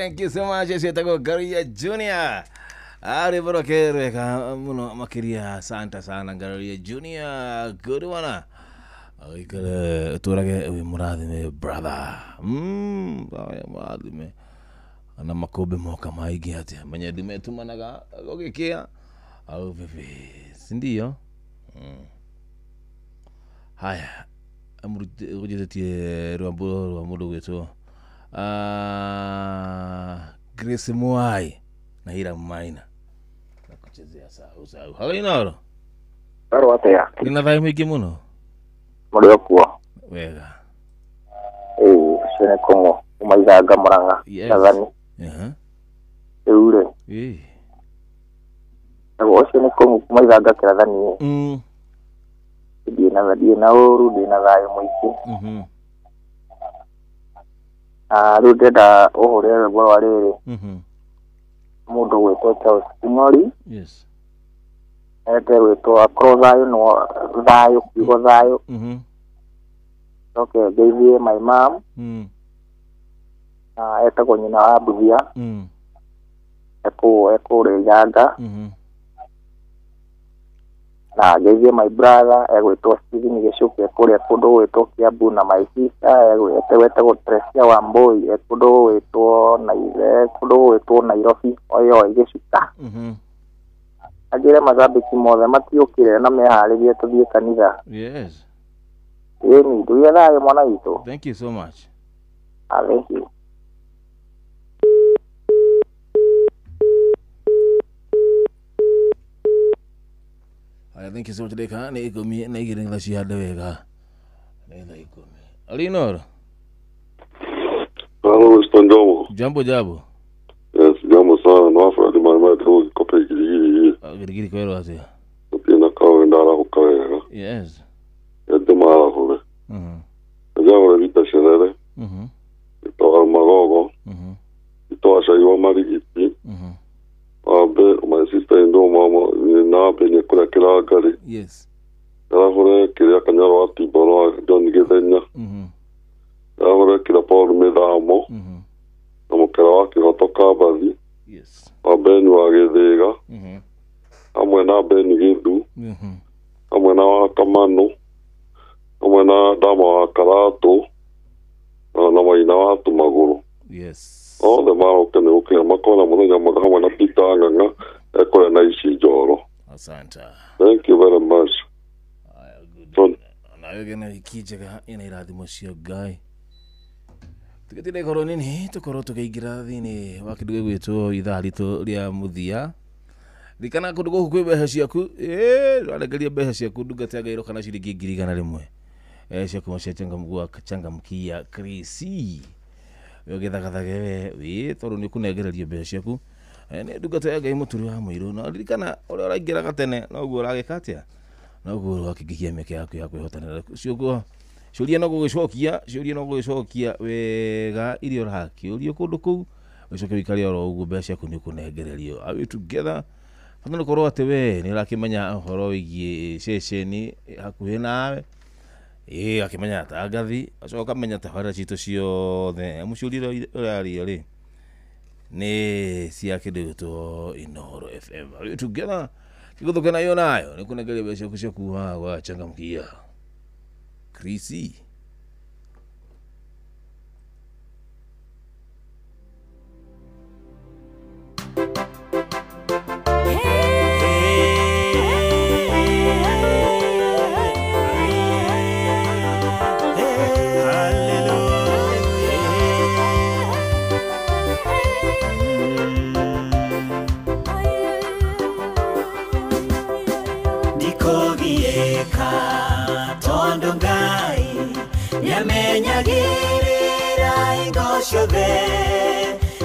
Thank you so much. Sitago Garia Junior. Ari barokere ka muno makiria santa sana Garia Junior. Good one. Ikale turage muradime brother. Muradime. Ana makobe moka maigi ati. Manyadime tumanaga gogekia. Au vipi. Sindio? Haya. Amuruje tie ruambulo wetu. Grace Muai na Hira Maina na kuchezea sau. Halina Aro atea. Nina vai mwiki muno. Muri kuwa. Wega. Sene Kongo umaizaga Muranga. Tanzania. Eure. Abo sene Kongo umaizaga Tanzania. Dina oru dina vai mwiki. Rudeda ohorere bwa rere. Mudo weto Charles Kimori. Yes. Ete weto akrozayo no zayo kigo zayo. Okay, baby my mom. Eta ko nyina abuvia. Eko rejaga. Na gave my brother, weto Steven Geshoke kore kodo weto Kiabu na my sister, weto Tresia Wamboi, kodo weto na ile kodo weto Nairobi oyo igeshuka. Agire mazabiki mothe matiokire na meharirie tuthie kanitha. Yes. Ni nduye thayo mwana wito. Thank you so much. Thank you. I think it's what they can. They go me and they get in the she had the wega. They go me. Alino. Hello, Mr. Jambo Jabo. Yes, Jambo sana no afra di mama to kope gidi. Gidi kwelo ase. Tena kawe ndara ukawe. Yes. Ya dema hole. Jambo vita shere. Ito almagogo. Ito ashayo marigiti. My sister in do mama na benye kula kila gari. Yes. Ala hore kila kanyaro ati bono John Gedenya. Ala hore kila Paul Medamo. Amo kila waki hotoka bazi. Yes. Abeni wa Gedega. Amwe na beni Gedu. Amwe na Wakamano. Amwe na dama wa Karato. Na maina watu maguru. Yes. Oh, the Marocan okay, Makona Mono Mona Pita Nganga, Echo and Icy Joro. Asanta. Thank you very much. Good. Now you're gonna kijaga in a radimosio guy. To get the coronin, to coroto gradini, Wakidu with Idalito Ria Mudia. The Kana could go with Hesiaku, Radalia Behesiaku, Gatagero Kanashi Gigriganimwe. Eshakum Shetangam work, Changam Kia, Crisi. Yogeda kadage we toro ni kunegera lie beshaku ene dugata ya gaimo turu ha mwiro na likana ore ora gira katene no go rage katia no go akigikia meke yaku ya kwihotana cio ciuria no gugcokia wega irio raki urio kundu ku ucoke wikari oro ugu beshaku ni kunegererio are we together fana korwo ate we ni rakimenya horo wigie ceceni hakuhe nawe akimenya tagathi acoka menya tahara cito ciothe mucuriro uri ni cia kindu to Inooro FM ari together kiguthukana yo nayo ni kunegeria besha kushekuha wa changamkia Krisi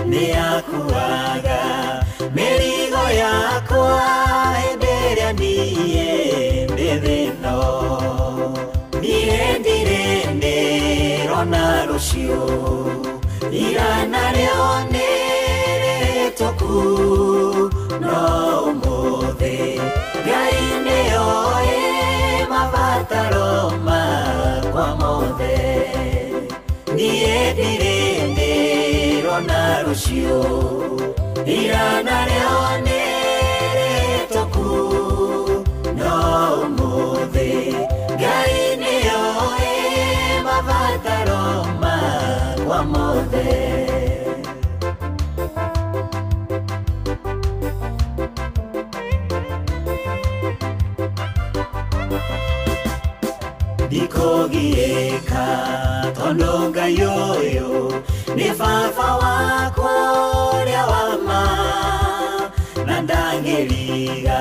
ni akuaga merigo yakwa enderea niye ndethino niye rona rucio irana leone toku no mothe gaine oe mabataro makwa mothe niye rona rũciũ irana rĩo nĩ rĩtũku no ũmũthĩ Ngai nĩoĩ mabataro makwa mothe ndikũgiĩka tondũ Ngai ũyũ nĩ baba wakwa ũrĩa wa ma na ndangĩriga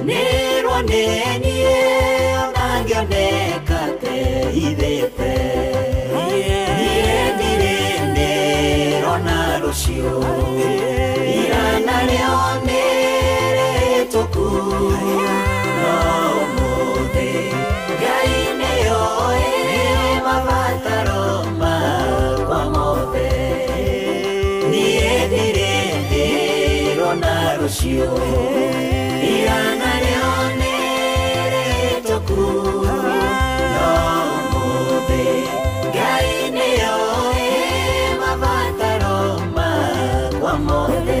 nĩrwo nĩ niĩ ona ngĩoneka teithĩte niĩ ndirĩ ndĩrona rũciũ irana rĩo nĩ rĩtũku no ũmũthĩ Ngai nĩoĩ mabataro makwa mothe niĩ ndirĩ ndĩrona rũciũ irana rĩo nĩ rĩtũku no ũmũthĩ Ngai nĩoĩ mabataro makwa mothe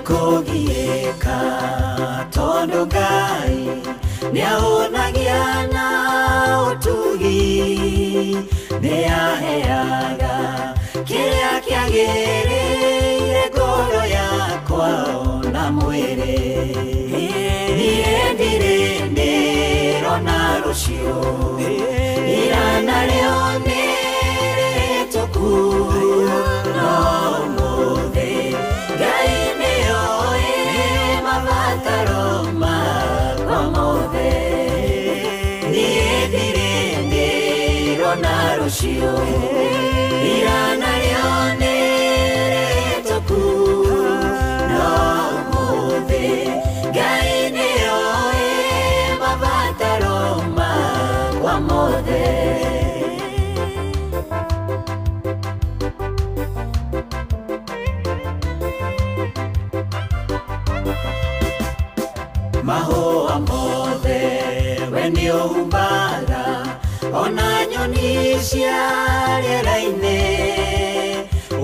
ndikũgiĩka tondũ Ngai nĩahonagia na ũtugi nĩaheaga kĩrĩa kĩagĩrĩire ngoro yakwa ona mwĩrĩ niĩ ndirĩ ndĩrona rũciũ irana rĩo nĩ rĩtũku no ũmũthĩ Ngai nĩoĩ mabataro makwa mothe niĩ ndirĩ ndĩrona rũciũ irana rĩo nĩ rĩtũku no ũmũthĩ Ngai nĩoĩ mabataro makwa mothe mahũa mothe we nĩũhumbaga ona nyoni cia rĩera-inĩ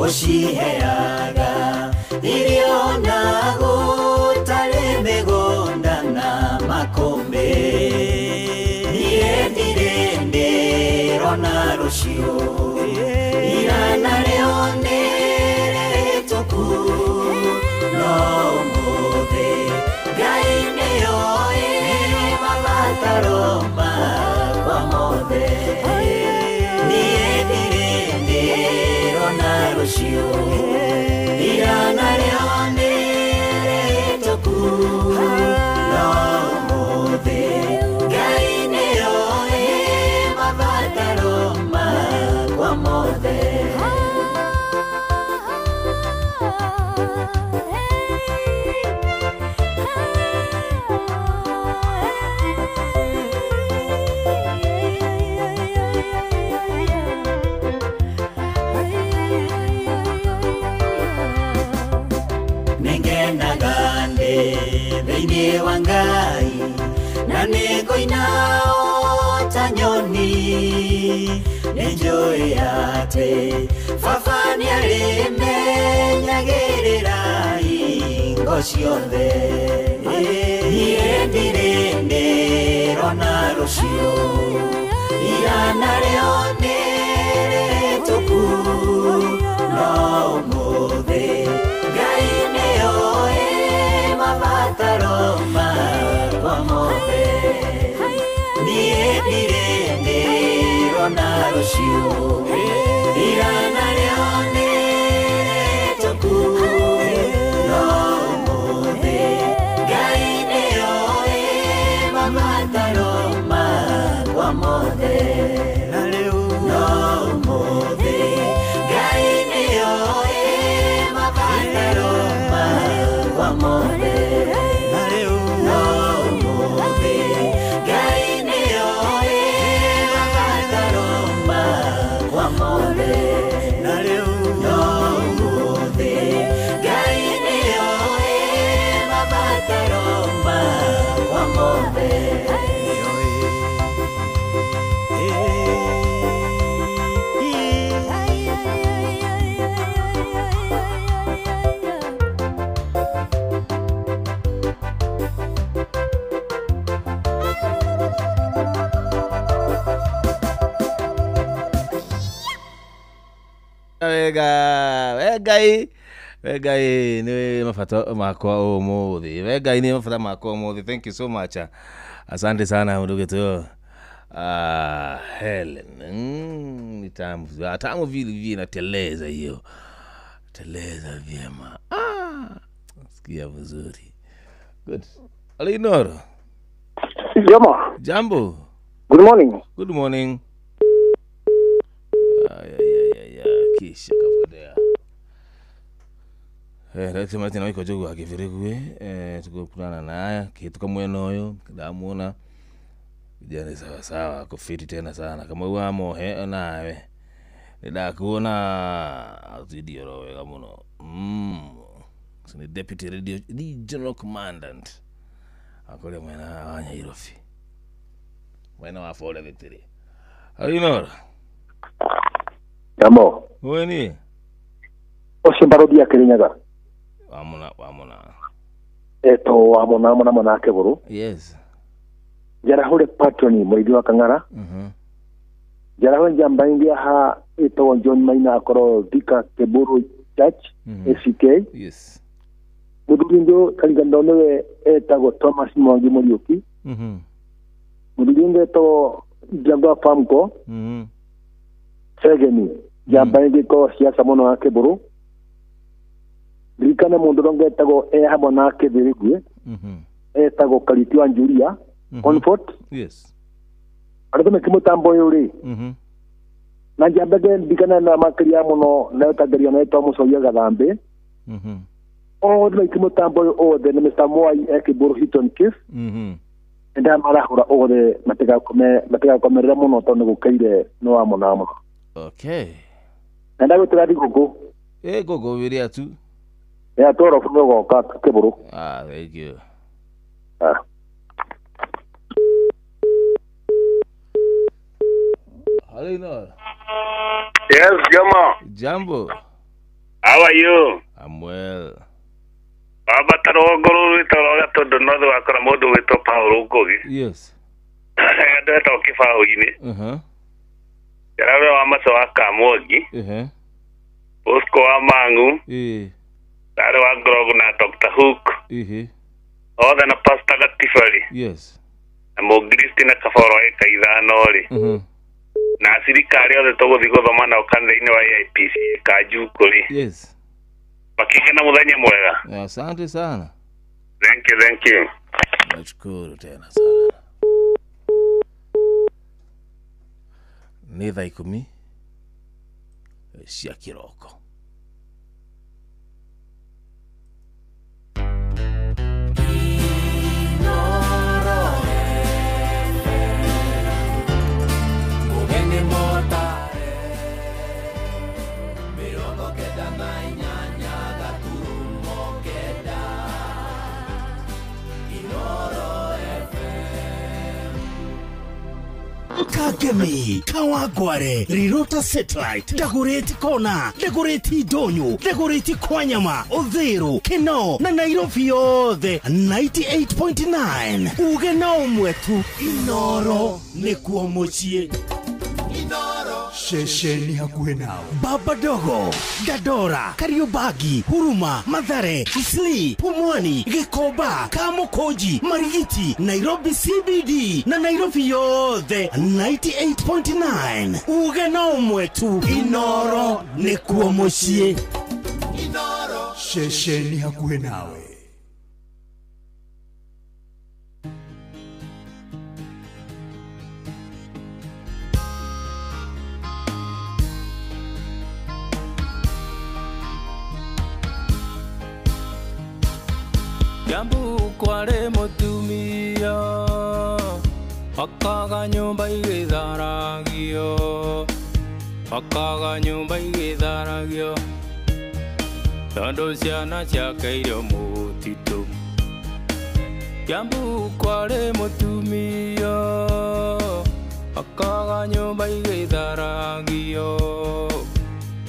ũciheaga irio na gũtarĩ mĩgũnda na makũmbĩ niĩ ndirĩ ndĩrona rũciũ irana rĩo nĩ rĩtũku no ũmũthĩ Ngai nĩoĩ mabataro makwa mothe niĩ ndirĩ ndĩrona rũciũ irana rĩo nĩ rĩtũku no ũmũthĩ Ngai nĩoĩ mabataro makwa mothe thĩinĩ wa Ngai na nĩngũina o ta nyoni nĩnjũĩ atĩ baba nĩarĩmenyagĩrĩra hingo ciothe niĩ ndirĩ ndĩrona rũciũ irana rĩo nĩ rĩtũku no ũmũthĩ Ngai nĩoĩ mabataro makwa mothe niĩ ndirĩ ndĩrona rũciũ irana rĩo nĩ rĩtũku no ũmũthĩ Ngai nĩoĩ mabataro makwa mothe no ũmũthĩ Ngai nĩoĩ mabataro makwa mothe no ũmũthĩ Ngai nĩoĩ mabataro makwa Wegai ni mafata makwa umuthi. Wegai ni mafata makwa umuthi. Thank you so much. Asante sana ndugu yetu. Helen. Ni tamu vile nateleza hiyo. Teleza vyema. Sikia vizuri. Good. Alinoro. Jambo. Good morning. Good morning. Kisha kavodea. Nasema tena iko jogo akifirigwe. Tukukutana naye kitu kama mweno huyo. Ndamuona. Jana sawa kufiti tena sana. Kama uamo nawe. Ndakuona video rowe kama no. Ni Deputy Regional Commandant. Akole mwana Wanyirofi. Mwana wa Fort Victory. Alinoro. Jambo. Weni. Oshimbarodia Kirinyaga. Wamona. Eto wamona Keburu. Yes. Jarahule patroni mwidi wa Kangara. Jarahule jamba india ha eto John Maina akoro Dika Keburu Church. ACK. Yes. Mudulindo kaligandonewe etago Thomas Mwangi Muriuki. Mudulindo eto Jagwa Famko. Segeni. Jamba india ko siasa mono wa Keburu. Rikana mundurongo etago hamona Kebirigwe. Etago Kalitiwa Njuria. Comfort. Yes. Aratume kimutambo yuri. Na jambege dikana na makria mono na tagaria na eto muso yaga dambe. Odwe kimutambo ode na Mr. Moai Keburu Hilton Kiss. Enda marahura ode matega komerera mono to ngukaire no amona. Okay. Enda gutradi gogo. Gogo wiri atu. Ya toro funo ka Keburu. Thank you. Hello. Yes, Jambo. How are you? I'm well. Baba tarogoro witoroga todo no wakora modo wito Paulo Gogi. Yes. Ndo tokifa ugine. Yarawe wa maso akamogi. Osko wa mangu. Dare wa grogu na Dr. Hook. Oda na pasta gatifari. Yes. Amo Kristina kaforo eka nori. Na sirikali ode togo digo na okanda ine wa IPC kaju kuli. Yes. Bakike na mudanya mwega. Asante sana. Thank you. Nashukuru tena sana. Ni thaa 10 cia kiroko. Kagemi, Kawagware, Rirota Satellite, Dagoretti Kona, Dagoretti Donyo, Dagoretti Kwanyama, Odhero, Keno, na Nairobi yothe 98.9. Uge na umwetu, Inoro, nekuo mochie. Inoro, shesheni hakuhe nao. Baba Dogo, Gadora, Kariobagi, Huruma, Mathare, Isli, Pumwani, Gikoba, Kamokoji, Marigiti, Nairobi CBD, na Nairobi yothe 98.9. Uge na umwetu, Inoro, nekuo mochie. Inoro, shesheni hakuhe nawe. Jambu kware mutumia akaga nyumba igitharagio akaga nyumba igitharagio tondu ciana ciakeirio mutitu. Jambu kware mutumia akaga nyumba igitharagio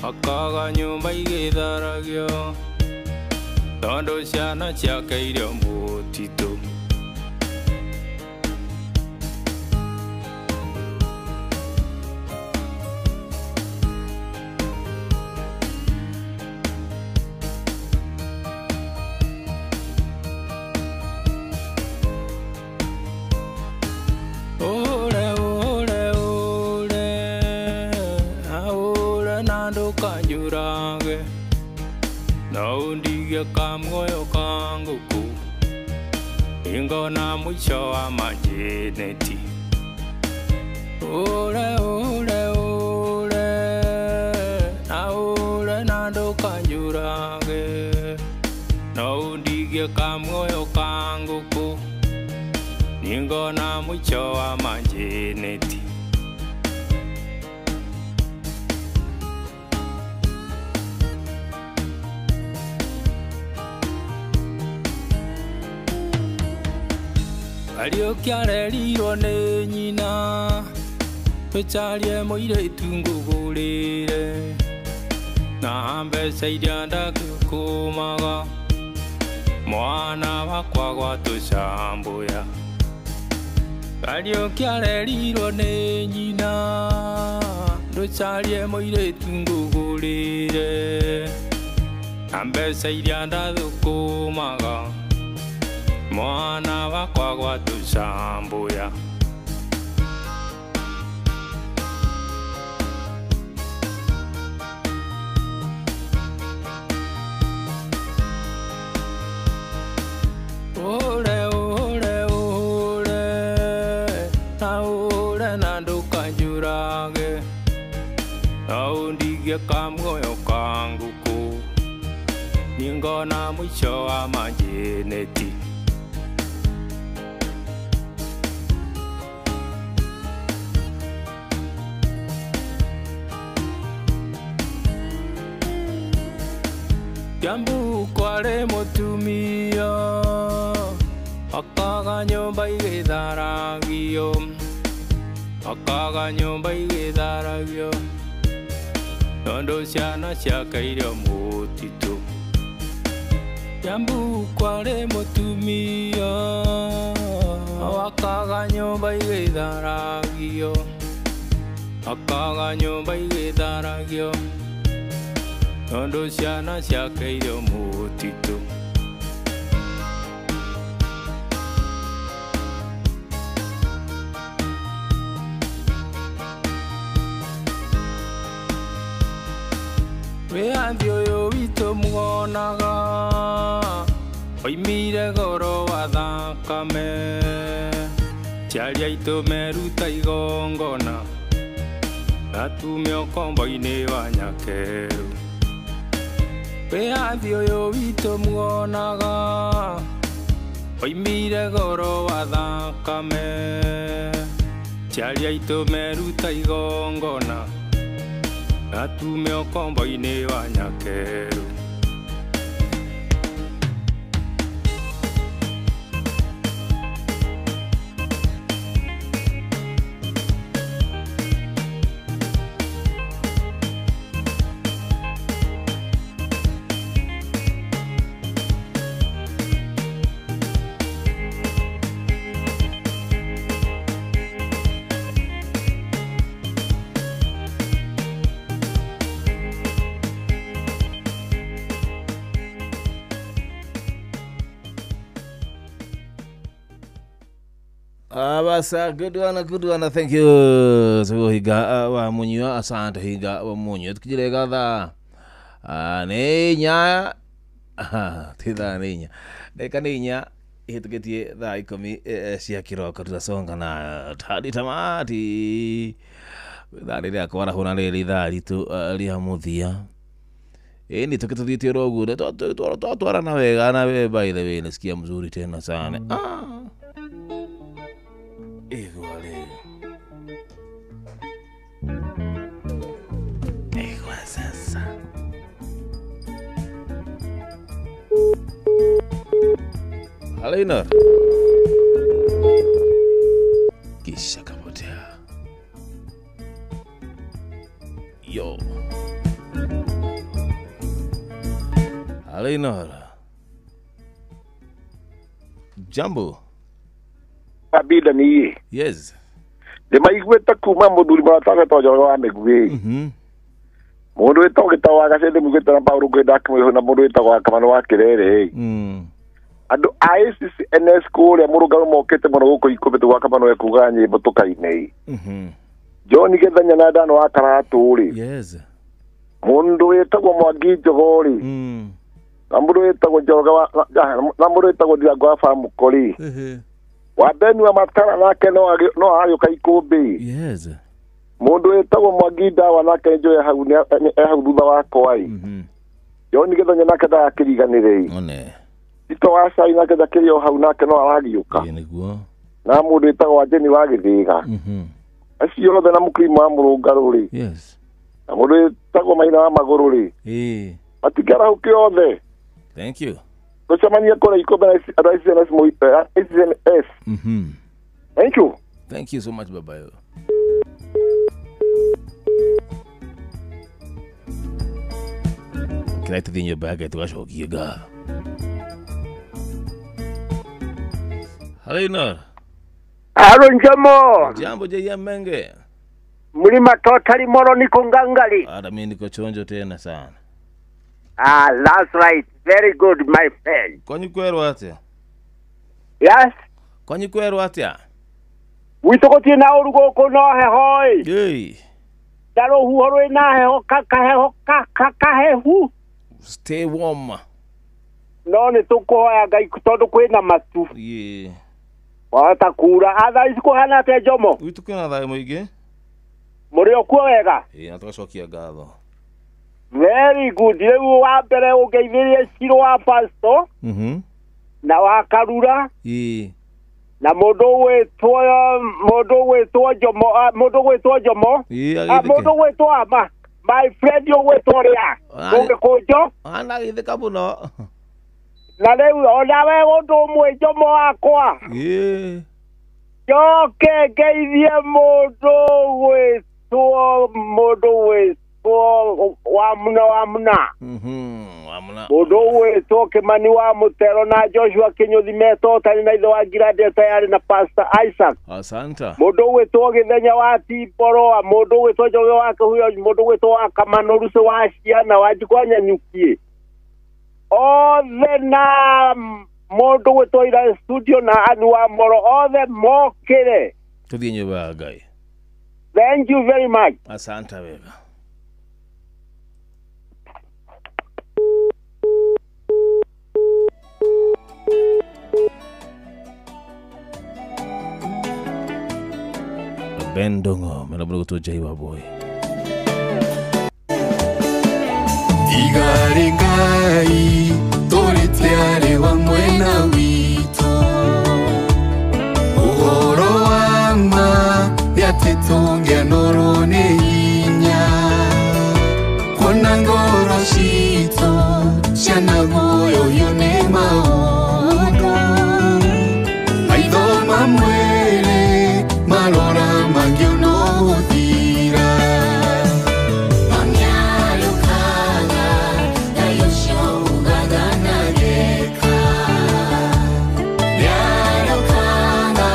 akaga nyumba igitharagio tondu ciana ciakeirio mutitu. ndigie kamuoyo kangu ku ingona mwisho wa majeneti ule ule ule na ule nando kanjurage na ndigie kamuoyo kangu ku ingona mwisho wa majeneti Alio kiarelirwo nĩ nyina tũcarie mũirĩtu ngũgũrĩre na mbeca iria ndakũmaga mwana wakwa gwatũcambũya Alio kiarelirwo nĩ nyina tũcarie mũirĩtu ngũgũrĩre na mbeca iria ndathũkũmaga mwana wakwa gwatũcambũya ule ule ule na ule na ndũkanjũrage na ũndigie kamuoyo kangu kũ ningona mwisho wa majeneti Jambu kware mutumia akaga nyumba igitharagio akaga nyumba igitharagio nondo ciana ciakairio mutitu Jambu kware mutumia akaga nyumba igitharagio akaga nyumba igitharagio Nondo ciana ciakairio mutitu Weambi ũyũ witũ muonaga oimire goro wa thakame ciaria itũ meruta igongona atumio kombo-inĩ wa nyakeru Weambi ũyũ witũ muonaga oimire goro wa thakame ciaria itũ meruta igongona atumio kombo-inĩ wa nyakeru Abasa, good one, thank you. So higa wa munyo asante higa wa munyo tukijirega tha nenya titha nenya deka nenya ihitukitie tha 10 cia kiroko tutasonga na tadi tamati tha riria kwara huna riri tha ritu ria muthia ni tukituthitie rogu twatwara na wega na we by the way nisikia mzuri tena sana Iguale. Iguasasa. Alina. Kisha kapotea. Yo. Alina. Jambo. Abida ni Yes. De maigweta kuma muthuri marataga tojo wa megwe. Mundu etoge tawaga sende mugeta na Paulo kwenda kumwe na mundu etoga kamano wa kirere. Andu ISIS NS kule murugaro mokete muno guko ikobeto gwa kamano ya kuganye botokaine. John gethanya na ndano wa karatu ri. Yes. Mundu etagwo Mwangi Njogori. Namuru etagwo Njoroge namuru etagwo Ndirango wa famu kori. Wa benu wa matara nake no agioka ikumbi. Yes. Mundu etagwo Mwagida wa nake njoya hau ne hau thutha wa kwai. Yo ni gethanya nake da akiriganire. One. Ito wa sai nake da kirio hau nake no aragiuka. Niguo. Na mundu etagwo Ajeni wa Githiga. Acio othe na mukrimu wa Murungaruri. Yes. Na mundu etagwo Maina wa Magururi. Atikara hu kiothe. Thank you. Tucemania kora ikombe na ICNS ICNS. Thank you. Thank you so much, baba. Can I tell you back at Rashokiga? Hello, Aaron Jamo. Jambo je menge. Mlima totally moro niko ngangari. Mimi niko chonjo tena sana. That's right. Very good, my friend. Kwani kwero atia? Yes? Kwani kwero atia? Witokoti na urugo ko no he hoi. Hey. Daro hu horo na he ho ka he hu. Stay warm. No ni tuko ya gai kutondo kwina matu. Yeah. Wata kura adha isiko hana te Jomo. Witukana dai moige? Muri okuo wega. Natagacokia ngatho. Very good. Leo wa mbere ugeithirie Ciro wa Pastor. Na wa Karura. Na mundu wetwo Jomo, mundu wetwo ama. My friend you wetwo ria. Ungekujo. Ana githika muno. Na leo ona we mundu mwe Jomo wakwa. Joke geithie mundu wetwo wamuna wamuna mundu wetwo Kimani wa Mutero na Joshua Kinyuthi meto tani na itho wa Girande tayari na Pastor Isaac. Asante. Mundu wetwo Githenya wa Tiporo, mundu wetwo Joge wa Kahuyo, mundu wetwo wa Kamano Ruse wa Ciana wa Jikwanya Nyukie. Othe na mundu wetwo ira studio na anu wa Moro othe mokire. Tuthie nyumba Ngai. Thank you very much. Asante wega. Bendongo, mena bro to Jaiwa boy. Igari ngai, toritiare wa mwena wito. Uhoro wama, yatitungia noro ne inya. Kona ngoro shito, shana goyo yone maudo. Aidoma mwere, malora mangyo no tira. Manyalo kaga, da yosho ugaga nageka. Nyalo kaga,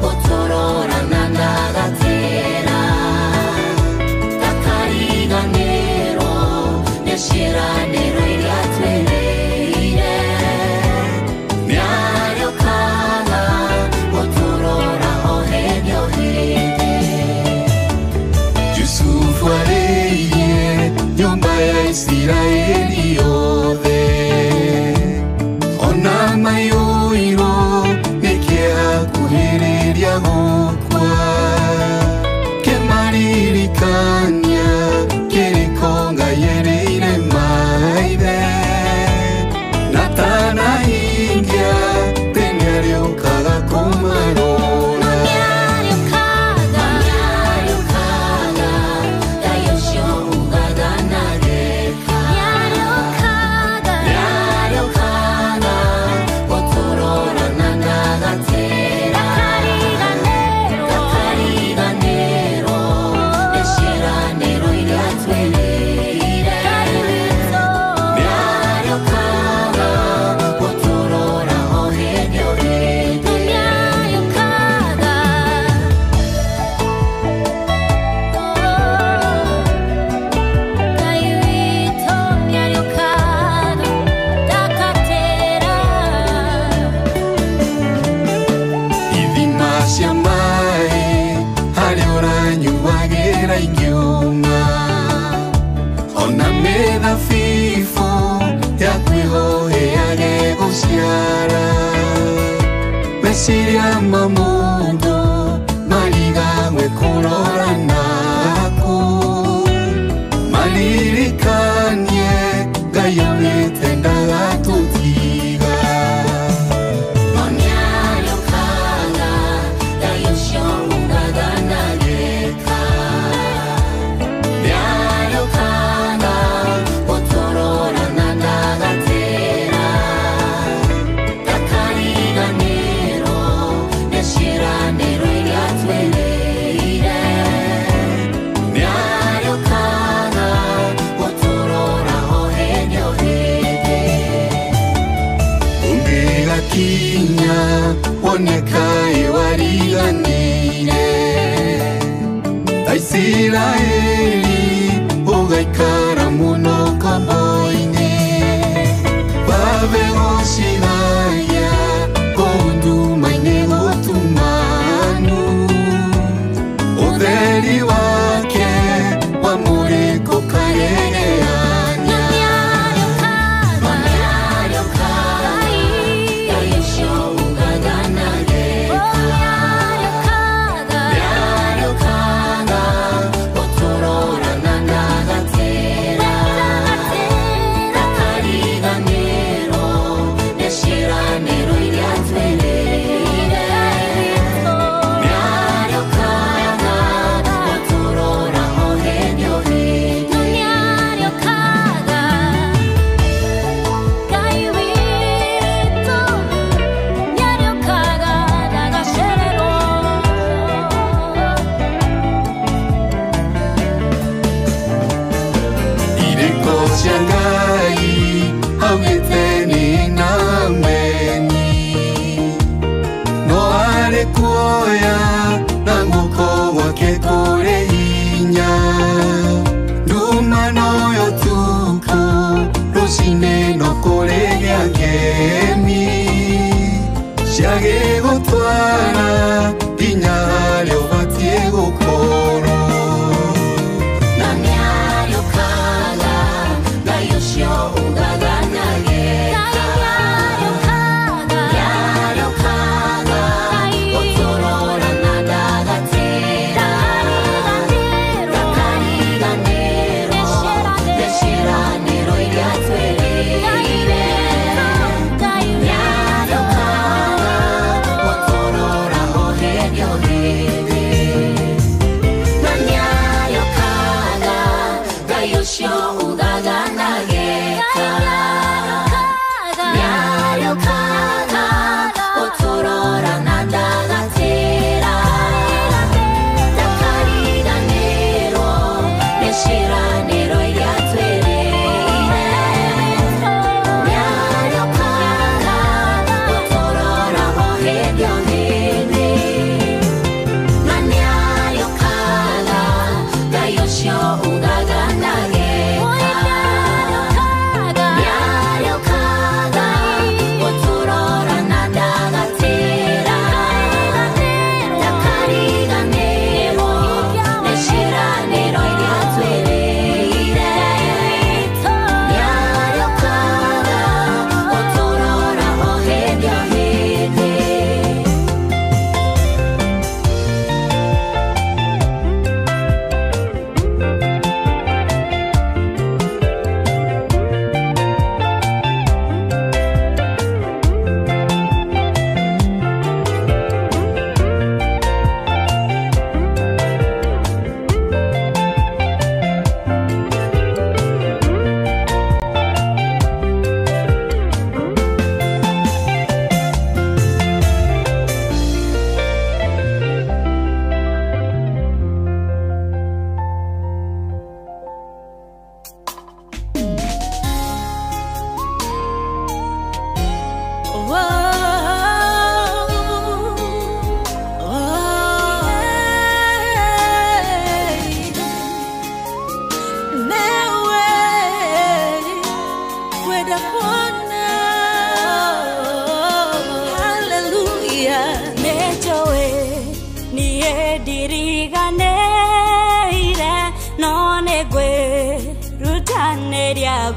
otorora nanaga tera. Takariga nero, neshira nero iliatwereire. Nyalo kaga, otorora ohenyo hide. Yusufu aleye, nyumba ya Israeli yothe. Ona mayuiro, nekea kuhereria gukwa. Kemaririkania, kerikonga yereire maithe. Natana ingia, tenyario kaga kumarora. Oto meciria ma mundu marigagwe kurora naku maririkanie Ngai aurĩte ndagatũtiga Noniarũkaga Ngai ũcio ũngaganagĩka Nĩarũkaga gũtũrora na ndagatĩra Ndakariganĩrwo nĩ ciĩranĩro iria twĩrĩire Nĩarũkaga gũtũrora o hĩndĩ o hĩndĩ Ũngĩgakinya wone Ngai wariganĩire ta Isiraeli ũgaikara mũno kombo-inĩ wabegociragia kũu nduma-inĩ gũtumanu ũtheri wake wamũrĩko karegeania kuoya na guoko gwake kũrĩ hinya nduma noyo tuku rũcinĩ no kũrĩ gĩa ngemi ciagĩgũtwara nginya harĩa ũbatiĩ gũkorwo na nĩarũkaga Ngai ũcio ũngaganagĩka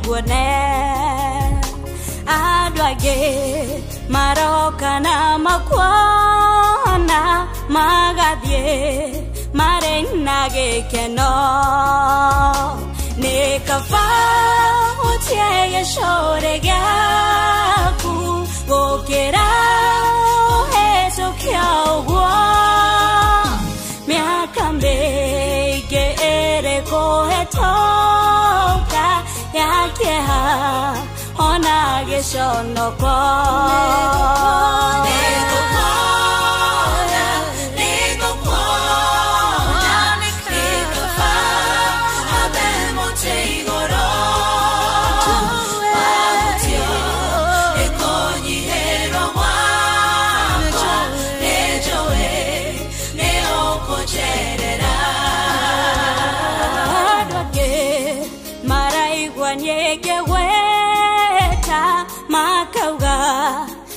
guone adwage maroka na makwana magathie marena gikeno nikaba utie gicure giaku gukira uhetukia uguo miaka mingi iri kuhetoka yakieha ona giconoko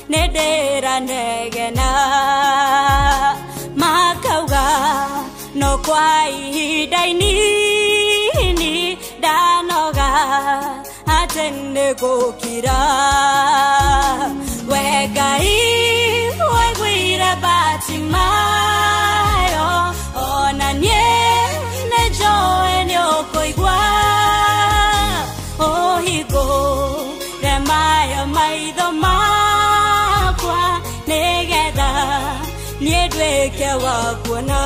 nedera negena makauga no kwai daini danoga atende gokira wegai wegwira batimayo onanie nejoe nyokoigwa ohigo remayo maitho makwa negetha niedweke wakuona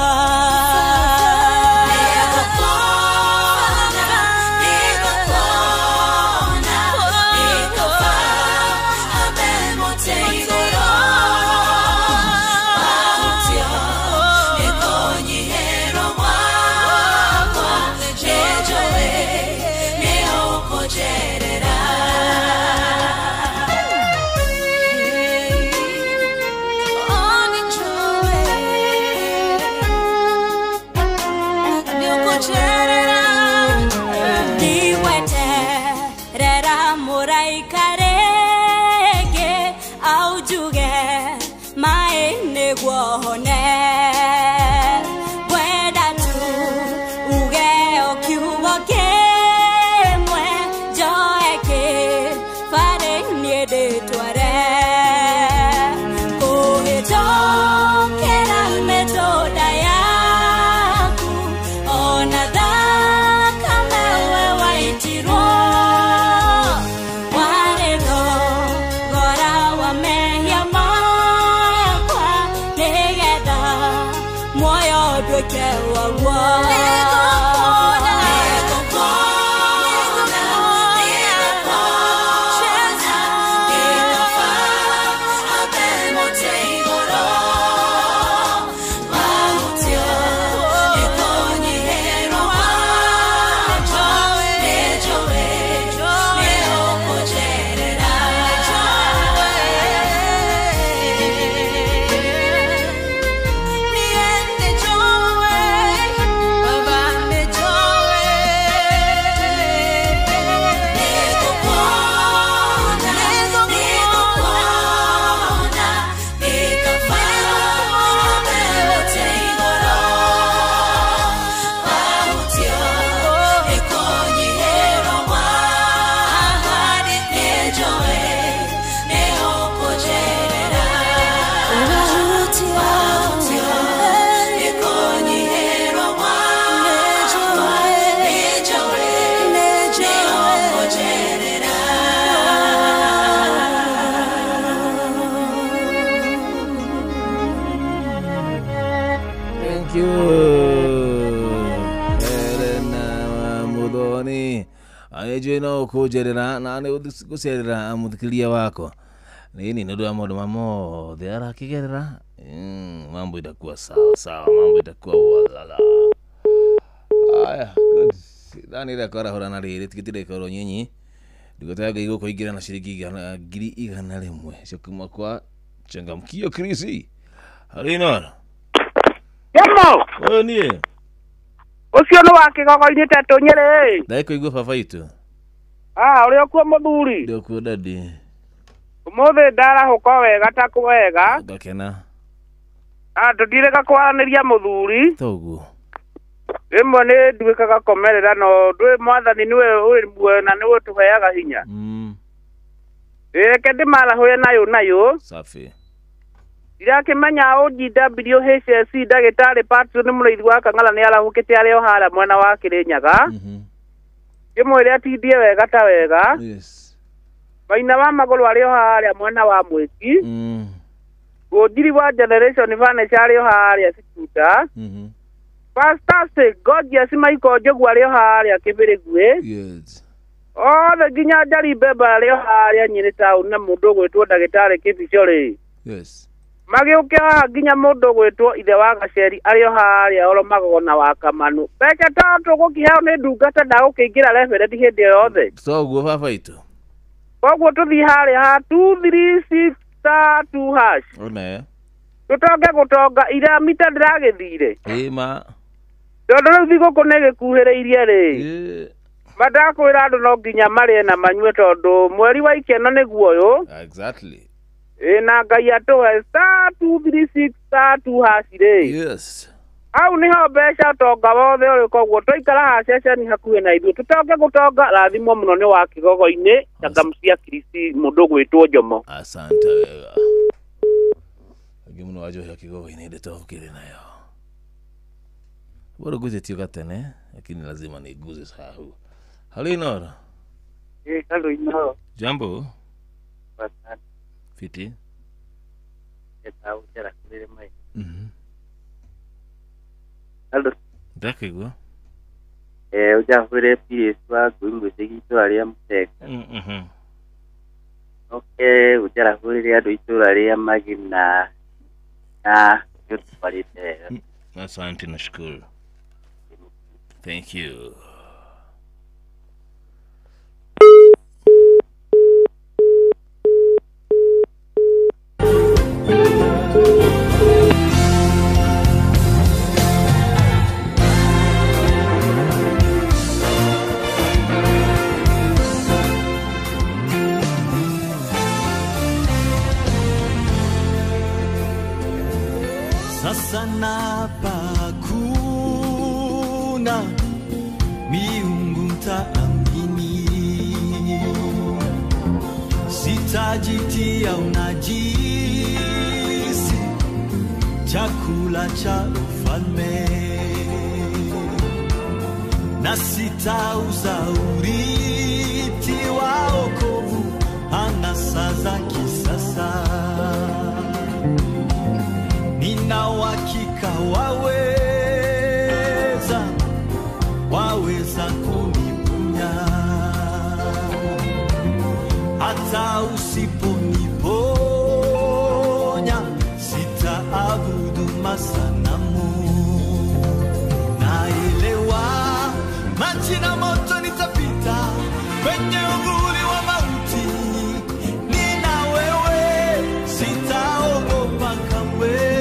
no kujerera na ne gucerera muthikiria wako nini ndio amodo mamo thera kigerera mambo itakuwa sawa mambo itakuwa walala aya good dani da kora hora na riri tikitire koro nyinyi ndikotaga igo kuingira na shiringi ngiri 100 shokuma kwa changamkio Krisi harina yamo nie ucio no wake gogo-ini tetu nyere ndaiko igwa baba itu uri okuo muthuri ndio kuo dadi umuthi ndarahuka wega ta kwega ngakena tutireka kwaraniria muthuri toguo rimwe ni nduikaga komerera no ndwi mwathani niwe uri muona niwe tuheaga hinya Kende mara hoya nayo. Safi. Ndirakimenya OGWHSC Dagitari Patson ni murithi wa Kang'ala ni arahukite ario hara mwena wa Kirinyaga. Kimwire atindie wega ta wega. Yes. Maina wa maguru ario hara mwena wa Mwiki. Godiri wa Generation Vanish ario hara Sikuta. Fantastic gorgeous Michael Jogu ario hara Kibirigwe. Yes. The ginya Jari Beba ario hara Nyeri town na mundu gwitwo Dagitari Kibicori. Yes. Magiukia ginya mundu gwitwo ithe wa Gaceri ario haria oro magona wa Kamanu. Beke tatu gukihao ni ndungata ndagukingira reference hindi yothe. So go baba itu. Koguo tuthi haria ha 236 hash. One. Tutonge gutonga ira mita ndiragithire. Ma. Tondu riu thiguku ni gikuhiriirie ri. Madakwira andu no nginya marie na manyue tondu mweri wa ikeno niguo uyu. Exactly. Na ngai atoe *236 hacire. Yes. Au niho mbeca tonga wothe uri koguo twaikara ha ceceni hakuhe na ithuĩ tutonge gutonga rathimo muno ni wa Kigogo-ini Changamcia Kristi mundu gwitwo Njomo. Asante wega. Agimuno wajo ya Kigogo-ini ndetokire nayo. Bora guzeti gatene lakini lazima niguze sahu. Halino. Halo ino. Jambo. Asante. Fiti. Eta ujara kule mai. Halo. Dakego. Ujafure PS wa kuingwe itura ria Muteka. Okay, ujara kule ado itura ria Magina. Yote palite. Asante nashukuru. Thank you. Sasa napakuna miungu mtaamini, sitajitia unajisi chakula cha ufalme, na sitauza urithi wa wokovu anasa za kisasa. Nina uhakika waweza kuniponya, hata usiponiponya sitaabudu masanamu. Naelewa maji na moto nitapita kwenye uvuli wa mauti, nina wewe sitaogopa kamwe.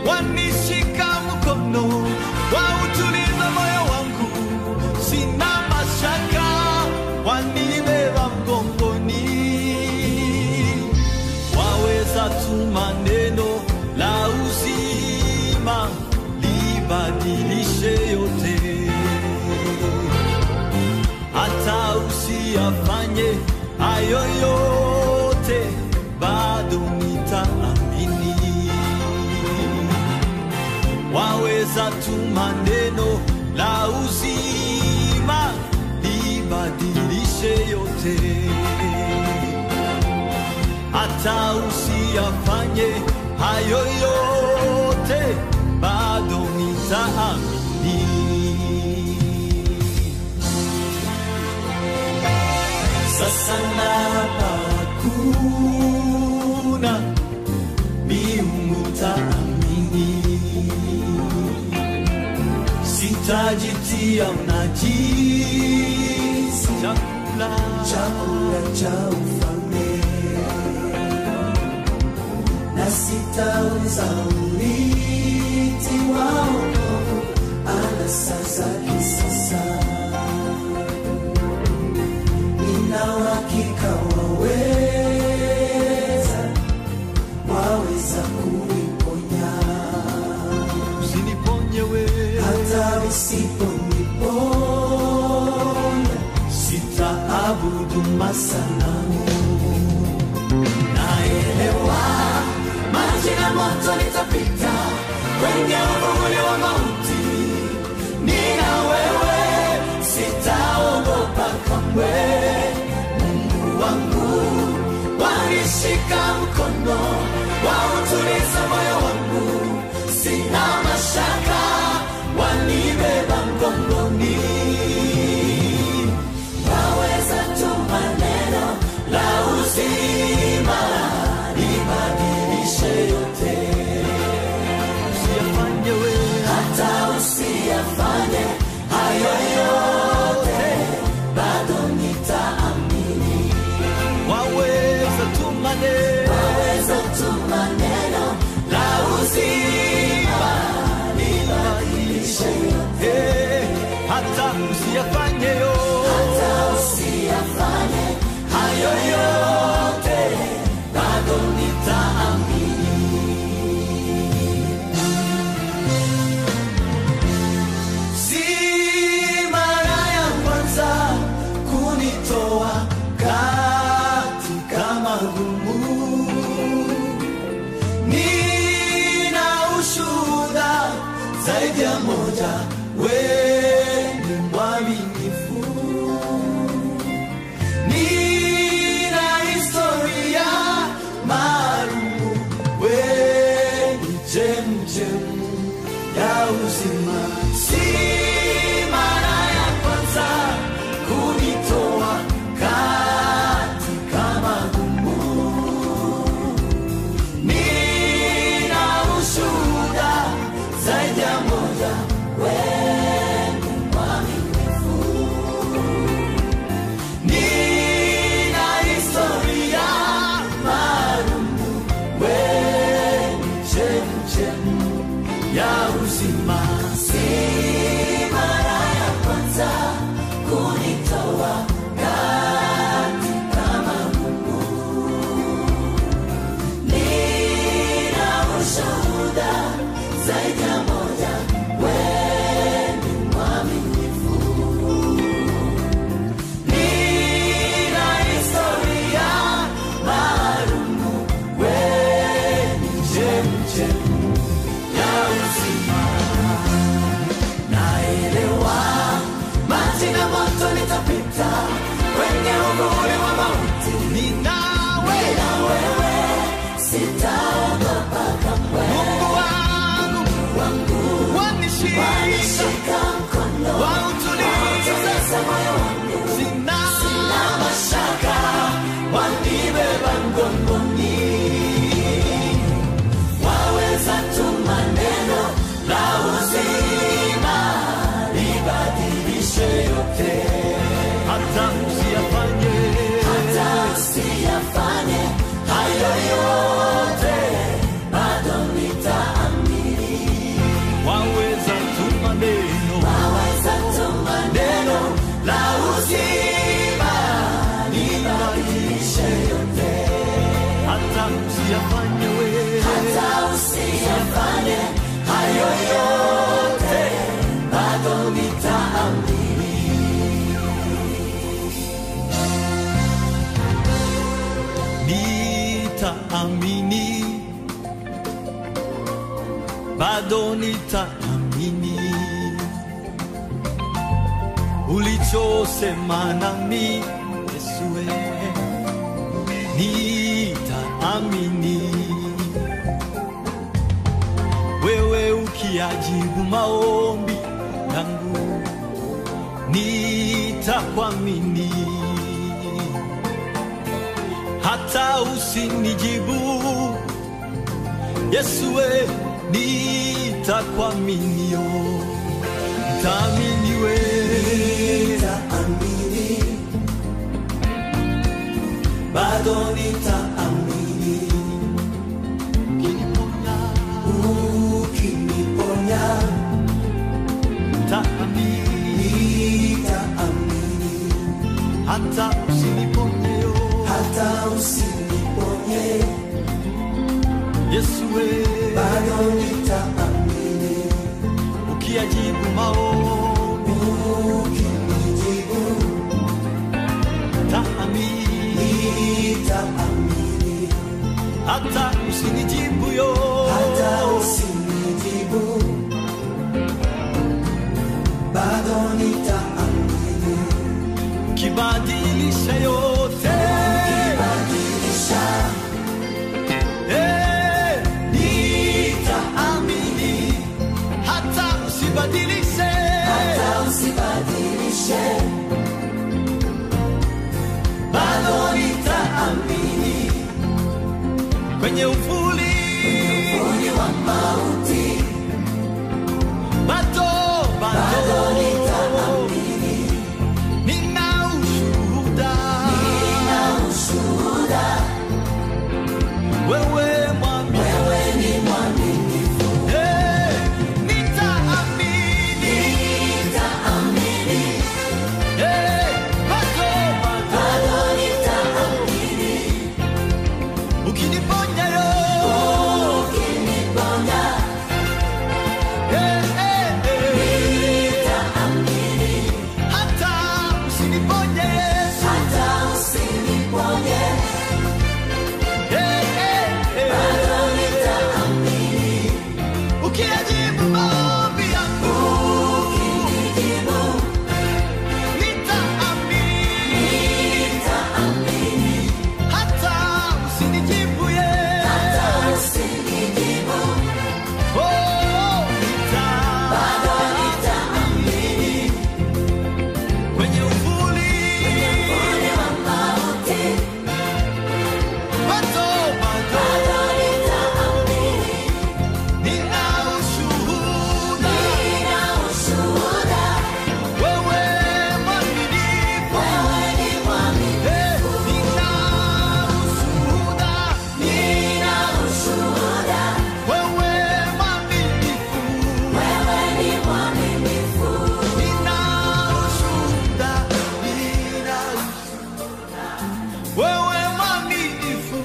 Wanishika mkono, wautuliza moyo wangu, sina mashaka, wanibeba mgongoni. Waweza tuma neno la uzima libadilishe yote, hata usiyafanye hayo yote, bado nitaamini. Waweza tuma neno la uzima libadilishe yote, hata usiyafanye hayo yote, bado nitaamini. Sasa napakuna miungu taamini, sitajitia unajisi chakula cha ufalme, na sitauza urithi wa wokovu anasa za kisasa. Nina uhakika waweza kuniponya, usiniponye wewe, hata usiponiponya sitaabudu moto nitapita, kwenye uvuli wa mauti nina wewe, sitaogopa kamwe. Mungu wangu wanishika mkono, wautuliza moyo wangu, sina mashaka, wanibeba mgongoni. Waweza tu maneno la uzima libadilishe yote. Usiyafanye wewe, hata usiyafanye hayo yote, bado nitaamini. Waweza tu maneno la uzima libadilishe yote. Hata usiyafanye hayo yote, bado nitaamini. Si mara ya kwanza kunitoa katika magumu, nina ushuhuda zaidi ya moja, wewe ni mwaminifu. Nina historia maalumu, wewe ni chemchemu ya uzima. Si mara ya kwanza kunitoa katika magumu, nina ushuhuda zaidi ya moja, wewe ni mwaminifu. Nina historia maalumu, wewe ni chemchemu ya uzima. Si mara ya kwanza kunitoa katika magumu, nina ushuhuda zaidi ya moja, wewe ni mwaminifu. Nina historia maalumu, wewe ni chemchemu ya uzima. Naelewa maji na moto nitapita, kwenye uvuli wa mauti nina wewe, sitaogopa kamwe. Mungu wangu wanishika mkono, wautuliza moyo wangu, sina mashaka, wanibeba mgongoni. Waweza tu maneno la uzima libadilishe yote. Hata usiyafanye hayo yote, bado nitaamini. Waweza tu maneno la uzima libadilishe yote. Hata usiyafanye hayo yote, bado nitaamini. Nitaamini, bado nitaamini ulichosema nami, Yesu wewe. Nitaamini wewe ukiajibu maombi yangu, nitakuamini hata usinijibu, Yesu wewe, nitakuamini. Nitaamini wewe, nitaamini, bado nitaamini. Ukiniponya nitaamini, hata usiniponye, Yesu wewe, bado nitaamini. Ukiajibu maombi, ukinijibu, nitaamini, hata usinijibu yo, kwenye uvuli wa mauti, bado nitaamini. Nina ushuhuda, wewe ni mwaminifu. Nitaamini. Bado nitaamini. Ukiniponya yo, nitaamini. Hata usiniponye Yesu, bado nitaamini. Ukiyajibu maombi yangu, nitaamini. Hata usinijibu Yesu, bado nitaamini. Kwenye uvuli wa mauti, bado nitaamini. Nina ushuhuda, wewe mwaminifu. Nina ushuhuda, wewe mwaminifu. Nina ushuhuda, wewe mwaminifu.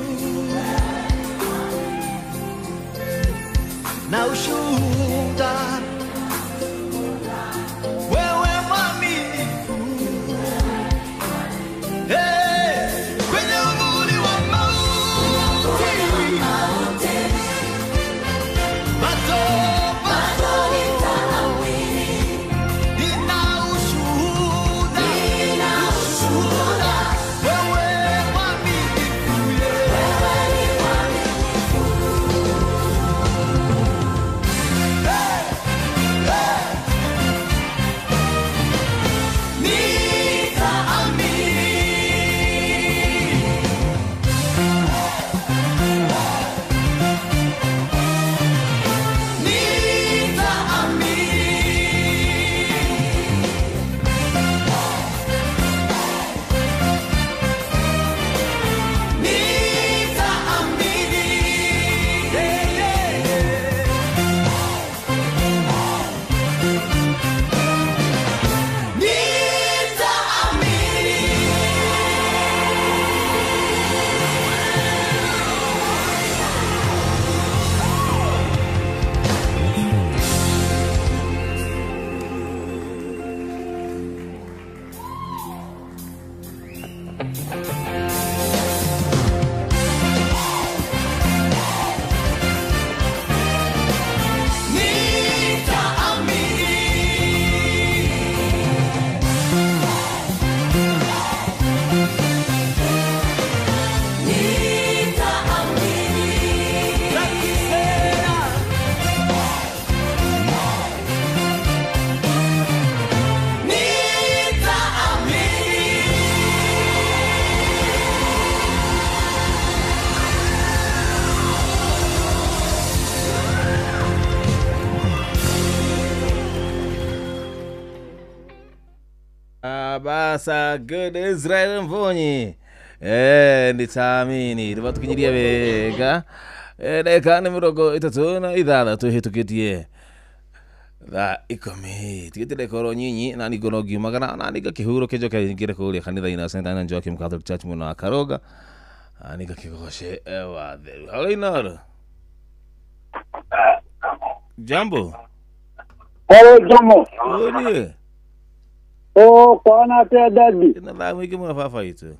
Na ushuhuda, wewe mwaminifu. Kwenye uvuli wa mauti, bado nitaamini. Nina ushuhuda, wewe mwaminifu. Basa good Israel Mvonyi nitaamini riba tukinyiria wega reka ni mirongo itatu na ithathatũ hĩtũkĩtie thaa ikũmi tigĩtire koro nyinyi na ningono ngiumagana na ninga kĩhurũke njoke ngĩre kũrĩa kanitha-inĩ wa St. Anna Joachim Catholic Church mũno wa Karonga ninga kĩgoce watheru halo inoro jambo jambo onie kwana te dadi ina thaa mwĩngĩ mũno baba itũ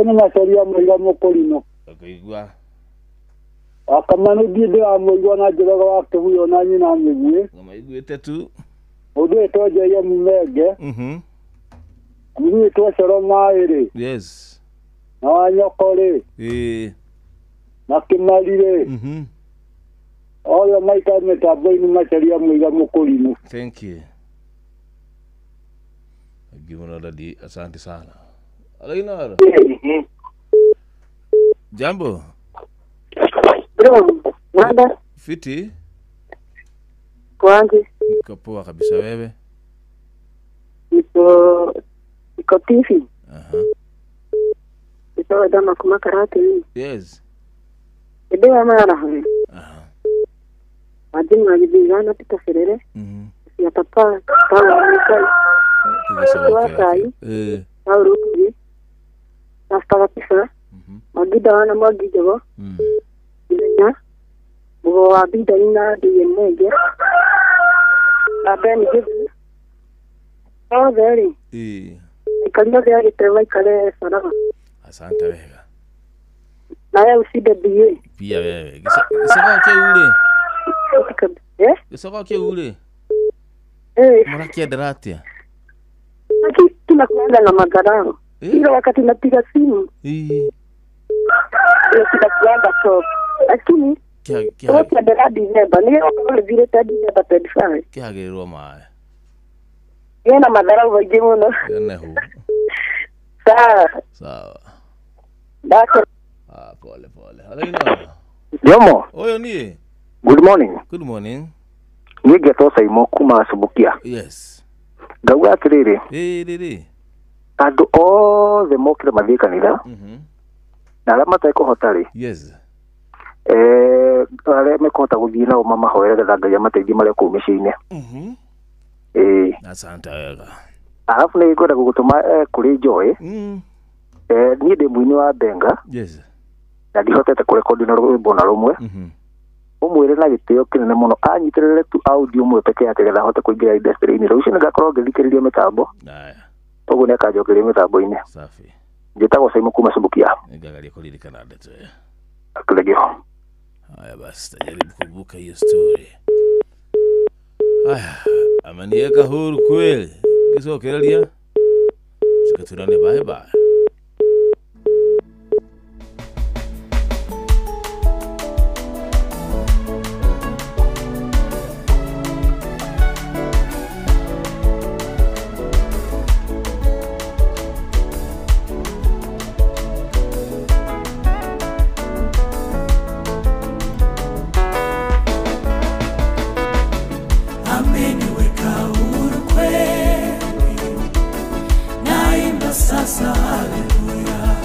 ni macaria maiga mũkũrino akaigua akamanu ndinde wa mũigua na njĩraga wake huyo na nyina mĩguĩ ngamaiguĩte tu ũndũ ĩtonjeia mũmenge mũndũ ĩtwacoro maĩrĩ yes na wanyokorĩ na kĩmarĩ othe maikare mĩtambo-inĩ macaria maiga mũkũrino. Thank you. Gimana dadi, asante sana. Alainara. Jambo. Wanda. Fiti. Kwangi. Niko poa kabisa wewe. Niko TV. Niko dama kuma karate. Yes. Ndio mara hapo. Majini majibizana pita serere. Ya papa sai. Auruki. Nasta pisa. Magida wana magida go. Ina. Bo abida ina dienege. Abeni jibu. Oh very. Kalio ya tewa kale sana. Asante wewe. Na ya uside biye. Pia wewe. Gisaka ke ule. Gisaka ke ule. Marakia daratia. Aki tunakwenda na magarao. Ile wakati napiga simu. Tunakwenda so. Lakini kwa daradi neba ni kama vile tadi neba pedifai. Kiagerwa mae. Yana magarao wajimu no. Yana hu. Sawa. Dako. Pole. Halina. Jomo. Oyo ni. Good morning. Good morning. Nige tosa imokuma subukia. Yes. Gawa kiriri. Riri. Adu the mokire madhika nila. Na alama taiko hotari. Yes. Ale mekota guthina o mama hoere gathaga ya mateithia mare ku micine. Asante wega. Alafu ni ngoda gugutuma kuri Joy. Ni ndi muini wa Benga. Yes. Na ndihotete kurekodi na rwimbo na rumwe. Umwire na gitio kinene muno anyitirire tu audio mwe peke yake getha hote kuingira industry ni rucio ngakorwo ngithikiriria mitambo. Oguo ne kajokeria mitambo ine. Safi. Njitagwo Saimo kuma Subukia. Ngagaria kuririkana ndeto. Akulegeo. Haya basi tajaribu kukumbuka hiyo story. Haya, amanieka huru kweli. Kisokerelia. Tukaturane bye. Sasa haleluya,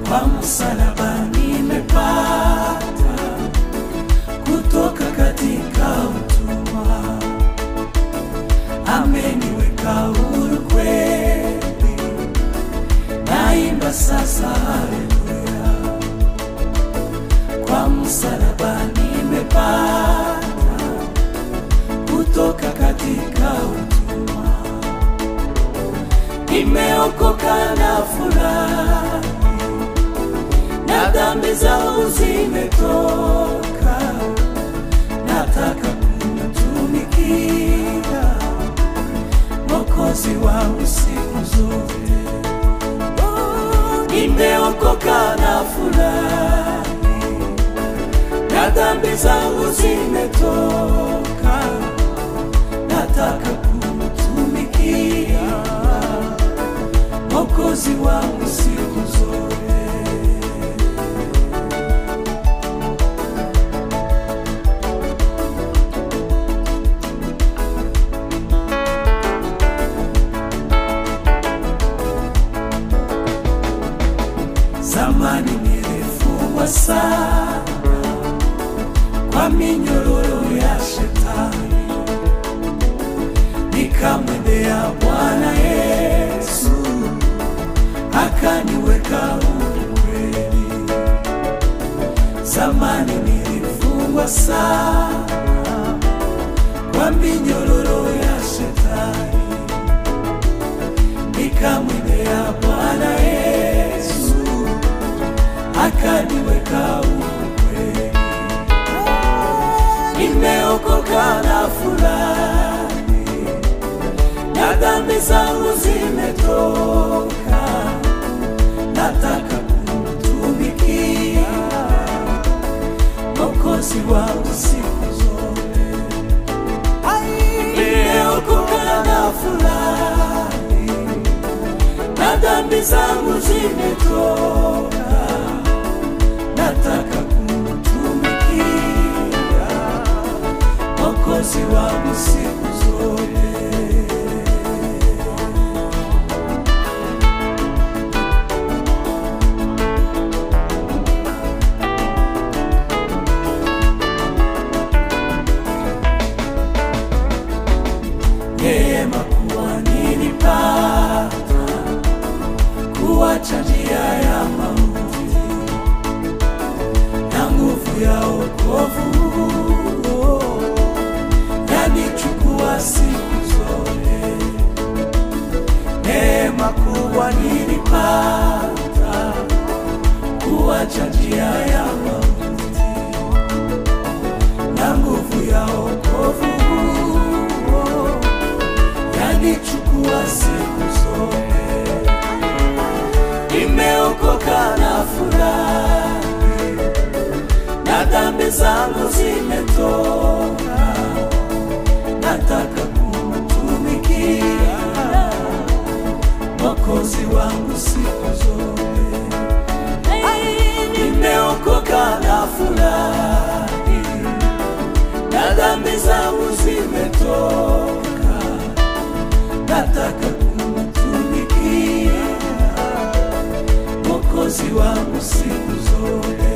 kwa msalaba nimepata kutoka katika utumwa, ameniweka huru kweli, naimba sasa haleluya, kwa msalaba nimepata kutoka katika utumwa, nimeokoka na furaha, na dhambi zangu zimetoka, nataka kumtumikia Mwokozi wangu siku zote. Nimeokoka na furaha, na dhambi zangu zimetoka, nataka kumtumikia Mwokozi wangu siku zote. Zamani nilifungwa sana kwa minyororo ya shetani, nikamwendea Bwana Yesu akaniweka huru kweli. Zamani nilifungwa sana kwa minyororo ya shetani, nikamwendea Bwana Yesu akaniweka huru kweli. Nimeokoka na furahi, na dhambi zangu zimetoka, nataka kumtumikia Mwokozi wangu siku zote. Nimeokoka na furahi, na dhambi zangu zimetoka, nataka nimepata kuacha njia ya mauti na nguvu ya wokovu yanichukua siku zote. Nimeokoka na furahi na dhambi zangu zimetoka, nataka kumtumikia Mwokozi wangu siku zote. Nimeokoka na furahi na dhambi zangu zimetoka, nataka kumtumikia Mwokozi wangu siku zote.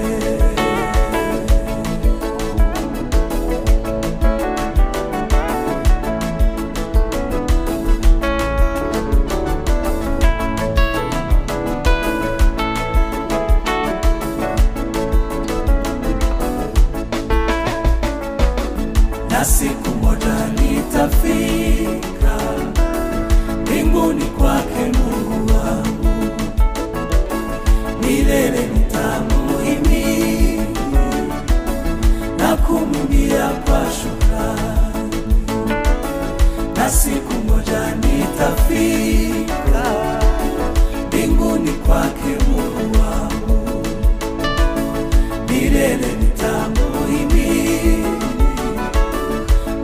Na siku moja nitafika mbinguni kwake Mungu wangu, milele nitamuhimidi na kumwimbia kwa shukrani. Na siku moja nitafika mbinguni kwake Mungu wangu, milele nitamuhimidi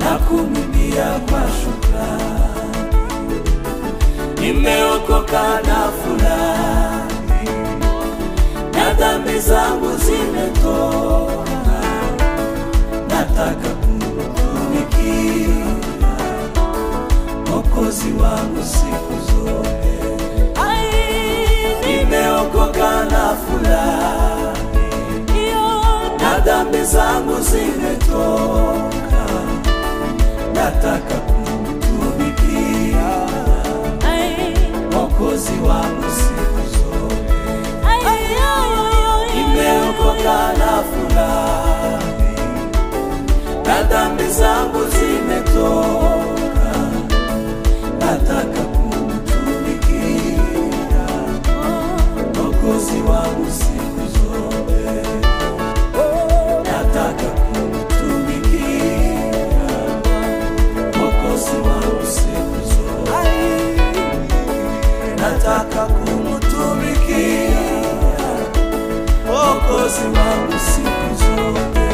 na kumwimbia kwa shukrani. Nimeokoka na furahi na dhambi zangu zimetoka, nataka kumtumikia Mwokozi wangu siku zote. Nimeokoka na furahi na dhambi zangu zimetoka, nataka kumtumikia Mwokozi wangu siku zote. Nimeokoka na furahi na dhambi zangu zimetoka, nataka kumtumikia Mwokozi wangu siku zote. Nataka kumtumikia Mwokozi wangu siku zote. Nataka kumtumikia Mwokozi wangu siku zote.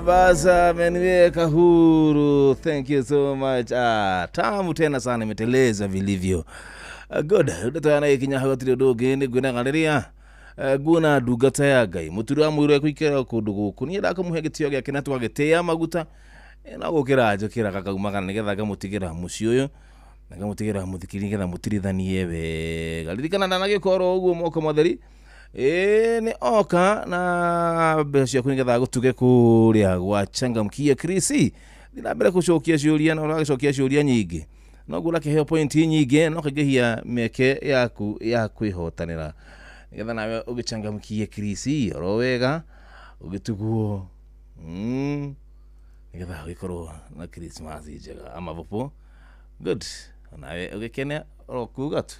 Basa ameniweka huru. Thank you so much. Tamu tena sana, imeteleza vilivyo. Good. Udata na ikinya hagotiri doge ni gwina ngaleria. Guna dugata ya Ngai. Muturi wa mwiri kwikera kundu guku. Ni ndaka muhe gitio gya kinatu agetea maguta. Na gukira njokira kakaumagana nigetha gamutigira muci uyu. Na gamutigira muthikiri nigetha mutirithanie wega. Ririkana na nagikoro uguo moko matheri. Ni oka na besha kunigetha gutuge kuria gwa Changamkia Krisi. Ndina mbere kucokia ciuria na uragicokia ciuria nyingi. No gula kiheo point nyingi no kigehia meke yaku ya kwihotanira. Nigetha nawe ugichangamkie Krisi oro wega ugituguo. Nigetha gikorwo na Christmas njega ama vopo. Good. Nawe ugikene oro kugatu.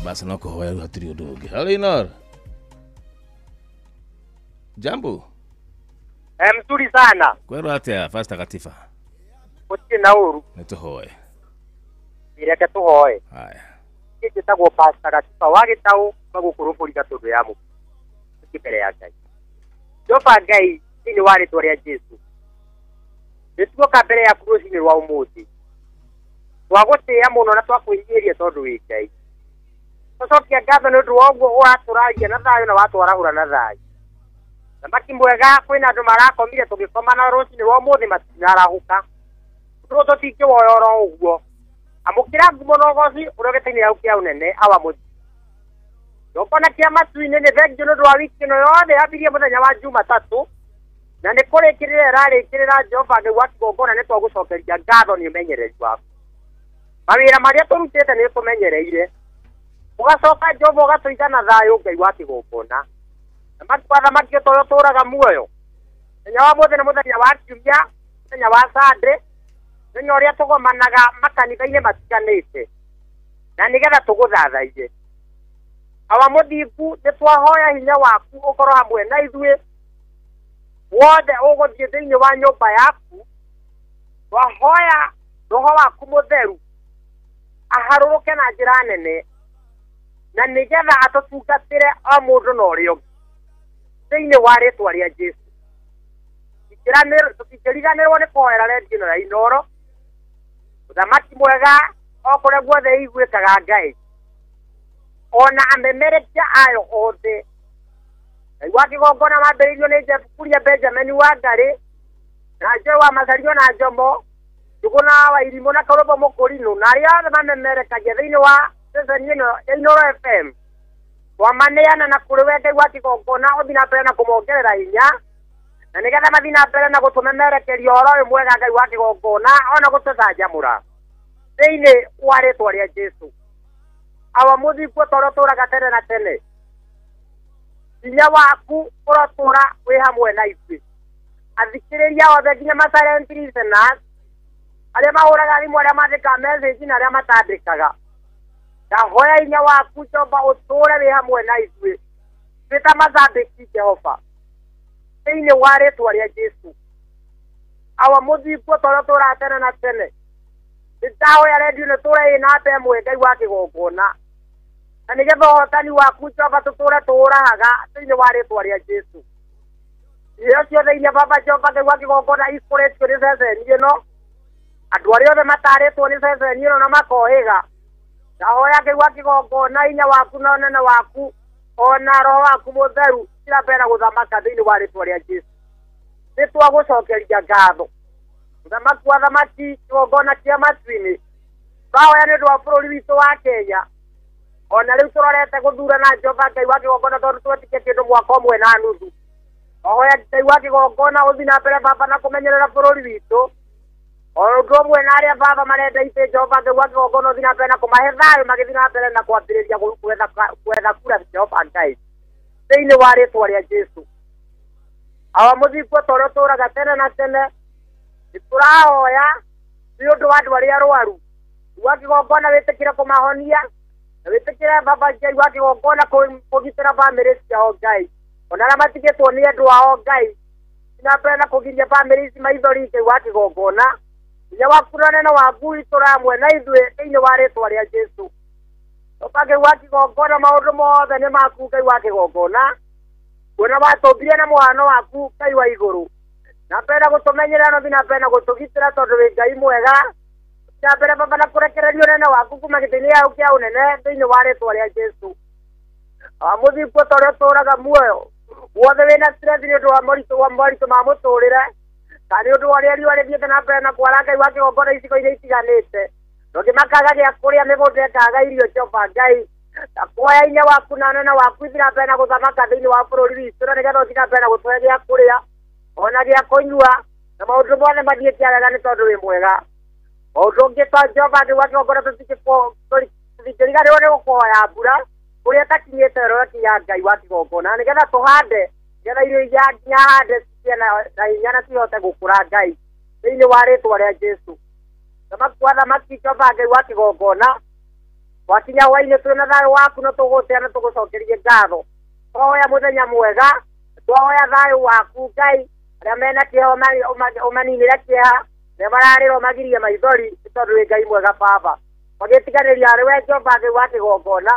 Basi nako hoya hatiri udoge. Halinor. Jambo. Mzuri sana. Kwero atia fasta katifa. Uti na uru. Nituhoe. Ireke tuhoe. Haya. Kiti tago fasta katifa wage tau magukuru gatundu ya mu. Kipere ya Ngai. Jofa Ngai ni wale tore Jesu. Nituko kabere ya kurusi ni wa umuthi. Twagote ya muno na twakwigiria tondu wi Ngai. Sokia gatho ni ndu woguo uraturagia na thayo na watu warahura na thayo. Na makimwega kwina andu marakomire tugikomana ruci ni wo muthi matinarahuka. Tuto tike woyoro uguo. Amukira ngumo no goci urogetenira ukia unene awa muthi. Yopona kia matuine ne veg no dwa wiki no yode abirie muthenya wa Jumatatu. Na ni kurekirira rarekirira Jehova Ngai watu gongona ni twagucokeria ngatho ni umenyereri waku. Mawira maria turutete ni tumenyereire. ugacoka Jehova ugatuigana thayo Ngai wa kigongona na makwatha makio toyo turaga muoyo nya wa muthe na muthenya wa kiumia nya wa Sunday nya uria tugomanaga makanitha-ini matiganite na nigetha tuguthathaie awa muthingu ni twahoya hinya waku ukorwo hamwe na ithuĩ wothe ũgũthiĩ thĩinĩ wa nyũmba yaku twahoya roho waku mũtheru aharũrũke na njĩra nene na nigetha atũtungatĩre o mũndũ na ũrĩa ũngĩ thĩinĩ wa rĩtwa rĩa Jesũ tũtingĩriganĩrwo nĩ kũhoera redio ĩno ya Inooro mũthamaki mwega o kũrĩa guothe iguĩkaga Ngai ona amemerekia ayo othe Ngai wa kĩgongona mambĩrĩirio nĩ Jefukuria Benjamin Wangari na Joe wa Machario na Jomo Njuguna wa Irimũ na Karũmbo Mũkũrinũ na arĩa othe mamemerekagia thĩinĩ wa ceceni ĩno ya Inooro FM twamaneana na kũrĩ we Ngai wa kĩgongona ũthiĩ na mbere na kũmongerera hinya na nigetha mathiĩ na mbere na gũtũmemerekeria ũhoro ũyũ mwega Ngai wa kĩgongona ona gũtũcanjamũra thĩinĩ wa rĩtwa rĩa Jesũ awa mũthingu ũtũũro tũũraga tene na tene hinya waku ũrotũũra wĩ hamwe na ithuĩ athikĩrĩria othe nginya ma-silent listeners arĩa mahũraga thimũ arĩa mandĩkaga message na arĩa matandĩkaga ndahoya hinya waku Jehova ũtũũre wĩ hamwe na ithuĩ twĩ ta macambĩki Jehova thĩinĩ wa rĩtwa rĩa Jesũ awa mũthingu ũtũũro tũũraga tene na tene nĩndahoya redio nĩ tũũre ĩna mbe ĩmwe Ngai wa kĩgongona na nigetha ũhotani waku Jehova tũtũũre tũũraga thĩinĩ wa rĩtwa rĩa Jesũ irio ciothe iria Baba Jehova Ngai wa kĩgongona ikũrĩtio nĩ ceceni ĩno andũ arĩa othe matarĩtwo nĩ ceceni ĩno na makohĩga ndahoya Ngai wa kĩgongona hinya waku na ũnene waku ona roho waku mũtheru ira mbere na gũthamaka thĩinĩ wa rĩtwa rĩa Jesũ nĩ twagũcokeria ngatho mũthamaki wa thamaki kĩgongona kĩa matu-inĩ twahoya nĩ ũndũ wa bũrũri witũ wa Kenya ona rĩu tũrorete gũthurana Jehova Ngai wa kĩgongona tondũ twetĩkĩtie ũndũ mwaka ũmwe na nuthu twahoya Ngai wa kĩgongona ũthiĩ na mbere Baba na kũmenyerera bũrũri witũ o ũndũ ũmwe na arĩa Baba marenda itĩ Jehova Ngai wa kĩgongona ũthiĩ na mbere na kũmahe thayũ magĩthiĩ na mbere na kwambĩrĩria gwetha kura Jehova Ngai thĩinĩ wa rĩtwa rĩa Jesũ awa mũthingu ũtũũro tũũraga tene na tene nĩtũrahoya nĩ ũndũ wa andũ arĩa arwaru wa kĩgongona wĩtĩkĩre kũmahonia na wĩtĩkĩre Baba Ngai wa kĩgongona kũgitĩra bamĩrĩ ciao Ngai ona arĩa matigĩtwo nĩ andũ ao Ngai na mbere na kũgiria bamĩrĩ ici maithori Ngai wa kĩgongona hinya waku na neno waku itũũra hamwe na ithuĩ thĩinĩ wa rĩtwa rĩa Jesũ Ngai wa kĩgongona maũndũ mothe nĩ maku Ngai wa kĩgongona kuona watũmbire na mũhano waku Ngai wa igũrũ na mbere na gũtũmenyerera no thiĩ na mbere na gũtũgitĩra tondũ wĩ Ngai mwega na mbere Baba na kũrekereria ũnene waku kuma gĩtĩ-inĩ gĩaku kĩa ũnene thĩinĩ wa rĩtwa rĩa Jesũ mũthingu ũtũũro tũũraga muoyo wothe wĩna stress nĩ ũndũ wa moritũ ma mũtũũrĩre kana nĩ ũndũ wa ũrĩa riũa rĩthiĩte na mbere na kwara Ngai wa kĩgongona icigo-inĩ itiganĩte ndũngĩ makaga gĩa kũrĩa mĩgũnda ĩkaga irio Jehova Ngai na kuoya hinya waku na ũnene waku ithiĩ na mbere na gũthamaka thĩinĩ wa bũrũri witũ na nĩgetha ũthiĩ na mbere na gũtũhe gĩa kũrĩa ona gĩa kũnyua na maũndũ mothe mathiĩte wega nĩ tondũ wĩ mwega maũndũ ũngĩ to Jehova Ngai wa kĩgongona tũtingĩriganĩrwo nĩ gũkũhoya mbura kũrĩa ĩtakinyĩte ĩrokinya Ngai wa kĩgongona nĩgetha tũhande nĩgetha irio iria nginya hande ciĩ na hinya na cihote gũkũra Ngai thĩinĩ wa rĩtwa rĩa Jesũ thamaki wa thamaki Jehova Ngai wa kĩgongona wakinya hwainĩ twĩna thayũ waku no tũgũtĩa na tũgũcokerie ngatho twahoya mũthenya mwega twahoya thayũ waku Ngai arĩa mena kĩeha ũmaninĩre kĩeha na mararĩra ũmagirie maithori nĩ tondũ wĩ Ngai mwega Baba magĩtiganĩria arĩ we Jehova Ngai wa kĩgongona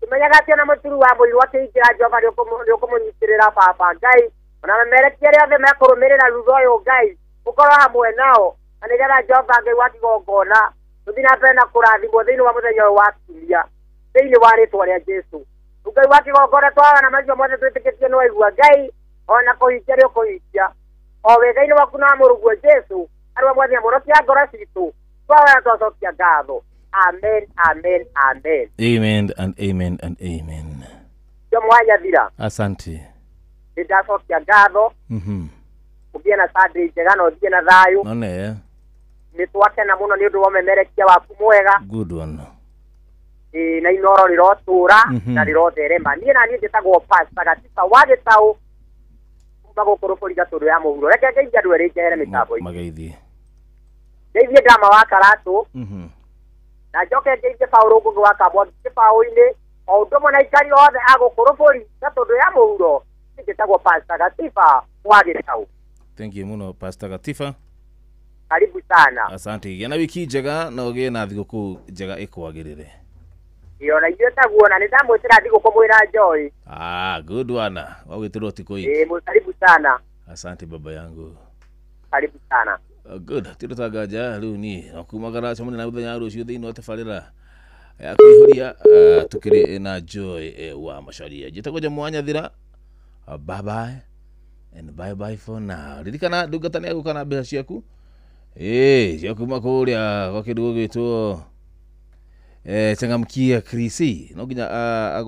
tũmenyaga atĩ ona mũturu wa mũiru akĩingĩra Jehova nĩ ũkũmũnyitĩrĩra Baba Ngai ona memerekia arĩa othe mekũrũmĩrĩra thutha ũyũ Ngai ũkorwo hamwe nao na nĩgetha Jehova Ngai wa kĩgongona tũthiĩ na mbere na kũrathimwo thĩinĩ wa mũthenya ũyũ wa kiumia thĩinĩ wa rĩtwa rĩa Jesũ Ngai wa kĩgongona twahoya macio mothe twĩtĩkĩtie nĩ waigua Ngai ona kũhingia nĩ ũkũhingia o wega-inĩ waku na mũrũguo Jesũ arĩ mwathani mũrokia ngoro citũ twahoya twacokia ngatho amen amen amen amen and amen and amen jo mwanya thira asante nĩndacokia ngatho ũthiĩ na Sunday njega na ũthiĩ na thayũ one nĩ twakena mũno nĩ ũndũ wa ũmemerekia waku mwega good one na inoro rirotura na rirotherema nie na nie njitagwo Pastor Gatiba wagitau magukuru kuriga turu ya muhuro reke ngeithia andu eri njehere mitambo magaithie ngeithie drama wa Karatu na njoke ngeithie Paulo Ngugi wa Kambwa Paulo-ini o ndomo na ikari othe agukuru kuriga turu ya muhuro njitagwo Pastor Gatiba wagitau. Thank you muno Pastor Gatiba. Karibu sana. Asante. Gena wiki njega na ugie na thiguku njega ikwagirire. Iyo na ithuĩ taguo na nĩndamwĩtĩra thigũkũ mwĩna Joy. Good one. Wagwĩtĩrwo tiko hii. Karibu sana. Asante baba yangu. Karibu sana. Good. Tirutagaja rĩu ni nakumagara chamuni na mũthenya rũciũ thĩinĩ wa tabarĩra ya kũihũria tukĩrĩ na Joy wa Macharia. Njĩtagwo Jamwanya Thira. Bye bye and bye bye for now. Ririkana ndungata nĩ agũka na mbeca ciaku. Cia kuma kũrĩa gwa kĩndũ gĩgwĩtwo Changamkia Krisi no nginya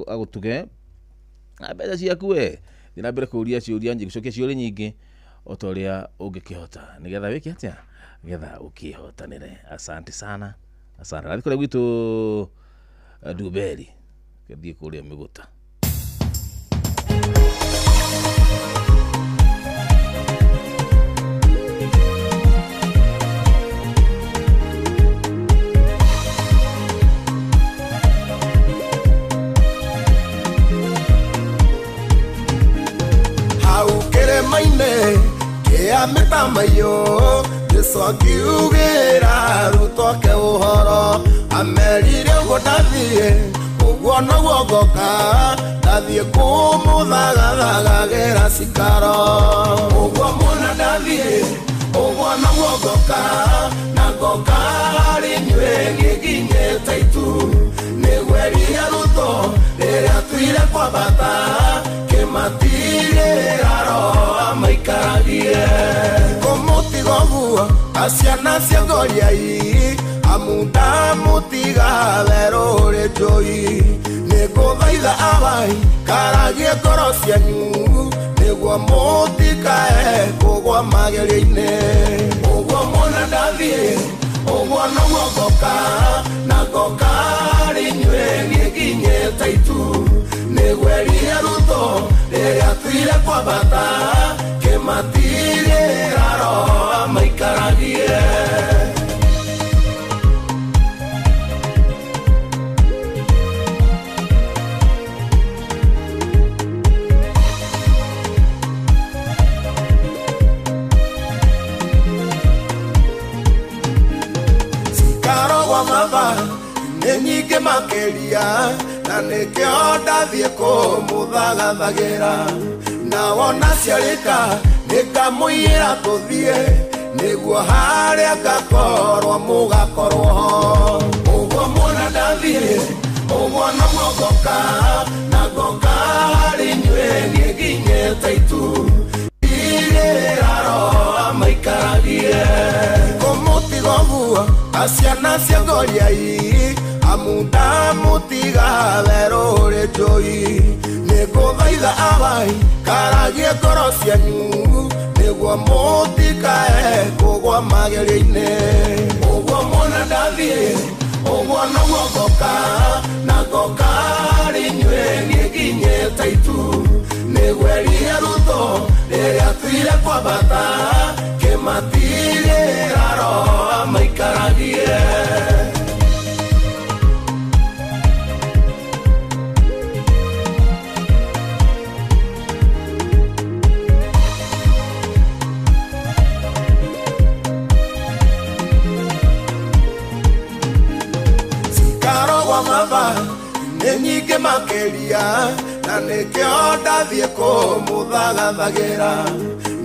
agutuge mbeca ciaku we thiĩ na mbere kũria ciũria nyingĩ gũcokia ciũria nyingĩ o ta ũrĩa ũngĩkĩhota nĩgetha wĩke atĩa nĩgetha ũkĩhotanĩre. Asante sana, asante. Rathi kũrĩa gwitũ Duberi gĩthiĩ kũrĩa Mĩgũta. Maine kia mitamayo nisokiugira rutoke uhoro amerire godathie uguo no gogoka dathie kumuthagathagira cikaro uguo muna dathie uguo no gogoka na goka rinywe giginye taitu nigweria ruto riria tuire kwa bata kematire aro maikaragie komutigoguo asiana ciangoriai amunda mutiga verore Joy niguthaitha abai karagie ngoro cianyu niguo mutikae kugwa magerio-inĩ uguo mona ndathie uguo no gogoka na goka rinywe giginye taitu nigweria ruto riria tuire kwa bata kematire aro maikaragie cikaro gwa maba nĩ nyingĩ makĩria na nĩkĩo ndathiĩ kũmũthagathagira na wona ciarĩka nĩngamũiyĩra tũthiĩ nĩguo harĩa ngakorwo mũgakorwo ho ũguo muona ndathiĩ ũguo no gogoka na goka harĩ inyuĩ nĩnginye taitu irĩraro maikaragie kũmũtigoguo aciana ciangoriai amunda mutiga verore Joy niguthaitha abai karagie ngoro cianyu niguo mutikae kugwa magerio-inĩ uguo mona ndathiĩ uguo no gogoka na goka rinywe nĩnginye taitu nĩgweria ruto rĩrĩa tuire kwa bata kematire aro maikaragie nĩ nyingĩ makĩria na nĩkĩo ndathiĩ kũmũthagathagira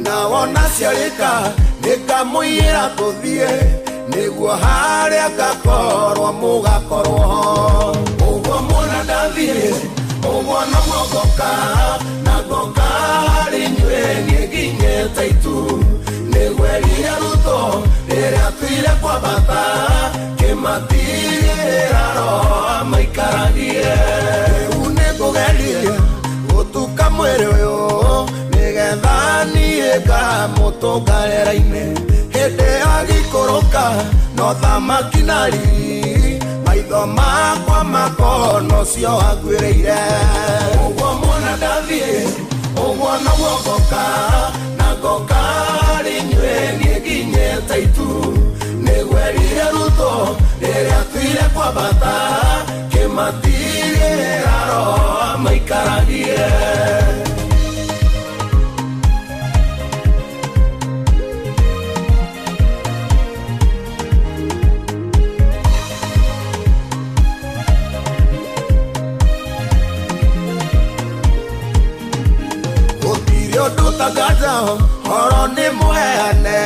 na wona ciarĩka nĩngamũiyĩra tũthiĩ nĩguo harĩa ngakorwo mũgakorwo ho ũguo muona ndathiĩ ũguo no gogoka na goka harĩ inyuĩ nĩnginye taitu nĩgweria ruto rĩrĩa tuire kwa bata kematire aro maikaragie rĩu nĩngũgeria gũtuka mwĩrĩ ũyũ nĩgetha niĩ ngamũtũnga rĩera-inĩ hĩndĩ ya gĩikũrũka no thamaki na riri maitho makwa makono cio wagwĩrĩire ũguo mwana ndathiĩ ũguo noguo ngoka na ngoka rĩ inyuĩ niĩ nginyĩte itu nĩgwerire rutho rĩrĩa tuire kwambata kĩmatigĩra roho maikaragie Tagaza horo ni muheane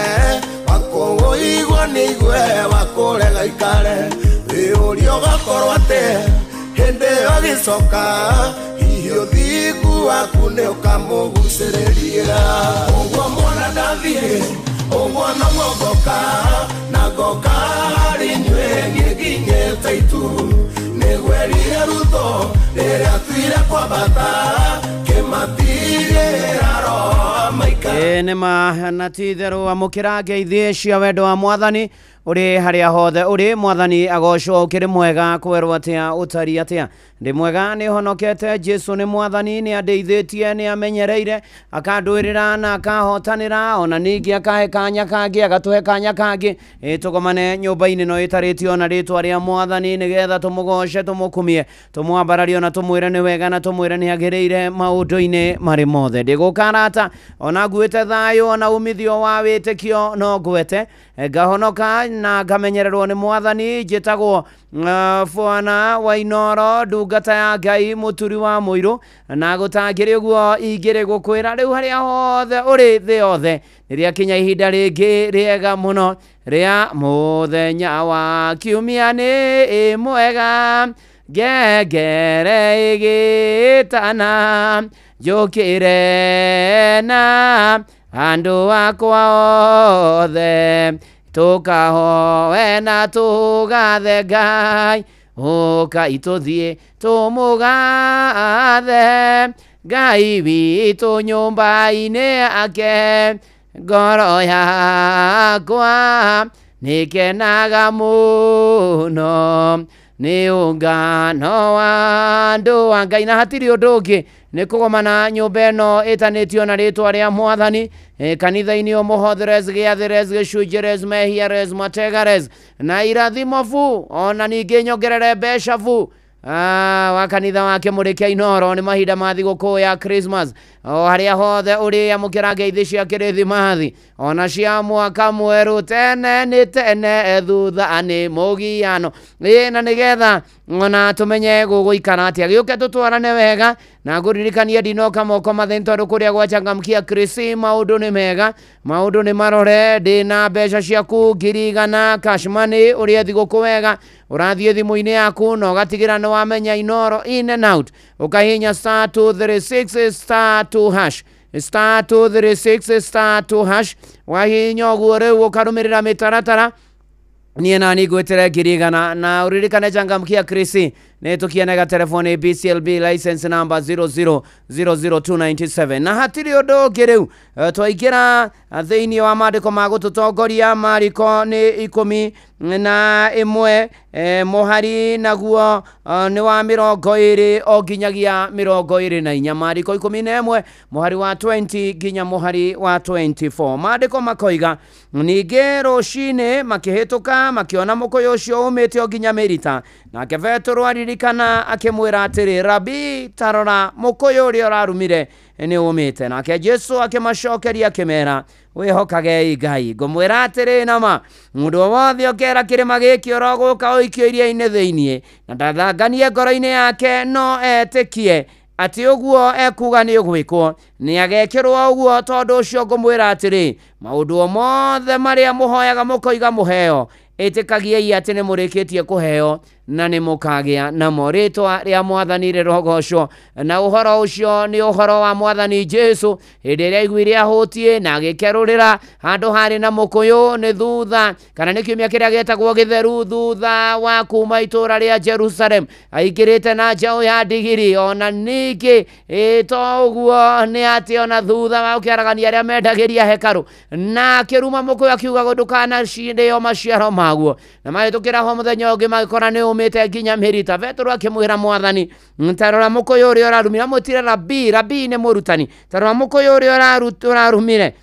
wakũigua nĩ igue wakũrega ikare wĩũrio gakorwo atĩ hĩndĩ ĩyo gĩcoka hihi ũthingu waku nĩ ũkamũgucĩrĩria ũguo mwana ndathiĩ ũguo noguo ngoka na ngoka harĩ inyuĩ niĩ nginyĩte itu nĩgwerire rutho rĩrĩa tuire kwambata kĩmatigĩra roho nĩma na ti-itherũ amũkĩra ngeithi cia wendo wa Mwathani uri haria hothe uri Mwathani agocwo ukiri mwega kwerwo atia utari atia ndi mwega ni honokete Jesu ni Mwathani ni andeithitie ni amenyereire akandwirira na akahotanira ona ningi akahe kanya kangi agatuhe kanya kangi tugomane nyumba-ini no itaritio na ritwa ria Mwathani nigetha tumugoce tumukumie tumwambararie na tumwire ni wega na tumwire ni agiriire maundu-ini mari mothe ndigukarata ona nguite thayo ona umithio wa witikio no ngwete ngahonoka na ngamenyererwo ni Mwathani njitagwo Bwana wa Inoro ndungata ya Ngai muturi wa muiru na gutangire guo ingire gukwira riu haria hothe uri thi yothe riria kinya ihinda ringi riega muno ria muthenya wa kiumia ni mwega ngengere igitana njukire na andu akwa othe tukahoe na tugathe Ngai uka ituthie tumugathe Ngai witu nyumba-ini ake ngoro yakwa nikenaga muno ni ungano wa andu wa Ngai na hatiri undu ungi ni kugomana nyumba ino itanitio na ritwa ria Mwathani kanitha-ini omuhotheres giatheres gicunjeres mehiares mategares na irathimo fu ona ningi nyongerere mbeca fu wa kanitha wake Mũrĩkia Inoro ni mahinda ma thigũkũ ya Christmas o haria hothe uri amũkĩra ngeithi cia kĩrĩthimathi ona cia mwaka mwerũ tene ni tene thutha ni mũgiano na nigetha ona tumenye gũgũikara atia gĩũke tũtwarane wega na ngũririkanie ndinoka moko mathĩni tondũ kũrĩa gwachangamkia Krisi maũndũ ni mega maũndũ ni marore ndĩna mbeca ciaku 100 cash money ũrĩa thigũkũ wega ũrathiĩ thimũ-inĩ yaku na ũgatigĩra nĩ wamenya Inoro in and out ũkahihinya *236*2# *236*2# wahihinya ũguo rĩu ũkarũmĩrĩra mĩtaratara niĩ nani ngwĩtĩre 100 na ũririkane changamkia Krisi nĩ tũkienega telefoni BCLB license number 0000297 na hatirĩ ũndũ ũngĩ rĩu twaingĩra thĩinĩ wa maandĩko ma gũtũtongoria Mariko nĩ 11 mũhari naguo nĩ wa 20 o nginyagia 24 Mariko 11 mũhari wa 20 nginya mũhari wa 24 maandĩko makoiga ningĩ rũcinĩ makĩhĩtũka makĩona mũkũyũ ũcio umĩte o nginya Mĩrita nake Petero aririkana akĩmwĩra atĩrĩ Rabi tarora mũkũyũ ũrĩa ũrarumire nĩ umĩte nake Jesu akĩmacokeria akĩmera wĩhokagei Ngai ngũmwĩra atĩrĩ nama mũndũ wothe ũkera kĩrĩma gĩkĩ ũrogũka ũikio iria-inĩ thĩinĩ na ndathanganie ngoro-inĩ yake no etĩkie atĩ ũguo ekuga nĩ ũgwĩkwo nĩ agekĩrwo ũguo tondũ ũcio ngũmwĩra atĩrĩ maũndũ mothe marĩa mũhoyaga mũkoiga mũheo ĩtĩkagiei atĩ nĩ mũrĩkĩtie kũheo na nĩ mũkagĩa namo rĩtwa rĩa Mwathani rĩrogocwo na ũhoro ũcio nĩ ũhoro wa Mwathani Jesu hĩndĩ ĩrĩa aiguire ahũtiĩ na agĩkerũrĩra handũ harĩ na mũkũyũ nĩ thutha kana nĩ kiumia kĩrĩa gĩtagwo gĩtheru thutha wa kuma itũũra rĩa Jerusalem aingĩrĩte na njaũ ya ndigiri ona ningĩ to ũguo nĩ atĩ ona thutha wa ũkĩaragania arĩa mendagĩria hekarũ na akĩruma mũkũyũ akiuga ndũkanarĩo maciaro maguo na mahĩtũkĩra ho mũthenya ũngĩ magĩkora nĩ maumite nginya Merita. Petero akimwira Mwathani, tarora mukoyo uri orarumira mutire Rabi ne murutani. Tarora mukoyo uri orarumire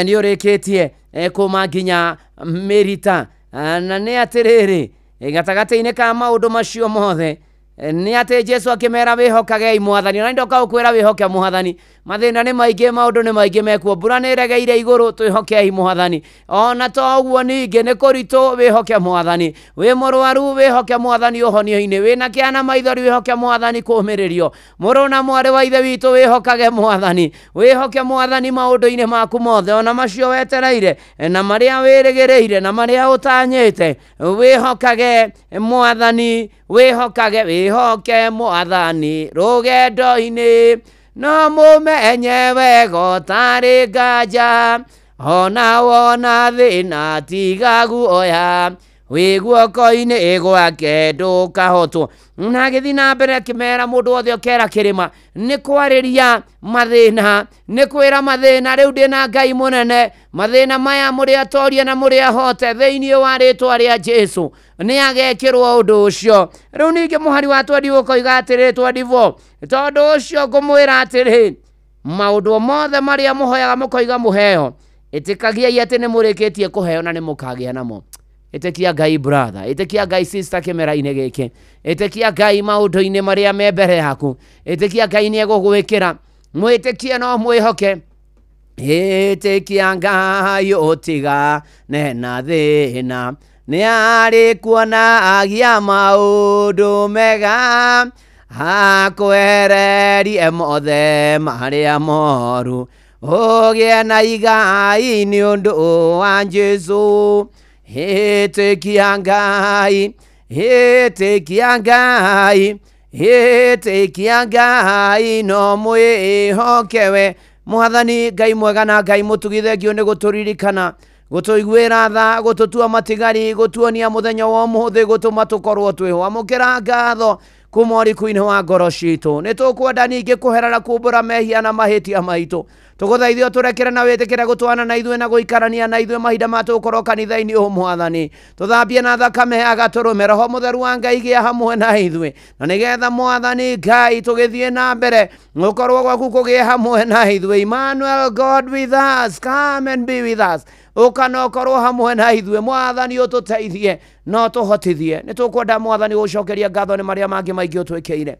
ni urikitie kuma nginya Merita. Na nĩ atĩrĩrĩ gatagata-inĩ ka maũndũ macio mothe nĩ atĩ Jesu akĩmera wĩhokagei Mwathani. Na ndoka gũkwĩra wĩhoke Mwathani. Mathĩna nĩ maingĩ, maũndũ nĩ maingĩ mekuo, mbura nĩ ĩregeire igũrũ, twĩhokei Mwathani. Ona to ũguo ningĩ nĩ kũritũ, wĩhoke Mwathani. Wĩ mũrwaru, wĩhoke Mwathani ũhonio-inĩ. Wĩna kĩana maithori, wĩhoke Mwathani kũũmĩrĩrio. Mũrũ na mwarĩ wa ithe witũ, wĩhokage Mwathani. Wĩhoke Mwathani maũndũ-inĩ maku mothe, ona macio wetereire na marĩa wĩrĩgĩrĩire na marĩa ũtanyĩte. Wĩhokage Mwathani, wĩhoke Mwathani rũgendo-inĩ. No mũmenye wega tarĩ nganja, ona wona thĩna tiga guoya, wĩ guoko-inĩ gwake ndũkahotwo. Na agĩthiĩ na mbere akĩmera mũndũ wothe ũkera kĩrĩma nĩ kwarĩria mathĩna, nĩ kwĩra mathĩna, rĩu ndĩna Ngai mũnene. Mathĩna maya mũrĩ atoria na mũrĩ ahote thĩinĩ wa rĩtwa rĩa Jesu nĩ agekĩrwo ũndũ ũcio. Rĩu ningĩ mũhari wa 20 ũkoiga atĩrĩ 24, tondũ ũcio ngũmwĩra atĩrĩ, maũndũ mothe marĩa mũhoyaga mũkoiga mũheo, ĩtĩkagiai atĩ nĩ mũrĩkĩtie kũheo na nĩ mũkagĩa namo. Ĩtĩkia Ngai brother, ĩtĩkia Ngai sister kĩmera-inĩ gĩkĩ, ĩtĩkia Ngai maũndũ-inĩ marĩa me mbere yaku, ĩtĩkia Ngai nĩ egũgwĩkĩra. Mwĩtĩkie no mwĩhoke. Ĩtĩkia Ngai ũtiga nena thĩna, nĩ arĩ kuona agia maũndũ mega, hakwehererie mothe marĩa moru, ũgĩe na igai nĩ ũndũ wa Jesu. Ĩtĩkia Ngai, ĩtĩkia Ngai, ĩtĩkia Ngai no mwĩhokewe. Mwathani Ngai mwega na Ngai mũtugithengio nĩ gũtũririkana, gũtũiguĩra tha, gũtũtua matigari, gũtuonia mũthenya wa ũmũthĩ, gũtũma tũkorwo twĩhwamũkĩra ngatho kuma ũriku-inĩ wa ngoro citũ. Nĩ tũkwenda ningĩ kũherera kumbũra mehia na mahĩtia maitũ. Tũgũthaithia ũtũrekere na wĩtĩkĩre gũtwana na ithuĩ na gũikarania na ithuĩ mahinda matũkorwo kanitha-inĩ ũyũ Mwathani. Tũthambie na thakame ya Gatũrũme, Roho Mũtheru wa Ngai gĩa hamwe na ithuĩ, na nĩgetha Mwathani Ngai tũgĩthiĩ na mbere gũkorwo gwaku kũgĩe hamwe na ithuĩ. Emmanuel, God with us, come and be with us. Ũkana ũkorwo hamwe na ithuĩ Mwathani, ũtũteithie no tũhotithie. Nĩ tũkwenda Mwathani gũcokeria ngatho nĩ marĩa mangĩ maingĩ ũtwĩkĩire.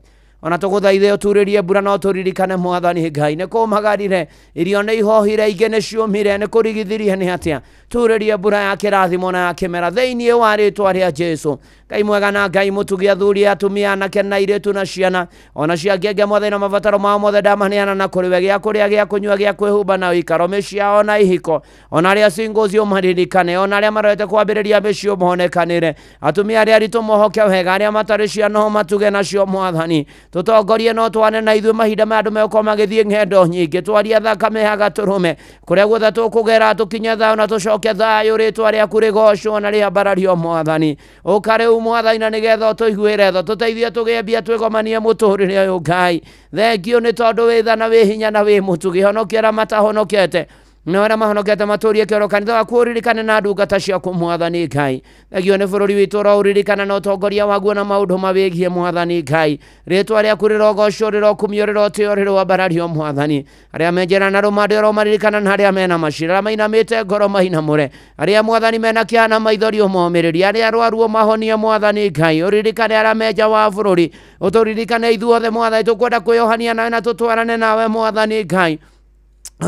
Ona tũgũthaithe ũturĩrie mbura no tũririkane Mwathani Ngai nĩ kũmagarire, irio nĩ ihohire, ingĩ nĩ ciũmire, nĩ kũrigithirie nĩ atĩa. Turĩrie mbura ya kĩrathimo na ya kĩmera thĩinĩ wa rĩtwa rĩa Jesu. Ngai mwega na Ngai mũtugi athuri atumia anake na airĩtu na ciana, ona cia ngenge mothe na mabataro mao mothe ndamaneana na kũrĩ we, gĩa kũrĩa, gĩa kũnyua, gĩa kwĩhumba na ũikaro, mĩciĩ ona ihiko, ona arĩa singles ũmaririkane, ona arĩa marorete kwambĩrĩria mĩciĩ ũmonekanĩre, atumia arĩa aritũ mohoke wega, arĩa matarĩ ciana no matuge nacio Mwathani. Tũtongorie no twane na ithuĩ mahinda maya andũ megũkorwo magĩthiĩ ng'endo nyingĩ, twaria thakame ya Gatũrũme, kũrĩa guothe tũkũgera tũkinye thayũ na tũcoke thayũ, rĩtwa rĩaku rĩgocwo na rĩambarario Mwathani. Ũka rĩu Mwathani na nĩgetha ũtũiguĩre tho, tũteithie tũgĩe mbia twĩgomanie mũtũrĩre ũyũ Ngai. Thengio nĩ tondũ wĩ tha na wĩ hinya na wĩ mũtugi, honokia arĩa matahonokete, na arĩa mahonokete matũrie kĩoro kanitha waku, ũririkane na ndungata ciaku Mwathani Ngai. Thengio nĩ bũrũri witũ ũroũririkana na ũtongoria waguo na maũndũ mawĩgiĩ Mwathani Ngai. Rĩtwa rĩaku rĩrogocwo, rĩrokumio, rĩrotĩo, rĩrwambarario Mwathani. Arĩa menjera na rũmande ũromaririkana na arĩa mena macira, arĩa mainamĩte ngoro mainamũre, arĩa Mwathani mena kĩeha na maithori ũmomĩrĩrie, arĩa arwaru ũmahonie Mwathani Ngai. Ũririkane arĩa menja wa bũrũri, ũtũririkane ithuothe Mwathani, tũkwenda kwĩyohania nawe na tũtwarane nawe Mwathani Ngai.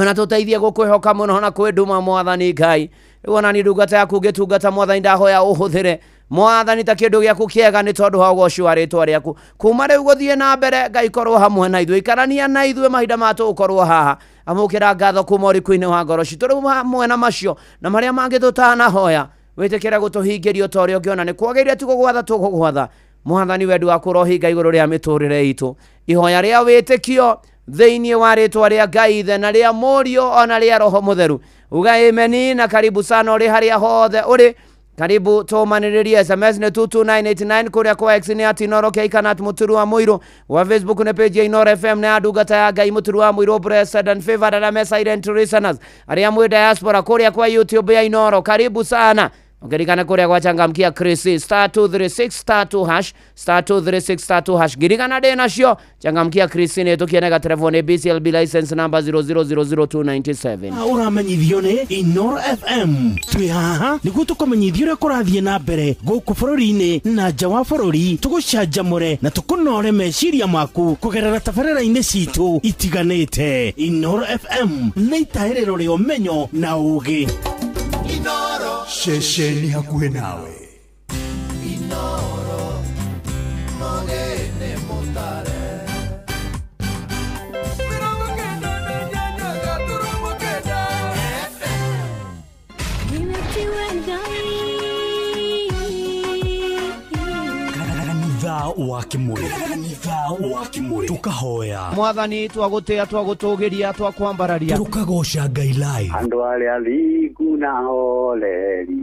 Ona tũteithie gũkwĩhoka mũno na kwĩnduma Mwathani Ngai. Rĩu ona ni ndungata yaku ngĩtungata Mwathani, ndahoya ũhũthĩre Mwathani ta kĩndũ gĩaku kĩega nĩ tondũ wa ũgoci wa rĩtwa rĩaku. Kuma rĩu gũthiĩ na mbere Ngai korwo hamwe na ithuĩ, ikarania na ithuĩ mahinda matũgũkorwo haha. Amũkĩra ngatho kuma ũriku-inĩ wa ngoro citũ, rĩu hamwe na macio na marĩa mangĩ tũtanahoya, wĩtĩkĩre gũtũhingĩria ũta ũrĩa ũngĩona nĩ kwagĩrĩire tu gũgwatha tũgũgwatha. Mwathani wendi waku ũrohinga igũrũ rĩa mĩtũrĩre itũ. Ihoya rĩa wĩtĩkio thĩinĩ wa rĩtwa rĩa Ngai Ithe na rĩa Mũriũ ona rĩa Roho Mũtheru. Uga ameni na karibu sana ũrĩ harĩa hothe ũrĩ. Karibu tũmanĩrĩrie. SMS nĩ 22989, kũrĩa kwa X nĩ @Inoro Keikanat Mũturu wa Mũirũ, wa Facebook nĩ page ya Inoro FM na ndungata ya Ngai Mũturu wa Mũirũ, blessed and favored arĩa me silent listeners, arĩa mwĩ diaspora kũrĩa kwa YouTube ya Inoro, karibu sana. Ukirikana kuria kwa changamkia Chris star 236 star 2 hash star 236 star 2 hash girikana de nacio changamkia Chris ne tukienega telefone BCLB license number 0000297 uramenyithio ni Inoro FM twi haha niguo tukomenyithio ria kurathie na mbere guku bururi-ini na nja wa bururi tugucanjamure na tukunore meciria maku kugerera tabarĩra-inĩ citu itiganĩte. Inoro FM nĩ itaĩrĩro rĩa ũmenyo na ũũgĩ. Inoro shesheni hakuhĩ nawe. Inoro Mogene Motare. Kanitha wa Kimuri tukahoya mwathani twagutia twagutugiria twakwambararia tukagoca Ngai live andu aria lingu na holeri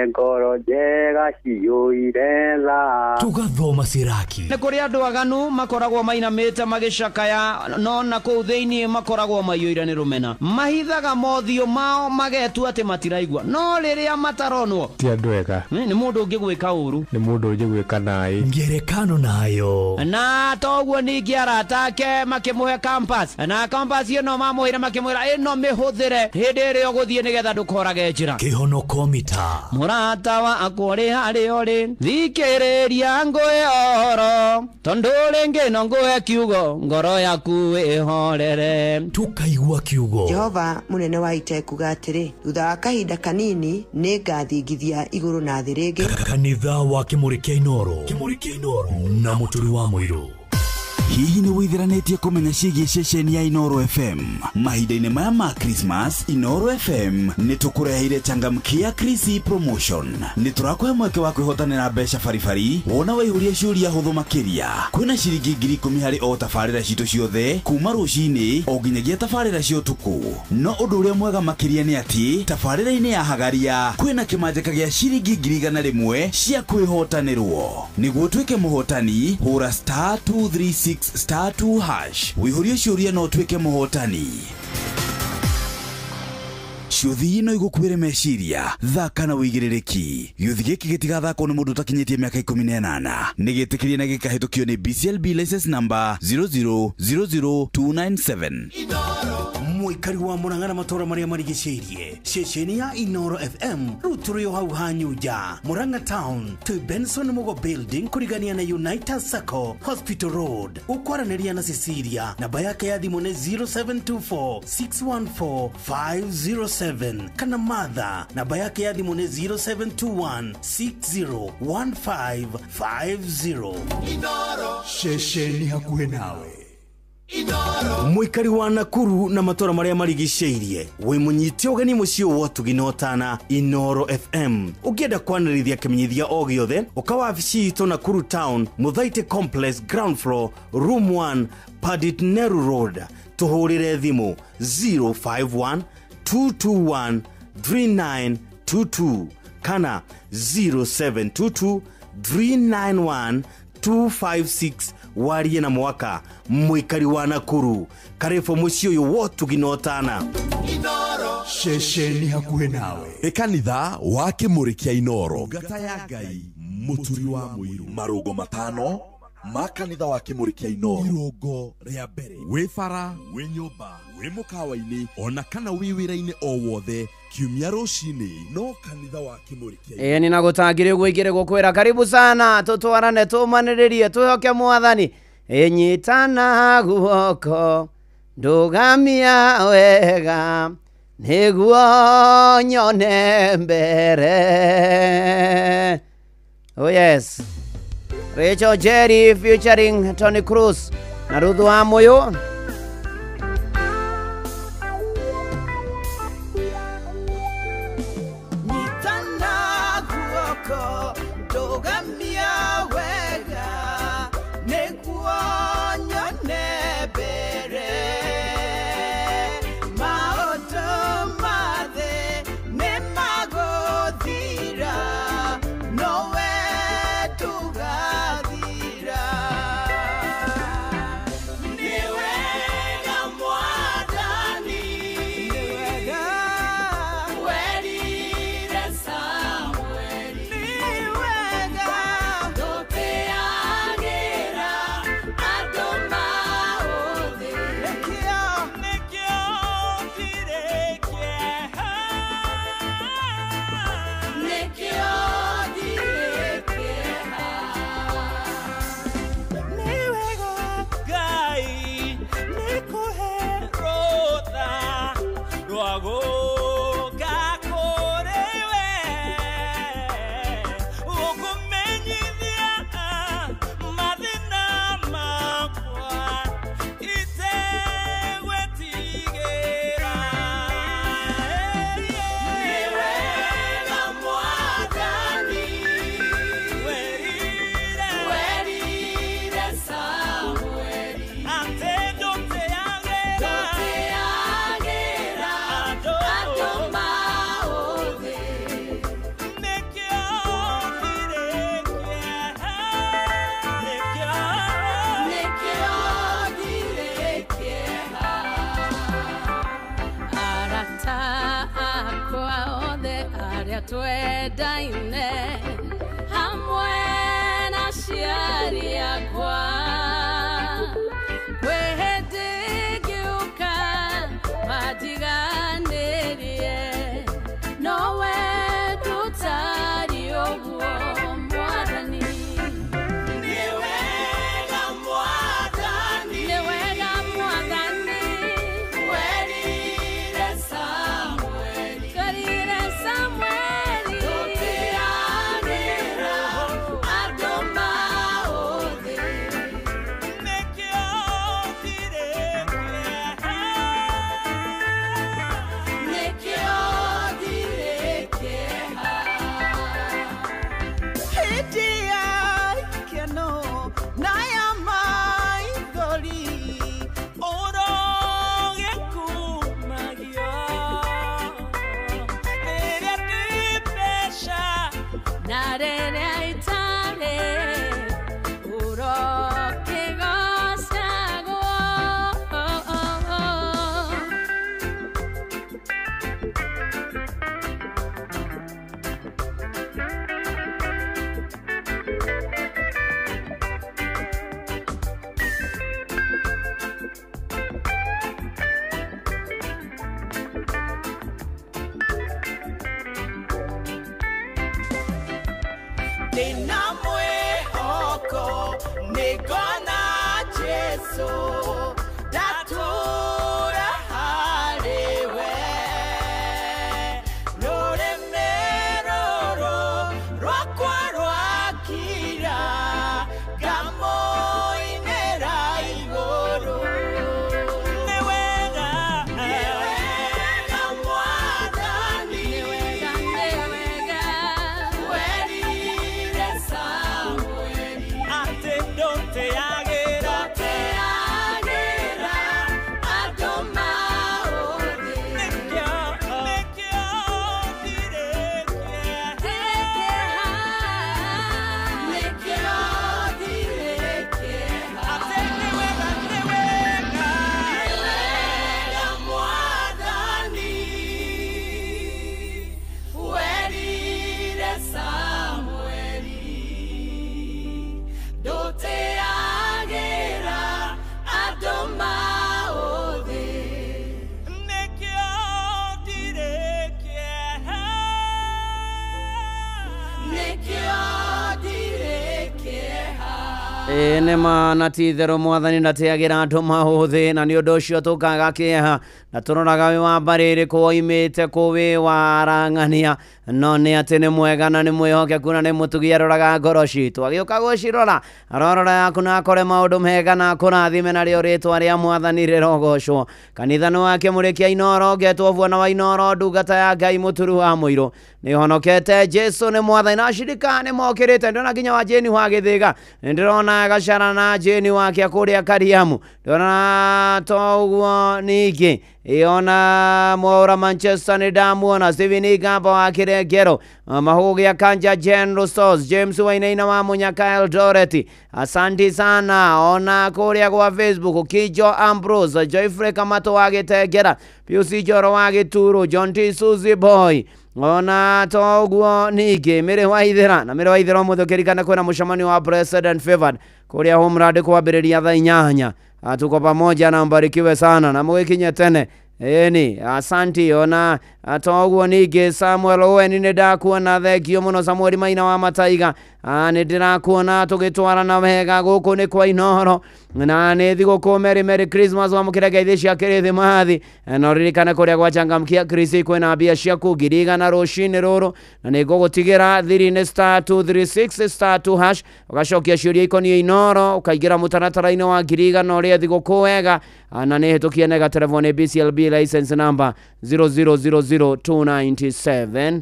ngoro njega ciyũire tha tugathoma ciraki nĩ kũrĩ andũ aganu makoragwo mainamĩte magĩcakaya no na kũu thĩinĩ makoragwo maiyũire nĩ rũmena mahithaga mothiũ mao magetua atĩ matiraigua no rĩrĩa mataronwo ti andũ ega nĩ mũndũ ũngĩ gwĩka ũru nĩ mũndũ ũngĩ gwĩka naĩ ngerekano nayo na toguo ningĩ arata ake makĩmũhe campus na campus ĩno mamũhĩre makĩmwĩra ĩno mĩhũthĩre hĩndĩ ĩrĩa ũgũthiĩ nĩgetha ndũkorage njĩra kĩhonoko mita mũrata wa akũrĩ harĩ ũrĩ thikĩrĩria ngwĩhoro tondũ rĩngĩ no ngũhe kiugo ngoro yaku ĩhorere tukaigua kiugo Jehova mũnene wa ita kuga atĩrĩ thutha wa kahinda kanini nĩ ngathingithia igũrũ na thĩ rĩngĩ. Kanitha wa Kimuri kĩa Inoro na mũturi wa mũirũ. Hihi nĩ wĩtheranĩtie kũmenya ciĩgiĩ ceceni ya Inoro FM mahinda-inĩ maya ma Christmas? Inoro FM nĩ tũkũreheire changamkia Chrissy promotion. Nĩ tũrakũhe mweke wa kwĩhotanĩra mbeca baribari wona waihũria ciũria hũthũ makĩria. Kwĩna ciringi 10,000 harĩ o tabarĩra citũ ciothe kuma rũcinĩ o nginyagia tabarĩra cia ũtukũ. No ũndũ ũrĩa mwega makĩria nĩ atĩ tabarĩra-inĩ ya Hagaria kwĩna kĩmanjĩka gĩa ciringi 100,000 cia kwĩhotanĩrwo. Nĩguo tuĩke mũhotani hũra star 236 star 2 hash wĩihũrie ciũria no tuĩke mũhotani. Ciũthi ino igũkuĩre meciria thaka na wĩigĩrĩrĩki. Gĩũthi gĩkĩ gĩtigathakwo nĩ mũndũ ũtakinyĩtie mĩaka 18 nĩ gĩtĩkĩrie na gĩkahĩtũkio nĩ BCLB license number 0000297. Mũikari wa Mũrang'a na matũra marĩa marigicĩirie ceceni ya Inoro FM rĩu tũrĩ o hau hanyuja Mũrang'a town to Benson Mugo building kũrigania na United Circle Hospital Road. Ũkwaranĩria na Cecilia namba yake ya thimũ nĩ 0724614507 kana Martha namba yake ya thimũ nĩ 0721601550. Inoro Ceceni hakuhĩ nawe. Inoro Mũikari wa Nakuru na matũra marĩa marigicĩirie wĩ mũnyiti ũgeni mũciĩ wa Tuginotana Inoro FM. Ũngĩenda kwanĩrithia kĩmenyithia o gĩothe ũka wabici itũ Nakuru town Muthaiga complex ground floor room 1 Padit Neru Road. Tuhũrĩre thimũ 051 221 3922 kana 0722 391 256 warie na mwaka. Mũikari wa Nakuru karĩbũ mũciĩ ũyũ wa Tuginotana Inoro ceceni hakuhĩ nawe. Kanitha wa Kimuri kĩa Inoro ngata ya Ngai mũturi wa mũirũ marũgo matano ma kanitha wa Kimuri kĩa Inoro. Irũngo rĩa mbere wĩ bara wĩ nyũmba wĩ mũkawa-inĩ ona kana wĩ wĩra-inĩ o wothe kiumia rũcinĩ no kanitha wa Kimuri kĩa Inoro. Nina gũtangire gwĩkĩre gũkwĩra karibu sana tũtwarane tũmanĩrĩrie twĩhoke Mwathani nyitana guoko ndũgamia wega nĩguo nyone mbere. Oh yes, Rachel Jerry featuring Tony Cruz na Ruthu wa Moyo. Niwe Twendaine hamwe na ciari yakwa kwehĩndĩngiũka matiganĩrie nowe tũtari ũguo Mwathani nĩ wega Mwathani werire Samweli nĩma na ti-itherũ Mwathani ndateagĩra andũ maũthĩ, na nĩ ũndũ ũcio tũkaga kĩeha na tũroraga wĩ wa mbarĩ ĩrĩkũ oimĩte kũ wĩ wa arang'ania, no nĩ atĩ nĩ mwega na nĩ mwĩhokeku na nĩ mũtugi aroraga ngoro citũ, agĩũka gũcirora arorora yaku na akore maũndũ mega na akũrathime narĩo rĩtwa rĩa Mwathani rĩrogocwo. Kanitha nĩ wake mũrĩkia Inoro ngetwo Bwana wa Inoro, ndungata ya Ngai mũturu wa mũirũ nĩ honokete. Jesu nĩ Mwathani na acirika nĩ mokĩrĩte, ndĩrona nginya wa Jeni wa Gĩthĩga, nĩndĩrona Gacara na Jeni wake kũrĩa Kariamu, ndĩrona toguo ningĩ Iona Mwaura Manchester nĩ ndamuona, Steven Gamba wa Kĩrengero, Mahũgĩ Kanja General Stores, James Wainaina wa Munyaka Eldoret, asanti sana. Ona kũrĩa gwa Facebook Kijo Ambrose, Joyfrey Kamato wa Gĩtengera, Pius Njoro wa Gĩturo, John T Suzy Boy, ona toguo ningĩ Mĩrĩ Waithĩra na Mĩrĩ Waithĩra mũthũkĩrikana kwĩna mũcemanio wa Blessed and Favored kũrĩa Homeland kwambĩrĩria thaa 8. Tuko pamoja na mbarikiwe sana na mũgĩkinye tene. Eni asanti. Ona toguo ningĩ Samuel Owen nĩ ndakuona, thengio mũno Samuel Maina wa Mataiga, nĩ ndĩrakuona tũgĩtwarana wega gũkũ nĩ kwa Inooro na nĩ thigũkũ Merry Christmas wamũkĩre ngeithi cia kĩrĩthĩmathi na ũririkane kũrĩa gwachangamkia Chris kwĩna mbia ciaku 100 rũcinĩ rũrũ na nĩ ngũgũtigĩra thiri nĩ *236*2# ũgacokia ciũria ikoniĩ Inooro ũkaingĩra mũtaratara-inĩ wa 100 ũrĩa thigũkũ wega na nĩ hĩtũkie nega telefoni BCLB license number 0000297.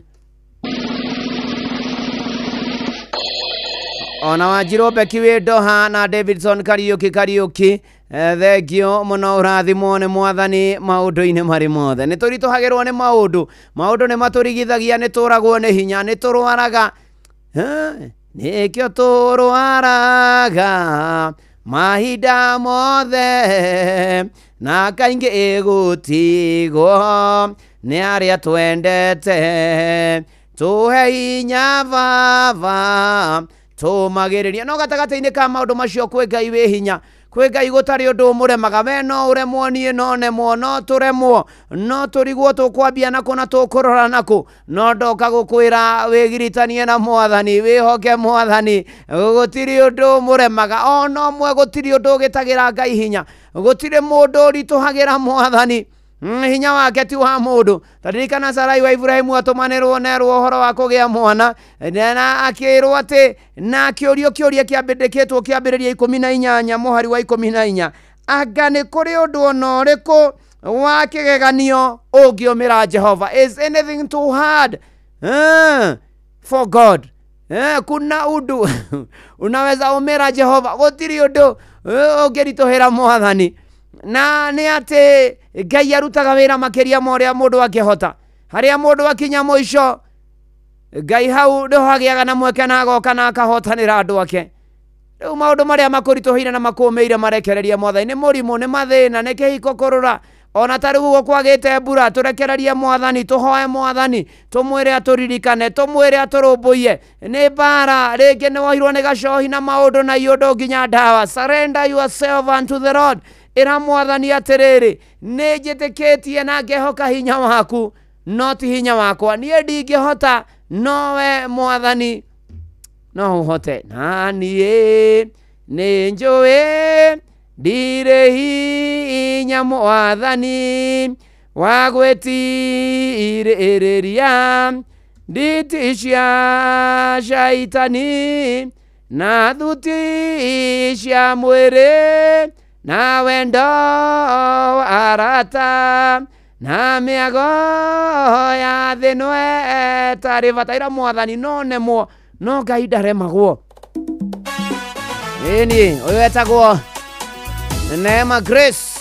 Ona Wanjiru Beki wĩ Doha na Davidson Kariuki thengio mũno ũrathimwo nĩ Mwathani maũndũ-inĩ marĩ mothe. Nĩ tũritũhagĩrwo nĩ maũndũ nĩ matũrigithagia, nĩ tũragwo nĩ hinya, nĩ tũrwaraga, nĩkĩo tũrwaraga mahinda mothe na kaingĩ gũtigwo nĩ arĩa twendete, tũhe hinya Baba tũmagĩrĩria. No gatagatĩ-inĩ ka maũndũ macio kwĩ Ngai wĩ hinya, kwĩ Ngai gũtarĩ ũndũ ũmũremaga. We no ũremwo, niĩ no nemwo, no tũremwo, no tũrigwo, tũkwambia nakũ na tũkũrora nakũ, no ndoka gũkwĩra wĩgiritanie na Mwathani, wĩhoke Mwathani, gũtirĩ ũndũ ũmũremaga, ona ũmwe gũtirĩ ũndũ ũgĩtagĩra Ngai hinya, gũtirĩ mũndũ ũritũhagĩra Mwathani. Hinya wake ti wa mũndũ. Taririkana Sarai wa Ibrahimu atũmanĩrwo nerwo ũhoro wa kũgĩa mwana na akĩrwo atĩ na kĩũrio kĩũria kĩambĩrĩkĩtwo kĩambĩrĩria 18 mũhari wa 14 anga nĩ kũrĩ ũndũ ona ũrĩkũ wa kĩgeganio ũngĩũmĩra Jehova. Is anything too hard for God? Kuna undu unaweza umira Jehova, gũtirĩ ũndũ ũngĩritũhĩra Mwathani. Na nĩ atĩ Ngai arutaga wĩra makĩria ma ũrĩa mũndũ angĩhota. Harĩa mũndũ akinya mũico, Ngai hau nĩho agĩaga na mweke na agoka na akahotanĩra andũ ake. Rĩu maũndũ marĩa makũritũhĩire na makũmĩire marekererie Mwathani. Nĩ mũrimũ, nĩ mathĩna, nĩ kĩhiko kũrũra, ona ta rĩu ũguo kwagĩte mbura, tũrekererie Mwathani, tũhoe Mwathani, tũmwĩre atũririkane, tũmwĩre atũrũmbũiye. Nĩ mbara, rĩngĩ nĩ wohirwo nĩ gacohi na maũndũ na iyũndũ nginya ndawa. Surrender yourself unto the Lord. Ĩra Mwathani atĩrĩrĩ, nĩ njĩtĩkĩtie na ngehoka hinya waku, no ti hinya wakwa. Niĩ ndingĩhota, no we Mwathani no ũhote. Na niĩ nĩ njũĩ ndirĩ hinya Mwathani wa gwĩtirĩrĩria nditi cia shaitani na thuti cia mwĩrĩ na wendo arata na mĩago ya thĩ nwe tarĩ bataira Mwathani no nemwo, no Ngai ndaremagwo. Ĩni ũyũ etagwo Neema Grace.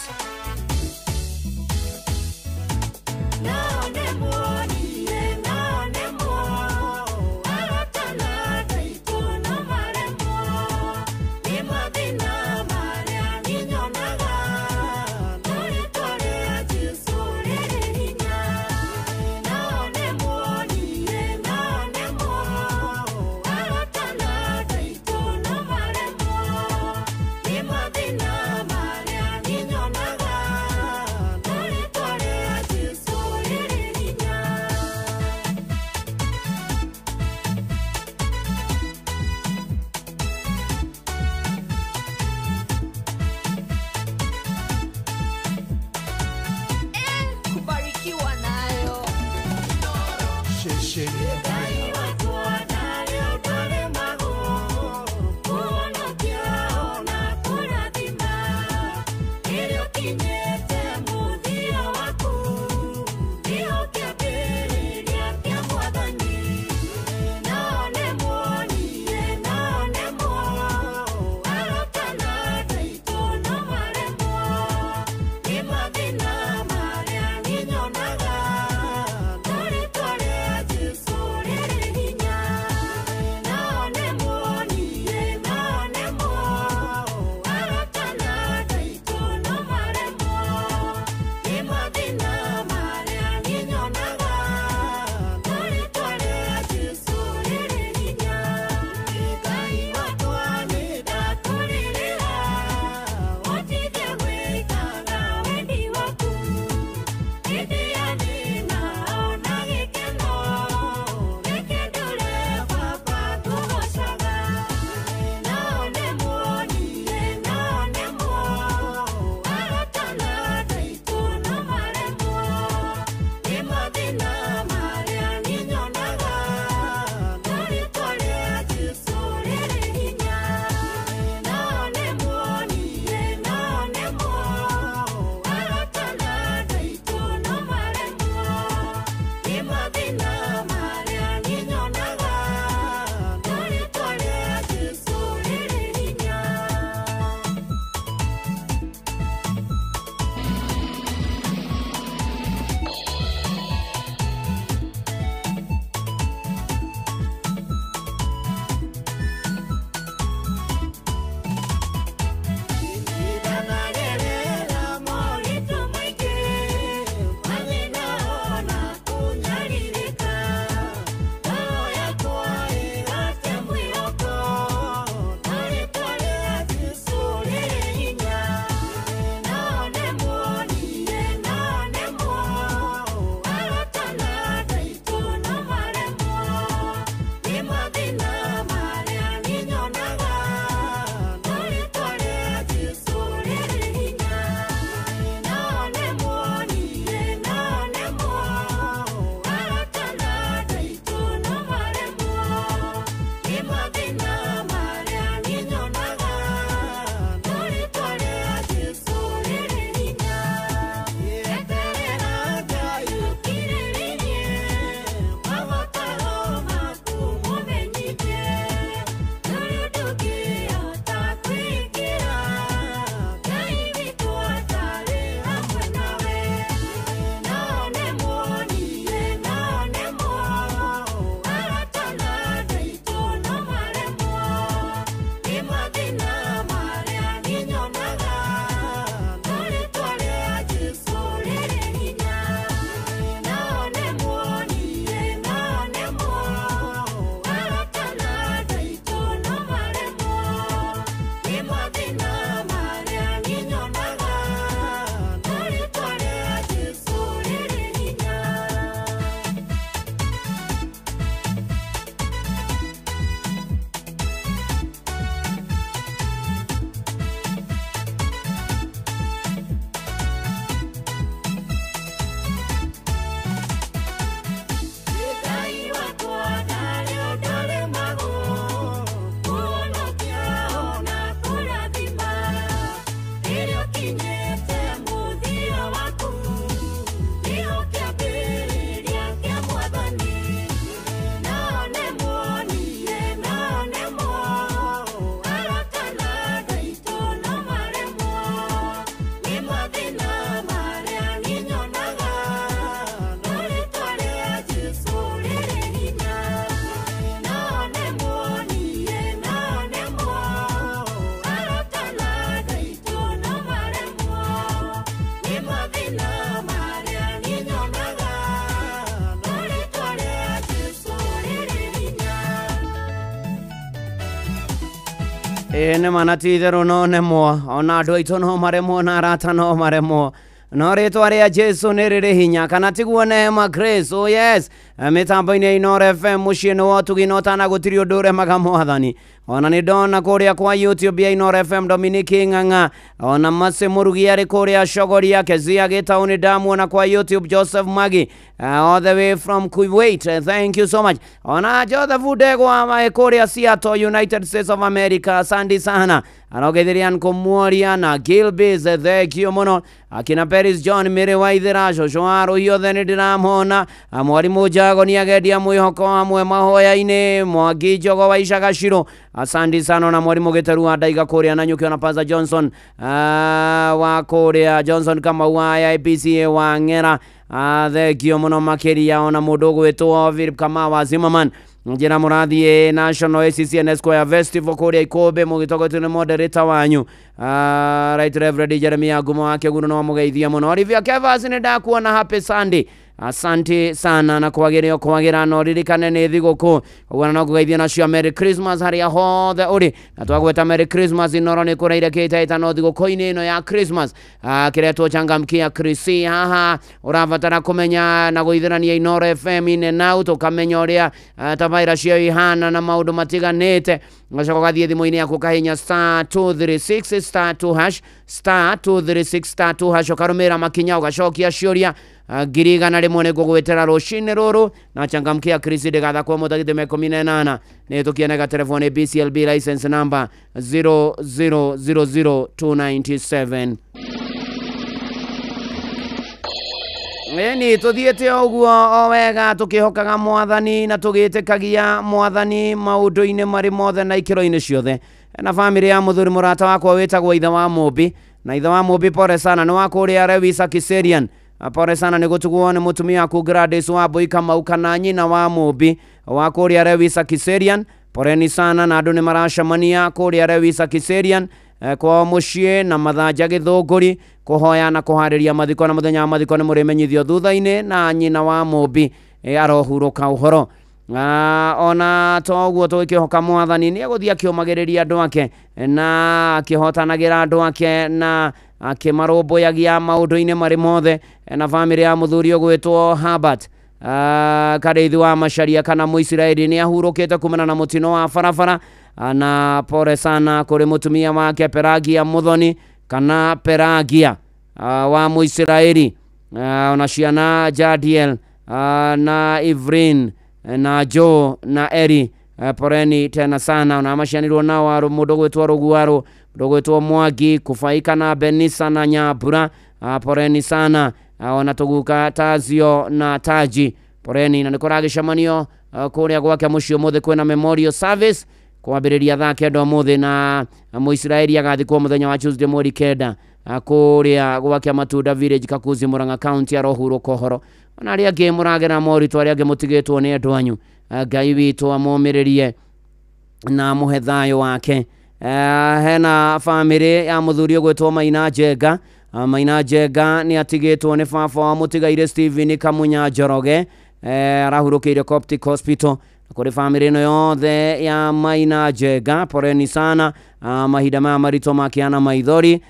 nĩ manatitherũ no nemwo ona andũ aitũ no maremwo na arata no maremwo no rĩtwa rĩa Jesu nĩ rĩrĩ hinya kana tiguo Neema Grace. Oh yes, mĩtambo-inĩ ya Inooro FM mũciĩ nĩ wotugi no tana gũtirĩ ũndũ ũremaga Mwathani. Ona nĩ ndona kũrĩa kwa YouTube ya Inooro FM Dominic Ng'ang'a, ona Mase Mũrugi arĩ kũrĩa Shogoria, Kezia Gĩtaũ ndamuona kwa YouTube, Joseph Magi all the way from Kuwait, thank you so much. Ona Joseph Udegwa kũrĩa Seattle, United States of America, asante sana. Anaogetherian Komuoria na Gilbis, thank you mũno. Akina Paris John Mĩrĩ Waithĩra, Joshua Rũhiothe nĩ ndĩramona, Mwarimũ Jago nĩ agendia mwĩhoko amwe mahoya-inĩ, Mwangi Njogo wa Icagacirũ, asante sana. Na Mwarimũ Gĩteru wa Ndaiga kũrĩa Nanyuki, ona Pastor Johnson wa kũrĩa Johnson Kamau wa IPCA wa Ng'era, thank you mũno makĩria. Ona mũndũ ũgwĩtwo Philip Kamau wa Zimmerman, njĩra mũrathiĩ National ACCN Square Festival kũrĩa Ikũmbĩ, mũgĩtogotwo nĩ moderator wanyu Right Reverend Jeremia Ngumo wa Kĩgũrũ, no mũgeithia mũno. Olivia Kevas nĩ ndakuona, happy Sunday, asante sana na kwagĩra no ririkane nĩ thigũkũ, ũguo no kũgeithia nacio Merry Christmas harĩa hothe ũrĩ, na twagweta Merry Christmas. Inooro nĩ kũraire kĩtaĩta no thigũkũ-inĩ ĩno ya Christmas, kĩrĩa tũchangamkia Krisi haha ũrabatara kũmenya na gũithĩrania Inooro FM in and out, ũkamenya ũrĩa tabaira cio ihana na maũndũ matiganĩte. Ngacoka gathiĩ thimũ-inĩ yaku kahinya star 236 star 2 hash star 236 star 2 hash, ũkarũmĩra makinya ũgacokia ciũria girigana rĩmwe nĩ ngũgwĩtĩra rũcinĩ rũrũ na changamkia Krisi ndĩgathakwo mũtagĩte 18 nĩ tũkĩonega telefoni BCLB license number 0000297. Ni tuthiĩte ũguo o wega tũkĩhokaga Mwathani na tũgĩtĩkagia Mwathani maũndũ-inĩ marĩ mothe na ikĩro-inĩ ciothe. Na family ya mũthuri mũrata wakwa wĩtagwo Ithe wa Mũmbi, na Ithe wa Mũmbi pore sana nĩ wa kũrĩa Rewisa Kiserian, pore sana nĩ gũtugwo nĩ mũtumia waku Gladys wa Mbui Kamau kana nyina wa Mũmbi wa kũrĩa Rewisa Kiserian. Poreni sana na andũ nĩ maracemania kũrĩa Rewisa Kiserian kwa mũciĩ na Mathanja Gĩthũngũri kũhoya na kũharĩria mathiko, na mũthenya wa mathiko nĩ mũrĩmenyithio thutha-inĩ na nyina wa Mũmbi arohurũka ũhoro. Ona toguo tũgĩkĩhoka Mwathani nĩ egũthiĩ akĩũmagĩrĩria andũ ake na akĩhotanagĩra andũ ake na akĩmarũmbũyagia maũndũ-inĩ marĩ mothe. Na family ya mũthuri ũgwĩtwo Herbert Karĩithi wa Macharia kana Mũisiraeli nĩ ahurũkĩte kumana na mũtino wa barabara, na pore sana kũrĩ mũtumia wake Peragia Muthoni kana Peragia wa Mũisiraeli, ona ciana Jadiel na Ivrin na Joe na Eri, poreni tena sana. Ona macianirwo nao mũndũ gwĩtwo Rũguarũ, mũndũ gwĩtwo Mwangi, Kufaika na Benisa na Nyambura, poreni sana. Ona tũguka Tazio na Taji, poreni. Na nĩ kũragĩcemanio kũrĩa gwake mũciĩ mũthĩ kwĩna memorial service kwambĩrĩria thaa 9 mũthĩ, na Mũisiraeli agathikwo mũthenya wa Tuesday mweri 9 kũrĩa gwake Matunda Village Kakuzi Murang'a County arohurũka ũhoro. Ona arĩa angĩ mũragera moritũ arĩa angĩ mũtigĩtwo nĩ andũ anyu, Ngai witũ amũmĩrĩrie na mũhe thayũ wake. Hena family ya mũthuri ũgwĩtwo Maina Njenga. Maina Njenga nĩ atigĩtwo nĩ baba wa mũtigaire Stephen Kamunya Njoroge, arahurũkĩire Coptic Hospital. Kũrĩ family ĩno yothe ya Maina Njenga, poreni sana, mahinda maya maritũ makĩana maithori,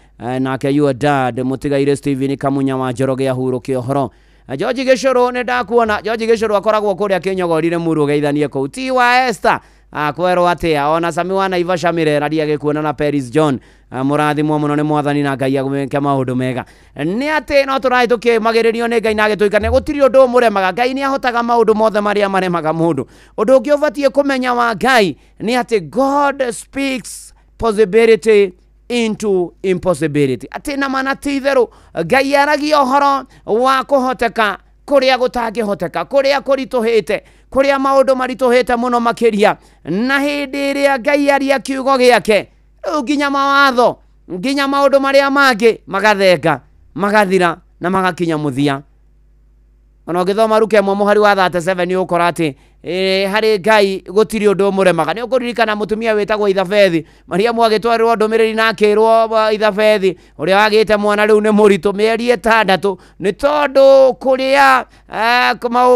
nake your dad mũtigaire Stephen Kamunya wa Njoroge ahurũke ũhoro. George Gĩcũrũ nĩ ndakuona, George Gĩcũrũ akoragwo kũrĩa Kĩnyogorire Muru geithanie kũu, ti wa Esther kwerwo atĩa. Ona Sami wa Naivasha Mirera agĩkuona na Paris John, mũrathimwo mũno nĩ Mwathani na Ngai agwĩke maũndũ mega. Nĩ atĩ no tũraĩ tũkĩmagĩrĩrio nĩ Ngai na agĩtũikania, gũtirĩ ũndũ ũmũremaga. Ngai nĩ ahotaga maũndũ mothe marĩa maremaga mũndũ. Ũndũ ũngĩ ũbatiĩ kũmenya wa Ngai nĩ atĩ God speaks possibility into impossibility. Atĩ na mana ti itherũ Ngai aragia ũhoro wa kũhoteka kũrĩa gũtangĩhoteka, kũrĩa kũritũhĩte, kũrĩa maũndũ maritũhĩte mũno makĩria. Na hĩndĩ ĩrĩa Ngai aria kiugo gĩake, nginya mawatho, nginya maũndũ marĩa mangĩ magathenga, magathira na magakinya mũthia. Ona ũngĩthoma Luka 1:37 ũkora atĩ harĩ Ngai gũtirĩ ũndũ ũmũremaga. Nĩ ũkũririkana mũtumia wĩtagwo Ithabethi, Mariamu agĩtwarĩrwo ndũmĩrĩri na akĩrwo Ithabethi ũrĩa wagĩte mwana rĩu nĩ mũritũ mĩeri 6, nĩ tondũ kũrĩa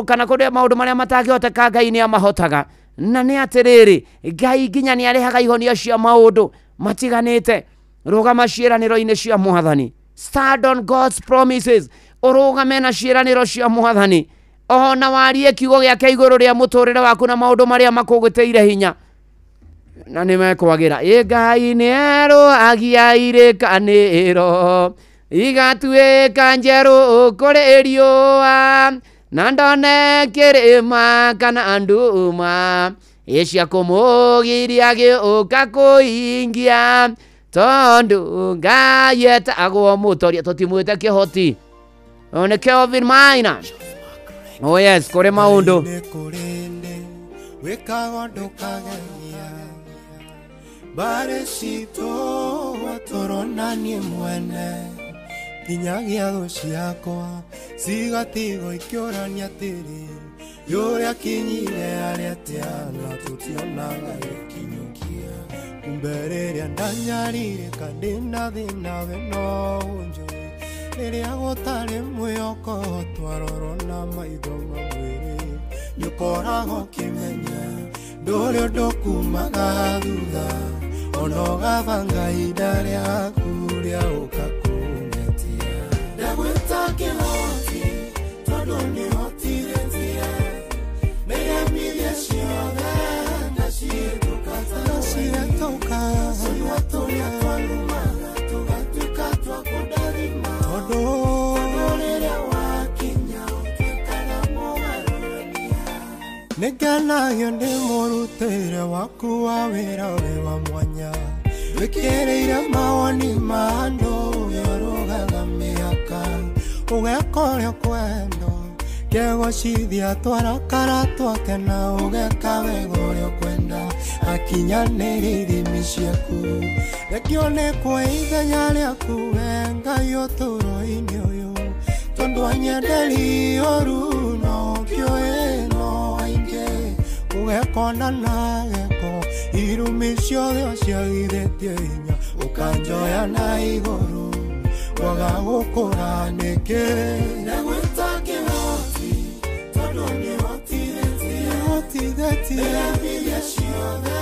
kana kũrĩa maũndũ marĩa matangĩhoteka Ngai nĩ amahotaga. Na nĩ atĩrĩrĩ, Ngai nginya nĩ arehaga ihonia cia maũndũ matiganite rugama ciĩranĩro-inĩ cia Mwathani. Stand on God's promises. Urugame na ciĩranĩro cia Mwathani. Ona warie kiugo gĩake igũrũ rĩa mũtũrĩre waku na maũndũ marĩa makũgũteire hinya na nĩmekwagĩra. Ngai nĩerũagia irĩkanĩro igatuĩka njerũ kũrĩ riũa, na ndone kĩrĩma kana nduma cia kũmũgiria gĩũka kũhingia, tondũ Ngai etagwo mũtoria. Tũtimwĩte kĩhoti. Nĩ Kelvin Maina. Oh yes, kũrĩ maũndũ wĩkaga ndũkageria mbare citũ watũronanie mwene nginyagia thũ ciakwa cigatigwo ikĩũrania tĩri yũrĩa kinyire arĩa tĩana tũtionaga gĩkinyũkia kumbe rĩrĩa ndanyarire ndĩna thĩna we no ũnjũĩ rĩrĩa gũtarĩ mwĩhoko twarorwo na maitho mamwĩrĩ nĩũkoragwo ũkĩmenya ndũrĩ ũndũ kumaga thutha ona ũgabanga ihinda rĩaku rĩa gũka kũngetia. Ndagwĩta kĩhoti tondũ nĩhotithĩtie mĩremithia ciothe ngacihĩtũka tũrĩa twalumaga tũgatuĩka twa kũndathima tondũ rĩrĩa wakinya ũtuĩkaga mũgarũrania. Nĩngenagio nĩ mũrutĩre waku wa wĩra wĩ wa mwanya wĩkĩrĩire mawoni ma andũ ũrũgaga mĩhaka ũgeka ũrĩa kwenda kegocithia twarakara twakena ũgeka wega ũrĩa kwenda akinyanĩria ithimi ciaku rekio nĩ kwa ithenya rĩaku we Ngai ũtũũro-inĩ ũyũ tondũ anyenderi ũru no kĩũĩ no aingĩ ũgekona na gĩko irumi ciothe ũciagithĩtie hinya ũkanjoya na igũrũ kwaga gũkũra nĩkĩ. Ndagwĩta kĩhoti tondũ nĩhotithĩtie mĩremithia ciothe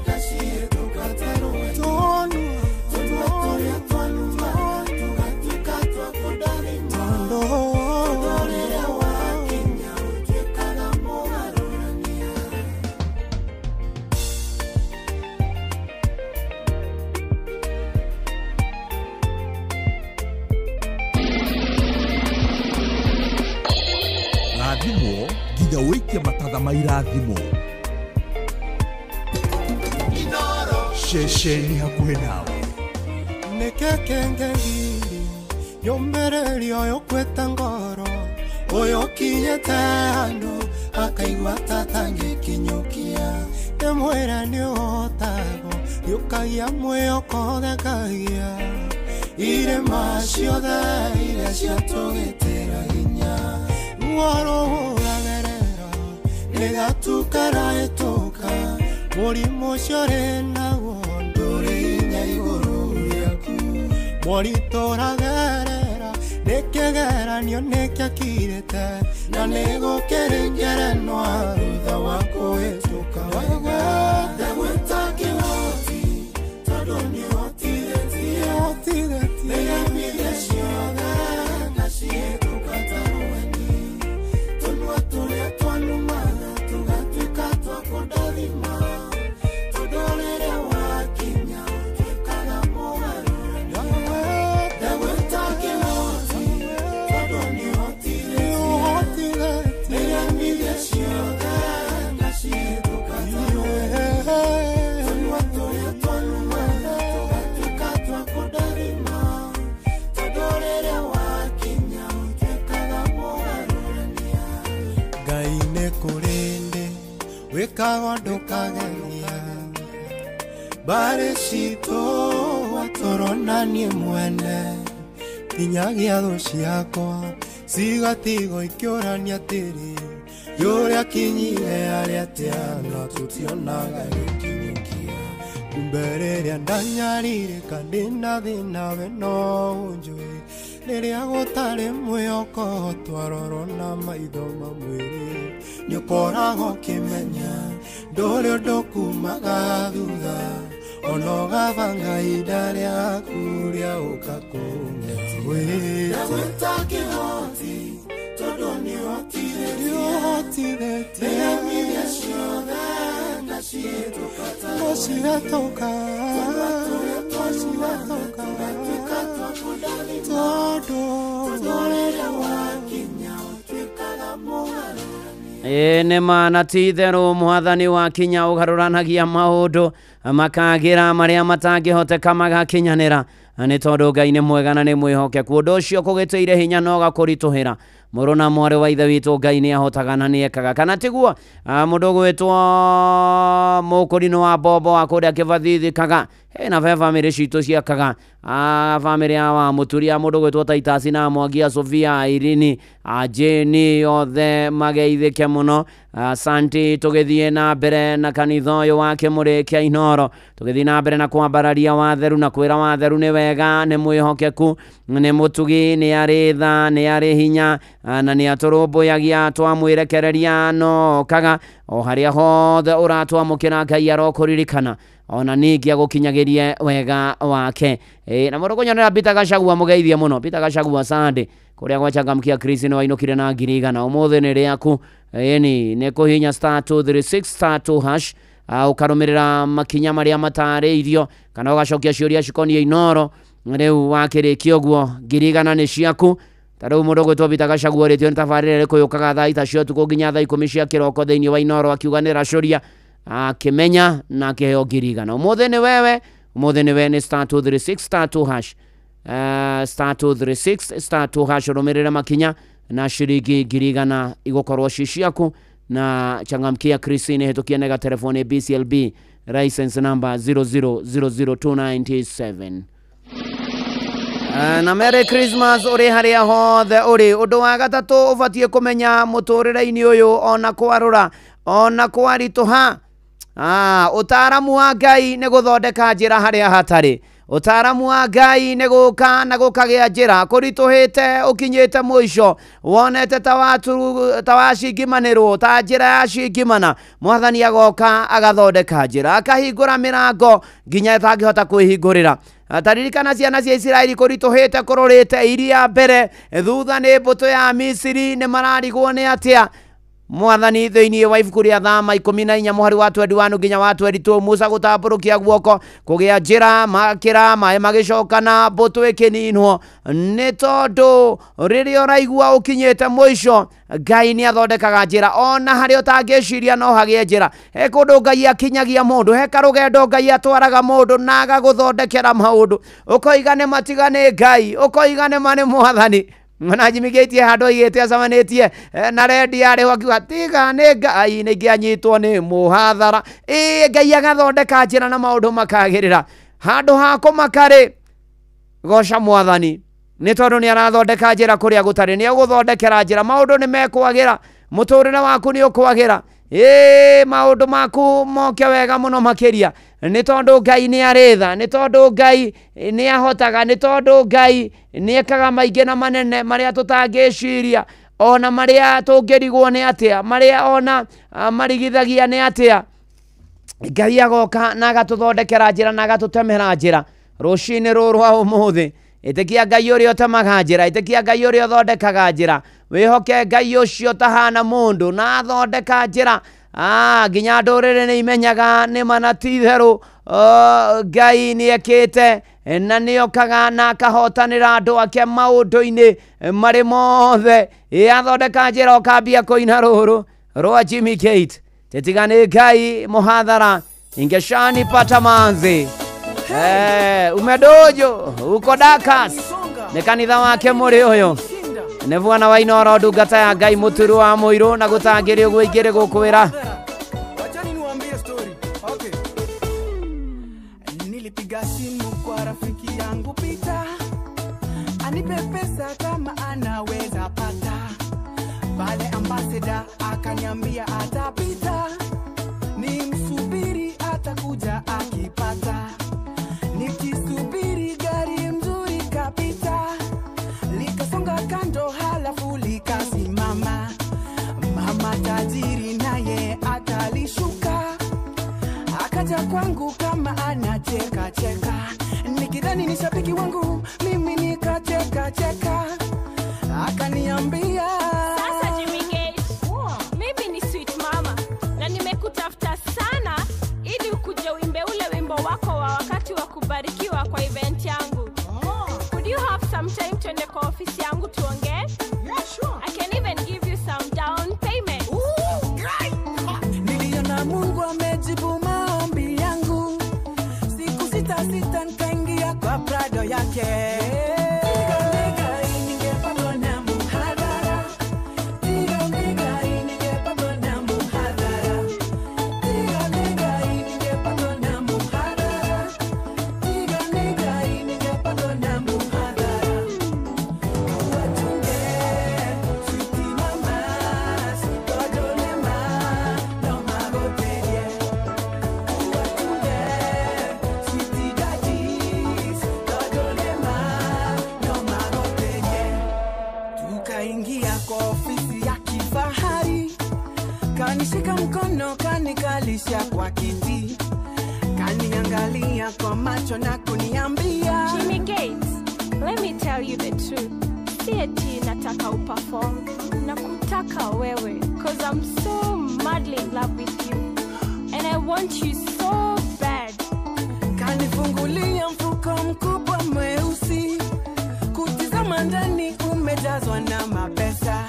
ngacihĩtũka tarũwe tondũ tũrĩa twalumaga tũgatuĩka twa kũndathima tondũ rĩrĩa wakinya ũtuĩkaga mũgarũrania. rathimo nginya wĩike matatha ma irathimo ceceni hakuhĩ nawe nĩkĩ kĩngĩgiria yũmĩrĩrio ũkwĩte ngoro ũyũ ũkinyĩte handũ akaigua ta tangĩkinyũkia ndĩmwĩre nĩũhotagwo gĩũkagia mwĩhoko thekagia irĩma ciothe iria ciatũgĩtĩra hinya ruoro ũragerera nĩgatukara ĩtũka mũrimũ ũcio rĩ naguo ndũrĩ hinya igũrũ rĩaku moritũ ũragerera nĩkĩgeranio nĩkĩakirĩte na nĩgũkĩrĩngerenwa thutha wa kũhĩtũka wega. Ndagwĩta kĩhoti tondũ nĩhotithĩtie mĩremithia ciothe ngacihĩtũka tarũweni tũnua tũrĩa twalumaga tũgatuĩka twa kũndathima tondũ rĩrĩa wakinya ũtuĩkaga mũgarũrania. Ndagwĩta kĩhoti tondũ nĩhotithĩtie mĩremithia ciothe ngacihĩtũka tarũweni tũnua tũrĩa twalumaga tũgatuĩka twa kũndathima tondũ rĩrĩa wakinya ũtuĩkaga mũgarũrania. Ngai nĩ kũrĩ ndĩ wĩkaga ndũkageria mbare citũ watũronanie mwene nginyagia thũ ciakwa cigatigwo ikĩũrania tĩri yũrĩa kinyire arĩa tĩana tũtionaga gĩkinyũkia kumbe rĩrĩa ndanyarire ndĩna thĩna we no ũnjũĩ rĩrĩa gũtarĩ mwĩhoko twarorwo na maitho mamwĩrĩ nĩũkoragwo ũkĩmenya ndũrĩ ũndũ kumaga thutha Onogava ngaida rĩaku rĩa ũkakũne Ndagwĩta kĩhoti tondũ nĩhotithĩtie Nĩamithia ciothe ngacihĩtũka tondũ rĩrĩa wakinya ũtuĩkaga mũgarũrani nĩ mana ti therũ mwathani wa kinya ũgarũranagia maũndũ makagira marĩa matangĩhoteka magakinyanĩra nĩ tondũ Ngai nĩ mwega na nĩ mwĩhokeku ũndũ ũcio kũgĩtĩire hinya no gakũritũhĩra mũrũ na mwarĩ wa ithe witũ Ngai nĩ ahotaga na nĩ ekaga kana tiguo mũndũ gwĩtwo mũkũrinũ wa Bobo wa kũrĩa kĩbathithĩkaga na famĩlĩ citũ ciakaga famĩlĩ ya wa mũturia mũndũ gwĩtwo Taitasi na Mwangi Sofia Irini Jeni othe mageithĩke mũno asante tũgĩthiĩ na mbere na kanitha ũyũ wa Kĩmũrĩ kĩa Inoro tũgĩthiĩ na mbere na kwambararia watheru na kwĩra watheru nĩ wega nĩ mwĩhokeku nĩ mũtugi nĩ arĩ tha nĩ arĩ hinya na nĩ atũrũmbũyagia twamwĩrekereria no kaga o harĩa hothe ũratwamũkĩra Ngai arokũririkana ona ningĩ agũkinyagĩrie wega wake na mũndũ kũnyonera Peter Gachagua mũgeithie mũno Peter Gachagua Sunday kũrĩa gwachangamkia Chris no ainũkire na ngiri igana ũmũthĩ nĩ rĩaku nĩ kũhinya *236*2# ũkarũmĩrĩra makinya marĩa matarĩirio kana ũgacokia ciũria cikoniĩ Inoro rĩu wakĩrĩkia ũguo ngiri igana nĩ ciaku tarĩu mũndũ gwĩtwo Peter Gachagua rĩtio nĩ tabarĩra ĩrĩkũ yũkaga thaa ita cia ũtukũ nginya thaa 10 cia kĩroko thĩinĩ wa Inoro akiuga nĩ racoria akĩmenya na akĩheo ngiri igana ũmũthĩ nĩ wewe ũmũthĩ nĩ we nĩ *236*2# *236*2# rũmĩrĩra makinya na ciringi ngiri igana igũkorwo ciaku na changamkia Christine hetũkia nega telefoni BCLB license number 0000297 na Merry Christmas uri harĩa hothe uri ũndũ wa gatatũ ũbatie kũmenya mũtũrĩre-inĩ ũyũ ona kwarũra ona kwaritũha ũtaaramu wa Ngai nĩ gũthondeka njĩra harĩa hatarĩ ũtaaramu wa Ngai nĩ gũka na gũkagĩa njĩra kũritũhĩte ũkinyĩte mũico wonete ta wacingimanĩrwo ta njĩra ya cingimana mwathani agoka agathondeka njĩra akahingũra mĩrango nginya ĩtangĩhota kwĩhingũrĩra taririkana ciana cia Isiraeli kũritũhĩte kũrũrĩte iria mbere thutha nĩ mbũtũ ya Misiri nĩ mararigwo nĩ atĩa mwathani thĩinĩ wa ibuku rĩa Thama 14 mũhari wa 21 nginya wa 22 Musa gũtambũrũkia guoko kũgĩa njĩra makĩra maĩ magĩcokana mbũtũ ĩkĩninwo nĩ tondũ rĩrĩa ũraigua ũkinyĩte mũico Ngai nĩ athondekaga njĩra ona harĩa ũtangĩciria no hagĩe njĩra he kũndũ Ngai akinyagia mũndũ he karũgendo Ngai atwaraga mũndũ na agagũthondekera maũndũ ũkoiga nĩ matigane Ngai ũkoiga nĩ mane mwathani na jimigĩtie handũ igĩte acamanĩtie na rendi yarĩ akiuga tiga nĩ Ngai nĩ ngĩanyitwo nĩ mũhathara Ngai agathondeka njĩra na maũndũ makagĩrĩra handũ ha kũmakarĩ goca mwathani nĩ tondũ nĩ arathondeka njĩra kũrĩa gũtarĩ nĩ agũthondekera njĩra maũndũ nĩ mekwagĩra mũtũrĩre waku nĩ ũkwagĩra maũndũ maku moke wega mũno makĩria nĩ tondũ Ngai nĩ arĩ tha nĩ tondũ Ngai nĩ ahotaga nĩ tondũ Ngai nĩ ekaga maingĩ na manene marĩa tũtangĩciria ona marĩa tũngĩrigwo nĩ atĩa marĩa ona marigithagia nĩ atĩa Ngai agoka na agatũthondekera njĩra na agatũtemera njĩra rũcinĩ rũrũ rwa ũmũthĩ ĩtĩkia Ngai ũrĩa ũtemaga njĩra ĩtĩkia Ngai ũrĩa ũthondekaga njĩra wĩhoke Ngai ũcio tahana mũndũ na athondeka njĩra nginya ndũrĩrĩ nĩ imenyaga nĩ mana ti therũ Ngai nĩ ekĩte na nĩ okaga na akahotanĩra andũ ake maũndũ-inĩ marĩ mothe athondeka njĩra ũkambia kũina rũrũ rwa Jimmy Gate tĩtigane Ngai mũhathara ingeshani pata manzi umedojo uko Dakas nĩ kanitha wake mũrĩ ũyũ nĩ bwana wa Inoro ndungata ya Ngai mũturu wa mũirũ na gũtangĩrĩ ũguo ingĩrĩ gũkwĩra nilipiga simu kwa rafiki yangu Peter anipe pesa kama anaweza pata pale ambassador akaniambia atapita nimsubiri atakuja akipata nikisubiri gari mzuri kapita likasonga kando halafu likasimama mama tajiri naye akalishuka akaja kwangu kama anacheka cheka, nikidhani ni shabiki wangu mimi nikacheka cheka, akaniambia Sasa Jimmy Gate, mimi ni sweet mama na nimekutafuta sana ili ukuje uimbe ule wimbo wako wa wakati wa kubarikiwa kwa event yangu. Would you have some time tuende kwa ofisi yangu tuongee? Yeah, sure. I can even give you some down payment. Niliona Mungu amejibu maombi yangu, siku sita nikaingia kwa prado yake. Tukaingia kwa ofisi ya kifahari, kanishika mkono kanikalisha kwa kiti, kaniangalia kwa macho na kuniambia, Jimmy Gates, let me tell you the truth. Si eti nataka uperform, nakutaka wewe, cause I'm so madly in love with you and I want you so bad. Kanifungulia mfuko mkubwa mweusi, kutizama ndani umejazwa na mapesa,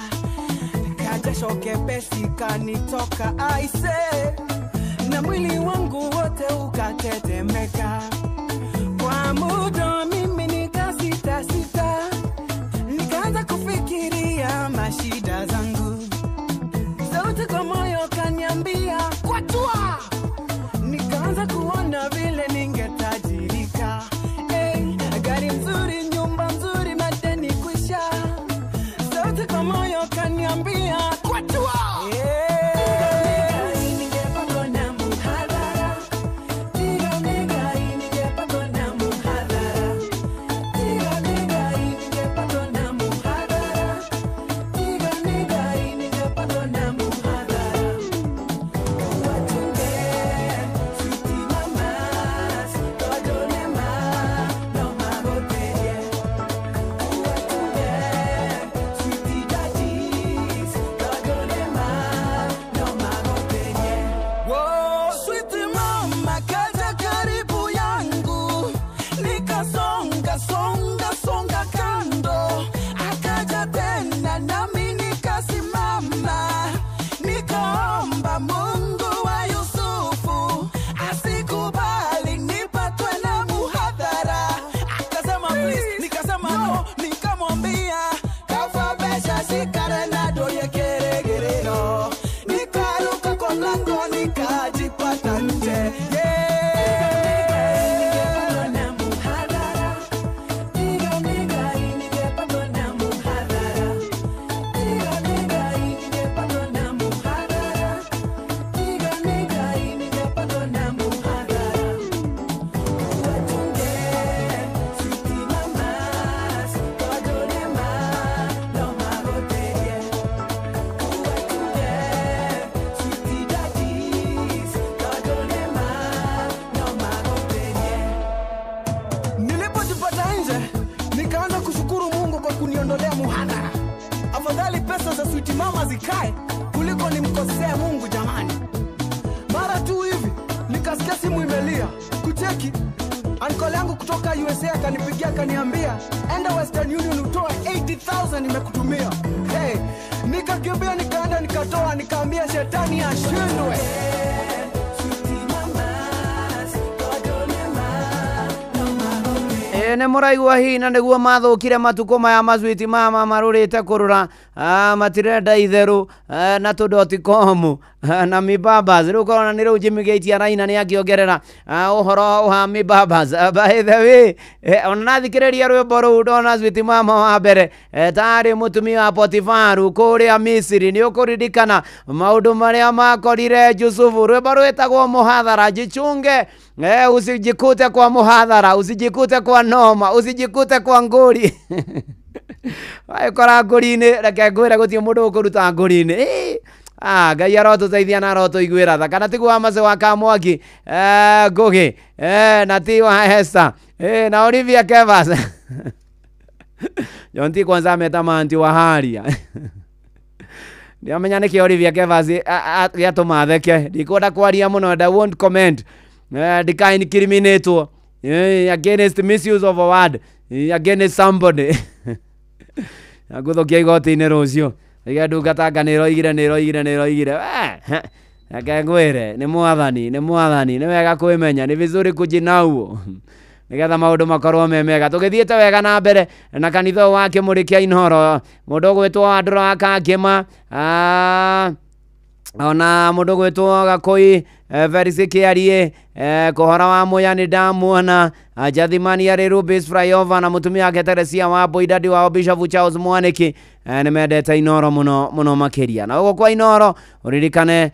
kajasho kepesi kanitoka aise, na mwili wangu wote ukatetemeka. Kwa muda mimi nikasita sita, nikaanza kufikiria mashida zangu, sauti kwa moyo kaniambia kwatua, nikaanza kuona vile ningetajirika. Gari nzuri, nyumba nzuri, madeni kwisha, sauti kwa moyo kaniambia kwatua. Mama zikae kuliko nimkosea Mungu jamani. Mara tu hivi nikasikia simu imelia, kucheki uncle yangu kutoka USA akanipigia akaniambia enda Western Union utoe 80,000 nimekutumia. Hey, nikakimbia nikaenda nikatoa, nikaambia shetani ashindwe. Nĩ mũraigua hina nĩguo mathũkire matukũ maya mazwiti mama marũrĩte kũrũra matirenda itherũ na tũndoti.com na mibabas rĩu korona nĩ rĩu Jimmy Gate araina nĩ akĩongerera ũhoro wa mibabas. By the way, ona nathikĩrĩria rwĩmbo rũu ndona zwiti mama wa mbere tarĩ mũtumia wa Potifaru kũrĩa Misiri, nĩ ũkũririkana maũndũ marĩa makorire Yusufu. Rwĩmbo rwĩtagwo Mũhathara. Jichunge, usijikute kwa muhadhara, usijikute kwa noma, usijikute kwa nguri. Ai kora nguri-inĩ, reke ngwĩre gũtirĩ mũndũ ũkũruta nguri-inĩ. Ngai arotuteithia na arotuiguira tha kana tigu wa mace wa Kamwaki Ngugi na ti wa Hester na Olivia Kevas Jonti kwanza ametamanti wa haria Niamenya niki Olivia Kevas yatumatheke ndikwenda kwaria muno and I won't comment ndikaincriminate against misuse of a word against somebody aguthokia igoti-inĩ rũciũ iga ndungata nĩroigire akengwĩre nĩ mwathani nĩ wega kwĩmenya nĩ vizuri kujinauo nigetha maũndũ makorwo me mega tũgĩthiĩte wega na mbere na kanitha wa Kĩmũrĩkia Inooro mũndũ ũgwĩtwo Andũ wa Kangĩma ona mũndũ ũgwĩtwo Gakũi Verisi Kĩarie Kũhora wa Mũya nĩ ndamuona Jathimani arĩ Rubis Flyover na mũtumia wake Teresia wa Boidadi wa Bishop Charles Mwaniki nĩ mendete Inooro mũno makĩria na ũguo kwa Inooro ũririkane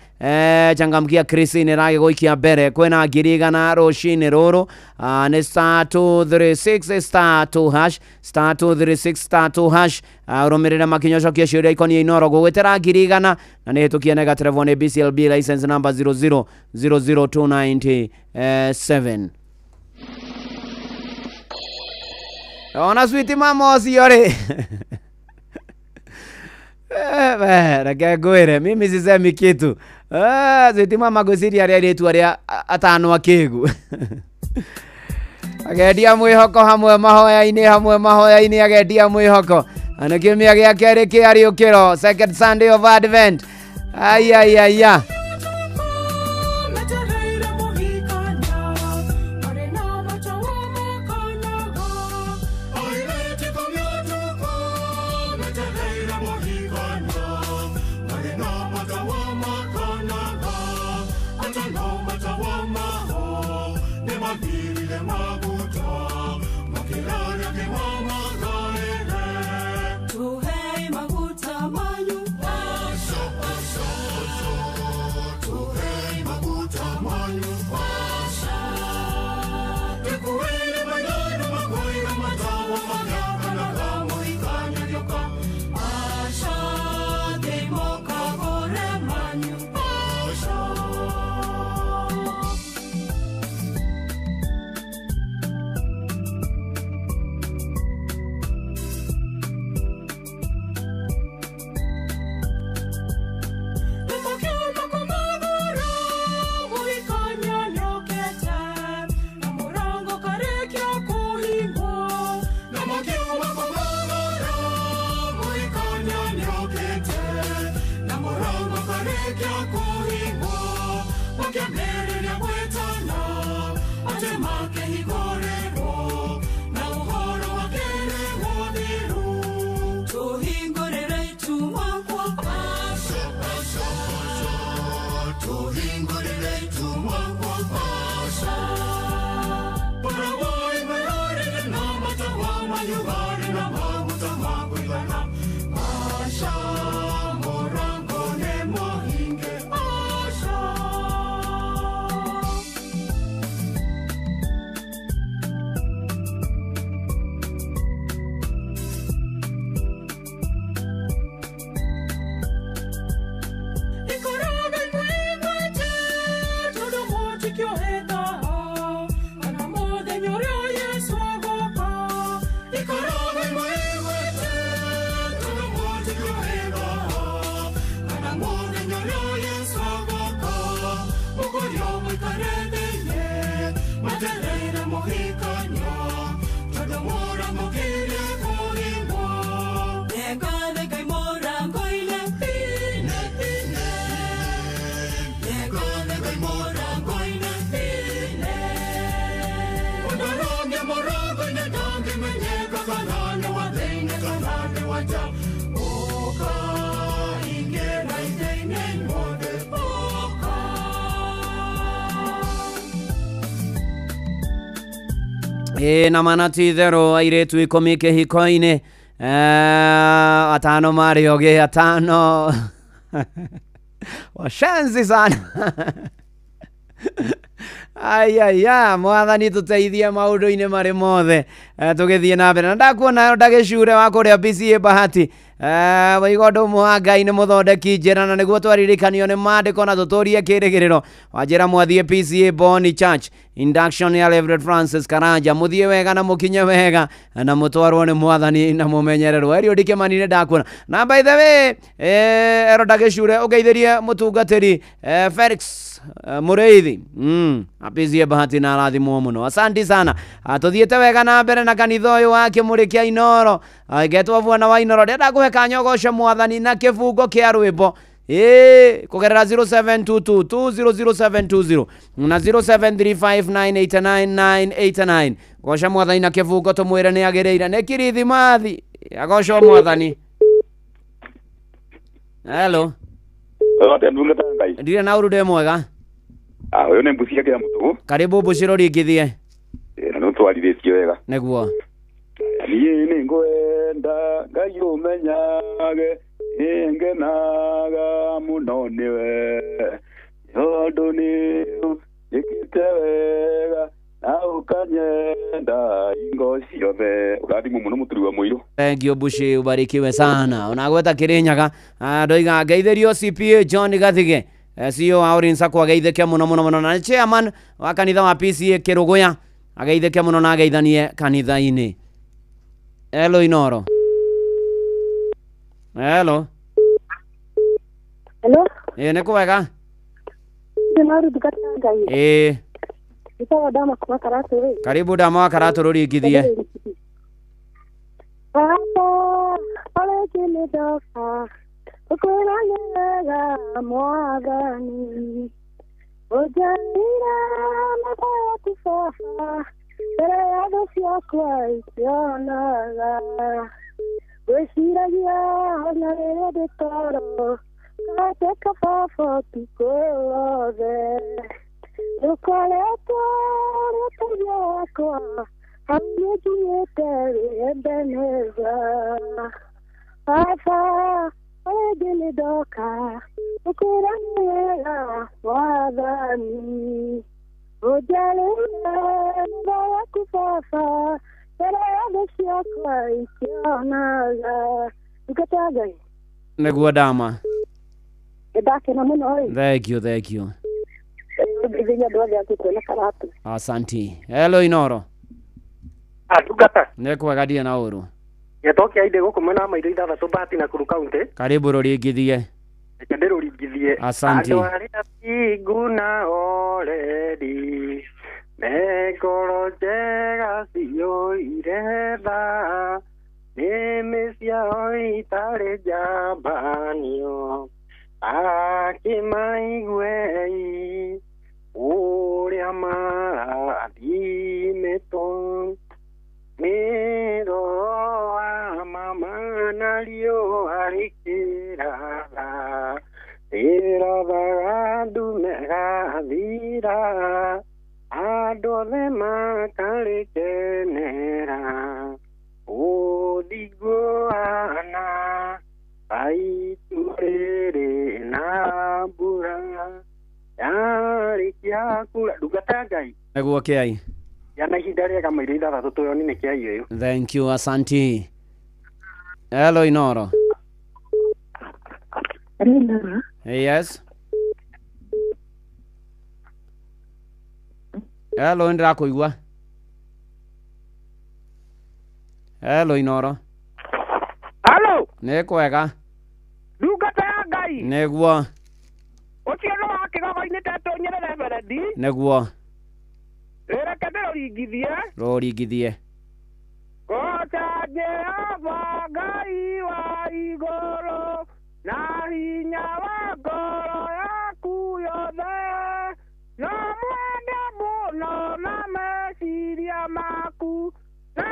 Changamkia Chris nĩ ragĩgũikia mbere kwĩna 100 rũcinĩ rũrũ nĩ *236 *236 ũrũmĩrĩre makinyocokia ciũria ikoniĩ Inooro gũgwĩtĩra 100 na nĩ hĩtũkie negative nĩ BCLB license number 0000297 ona sweet mama ucio ri reke ngwire mimi sisemi kitu sweet mama gwiciria aria ritu aria atano akigu agendia mwihoko hamwe mahoya-inĩ agendia mwihoko ana kiumia gĩa kerĩ kĩariũkĩro second Sunday of Advent ayayaya na mana ti itherũ airĩtu 10 kĩhiko-inĩ atano marĩ ogĩ atano washenzi sana ayaya mwathani tuteithie maũndũ-inĩ marĩ mothe tũgĩthiĩ na mbere na ndakuona ndagĩcure wa kũrĩa BCA Bahati Waigondo Muhangai nĩ mũthondeki njĩra na nĩguo twaririkanio nĩ maandĩko na tũtũrie kĩrĩgĩrĩro wa njĩra mwathiĩ PCA Boni Church induction ya Reverend Francis Karanja mũthiĩ wega na mũkinye wega na mũtwarwo nĩ mwathani na mũmenyererwo Erio Dikemani nĩ ndakuona na by the way Eroda Gĩcure ũgeithĩrie mũtungatĩri Felix Mũrĩithi apizie bahati na arathimwo mũno asante sana tuthiĩte wega na mbere na kanitha ũyũ wa Kĩmũrĩ kĩa Inoro getwo bwana wa Inoro ndenda kũhe kanyogoce mwathani na kĩbungo kĩa rwĩmbo kugerera 0722200720 na 0735989989 goca mwathani na kĩbungo tũmwĩre nĩ agĩrĩire nĩ kirithimathi agocwo mwathani. Hello ndire na urude mwega uyu ni Mbucia kĩa Mũtũgũ karibu Mbuciro ringithie na no twarithĩtio wega nĩguo niĩ nĩ ngwenda Ngai ũmenyage ngenaga mũno nĩwe tondũ nĩ njĩkĩte wega na ũkanyenda ingo ciothe ũrathimwo mũno mũturi wa Mũirũ. Thank you Mbuci ubarikiwe sana unagweta Kĩrĩnyaga ndoiga ngeithĩrio CPA John Gathige CEO wa Orinsa kwa geithĩke mũno na chairman wa kanitha wa PCA Kĩrũgũya ageithĩke mũno na ageithanie kanitha-inĩ. Hello Inoro. Hello. Hello. Nĩ kwega? Ndinaru Ngai. Ito dama kwa Karatu. Karibu dama wa Karatu ringithie. Ole kile doka. Ukuranga mwathani. Ojaira mabaya kufafa. Tere adosia kwa isionaga. Weshiragia na rede toro. Kateka fafo tukolove. Nukoleto rutuyakwa. Hamyejiete ebeneza. Afa egele doka. Ukuranga mwathani. Ojalira mabaya kufafa. Tere adosia kwa isionaga. Ngai. Nĩguo dama. Ndakena mũno ĩ. Thank you. Ndĩthenya ndwathe akũkwona Karatu. Asante. Hello Inoro. Atungata. Nĩ kwega ndie na ũru. Gĩtokia inde gũkũ mwena wa Maitho ithathatũ Bahati na Kuru County. Karibu rũringithie. Reke ndĩrũringithie. Asante. Andũ arĩa cinguna already mekoro njega ciyũire tha nĩmĩ ciao itarĩ njambanio akĩmaiguei ũrĩa marathimĩtwo mĩro wa mama na riũa rĩkĩratha rĩrathaga ndume gathira andũ othe makarĩkenera ũthiguana aitu rĩrĩ na mbura yarĩkia kura ndungata Ngai nĩguo kĩai yana ihinda rĩega Maitho ithathatũ tuyoni nĩ kĩai ũyũ. Thank you asante. Hello Inoro. Hello. Yes. Hello ndĩrakũigua. Hello Inoro. Hello. Nĩ kwega. Ndungata ya Ngai. Nĩguo. Ũcio no wa kĩgogo-inĩ tetũ Nyerere Berendi. Nĩguo. Reke ndĩrũringithie. Rũringithie. Goca Jehova Ngai wa igũrũ na hinya wa ngoro yaku yothe no mwende mũno na meciria maku na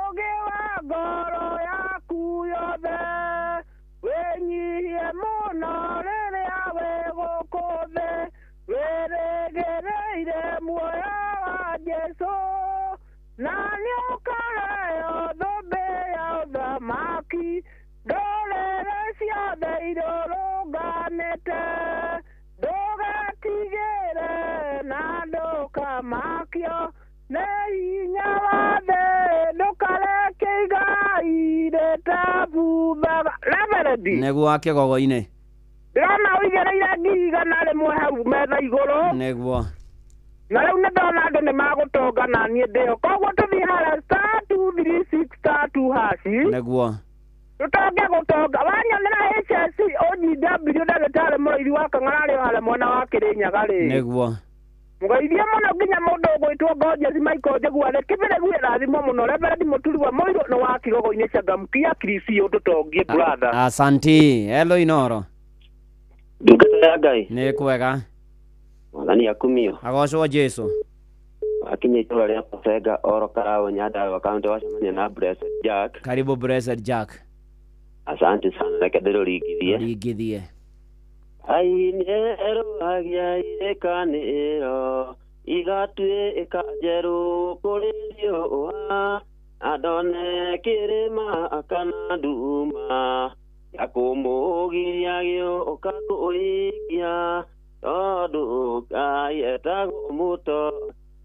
ũgĩ wa ngoro yaku yothe wĩnyihie mũno rĩrĩa wĩ gũkũ thĩ wĩrĩgĩrĩire muoyo wa Jesũ na nĩũkaheo thũmbĩ ya ũthamaki ndũrĩrĩ ciothe irũrũnganĩte ndũgetigĩre na ndũkamakio nĩ hinya wa thĩ ndũkareke igai rĩtabumbaga Kennedy. Neguo ake gogo-ine. Ndĩrona ũigĩrĩire 100 rĩmwe hau metha igũrũ. Neguo. Na rĩu nĩ ndona andũ nĩ magũtonga na niĩ ndĩyo. Koguo tũthiĩ harĩa *236*2#. Neguo. Tũtonge gũtonga. Wanyonera HSC OGW ndagĩtarĩ mũrĩithi wa Kang'ararĩ harĩa mwena wa Kĩrĩnyaga rĩ. Neguo. Mũgeithie mũno nginya mũndũ ũgwĩtwo Gorgeous Michael Njĩguarĩ kĩbĩre gwĩrathimwo mũno Reverend Mũturi wa Mũirũ nĩ wa Kigogo-inĩ Changamkia Kirisi ũtũtongie brother. Asanti. Hello Inoro. Ndungata ya Ngai. Nĩ kwega. Mwathani akumio. Agocwo Jesu. Akinye itũra rĩa Kasenga Oro Karao Nyandarua kaunti wacemania na Blessed Jack. Karibu Blessed Jack. Asante sana reke ndĩrũringithie. Ringithie. Aineruagia irekanĩro igatuĩka njerũ kũrĩ riũa andone kĩrĩma kana nduma ya kũmũgiria gĩũka kũikia tondũ Ngai etagwo mũto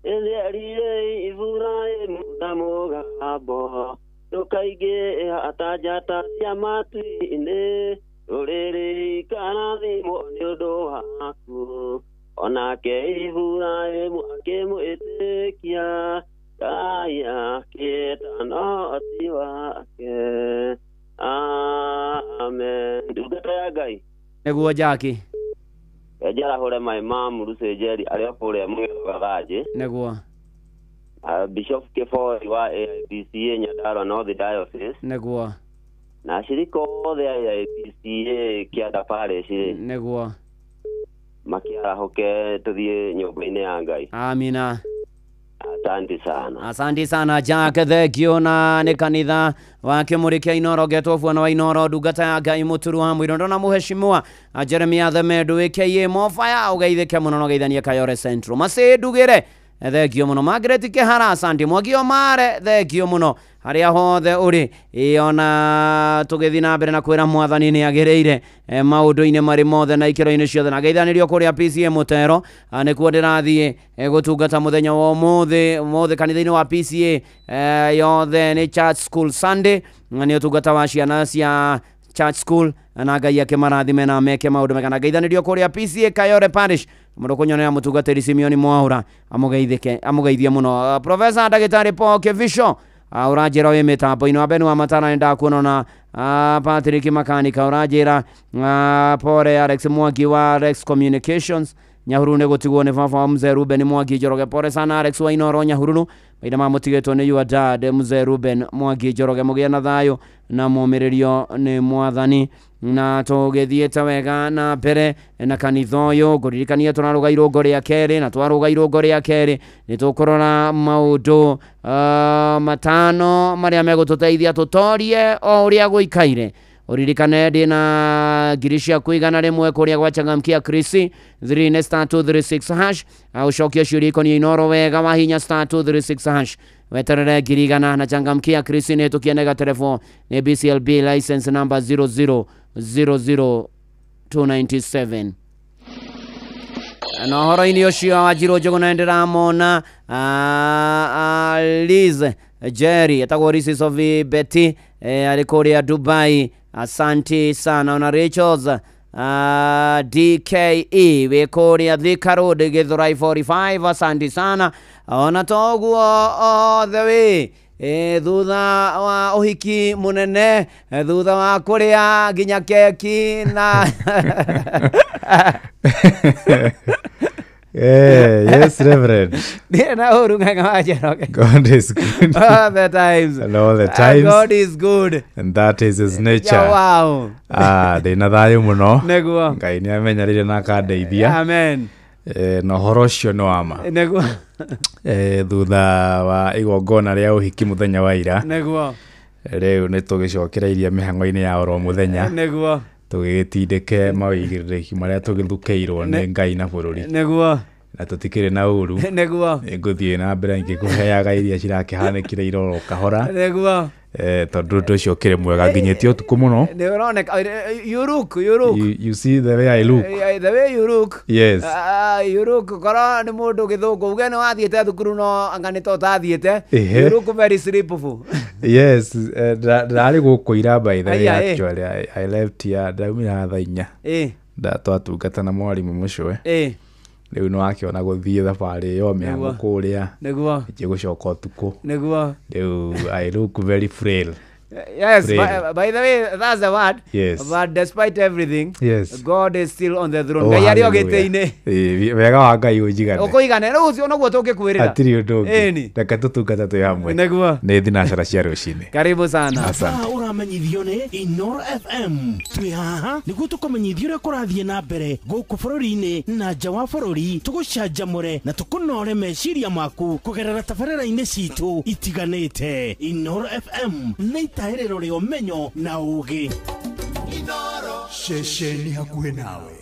ĩtherire Iburahĩmu na mũgambo ndũkaingĩha ta njata cia matu-inĩ rũrĩrĩ karathimwo nĩ ũndũ waku onake Iburahĩmu akĩmwĩtĩkia Ngai akĩĩta no ti wake. Amen. Ndungata ya Ngai. Neguo Jaki. Njarahũre maĩ ma Mũruce Njeri arĩa kũrĩa Mũgĩthoga Thanjĩ. Neguo. Bishop Kĩboi wa AIPCA Nyandarua North Diocese. Neguo. Na ashirika othe ya AIPCA Kianda Parish. Neguo. Makiarahoke tũthiĩ nyũmba-inĩ ya Ngai. Amina. Asante sana. Asante sana Jack thengio na nĩ kanitha wa Kĩmũrĩ kĩa Inoro getwo bwana wa Inoro ndungata ya Ngai Mũturi wa Mũirũ ndona mũheshimiwa Jeremia Themendu aka Mofaya ũgeithĩke mũno no geithanie Kayore Central Masĩ ndugĩre thengio mũno Margaret Kĩhara asante Mwagio Mare thengio mũno harĩa hothe ũrĩ ona tũgĩthiĩ na mbere na kwĩra mwathani nĩ agĩrĩire maũndũ-inĩ marĩ mothe na ikĩro-inĩ ciothe na geithanĩrio kũrĩa PCA Mũtero nĩkuo ndĩrathiĩ gũtungata mũthenya wa ũmũthĩ kanitha-inĩ wa PCA yothe nĩ Church School Sunday na nĩ ũtungata wa ciana cia Church School na Ngai akĩmarathime na meke maũndũ mega na geithanĩrio kũrĩa PCA Kayore Parish mũndũ kũnyonera mũtungatĩri Simeon Mwaura amũgeithie mũno Professor ndagĩtarĩ Paul Kevisho ũranjĩra wĩ mĩtambo-inĩ wa Benu wa Matara nĩnda kuona na Patrick Makanika ũranjĩra pore Alex Mwangi wa Alex Communications Nyahururu nĩ gũtigwo nĩ baba wa Mzee Ruben Mwangi Njoroge pore sana Alex wa Inoro Nyahururu maitha mamũtigĩtwo nĩ your dad Mzee Ruben Mwangi Njoroge mũgĩe na thayũ na mũmĩrĩrio nĩ mwathani na tũgĩthiĩte wega na mbere na kanitha ũyũ ngũririkania tũrarũga irũngo rĩa kerĩ na twarũga irũngo rĩa kerĩ nĩ tũkũrora maũndũ matano marĩa megũtũteithia tũtorie o ũrĩa gũikaire uririkane ndĩ na ngiri cia kũigana rĩmwe kũrĩa gwa Changamkia Krisi 3*236# ũcokie ciũria ikoniĩ Inoro wega wahinya *236# weterere ngiri igana na Changamkia Krisi nĩ tũkienega telefoni nĩ BCLB license number 0000297 na horo-inĩ ũcio wa Njirũ Njũgũ na ndĩramona Liz Jerry etagwo Risis of Betty arĩ kũrĩa Dubai asante sana ona Rachels DKE wĩ kũrĩa Thika Road Githurai 45 asante sana ona toguo othe wĩ thutha wa ũhiki mũnene thutha wa kũrĩa nginya keki na yes, Reverend. God is good. All the times. And all the times. God is good. And that is his nature. Wow. Ndĩna thayũ mũno. Nĩguo. Ngai nĩ amenyerire na akandeithia. Amen. Na ũhoro ũcio nĩ wa ma. Nĩguo. Thutha wa igongona rĩa ũhiki mũthenya wa ira. Nĩguo. Rĩu nĩ tũgĩcokereirie mĩhang'o-inĩ ya oro mũthenya. Nĩguo. Tũgĩtindĩke mawĩigĩrĩrĩki marĩa tũgĩthukĩirwo nĩ Ngai na bũrũri. Nĩguo. Na tũtikĩrĩ na ũru. Nĩguo. Ngũthiĩ na mbere ngĩkũheaga iria cirakĩhanĩkire iroro kahora. Nĩguo. Tondũ ũndũ ũcio ũkĩrĩ mwega nginyĩtie ũtukũ mũno. Nĩ ũroneka you look. You see the way I look. The way you look. Yes. You look korwo nĩ mũndũ gĩthũngũ uge nĩ wathiĩte thukuru no anga nĩ to tathiĩte. You look very sleepful. Yes, ndari gukuira by the way actually I left here ndaumira thaa 4. Ndatwatungata na mwarimu mucwe. Riu no akiona guthie thabari yo mihango kuria. Niguo. Ngigucoka utuku. Niguo. Riu I look very frail. Yes, by the way, that's the word. Yes. But despite everything, yes, God is still on the throne. Ngai ari ogete-ini. Wega wa Ngai ujigane. Ukoigane no ucio no guo tukikwirira. Atiri undu. Reke tutungata tu hamwe. Niguo. Ni thinacara cia rucini. Karibu sana. Asante. Uramenyithio ni Inoro FM. Twi haha niguo tukumenyithio uria kurathie na mbere guku bururi-ini na nja wa bururi, tugucanjamure na tukunore meciria maku kugerera tabarĩra-inĩ citu itiganĩte. Inoro FM itaherero ria umenyo na ugi. Inoro shesheni hakuhe nawe.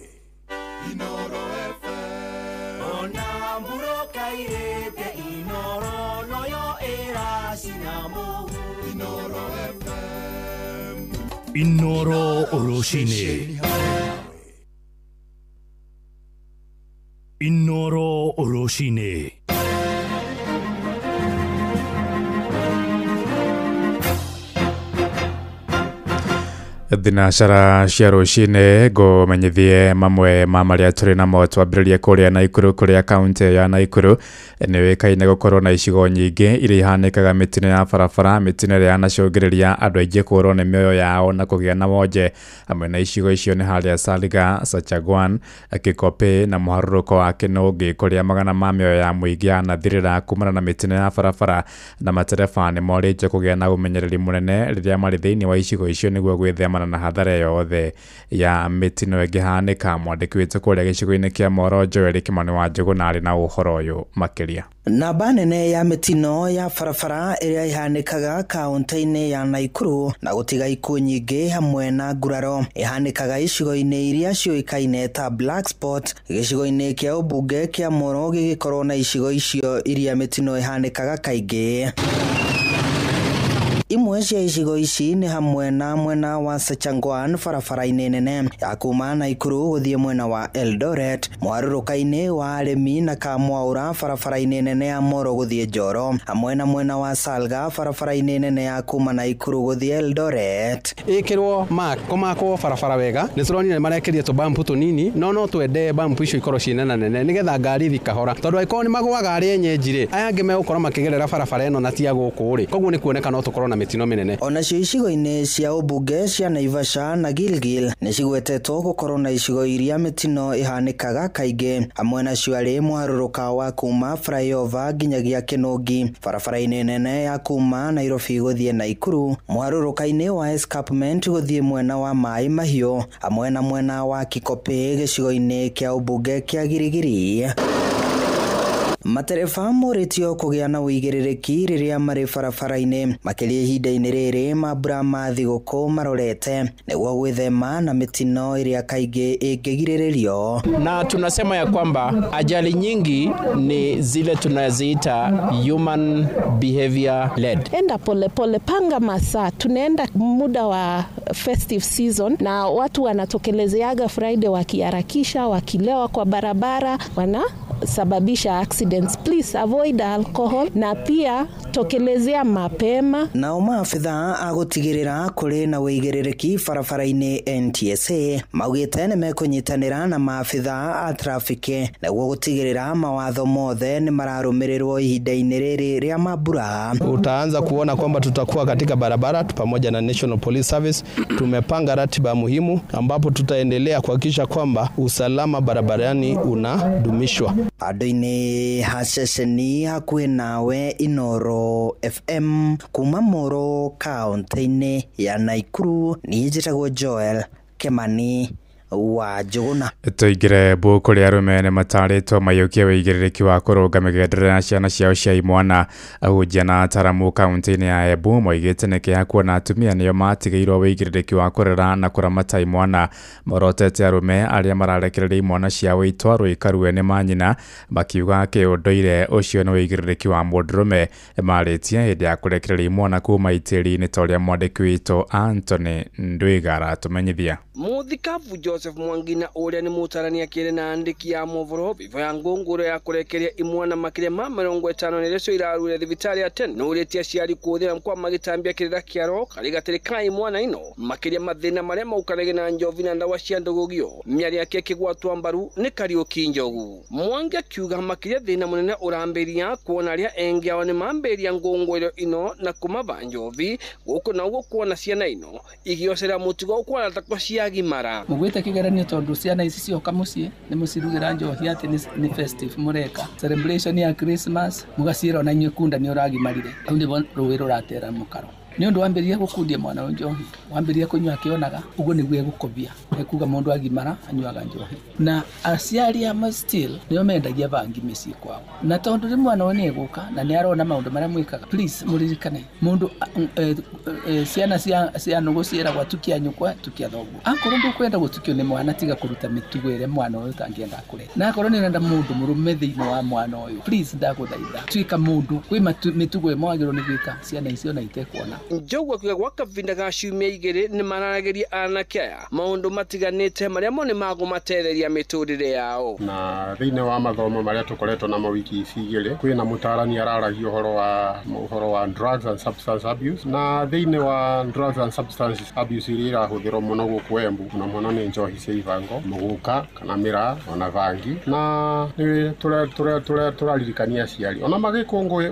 Inoro FM ona mburoka irete Inoro noyo era sinamu. Inoro FM Inoro oroshine. Inoro oroshine. Thinacara cia rucini ngumenyithie mamwe ma maria turi namo twambiririe kuria Naikuru kuria kaunti ya Naikuru ni wikaine gukorwo na icigo nyingi iria ihanikaga mitino ya barabara, mitino iria yanacungiriria andu aingi kurwo ni mioyo yao na kugia na wonje. Amwe na icigo icio ni haria Salga, Sachagwan, Kikope na muharuruko wa Kinungi kuria magana ma mioyo ya muingi yanathirira kumana na mitino ya barabara, na matereba ni morite kugia na umenyereri munene riria mari thiini wa icigo icio niguo gwithema na hathara yothe ya mitino ingihanika. Mwandiki witu kuria gicigo-ini kia Moro Joel Kimani wa Njuguna ari na uhoro uyu makiria. Namba nene ya mitino ya barabara iria ihanikaga kaunti-ini ya Naikuru na gutiga ikuũ nyingi hamwe na nguraro ihanikaga icigo-ini iria ciuikaine ta Black Spot. Gicigo-ini kia ubunge kia Moro gigikorwo na icigo icio iria mitino ihanikaga kaingi. Imwe cia icigo ici ni hamwe na mwena wa Sachangwan, barabara-ini nene ya kuma Naikuru guthie mwena wa Eldoret, mwaruruka-ini wa Aremi na Kamwaura, barabara-ini nene ya Moro guthie Njoro, hamwe na mwena wa Salga, barabara-ini nene ya kuma Naikuru guthie Eldoret. Ikirwo komako barabara wega ni turonire marekerie tu bump tunini, no twende bump icio ikorwo cinena nene nigetha ngari thikahora, tondu aikoo ni magwaga ari enyenjire aya angi megukora makigerera barabara eno na tia guku ri, koguo ni kuoneka no tukorwo na mitino minene. Ona cio icigo-ini cia ubunge cia Naivasha na Gilgil ni cigwetetwo gukorwo na icigo iria mitino ihanikaga kaingi, hamwe na cio ari muharuruka wa kuma flyover nginyagia Kinungi, barabara-ini nene ya kuma Nairobi guthie Naikuru, muharuruka-ini wa escarpment guthie mwena wa Mai Mahiu, hamwe na mwena wa Kikope gicigo-ini kia ubunge kia Girigiri. Matereba moritio kugia na uigĩrĩrĩki riria mari barabara-ini makiria ihinda-ini riri mambura ma thigũkũ marorete niguo gwithema na mitino iria kaingi ingigirĩrĩrio. Na tunasema ya kwamba ajali nyingi ni zile tunaziita human behavior led. Enda pole pole, panga masaa, tunaenda muda wa festive season na watu wanatokelezeaga Friday wakiharakisha, wakilewa kwa barabara, sababisha accidents. Please avoid alcohol na pia tokelezea mapema. Nao maafitha agutigirira kuri na uigĩrĩrĩki barabara-ini NTSA maugite ni mekunyitanira na maafitha a traffic niguo gutigirira mawatho mothe ni mararumirirwo ihinda-ini riri ria mambura. Utaanza kuona kwamba tutakuwa katika barabara pamoja na National Police Service. Tumepanga ratiba muhimu ambapo tutaendelea kuhakikisha kwamba usalama barabarani unadumishwa. Andu-ini haceceni hakuhi nawe Inoro FM kuma Moro kaunti-ini ya Naikuru. Ni njitagwo Joel Kimani wa Njuguna. Tuigire buku ria rumene mataritwo mayukie wigĩrĩrĩki wa kurunga migendere na ciana ciao cia imwana. Ahunjia na ataramu kaunti-ini ya Embu moigĩte nĩ kĩeha kuona atumia nĩo matigĩirwo wigĩrĩrĩki wa kurera na kuramata imwana. Morotete arume arĩa mararekereria imwana ciao itwarwo ikarue nĩ manyina, makiuga kĩũndũire ũcio nĩ wigĩrĩrĩki wa mũndũrũme. Marĩtie hĩndĩ ya kurekereria imwana kuma itĩri-inĩ ta ũrĩa mwandĩki witũ Anthony Ndwiga aratumenyithia. Muthikabu Joseph Mwangina uria ni mutarania kire na andiki ya movoro bivo ya ngunguro ya kurekeria imwana makire ma 50 nirecio irarure thibitari ya ten no uretia ciari kuthira mkwa magitambia kirira kiaro karigatiri kai mwana ino makire mathina maria maukarege na njovi na ndawa cia ndogogio miari yake kigwatwa mbaru ni Kariuki Njogu. Mwangi akiuga makire thina munene urambiria kuona ria engi ao ni mambiria ngunguro ino na kumava njovi guku na ugo kuona ciana ino igiocera mutigo kuona takwa ciagimara mugwite kigeranio tondu ciana ici cioka mucii ni mucirugira njohi ati ni festive mureka celebration ya Christmas mugacira na inywe kunda ni uragimarire au ni ruwi ruratera mukaro ni undu wambiria gukundia mwana wa njohi wambiria kunywa akionaga ugo ni gwe gukobia ekuga mundu agimara anywaga njohi na aciari ama still ni mendagia bangi micii kwao na tondu rimwe mwana ni eguka na ni arona maundu maria mwikaga please muririkane mundu ciana cia nugu ciera gwa tukia nyukwa tukia thogu akoro ndukwenda gutukio ni mwana tiga kuruta mitugo ire mwana uyu tangienda kure na akoro ni nenda mundu murume thiini wa mwana uyu please ndaguthaitha twika mundu kwi mitugo imwagiro ni gwika ciana icio na itekuona Njogu akiuga gwa kavinda ga ciumia igiri ni mararageria anake aya maundu matiganite maria mo ni magumatetheria miturire yao na thiini wa mathomo maria tukoretwo na mawiki ici igiri kwina mutarani araragia uhoro wa drugs and substance abuse na thiini wa drugs and substance abuse iria irahuthirwo muno guku Embu na muno ni njohi cia ivango muguka kana mira ona vangi na ni turaririkania aciari ona magikungwe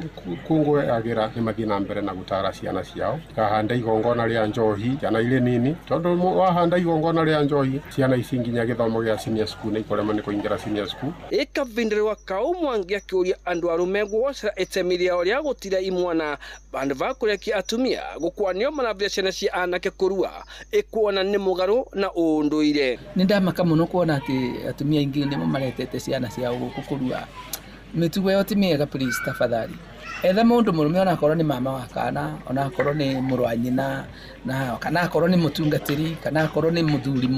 agira ni mathii na mbere na gutara ciana ciao kahanda igongona ria njohi ciana ile nini tondu wahanda igongona ria njohi ciana ici nginya githomo gia senior school ni ikorema ni kuingira senior school ikavindirwa Kau Mwangi akiuria andu arume gwocera itemiria ria gutira imwana bandu bakurekia atumia gukwanio manavia ciana cia anake kurua ikuona ni mugaru na unduire ni ndamaka muno kuona ati atumia ingi ni maretete ciana ciao gukurua mitugo yo ti miega please tafadhali etha mundu murume ona korwo ni mama wa kana ona korwo ni murwa nyina na kana korwo ni mutungatiri kana korwo ni muthuri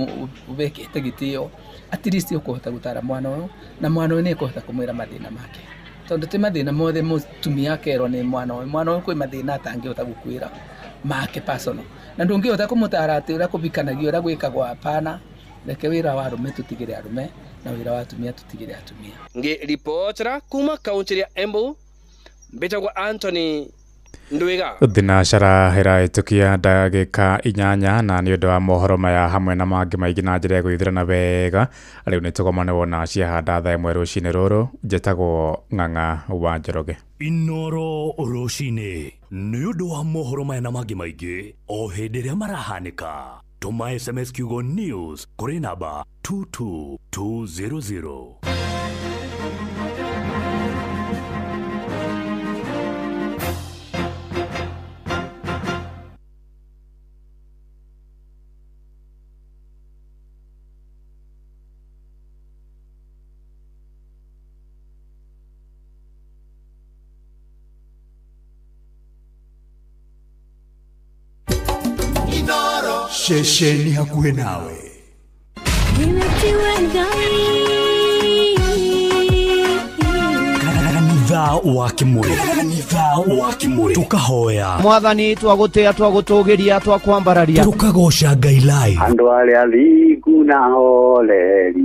ubekete gitio at least ukuhota gutara mwana uyu na mwana uyu ni ukuhota kumwira mathina make tondu ti mathina mothe mutumia kero ni mwana uyu kwi mathina atangihota gukwira make personal na ndungihota kumutara ati ura kubikanagio ura gwikagwa hapana reke wira wa arume tutigire arume na wira wa atumia tutigire atumia ngi reportera kuma kaunti ya Embu Betagwa Anthony Ndwiga thinacara iraitukia ndagika 8 na ni undu wa mohoro maya hamwe na mangi maingi na njira ya gwithirana wega riu ni tugomane wona ciahanda thaa imwe rucini ruru njitagwo Ng'ang'a wa Njoroge Inoro rucini ni undu wa mohoro maya na mangi maingi o hindi ria marahanika tuma SMS kiugo news kuri namba 22200 Shesheni hakuhe nawe kanitha wa Kimuri tukahoya mwathani twagutea twagutugiria twakwambararia tukagosha Ngai live andu aria thiku na holeri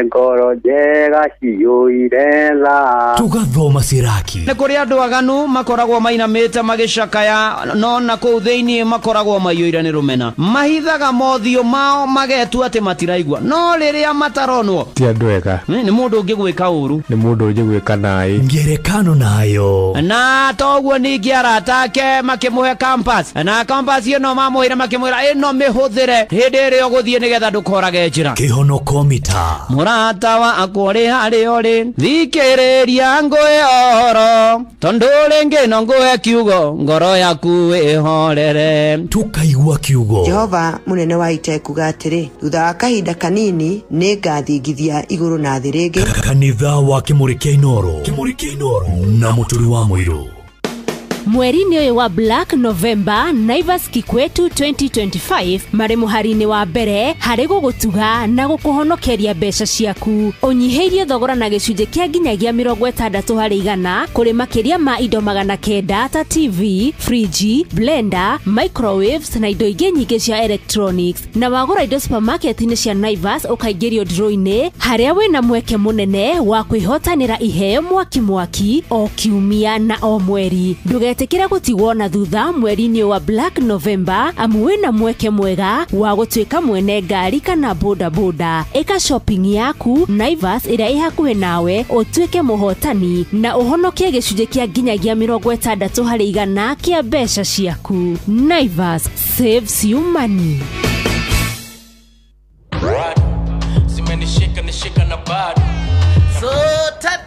ngoro njega ciyuire tha tugathoma ciraki nĩ kũrĩ andũ aganu makoragwo mainamĩte magĩcakaya no na kũu thĩinĩ makoragwo maiyũire nĩ rũmena mahithaga mothiũ mao magetua atĩ matiraigua no rĩrĩa mataronwo ti andũ ega nĩ mũndũ ũngĩ gwĩka ũru nĩ mũndũ ũngĩ gwĩka naĩ ngerekano nayo na toguo ningĩ arata ake makĩmũhe campus na campus ĩno mamũhĩre makĩmwĩra ĩno mĩhũthĩre hĩndĩ ĩrĩa ũgũthiĩ nĩgetha ndũkorage njĩra kĩhonoko mita murata wakwa ri hari uri thikiriria ngũhe oro tondu ringi no ngũhe kiugo ngoro yaku ihorere tukaigua kiugo Jehova munene wa ita kuga atiri thutha wa kahinda kanini ni ngathingithia iguru na thĩ rĩngĩ kanitha wa Kimuri kia Inoro na muturi wa Muiru Mweri-inĩ ũyũ wa Black November, Naivas Kikwetu 2025 marĩ mũhari-inĩ wa mbere harĩ gũgũtuga na gũkũhonokeria mbeca ciaku. Ũnyihĩirie thogora na gĩcunjĩ kĩa nginyagia 60% kũrĩ makĩria ma indo 900 ta TV, fridge, blender, microwaves na indo ingĩ nyingĩ cia electronics. Na wagũra indo supermarket-inĩ cia Naivas ũkaingĩrio draw-inĩ harĩa wĩna mweke mũnene wa kwĩhotanĩra iheo mwaki o kiumia na o mweri. Ndũgetĩkĩre gũtigwo na thutha mweri-inĩ wa Black November amu wĩna mweke mwega wa gũtuĩka mwene ngari kana boda. Ĩka shopping yaku Naivas ĩrĩa ĩ hakuhĩ nawe ũtuĩke mũhotani na ũhonokie gĩcunjĩ kĩa nginyagia 60% kĩa mbeca ciaku. Naivas saves you money. Zimenishika na bado. So tatu.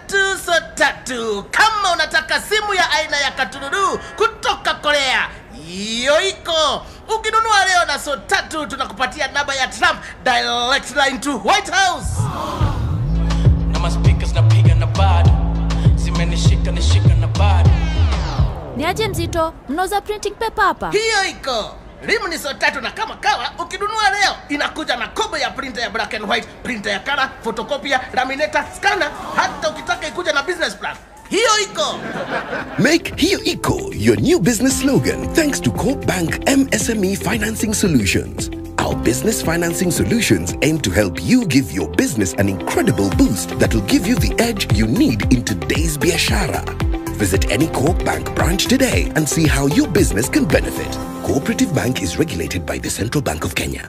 Kama unataka simu ya aina ya Katululu kutoka Korea, hiyo iko. Ukinunua leo na so tatu tunakupatia namba ya Trump direct line to White House. Na maspikers napiga na bado. Zimenishika na bado. Ni aje Mzito, mnauza printing paper hapa? Hiyo iko. Limu ni so tatu na kama kawa ukinunua leo inakuja na kobo ya printer ya black and white, printer ya color, photocopy, laminator, scanner, hata ukitaka ikuja na business plan. Hiyo iko. Make Hiyo Iko your new business slogan thanks to Coop Bank MSME Financing Solutions. Our business financing solutions aim to help you give your business an incredible boost that will give you the edge you need in today's biashara. Visit any Coop Bank branch today and see how your business can benefit. Cooperative Bank is regulated by the Central Bank of Kenya.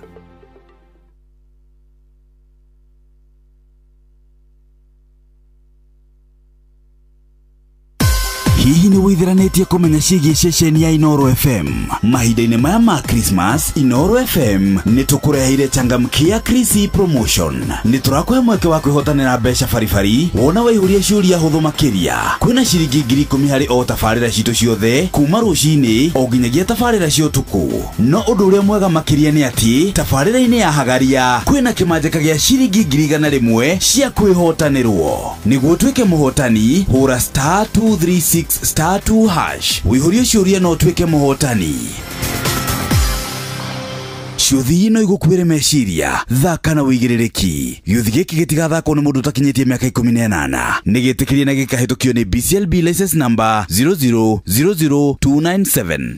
Hihi ni withiranetie kumenya ciĩgiĩ ceceni ya Inoro FM. Mahinda-inĩ maya ma Christmas, Inoro FM nĩtũkũreheire changamkia Chrissy promotion. Nĩtũrakũhe mweke wa kwĩhotanĩra mbeca baribari wona waihũria ciũria hũthũ makĩria. Kwĩna ciringi 10,000 harĩ o tabarĩra citũ ciothe kuma rũcinĩ o nginyagia tabarĩra cia ũtukũ. No ũndũ ũrĩa mwega makĩria nĩ atĩ tabarĩra-inĩ ya Hagaria kwĩna kĩmanjĩka gĩa ciringi 100,000 cia kwĩhotanĩrwo. Nĩguo ũtuĩke mũhotani, hũra *236*2# wĩihũrie ciũria no ũtuĩke mũhotani. Ciũthi ino igũkuĩre meciria, thaka na wĩigĩrĩrĩki. Gĩũthi gĩkĩ gĩtigathakwo nĩ mũndũ ũtakinyĩtie mĩaka 18. Nĩgĩtĩkĩrie na gĩkahĩtũkio nĩ BCLB license number 0000297.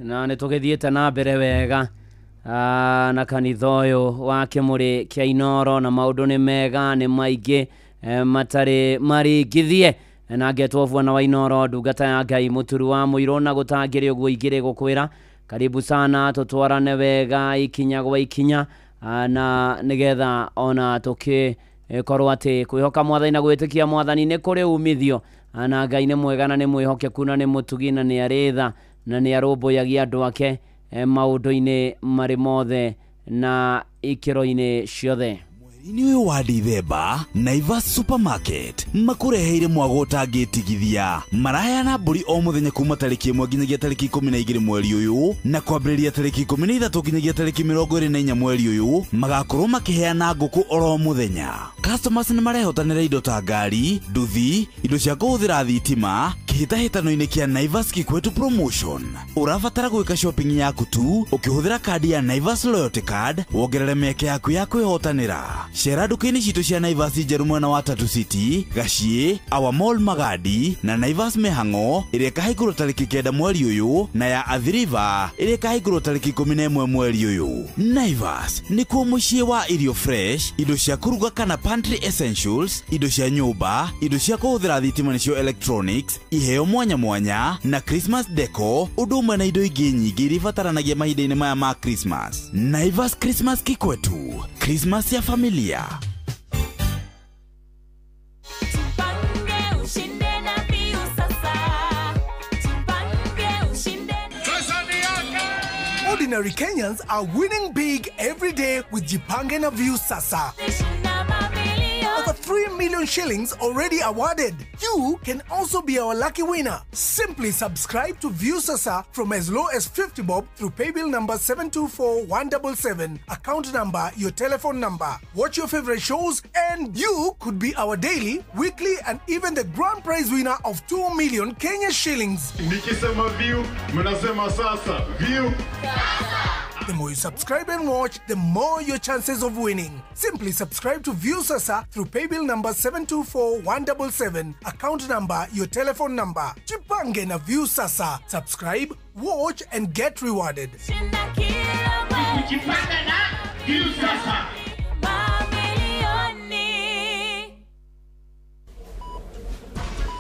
Na nĩtũgĩthiĩte na mbere wega na kanitha ũyũ wa Kĩmũrĩ kĩa Inoro, na maũndũ nĩ mega, nĩ maingĩ matarĩ maringithie. Na ngetwo bwana wa Inoro, ndungata ya Ngai mũturu wa mũirũ na gũtangĩrĩ ũguo igĩrĩ gũkwĩra karibu sana, tũtwarane wega ikinya gwa ikinya, na nĩgetha ona tũkĩkorwo atĩ kwĩhoka Mwathani na gwĩtĩkia Mwathani nĩ kũrĩ umithio, na Ngai nĩ mwega na nĩ mwĩhokeku na nĩ mũtugi na nĩ arĩtha na nĩ arũmbũyagia andũ ake maũndũ-inĩ marĩ mothe na ikĩro-inĩ ciothe. Mweri-inĩ ũyũ wa Dithemba, Naivas Supermarket makũreheire mwago ũtangĩtigithia. Maraheana mbũri o mũthenya kuma tarĩki 1 nginyagia tarĩki 12 mweri ũyũ, na kwambĩrĩria tarĩki 13 nginyagia tarĩki 24 mweri ũyũ magakorwo makĩheana ngũkũ oro mũthenya. Customers nĩ marehotanĩra indo ta ngari, nduthi, indo cia kũhũthĩra thitima, kĩhĩtahĩtano-inĩ kĩa Naivas Kikwetu promotion. Ũrabatara gwĩka shopping yaku tu ũkĩhũthĩra kadi ya Naivas Loyalty Card wongerere mĩeke yaku ya kwĩhotanĩra. Cera nduka-inĩ citũ cia Naivas njerũ mwena wa Tatu City, Gaciĩ, Our Mall Magadi na Naivas Mĩhang'o ĩrĩa ĩkahingũrwo tarĩki 9 mweri ũyũ, na ya Athi River ĩrĩa ĩkahingũrwo tarĩki 11 mweri ũyũ. Naivas nĩkuo mũciĩ wa irio fresh, indo cia kũruga kana pantry essentials, indo cia nyũmba, indo cia kũhũthĩra thitima nĩcio electronics, iheo mwanya mwanya na Christmas deco, ũndũ ũmwe na indo ingĩ nyingĩ iria ibataranagia mahinda-inĩ maya ma Christmas. Naivas Christmas Kikwetu, Christmas ya familia. Ordinary Kenyans are winning big every day with Jipange na View Sasa. Over 3 million shillings already awarded. You can also be our lucky winner. Simply subscribe to Viewsasa from as low as 50 bob through paybill number 724177, account number, your telephone number. Watch your favorite shows and you could be our daily, weekly and even the grand prize winner of 2 million Kenya shillings. Nikisema view, mnasema sasa. View. The more you subscribe and watch, the more your chances of winning. Simply subscribe to Viewsasa through paybill number 724177, account number, your telephone number. Jipange na Viewsasa. Subscribe, watch and get rewarded. Kujipanga na Viewsasa.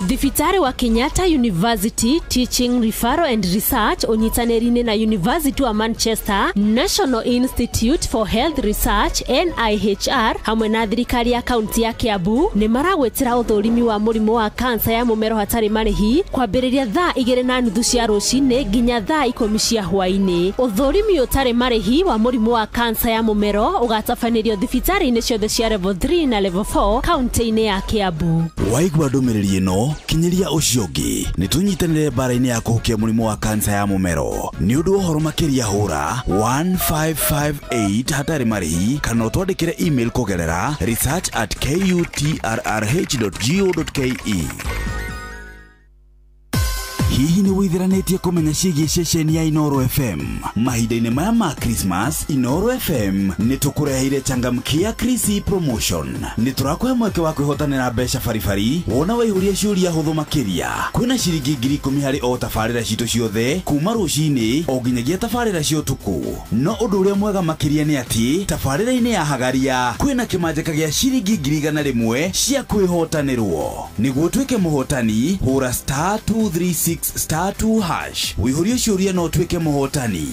Thibitari wa Kenyatta University Teaching Referral and Research onyitanĩri-inĩ na University wa Manchester, National Institute for Health Research NIHR hamwe na thirikari ya kaunti ya Kiambu nĩ maragwetera ũthũrimi wa mũrimũ wa kansa ya mũmero hatarĩ marĩhi kwambĩrĩria thaa 2:30 cia rũcinĩ nginya thaa 10 cia hwaĩ-inĩ. Ũthũrimi ũtarĩ marĩhi wa mũrimũ wa kansa ya mũmero ũgatabanĩrio thibitari-inĩ ciothe cia level 3 na level 4 kaunti-inĩ ya Kiambu. Waigua ndũmĩrĩri ĩno kinyiria ucio ũngĩ nĩtũnyitanĩre mbara-inĩ ya kũhukia mũrimũ wa kansa ya mũmero. Nĩ ũndũ ũhoro makĩria hũra 1558 hatarĩ marĩhi kana ũtwandĩkĩre email kũgerera research@kutrrh.go.ke. Hihi nĩ wĩtheranĩtie kũmenya ciĩgiĩ ceceni ya Inoro FM? Mahinda-inĩ maya ma Christmas, Inoro FM nĩ tũkũreheire changamkia Chrissy promotion. Nĩ tũrakũhe mweke wa kwĩhotanĩra mbeca baribari wona waihũria ciũria hũthũ makĩria. Kwĩna ciringi 10,000 harĩ o tabarĩra citũ ciothe kuma rũcinĩ o nginyagia tabarĩra cia ũtukũ. No ũndũ ũrĩa mwega makĩria nĩ atĩ tabarĩra-inĩ ya Hagaria kwĩna kĩmanjĩka gĩa ciringi 100,000 cia kwĩhotanĩrwo. Nĩguo tuĩke mũhotani, hũra *236*2# wĩihũrie ciũria no tuĩke mũhotani.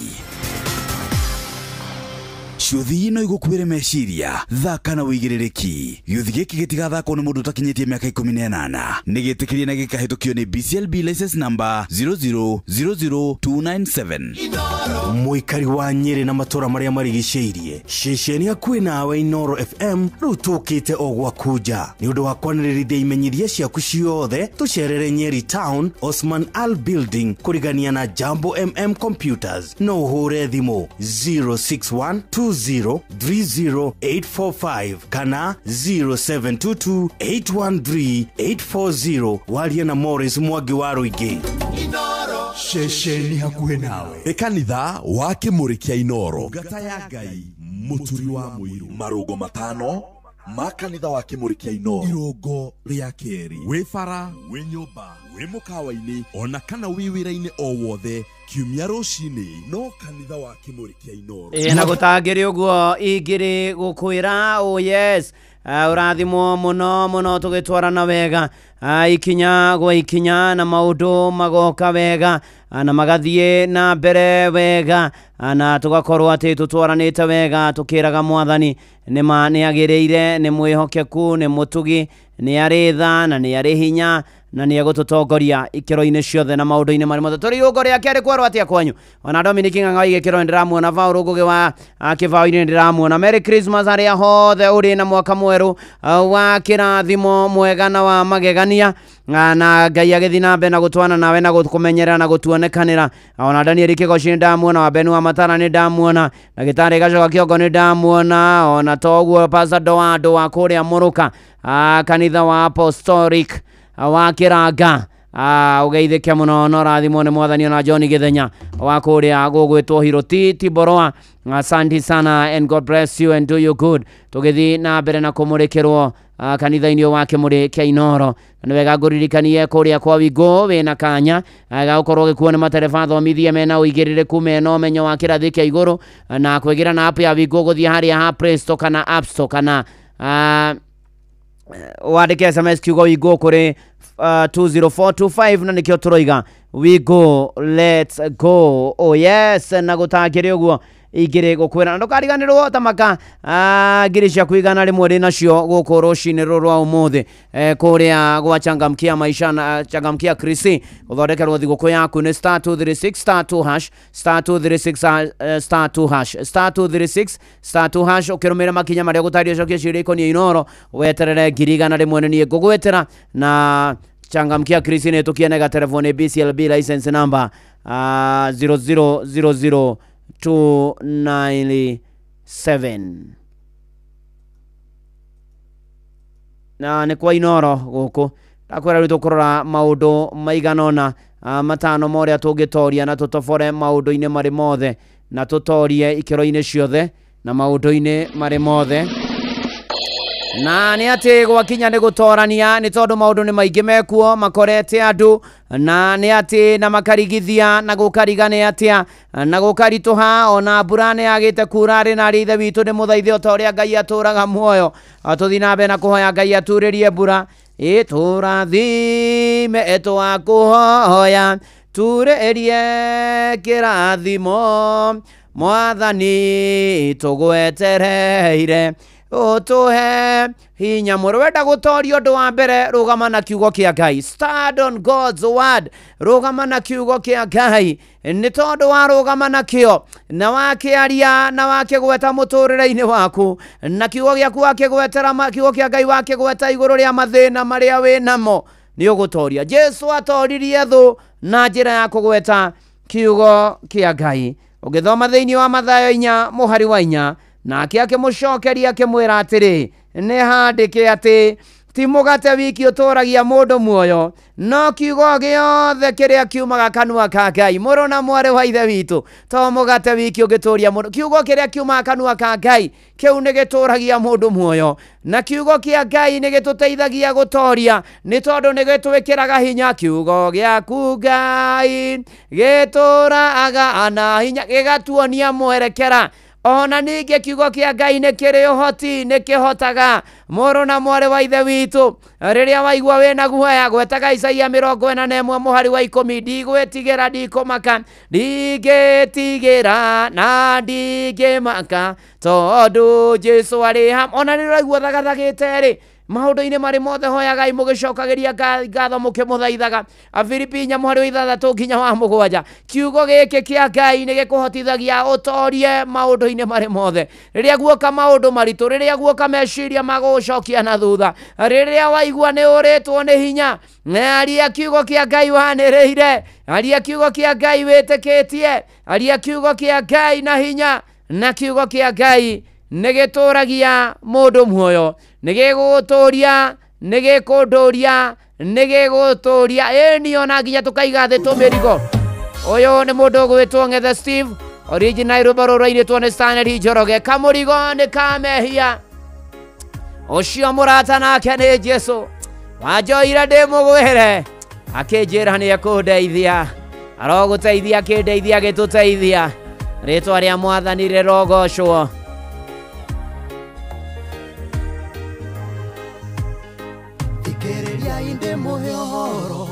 Ciũthi ino igũkuĩre meciria, thaka na wĩigĩrĩrĩki. Gĩũthi gĩkĩ gĩtigathakwo nĩ mũndũ ũtakinyĩtie mĩaka 18. Nĩgĩtĩkĩrie na gĩkahĩtũkio nĩ BCLB license number 0000297. Mũikari wa Nyeri na matũra marĩa marigicĩirie, ceceni hakuhĩ nawe Inoro FM rĩu tũkĩte o gwakuja. Nĩ ũndũ wa kwanĩrĩrithia imenyithia ciaku ciothe, tũcerere Nyeri Town, Osman Al Building, kũrigania na Jambo MM Computers. No ũhũre thimũ 06120300845 kana 0722813840 waria na Morris Mwangi wa Rũingĩ. Inoro ceceni hakuhĩ nawe. Kanitha wa Kĩmũrĩ kĩa Inoro. Ngata ya Ngai mũturi wa mũiru. Marũgo matano ma kanitha wa Kĩmũrĩ kĩa Inoro. Irũngo rĩa kerĩ. Wĩ bara, wĩ nyũmba, wĩ mũkawa-inĩ ona kana wĩ wĩra-inĩ o wothe kiumia rũcinĩ no kanitha wa Kĩmũrĩ kĩa Inoro. Na gũtangĩrĩ ũguo ingĩrĩ gũkwĩra oh yes ũrathimwo mũno tũgĩtwarana wega ikinya gwa ikinya na maũndũ magoka wega na magathiĩ na mbere wega na tũgakorwo atĩ tũtwaranĩte wega tũkĩraga Mwathani nĩ agĩrĩire nĩ mwĩhokeku nĩ mũtugi nĩ arĩ tha na nĩ arĩ hinya na nĩ agũtũtongoria ikĩro-inĩ ciothe na maũndũ-inĩ marĩ mothe. Tũrĩ ũgo rĩa kerĩ kwarwo atĩa kwanyu? Ona Dominic Ng'ang'a igĩkĩro ndĩramuona Vaũrũ Ngũgĩ wa kĩbaũ-inĩ ndĩramuona. Merry Christmas harĩa hothe ũrĩ na mwaka mwerũ wa kĩrathimo mwega na wa magegania na Ngai agĩthiĩ na mbere na gũtwana nawe na gũkũmenyerera na gũtuonekanĩra. Ona Daniel Kĩgoci ndamuona, wa Beni wa Matara nĩ ndamuona, Ndagĩtarĩ Gacoka Kĩongo nĩ ndamuona, ona toguo Pastor Doado wa kũrĩa Mũrũka kanitha wa Apostolic wa Kĩranga ugeithĩke mũno no rathimwo nĩ Mwathani na John Gĩthenya wa kũrĩa gũgwĩtwo Hiroti Tiboroa. Asante sana and God bless you and do you good. Tũgĩthiĩ na mbere na kũmũrĩkĩrwo kanitha-inĩ wa Kĩmũrĩ kĩa Inoro. Nĩ wega ngũririkanie kũrĩa kwa Wingũ wĩna kanya gũkorwo gĩkuo nĩ matereba thomithie mena ũigĩrĩrĩku mena ũmenyo wa kĩrathi kĩa igũrũ na kwĩgira na app ya Wingũ gũthiĩ harĩa ha Play Store kana App Store kana wandĩke SMS kiugo Wingũ kũrĩ 20425 na nĩkĩo tũroiga Wingũ let's go. Oh yes, na gũtangĩrĩ ũguo igire gukwira ndukariganirwo tamaka ngiri cia kuigana rimwe ri nacio guku rucini rwa umuthi kuria gwa changamkia maisha na changamkia Krisi uthondekerwo thiguku yaku ni star 236 star 2 hash star 236 star 2 hash star 236 star 2 hash ukirumira makinya maria gutario cokia ciria ikonie Inoro weterere ngiri igana rimwe ni ngugwetera na changamkia Krisi ne tukienega telefone BCLB license number 0000297 na ni kwa Inoro guku takwera rito kurora maundu maiganona matano moria tugitoria na tutofore maundu-ine mari mothe na tutorie ikero-ine ciothe na maundu-ine mari mothe na ni ati gwakinya ni gutorania ni tondu maundu ni maingi mekuo makorete andu na ni ati na makarigithia na gukarigane atia na gukarituha ona burane agite kurari na rithe witu ni muthaithio toria Ngai aturaga muoyo atuthinabe na kuhoya Ngai aturirie bura iturathime etwakuhoya turerie kirathimo mwathani tugwetereire utuhe hinya murwenda gutorio ndu wa mbere rugama na kiugo kia Ngai stand on God's word rugama na kiugo kia Ngai ni tondu wa rugama na kio na wakiaria na wakigweta muturire-ini waku na kiugo giaku wakigwetera kiugo kia Ngai wakigweta iguru ria mathina maria winamo ni ugutoria Jesu atoririe thu na njira ya kugweta kiugo kia Ngai ugithoma thiini wa Mathayo 4 muhari wa 4 na akiake mucokeria akimwira atiri ni handike ati ti mugate wiki utoragia mundu muoyo no kiugo giothe kiria kiumaga kanua ka Ngai muru na mwari wa ithe witu to mugate wiki ugitoria mundu kiugo kiria kiumaga kanua ka Ngai kiu ni gitoragia mundu muoyo na kiugo kia Ngai ni gituteithagia gutoria ni tondu ni gitwikiraga hinya kiugo giaku Ngai gituraga ana hinya gigatuonia mwerekera ona ninge kiugo kia Ngai ni kiri uhoti ni kihotaga muru na mwari wa ithe witu riria waigua wina guoya gwetaga Isaia 41 muhari wa 10 ndigwetigira ndikumaka ndigetigira na ndigimaka tondu Jesu ari ham ona niraigua thagathagite ri maundu-ine mari mothe hoya Ngai mugicokagiria ngatho mukimuthaithaga Afilipi 4:6 nginya wa 7 kiugo giki kia Ngai ni gikuhotithagia utorie maundu-ine mari mothe riria guoka maundu maritu riria guoka meciria magucokia na thutha riria waigua ni uritwo ni hinya na aria kiugo kia Ngai waniriire aria kiugo kia Ngai witikitie aria kiugo kia Ngai na hinya na kiugo kia Ngai nigituragia mundu muoyo nigiguturia nigikunduria nigiguturia eni ona nginya tukaiga thi tumirigo uyu ni mundu gwitwo Ngethe Steve original rubarura-ini tuone Stanley Njoroge kamurigo ni kamehia ucio murata nake ni Jesu wanjoire ndi mugwire akinjira ni akundeithia aroguteithia akindeithia agituteithia ritwa ria Mwathani rirogocwo Thikiriria inde muhoro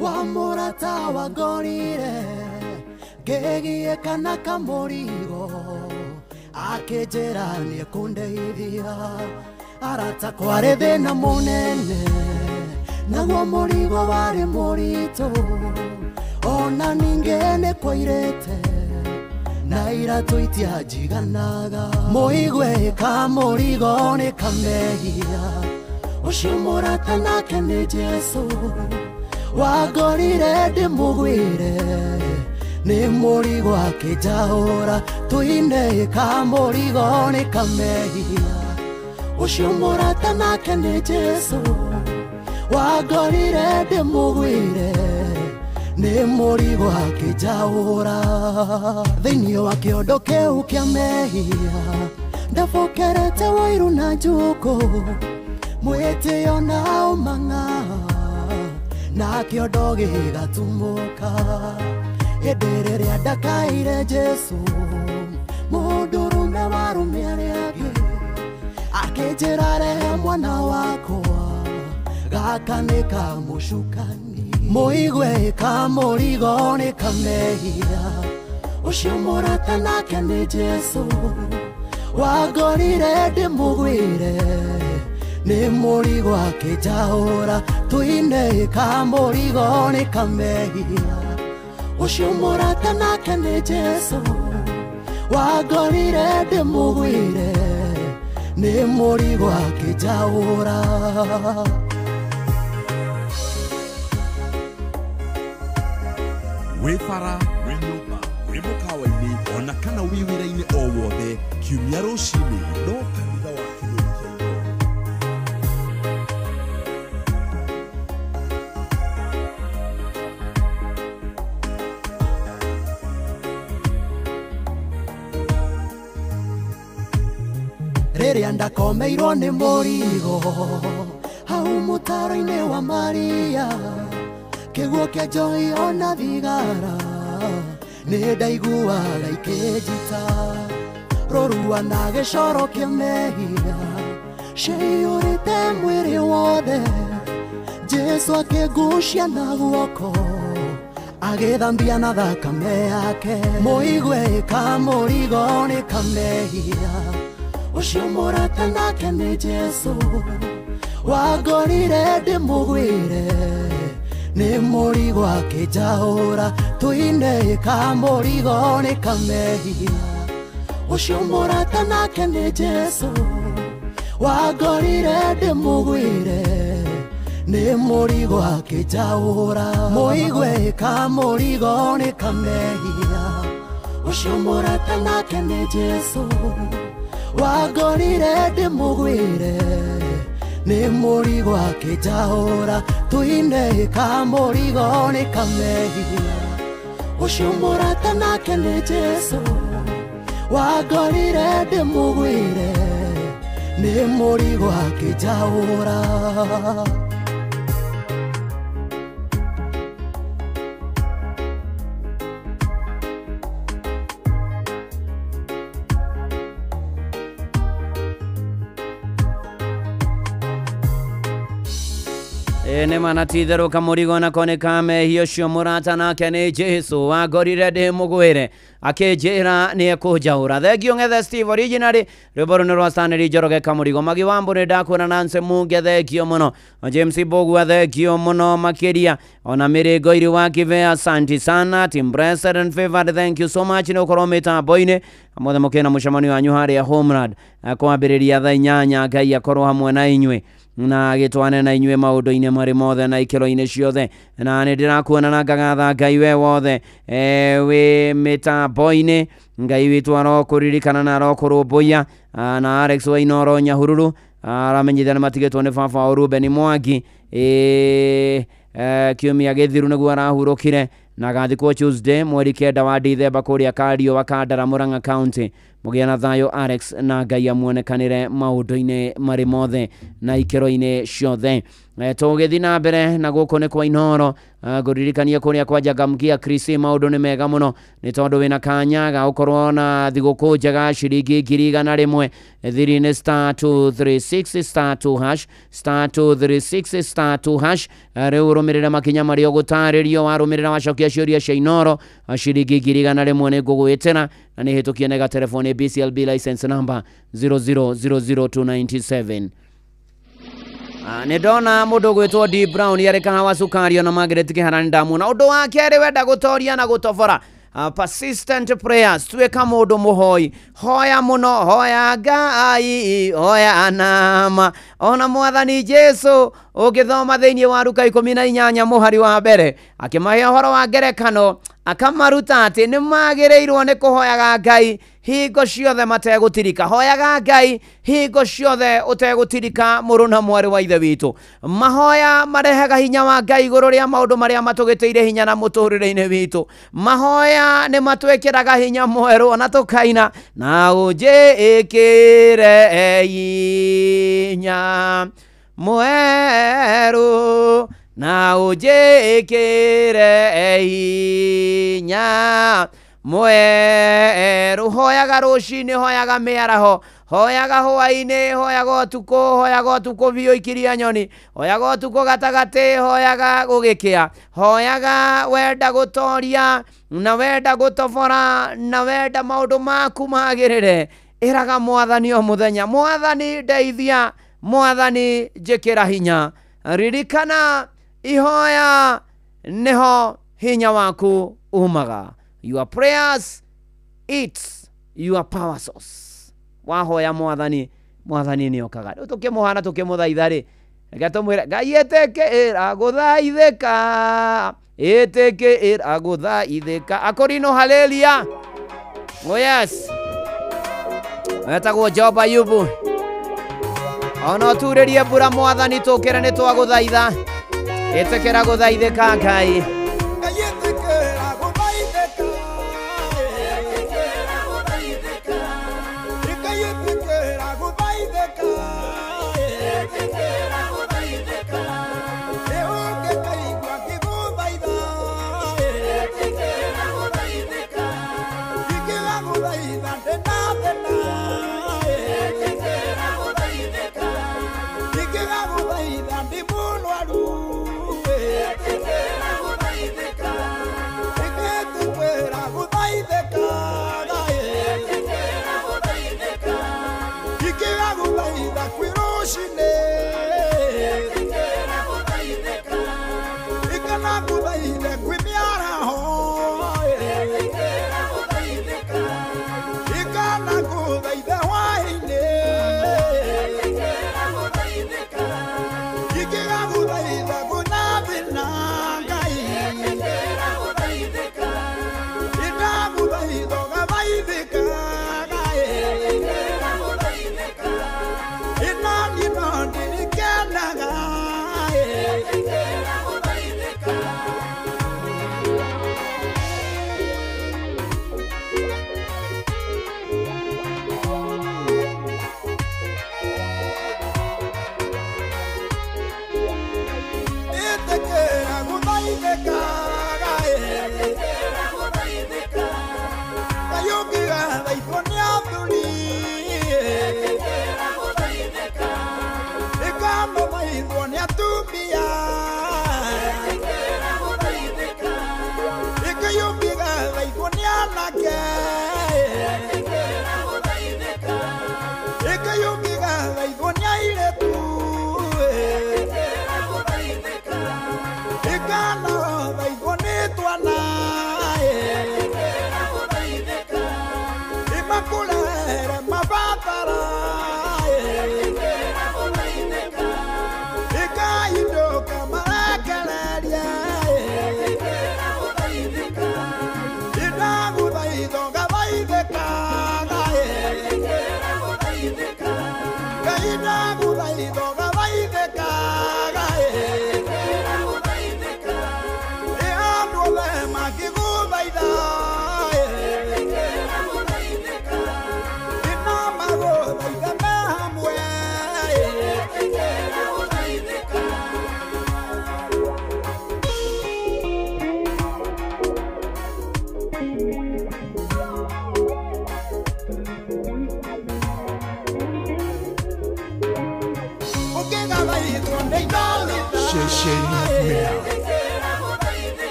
wa murata wangorire ngegie kana kamurigo akinjira ni akundeithia arata kwari thina munene naguo murigo wari muritu ona ninge ni kwairite na iratu itianjiganaga muigwe kamurigo ni kamehia ucio murata nake ni Jesu wangorire ndimugwire ni murigo akinjaura tuine kamurigo ni kamehia ucio murata nake ni Jesu wangorire ndimugwire ni murigo akinjaura thiini wa kiondo kiu kia mehia ndabokerete wairu na njuku mwitio na umanga na kiondo gigatumuka hindi riria ndakaire Jesu mundurume warume aria angi akinjira rehe mwana wakwa gaka ni kamucukani muigwe kamurigo ni kamehia ucio murata nake ni Jesu wangorire ndimugwire ni murigo akijahura tuine kamurigo ni kamehia ucio murata nake ni Jesu wangorire ndimugwire ni murigo akijahura wifara winyumba wimukawa-ini ona kana wiwira-ini o wothe kiumia rucini no kanitha wa Kimuriki riria ndakomeirwo ni murigo hau mutaro-ini wa Maria kiguo kia njohi ona thigara ni ndaiguaga ikĩnjita rũrua na gĩcoro kĩa mehia ciaiyũrĩte mwĩrĩ wothe Jesu akĩngucia na guoko agĩthambia na thakame yake mũigwe kamũrigo nĩ kamehia ũcio mũrata nake nĩ Jesu wangorire ndĩmũgwĩre ni murigo akijahura tuine kamurigo ni kamehia ucio murata nake ni Jesu wangorire ndimugwire ni murigo akijahura muigwe kamurigo ni kamehia ucio murata nake ni Jesu wangorire ndimugwire ni murigo akijahura tuine kamurigo ni kamehia ucio murata nake ni Jesu wangorire ndimugwire ni murigo akijahura nĩ manatitherũ kamũrigo nako nĩ kamehia ũcio mũrata nake nĩ Jesu wangorire ndĩmũgwĩre akĩnjĩra nĩ ekũnjaũra thengio ng'ethe Steve originally rwĩmbo rũnĩ rwa Stanley Njoroge kamũrigo Magi Wambũ nĩ ndakwĩra Nancy Munge thengio mũno James Bogua thengio mũno makĩria ona Mĩrĩngo iri wa Kĩvea asante sana team blessed and favored thank you so much nĩ ũkorwo mĩtambo-inĩ mothe mũkĩna mũcemanio wanyu harĩa Homeland kwambĩrĩria thaa 8 Ngai akorwo hamwe na inyuĩ na gĩtwane na inyuĩ maũndũ-inĩ marĩ mothe na ikĩro-inĩ ciothe na nĩ ndĩrakuona na ngagatha Ngai we wothe wĩ mĩtambo-inĩ Ngai witũ arokũririkana na arokũrũmbũiya na Alex Wainoro Nyahururu aramenyithia nĩ matigĩtwo nĩ baba wa Ruben Mwangi kiumia gĩthiru nĩguo arahurũkire na gathikwo Tuesday mweri 9 wa Dithemba kũrĩa Kario wa Kandara Murang'a County mũgĩa na thayũ Alex na Ngai amuonekanĩre maũndũ-inĩ marĩ mothe na ikĩro-inĩ ciothe tũgĩthiĩ na mbere na gũkũ nĩ kwa Inoro ngũririkania kũrĩa kwa Njangamkia Chris maũndũ nĩ mega mũno nĩ tondũ wĩna kanya ga ũkorwo na thigũkũ njega ciringi 100 thiri-inĩ *236 *2# *236 *2# rĩu rũmĩrĩra makinya marĩa ũgũtarĩrio warũmĩrĩra wacokia ciũria cia Inoro ciringi 100 nĩ ngũgwĩtĩra na nĩ hĩtũkie nega telefoni BCLB license number 0000297 nĩ ndona mũndũ gwĩtwo D Brown yarĩ kahawa cukari ona Margaret Kĩharani ndamuna ũndũ wa kerĩ wenda gũtoria na gũtobora persistent prayers tuĩka mũndũ mũhoi hoya mũno hoya Ngai hoya nama ona Mwathani Jesu ũgĩthoma thĩinĩ wa Luka 18 mũhari wa mbere akĩmahe ũhoro wa ngerekano akamaruta atĩ nĩ magĩrĩirwo nĩ kũhoyaga Ngai hingo ciothe mategũtirika hoyaga Ngai hingo ciothe ũtegũtirika mũrũ na mwarĩ wa ithe witũ mahoya marehaga hinya wa Ngai igũrũ rĩa maũndũ marĩa matũgĩtĩire hinya na mũtũrĩre-inĩ witũ mahoya nĩ matwĩkĩraga hinya mwerũ ona tũkaina na ũnjĩkĩre hinya mwerũ na ũnjĩkĩre hinya mweru hoyaga rucini hoyaga miaraho hoyaga hwaini hoyaga tuko biyo ikiria nyoni hoyaga tuko gatagate hoyaga gugikia hoyaga wenda gutoria na wenda gutobora na wenda maundu maku magirire iraga mwathani o muthenya mwathani ndeithia mwathani njikira hinya ririkana ihoya neho hinya waku umaga. Your prayers, it's your power source. Wahoya mwathani ni okaga. Tukimuhana tukimuthaitha ri. Gatumwira Ngai etekera guthaithika. Etekera guthaithika. Akorino haleluya. Oh yes. Etagwo Job Ayubu. Ono turirie mbura mwathani tukire ni twaguthaitha. Etekera guthaithika Ngai.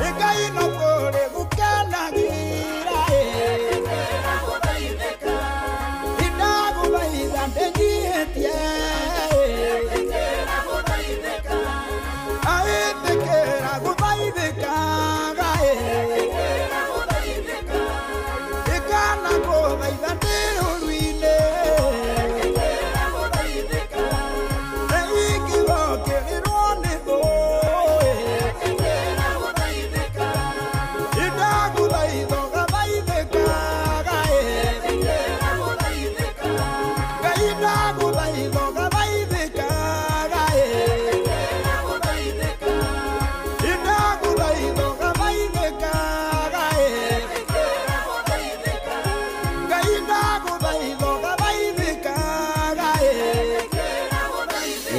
Ega ino kore gukana gi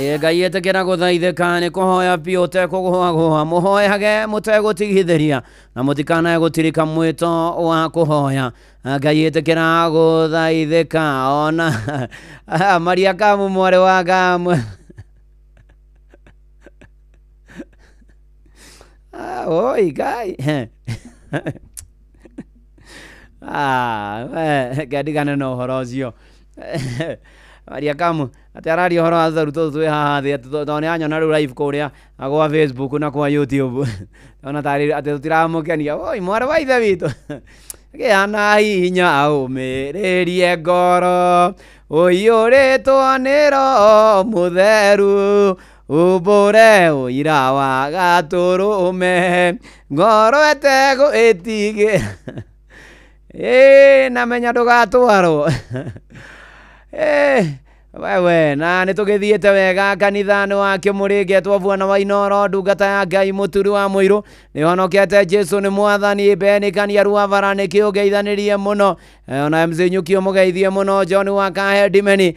Ngai etekera guthaithika ni kuhoya pio te kuguagua muhoyage mutegutigithiria na mutikanae gutirika mwito wa kuhoya. Ngai etekera guthaithika ona Maria Kamu mware wa Gamu. Oi Ngai gadigana no horo ucio Maria Kamu ati arari horo azaru twe haha thi tone anyona ru live kuria agwa Facebook na kwa YouTube ona tari ati tutiramukenia oi mware wa ithe witu giana hinya aumirerie ngoro uiyuritwo ni Roho Mutheru ubure uira wa gaturume ngoro etego etige namenya ndugatwarwo wewe na nitugithiete wega kanithani wa Kimuringe twavuana wa Inoro ndungata ya Ngai muturi wa muiru nihonokete Jesu ni mwathani benikania ruavara nikiugeithanirie muno ona mzinyukio mugeithie muno John wa Kahedimeni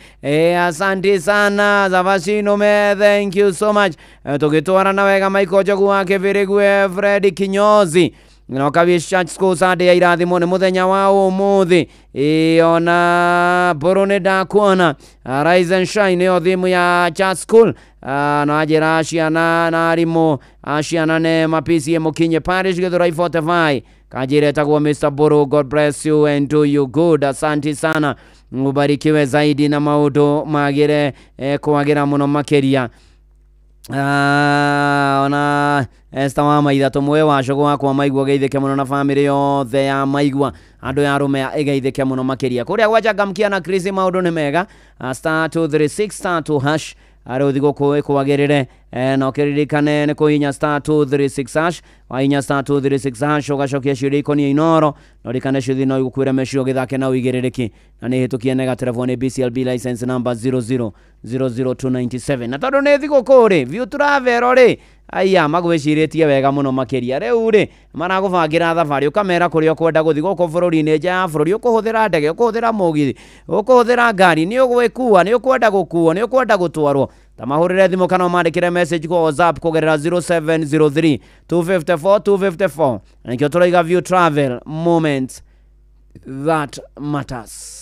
asante sana Zavashino me thank you so much tugitwarana wega Michael Jogu wa Kivirigue Fred Kinyozi no Kavish Church School Sunday ya irathimo ni muthenya wa umuthi ona borone da kuona Rise and Shine yo thimu ya Church School na ajira ciana na arimu ciana ne mapisi mukinye parish Githurai 45 kajire tagwo Mr. Boro. God bless you and do you good. Asante sana, mubarikiwe zaidi na maundu magire kwagira muno makeria. Ona esta wa maitha tumwe wa cogo wakwa maigua geithike muno na family yothe ya maigua andu ya rume egeithike muno makeria kuria gwajangamkia na Chris maundu ni mega star 236 star 2 hash ari uthigo kwagirire no kiririkane ni kuinya star 236 hash wainya star 236 hash ugacokia ciuria ikonia Inoro no rikane ciuthi no igukwira mecio githake na uigiririki na ni hitukie nega telefone BCLB license number 0000297 na tondu ni thigo kuri view travel ri aya magwiciritie wega muno makeria riu ri maragubangira thabari ukamera kuria ukwenda guthi guko bururi-ini nja ya bururi ukuhuthira ndege ukuhuthira mugithi ukuhuthira ngari ni ugwikua ni ukwenda gukuo ni ukwenda gutwarwo tamahurire thimu kana mandikire message kwa WhatsApp kugerera 0703 254 254 nikio turaiga view travel moments that matters.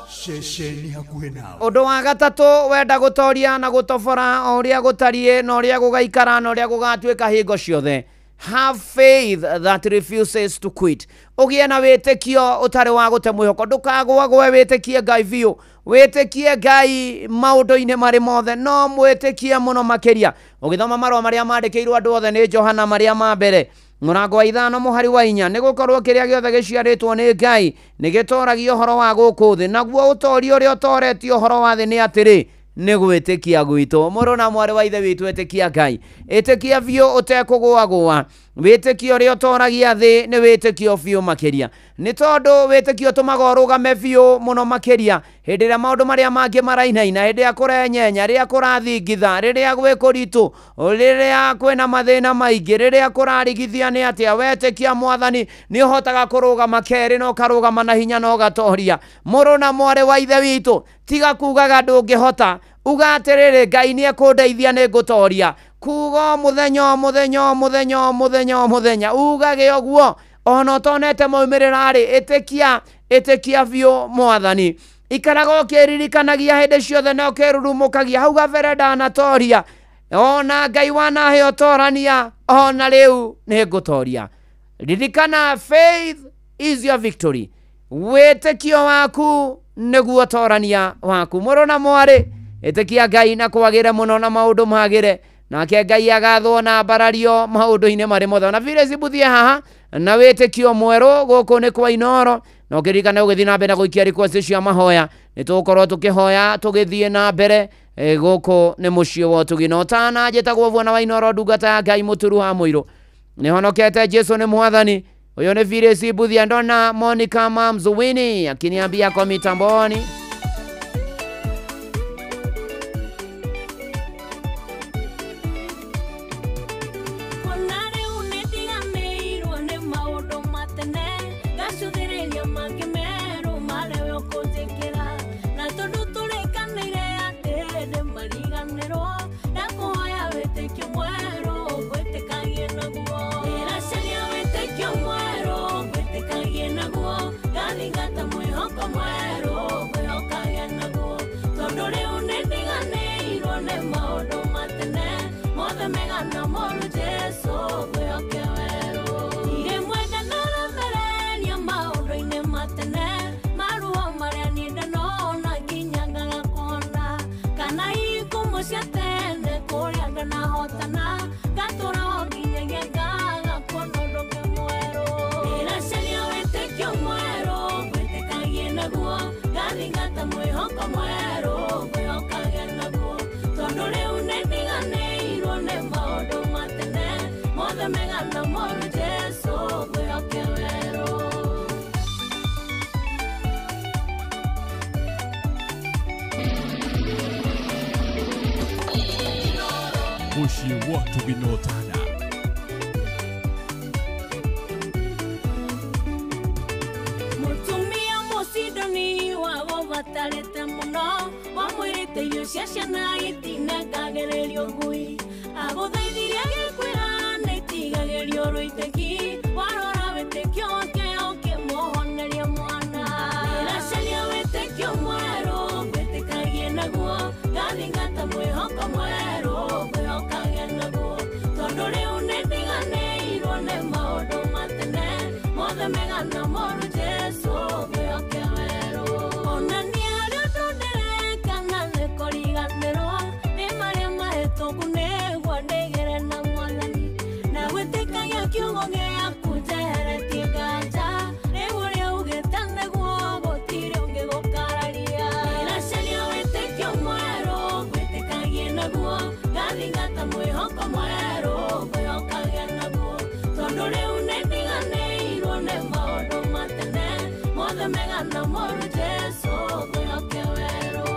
Shesheni hakuhe nawe. Undu wa gatatu wenda gutoria na gutobora uria gutarie na uria gugaikara na uria gugatuika hingo ciothe. Have faith that refuses to quit. Ugie na witikio utari wa gute mwihoko ndukagwagwe witikie Ngai biu witikie Ngai maundu-ini mari mothe no mwitikie muno makeria ugithoma marwa maria mandikirwo andu othe ni Johana maria ma mbere murango wa 5 muhari wa 4 nigukorwo kiria giothe giciaritwo ni Ngai nigitoragio horo wa guku thi naguo utori uria utoretio horo wa thi ni atiri ni gwitikia gwitu muru na mwari wa ithe witu etikia Ngai etikia biu utekugwagwa witikio rio toragia thi ni witikio biu makeria ni tondu witikio tumaga urugame biu muno makeria hindi ria maundu maria mangi marainaina hindi ya kurenyenya ria kurathingitha riria gwikuritu riria kwina mathina maingi riria kurarigithia ni atia wetikia mwathani ni uhotaga kurugama keri no karugama na hinya no gatoria muru na mwari wa ithe witu tiga kugaga ndungihota ugatirire Ngai ni ekundeithia ni ngutoria kugo muthenya ugage oguo ono tonete moimirira ri etikia biu mwathani ikarago kiririkanagia hindi ciothe no kirurumukagia hau gabere ndanatoria ona Ngai wanahe otorania ona riu ni ngutoria ririkana faith is your victory wetekio waku niguo torania waku muru na mwari etikia Ngai na kwagire muno na maundu magire nake Ngai agathwo na mbarario maundu-ini mari mothe na vile zibuthie haha na witikio mweru guku ni kwa Inoro no kirikane ugithi na mbere guikia request cia mahoya nitukorwo tukihoya tugithie na mbere guku ni mucio wo tuginotana jetagwo vwana wa Inoro ndungata ya Ngai muturu wa muiru ni honokete Jesu ni mwathani uyo ni vile zibuthie ndona Monica Mamzuwini akiniambia kwa mitamboni Gacuthiriria mangi meru mare we ukuthikira na tondu turekanire naguo gathingata mwihoko mweru mwihokage naguo tondu riu nindiganĩirwo nĩ maũndũ matene mothe megana moru Jesu mwihoke weru Muciĩ wa Tuginotana. Mutumia Musidoni wago batarĩte mũno wamwĩrĩte irio cia ciana itinengagĩrĩrio ngui agũthaithirie agĩkwĩra nĩitigagĩrio rũitĩki warora wĩtĩkio wake ũkĩmũhoneria mwana ĩracaria wĩtĩkio mwerũ ngwĩtĩkagie naguo gathingata mwĩhoko mwerũ ngwĩhokage naguo tondũ rĩu nĩndiganĩirwo nĩ maũndũ matene mothe megana moru Jesu ngwĩhoke werũ onania rĩu ndũndĩrekana nĩkũriganĩrwo nĩ marĩa mahĩtũku nĩguo ndĩgĩre na mwathani na gwĩtĩkagia kiugo gĩaku njeheretie nganja rĩu ũrĩa ugĩte nĩguo gũtirĩ ũngĩ gũkararia ĩracaria wĩtĩkio mwerũ ngwĩtĩkagie naguo gathingata mwĩhoko mwerũ ngwĩhokage naguo tondũ rĩu nĩndiganĩirwo nĩ maũndũ matene mothe megana moru Jesu ngwĩhoke werũ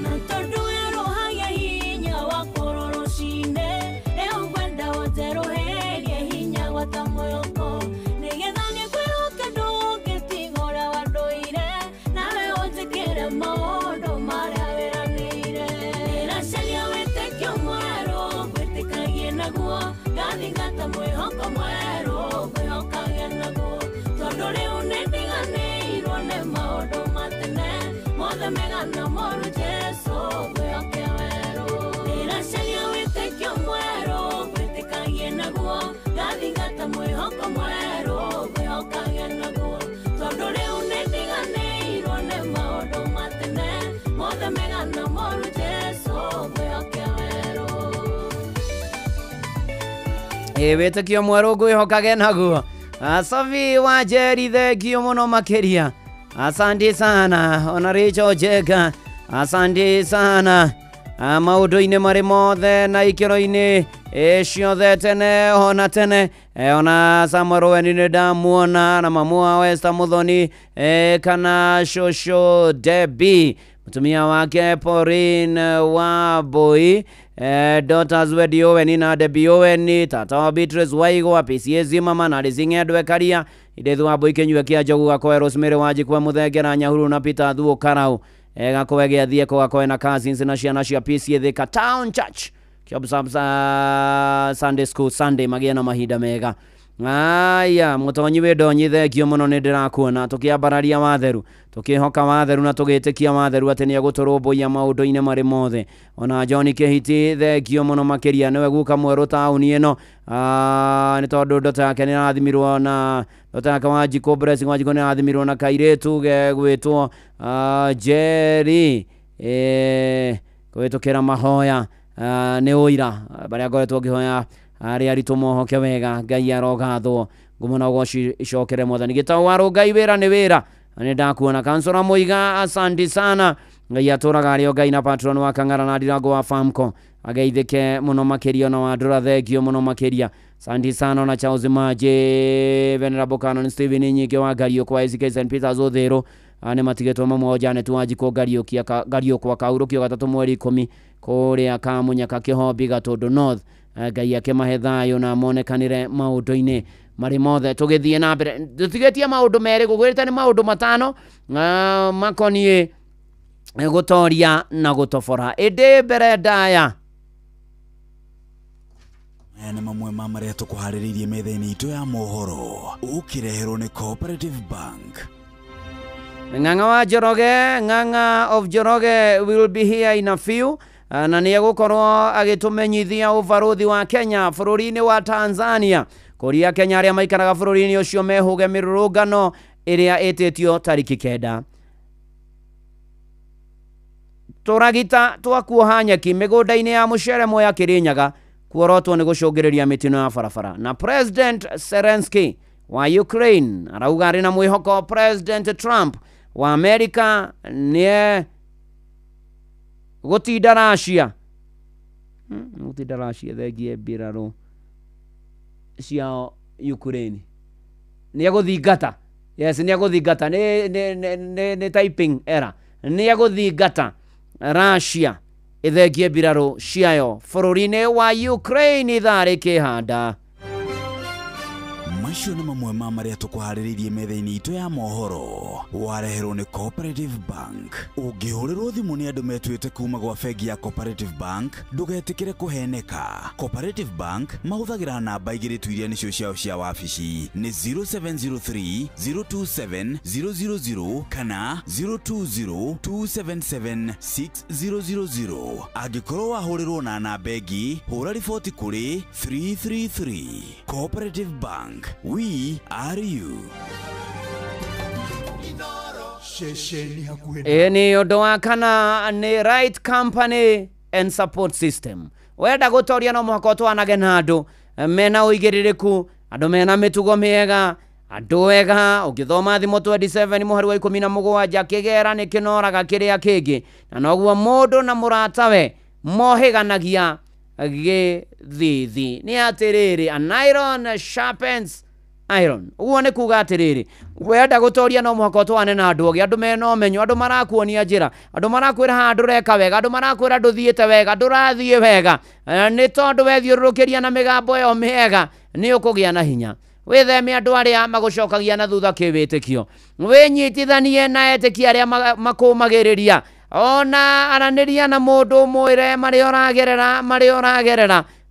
na tondũ werohagia hinya wa kũrwo rũcinĩ rĩu ngwenda ũnjerũhĩrie hinya gwata mwĩhoko nĩgetha nĩkwĩhoke ndũngĩtigũra wa ndũire nawe ũnjĩkĩre maũndũ marĩa wĩranĩire ĩracaria wĩtĩkio mwerũ ngwĩtĩkagie naguo gathingata mwĩhoko mwerũ ngwĩhokage naguo tondũ rĩu nĩndiganĩirwo nĩ maũndũ matene mothe megana moru Jesu ngwĩhoke werũ ĩracaria wĩtĩkio mwerũ ngwĩtĩkagie naguo gathingata mwĩhoko mwerũ ngwĩhokage naguo tondũ rĩu nĩndiganĩirwo nĩ maũndũ matene mothe megana moru Jesu ngwĩhoke werũ wĩtĩkio mwerũ ngwĩhokage naguo Safi wa Jerry thengio mũno makĩria asante sana ona Rachel Jega asante sana maũndũ-inĩ marĩ mothe na ikĩro-inĩ ciothe tene ona tene ona Samuel Owen nĩ ndamuona na mamu wa Westa Muthoni kana Shosho Debbie mutumia wake Pauline Wambui daughters Wedi Owen na Debbie Owen tata wa Beatrice Waigo PCS mama na Lizinge Ndwekaria idethu wa boy kenywe kia jogu gakoe Rosemary Wanjikwa Muthengera Nyahuru na Peter Thuo Karau gakoe giathie ko gakoe na cousins na ciana cia PCS Thika Town Church Kiobsa Sunday School Sunday magia na mahinda mega aya mutonyi wedonyi thengio muno ni ndirakuona tukiambararia watheru tukihoka watheru na tugitikia watheru atenia guturumbuia maundu-ini mari mothe ona John Kehiti thengio muno makiria niwe guka mweru tauni ino ni tondu ndota yake ni rathimirwo na ndota yake Wanjikũ Blessing Wanjikũ ni rathimirwo na kairetu gwitwo Jerry gwitukira mahoya ni uira baria ngoretwo ngihoya ari aritu mohoke wega Ngai arogathwo ngumona goci icokere mwathani gitau waro Ngai wira ni wira ni ndakuona kansora Muiga asante sana Ngai aturaga ari Ngai na patron wa Kang'ara na Ndirango wa Famco ageithike muno makiria na wadura thengio muno makiria asante sana na Charles Maje Venerable Canon Stephen Nyige wa Gario kwa SK St Peter's Othero ane matigetwo mamoja ne Wanjikũ Gario kwa Kaurukio gatatu mweri 10 kuria Kamunyaka Kĩhombi Gatundu North Ngai ake mahe thayo na monekanire maundu-ini mari mothe tugithie na mbere tutigetie maundu meri gugwirite ni maundu matano makonie gutoria na gutobora indi mbere ndaya nĩ mamwe ma marĩa tũkũharĩrĩirie metha-inĩ itũ ya mohoro ũkĩreherwo nĩ Cooperative Bank. Ng'ang'a wa Njoroge, Ng'ang'a of Njoroge will be here in a few na nĩ egũkorwo agĩtũmenyithia ũbarũthi wa Kenya bũrũri-inĩ wa Tanzania kuria Kenya arĩa maikaraga bũrũri-inĩ ũcio mehũge mĩrũrũngano iria itetio tariki 9. Turagita twakuoha nyeki migunda-ini ya mucere Moya Kirinyaga kuorotwo ni gucungiriria mitino ya barabara. Na President Zelensky wa Ukraine arauga ari na mwihoko President Trump wa America nie gutinda Russia thengie mbirarũ ciao Ukraine ni aguthingata. Yes, ni aguthingata ni typing error. Ni aguthingata Russia ithengie mbirarũ ciao bũrũri-inĩ wa Ukraine itharĩ kĩhanda. Macio nĩ mamwe ma marĩa tũkũharĩrĩirie metha-inĩ itũ ya mohoro. Wareherwo nĩ Cooperative Bank. Ũngĩhũrĩrwo thimũ nĩ andũ metuĩte kuma gwa bengi ya Cooperative Bank, ndũgetĩkĩre kũheneka. Cooperative Bank mahũthagĩra namba igĩrĩ tu iria nĩcio ciao cia wabici nĩ 0703 027 000 kana 020 277 6000. Angĩkorwo wahũrĩrwo na namba ĩngĩ, hũra riboti kũrĩ 333. Cooperative Bank. We are you. Ni ũndũ wa kana nĩ Right Company and Support System. Wenda gũtoria no mũhaka twanage na andũ mena ũigĩrĩrĩku, andũ mena mĩtugo mĩega, andũ ega. Ũngĩthoma thimo 27 mũhari wa 17 kĩgera nĩ kĩnoraga kĩrĩa kĩngĩ, na noguo mũndũ na mũratawe mohĩganagia gĩthithi. Nĩ atĩrĩrĩ, an iron sharpens iron. Uguo nĩ kuga atĩrĩrĩ, wenda gũtoria no mũhaka twane na andũ ogĩ, andũ mena ũmenyo, andũ marakuonia njĩra, andũ marakwĩra haha ndũreka wega, andũ marakwĩra ndũthiĩte wega, ndũrathiĩ wega. Nĩ tondũ wethiũrũrũkĩria na mĩgambo ĩyo mĩega nĩ ũkũgĩa na hinya. Wĩtheme andũ arĩa magũcokagia na thutha kĩwĩtĩkio. Wĩnyitithanie na etĩkia arĩa makũmagĩrĩria. Ona aranĩria na mũndũ mwĩre marĩa ũragerera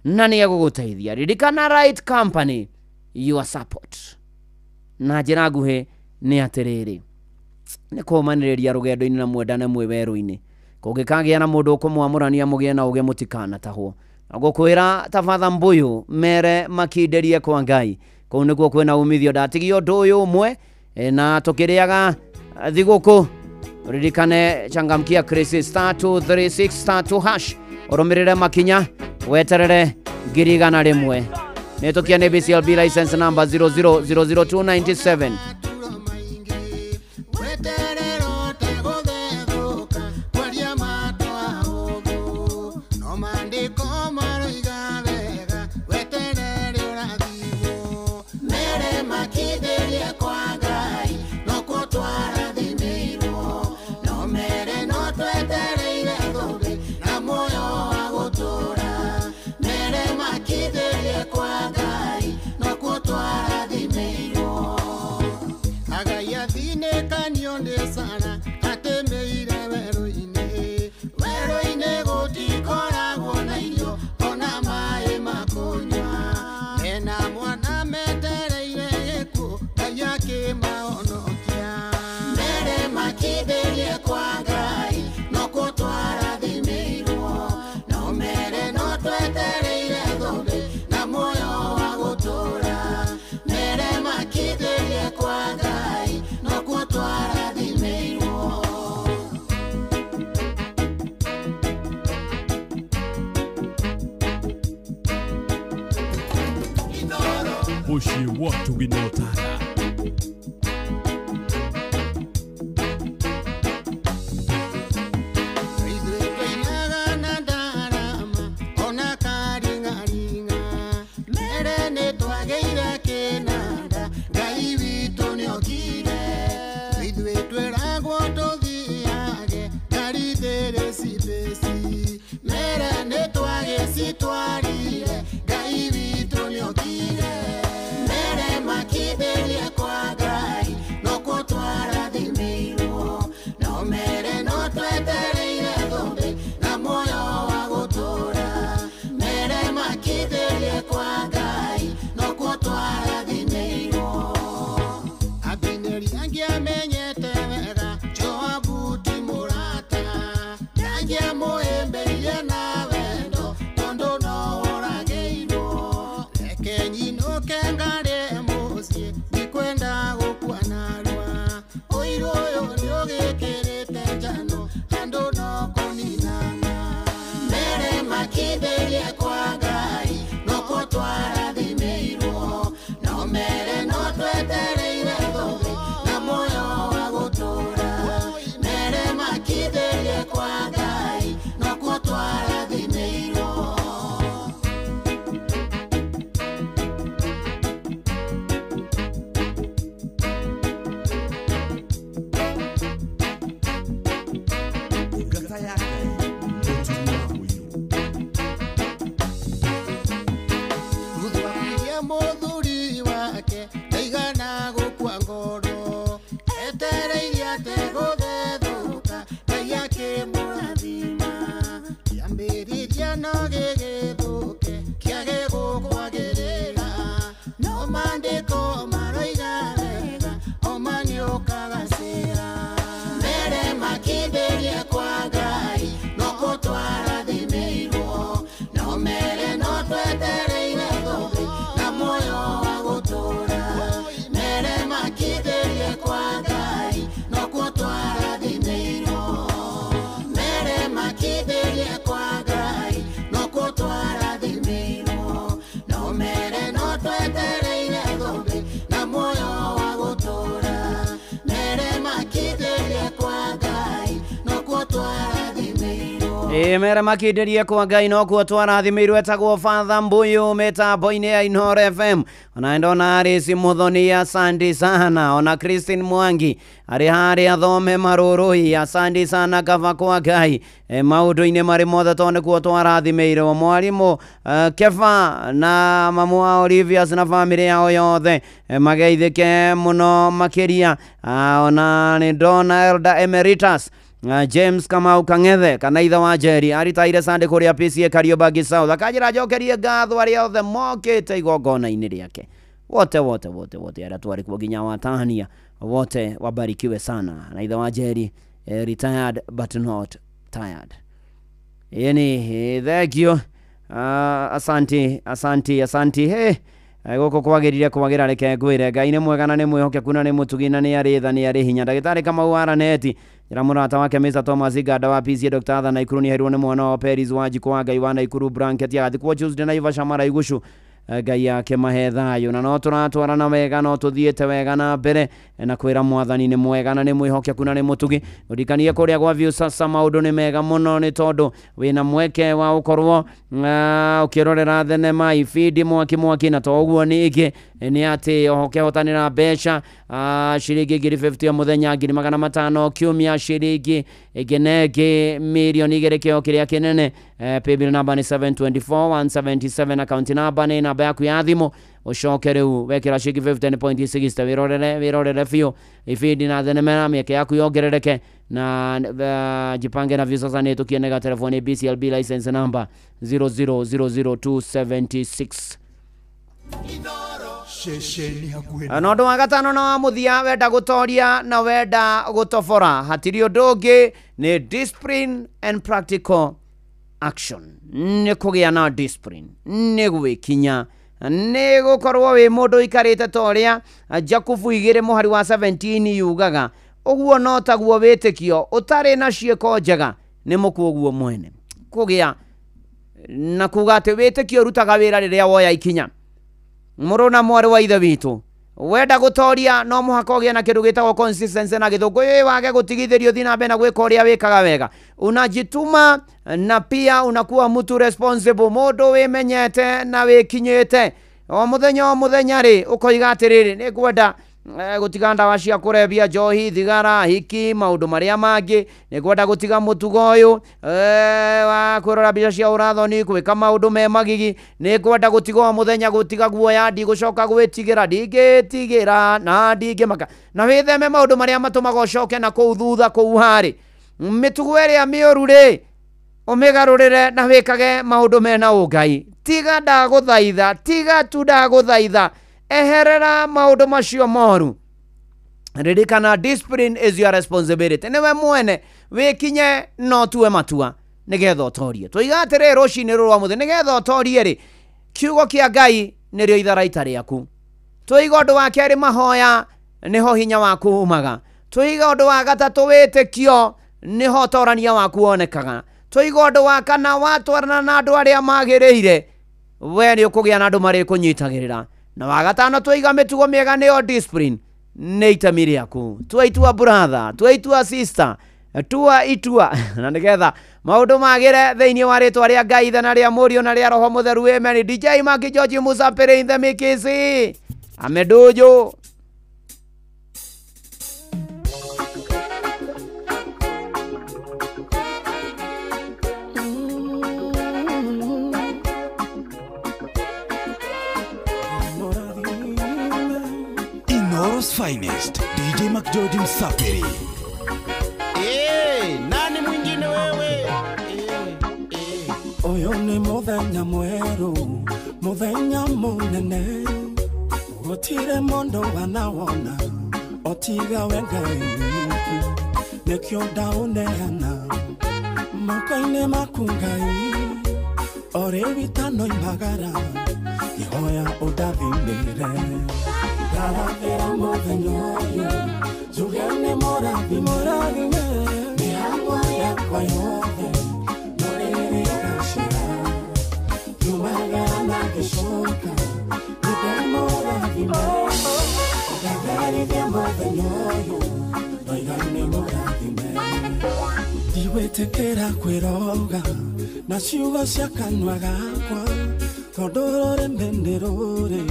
na nĩ egũgũteithia. Ririkana Right Company, your support. Na njĩra nguhĩ nĩ atĩrĩrĩ, nĩ kũmanĩrĩria rũgendo-inĩ na mwendane mwĩ werũ-inĩ. Kũngĩkagĩa na mũndũ ũkũmwamũrania mũgĩe na ũgĩ mũtikanatahwo. Ngũkwĩra tabatha mbũyũ mere makinderie kwa Ngai. Kũu nĩkuo kwĩna umithio. Ndatigio ũndũ ũyũ ũmwe na tũkĩrĩaga thigũkũ. Ririkane changamkia Chris *236*2#. Ũrũmĩrĩre makinya weterere ngirigana rĩmwe. Nĩtũkia nĩ BCLB license number 0000297. Ushi watu winotana. Mera makideria kwa Ngai no kuo twarathimĩirwo etagwo Father Mbuyu mitambo-inĩ ya Inooro FM. Onaenda ona Arisi Muthoni, asante sana. Ona Christine Mwangi ari harĩa Thome Marũrũi, asante sana kava kwa Ngai. Maũndũ-inĩ marĩ mothe tondũ kuo twarathimĩirwo. Mwarimũ Kefa na mamu wa Olivia's na family yao yothe mageithĩke mũno makĩria. Ona nĩ Dona Elder Emeritus James Kamau Kangethe kana itha wa Jerry aritaire Sunday kuria PCA Kariobangi South akajira jokerie ngatho aria othe mokite igongona-inĩ rĩake. Wote ara twari kwa ginya wa Tanzania wote wabarikiwe sana. Na itha wa Jerry retired but not tired. Yani thank you. Asante goko kwagiriria kwagira reke ngwire Ngai nĩ mwega na nĩ mwĩhokeku na nĩ mũtugi na nĩ arĩ tha nĩ arĩ hinya. Ndagĩtarĩ Kamau Araneti njĩra mũrata wake Mr. Thomas Gada wa PCA Dr. Atha Naikuru nĩ aheirwo nĩ mwana wa Peris wa Njikwa Ngai wa Naikuru Blanket ya thikũ Tuesday na Ivasha Maraigushu Ngai yake mahe thayũ. Na no tũratwarana wega no tũthiĩte wega na mbere na kwĩra mwathani nĩ mwega na nĩ mwĩhokeku na nĩ mũtugi. Ũrikanie kũrĩa gwa view sasa maũndũ nĩ mega mũno nĩ tondũ wĩna mweke wa ũkorwo ũkĩrorera thenema ifidi mwaki na to ũguo ningĩ nĩ atĩ oho ũkĩhotanĩra mbeca ciringi 50 ya mũthenya 500 kiumia ciringi ĩngĩ milioni 2 kĩo kĩrĩa kĩnene. Paybill number ni 724177 account number ni namba yaku ya thimũ ucoke rĩu wekĩra ciringi 50.60 wirorere biũ ifidi na thenema mĩeke yaku yongerereke na jipange na visa sasa netu kienega telefoni BCLB license number 0000276. Anondo wa gatano na muthia wenda gutoria na wenda gutofora hatiri ndungi ni discipline and practical action. Ni kugia na discipline ni gwikinya ni gukorwo wi mundu ikarite toria Jakubu 2 muhari wa 17 yugaga uguo no taguo witikio utari na cieko njega ni mukuguo mwene kugia na kuga ati witikio rutaga wira riria woya ikinya. Muruna mwari wa ithe witu wenda gutoria no muhaka ugie na kindu gitagwo consistency na githungu wage gutigithirio thina mbena gwika uria wikaga wega unajituma na pia unakuwa mtu responsible mundu wimenyete na wikinyete o muthenya ri ukoiga atiriri ni kwenda gutiga ndawa cia kurebia njohi thigara hiki maundu maria mangi ni kwenda gutiga mutugo uyu wa kurora bica cia urathoni gwika maundu me magigi ni kwenda gutiga muthenya gutiga guoya ndi gucoka gwitigira ndingitigira na ndingimaka na witheme maundu maria matumaga ucoke na kuu thutha kuu hari mitugo iria miuru ri umigarurire na wikage maundu mena ungai. Tiga ndaguthaitha tiga tu ndaguthaitha eherera maundu macio moru. Ririkana discipline is your responsibility. Niwe mwene wikinye no tuwe matua nigetha utorie. Twiga atiri rucini rwa muthe nigetha utorie ri kiugo kia Ngai nirio itharaita riaku. Twiga undu wa keri mahoya niho hinya waku umaga. Twiga undu wa gatatu witikio niho torania waku onekaga. Twiga undu wa kana watwarana na andu aria magiriire we ni ukugia na andu mari kunyitagirira. Na wagatano twiga mitugo miega niyo discipline ni itemi riaku. Twaitua brother twaitua sister itua na nigetha maundu magire thiini wa ritwa ria Ngai ithe na ria Murio na ria Roho Mutheru amen. DJ Maki George Musa Pere in the mikisi amedojo. Inooro's finest, DJ McGeorge Msafiri. Nani mwingine wewe? Oyo ni muthenya mweru, muthenya munene. Gutire mondo wanawona, otiga we Ngai. Nekio ndaunehana, moko-inĩ maku Ngai. Ore witano imagara, ihoya ũndathimĩre. Ndarathĩra mũthenya ũyũ, njuge nĩ mũrathime. Mĩhang'o yakwa yothe, ndũrĩrĩ gacĩra. Nyumagara na ngĩcoka, njuge mũrathime. Ndatherithia mũthenya ũyũ, ndoiga nĩ mũrathime. ndigwitikira kwiroga na ciugo cia kanua gakwa tondu rurimi ni ruri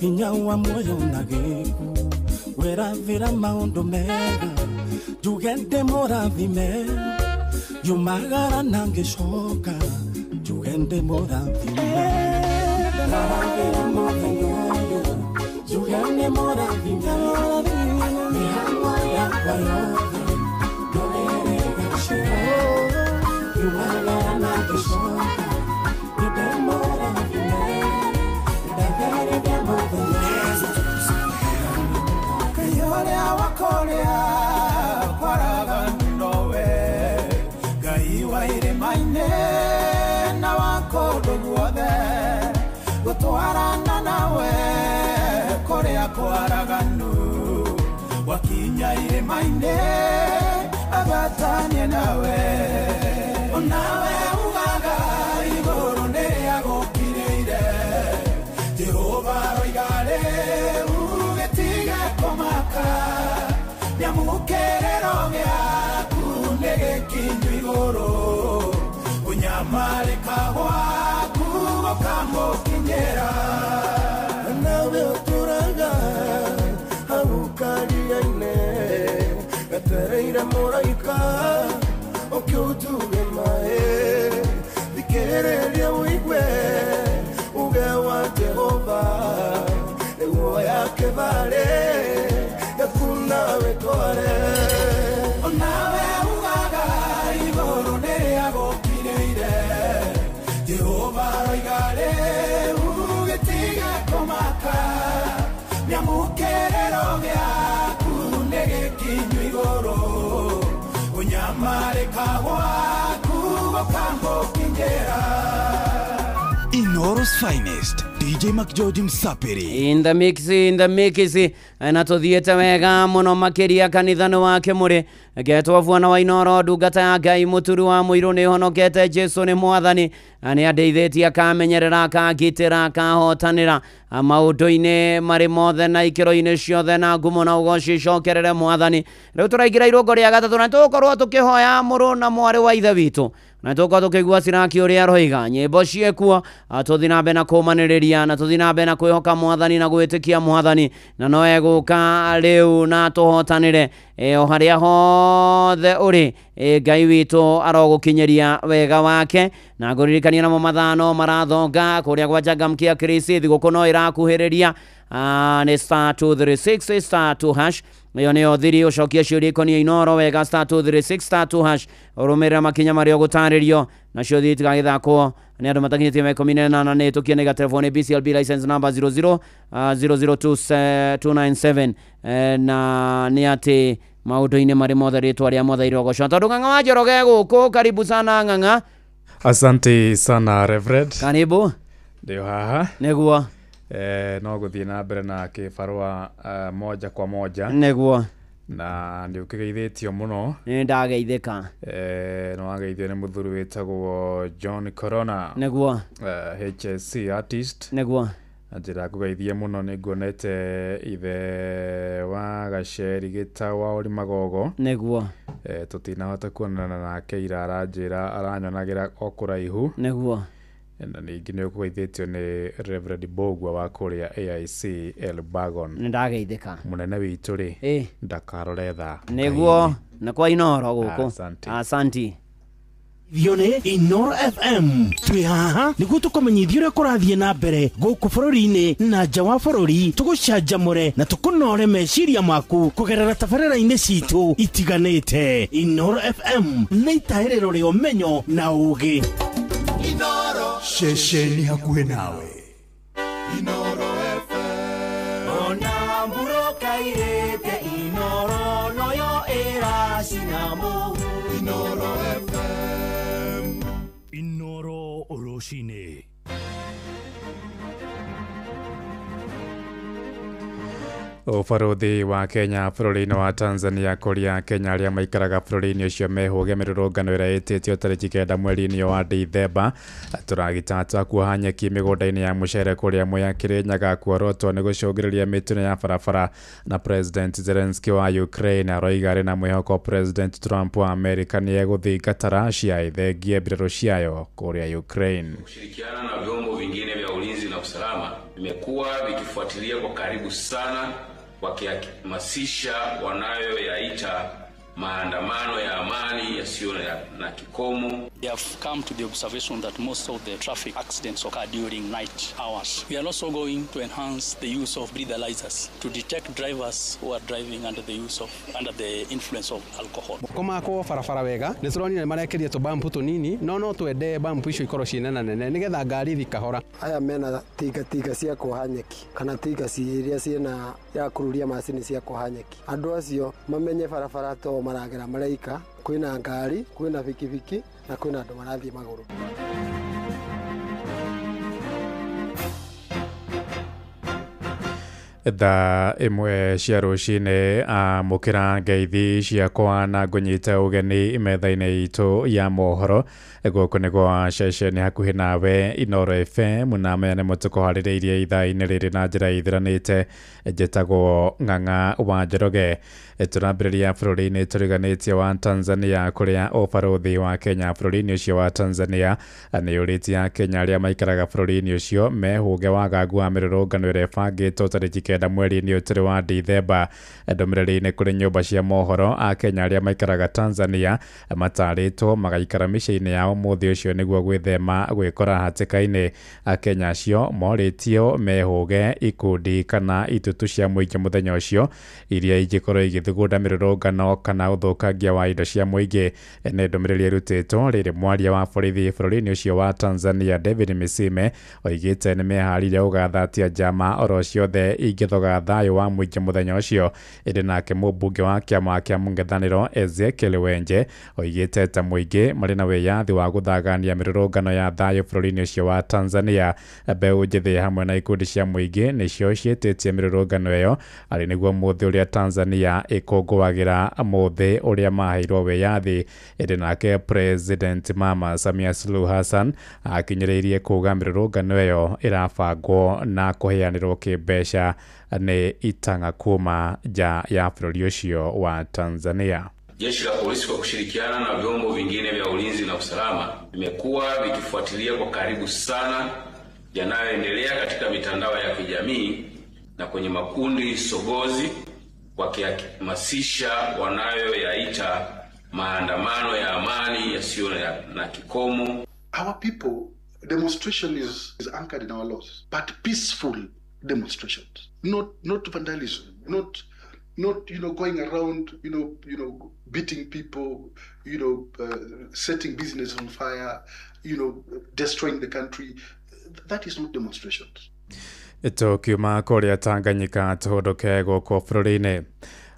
hinya wa muoyo na giku wirathira maundu mega njuge ndi murathime yumagara na ngicoka njuge ndi murathime narathira muthenya uyu njuge ndi murathime mihango yakwa yothe gutwarana nawe korea kwaraganu wakinya irima-inĩ agatanie nawe onawe ugaga igũrũ nĩrĩagũkirĩire Jehova roigare ugĩtige kũmaka nyamũkĩrĩro gĩaku nĩgĩkinyu igũrũ ũnyamarĩka gwaku gũkamũkinyĩra nawe ũtũraga hau karia-inĩ gatereire mũraika ũkĩũtuge maĩ thikĩrĩria ũigue uge wa Jehova nĩguo yake tharĩ gakunawe tware onawe ugaga igũrũ nĩrĩagũkirĩire Jehova roigare ugĩtige kũmaka nyamũkĩrĩro gĩaku nĩgĩkinyu igũrũ ũnyamarĩka gwaku gũkamũkinyĩra Inoros finest DJ McGeorge Msapiri in the mix na tuthiete wega muno makiria kanithani wake muri getwo vuana wa Inoro ndungata ya Ngai muturu wa muiru ni honokete Jesu ni mwathani ani andeithitie akamenyerera akagitira akahotanira maundu-ini mari mothe na ikiro-ini ciothe na ngumo na ugoci cokerere mwathani riu turaigira irongo ria gatatu na tukorwo tukihoya muru na mwari wa ithe witu na tukorwo tukigua ciraki uria roiga nyimbo ciekuo tuthi na mbere na kumaniriria na tuthi na mbere na kwihoka mwathani na gwitikia mwathani na no eguka riu na tuhotanire o haria hothe uri Ngai witu arogukinyeria wega wake na nguririkania namo mathano marathonga kuria gwa Changamkia Krisi thiguku no irakuhiriria ni star 236 star 2 hash iyo niyo thiri ucokie ciuria ikonia Inoro wega star 236 star 2 hash urumirira makinya mario gutaririo na cio thiti gagithakwo ni andu matakinyĩtie mĩaka 18 nĩ tukienega telefoni BCLB license number 0000297 na ni ati maundu-ini mari mothe ritwa ria mothairwo goco tondu Ng'ang'a wa Njoroge guku karibu sana Ng'ang'a. Asante sana Reverend. Karibu. Ndio haha. Neguo. No guthie na mbere na kibarua moja kwa moja. Neguo. Na ndio ukigeithĩtio muno. Ni ndageithĩka. No ageithio ni muthuri witagwo John Corona. Neguo. HSC artist. Neguo. Njira kugeithia muno ni nguonete ithe wa Gaceri gitawa uri Magogo. Neguo. Tutinahota kuonana nake ira aranjira aranyonagira okuraihu. Neguo. Na ningi ni ukugeithĩtio ni Reverend Bogwa wa kuria AIC Elbagon. Ni ndageithĩka. Munene witu ri ndakarore tha. Neguo na kwa Inoro guku. Asante. Thione Inoro FM twi haha niguo tukumenyithia uria kurathie na mbere guku bururi-ini na nja wa bururi tugucanjamure na tukunore meciria maku kugerera tabarĩra-inĩ citu itiganĩte. Inoro FM nĩ itaĩrĩro rĩa ũmenyo na ũũgĩ. Inoro ceceni hakuhĩ nawe. Inoro FM ona mburoka irĩte Inoro noyo ĩracinamu. Inoro FM Inoro Oroshine. Ũbarũthi wa Kenya bũrũri-inĩ wa Tanzania kũrĩa Kenya arĩa maikaraga bũrũri-inĩ ũcio mehũge mĩrũrũngano ĩrĩa ĩtĩtio tarĩki 9 mweri-inĩ wa Dithemba. Tũragita twakuoha nyeki mĩgũnda-inĩ ya mũcere kũrĩa Mwea Kĩrĩnyaga kuorotwo nĩ gũcũngĩrĩria mĩtino ya barabara, na President Zelensky wa Ukraine aroiga arĩ na mwĩhoko President Trump wa Amerika nĩ egũthingatara Russia ithengie mbirarũ ciayo kũrĩa Ukraine. Kushirikiana na vyombo vingine vya ulinzi na usalama vimekuwa vikifuatilia kwa karibu sana wakihamasisha wanayoyaita maandamano ya amani yasiyo na kikomo. We have come to the observation that most of the traffic accidents occur during night hours. We are also going to enhance the use of breathalyzers to detect drivers who are driving under the influence of alcohol. Komako barabara wega nĩ turonire marekeria tũbampu tũnini no twende bampu icio ikorwo ciĩna nene nĩgetha ngari thikahora. Aya mena tiga cia kuoha nyeki kana tiga iria ciĩna ya kururia macini cia kuoha nyeki. Andũ acio mamenye barabara to maragera mareika, kwĩna ngari, kwĩna bikibiki na kwĩna andũ marathiĩ magũrũ. Thaa imwe cia rũcinĩ amũkĩra ngeithi ciakwa na ngũnyita ũgeni metha-inĩ itũ ya mohoro gũkũ nĩ gwa ceceni hakuhĩ nawe Inooro FM na maya nĩmo tũkũharĩrĩirie ithaa-inĩ rĩrĩ na njĩra ithiranĩte. Njĩtagwo Ng'ang'a wa Njoroge. Tũrambĩrĩria bũrũri-inĩ tũriganĩtie wa Tanzania kũrĩa ũbarũthi wa Kenya bũrũri-inĩ ũcio wa Tanzania nĩ ũrĩtie Kenya arĩa maikaraga bũrũri-inĩ ũcio mehũge wagagu wa mĩrũrũngano ĩrĩa ĩbangĩtwo tarĩki 9 mweri-inĩ ũyũ wa Dithemba. Ndũmĩrĩri-inĩ kũrĩ nyũmba cia mohoro a Kenya arĩa maikaraga Tanzania matarĩtwo magaikara mĩciĩ-inĩ yao mũthĩ ũcio nĩguo gwĩthema gwĩkora hatĩka-inĩ. Akenya acio morĩtio mehũge ikundi kana itutu cia mũingĩ mũthenya ũcio iria ingĩkorwo igĩthugunda mĩrũrũngano kana ũthũkangia wa indo cia mũingĩ. Nĩ ndũmĩrĩri ĩrutĩtwo rĩrĩ mwaria wa borithi bũrũri-inĩ ũcio wa Tanzania David Misime oigĩte nĩ meharĩirie gũgathatia njama oro ciothe ingĩthoga thayũ wa mũingĩ mũthenya ũcio. Ĩndĩ nake mũmbunge wa kĩama kĩa mũng'ethanĩro Ezekiel Wenje oigĩte ta mũingĩ marĩ na wĩyathi wa gũthagania mĩrũrũngano ya thayũ bũrũri-inĩ ũcio wa Tanzania. Mbeũ njĩthĩ hamwe na ikundi cia mũingĩ nĩcio ciĩtĩtie mĩrũrũngano ĩyo arĩ nĩguo mũthĩ ũrĩa Tanzania ĩkũngũagĩra mũthĩ ũrĩa maheirwo wĩyathi. Ĩndĩ nake President Mama Samia Suluhu Hassan akinyĩrĩirie kuuga mĩrũrũngano ĩyo ĩrabangwo na kũheanĩrwo kĩmbeca nĩ itanga kuma nja ya bũrũri ũcio wa Tanzania. Jeshi la polisi kwa kushirikiana na vyombo vingine vya ulinzi na usalama vimekuwa vikifuatilia kwa karibu sana yanayoendelea katika mitandao ya kijamii na kwenye makundi sogozi wakihamasisha wanayoyaita maandamano ya amani yasiyo na kikomo. Our people, demonstration is anchored in our laws, but peaceful demonstrations, not vandalism, not going around beating people, setting business on fire, destroying the country. That is not demonstrations. Tukiuma kũrĩa Tanganyika tũhũndũke gũkũ bũrũri-inĩ.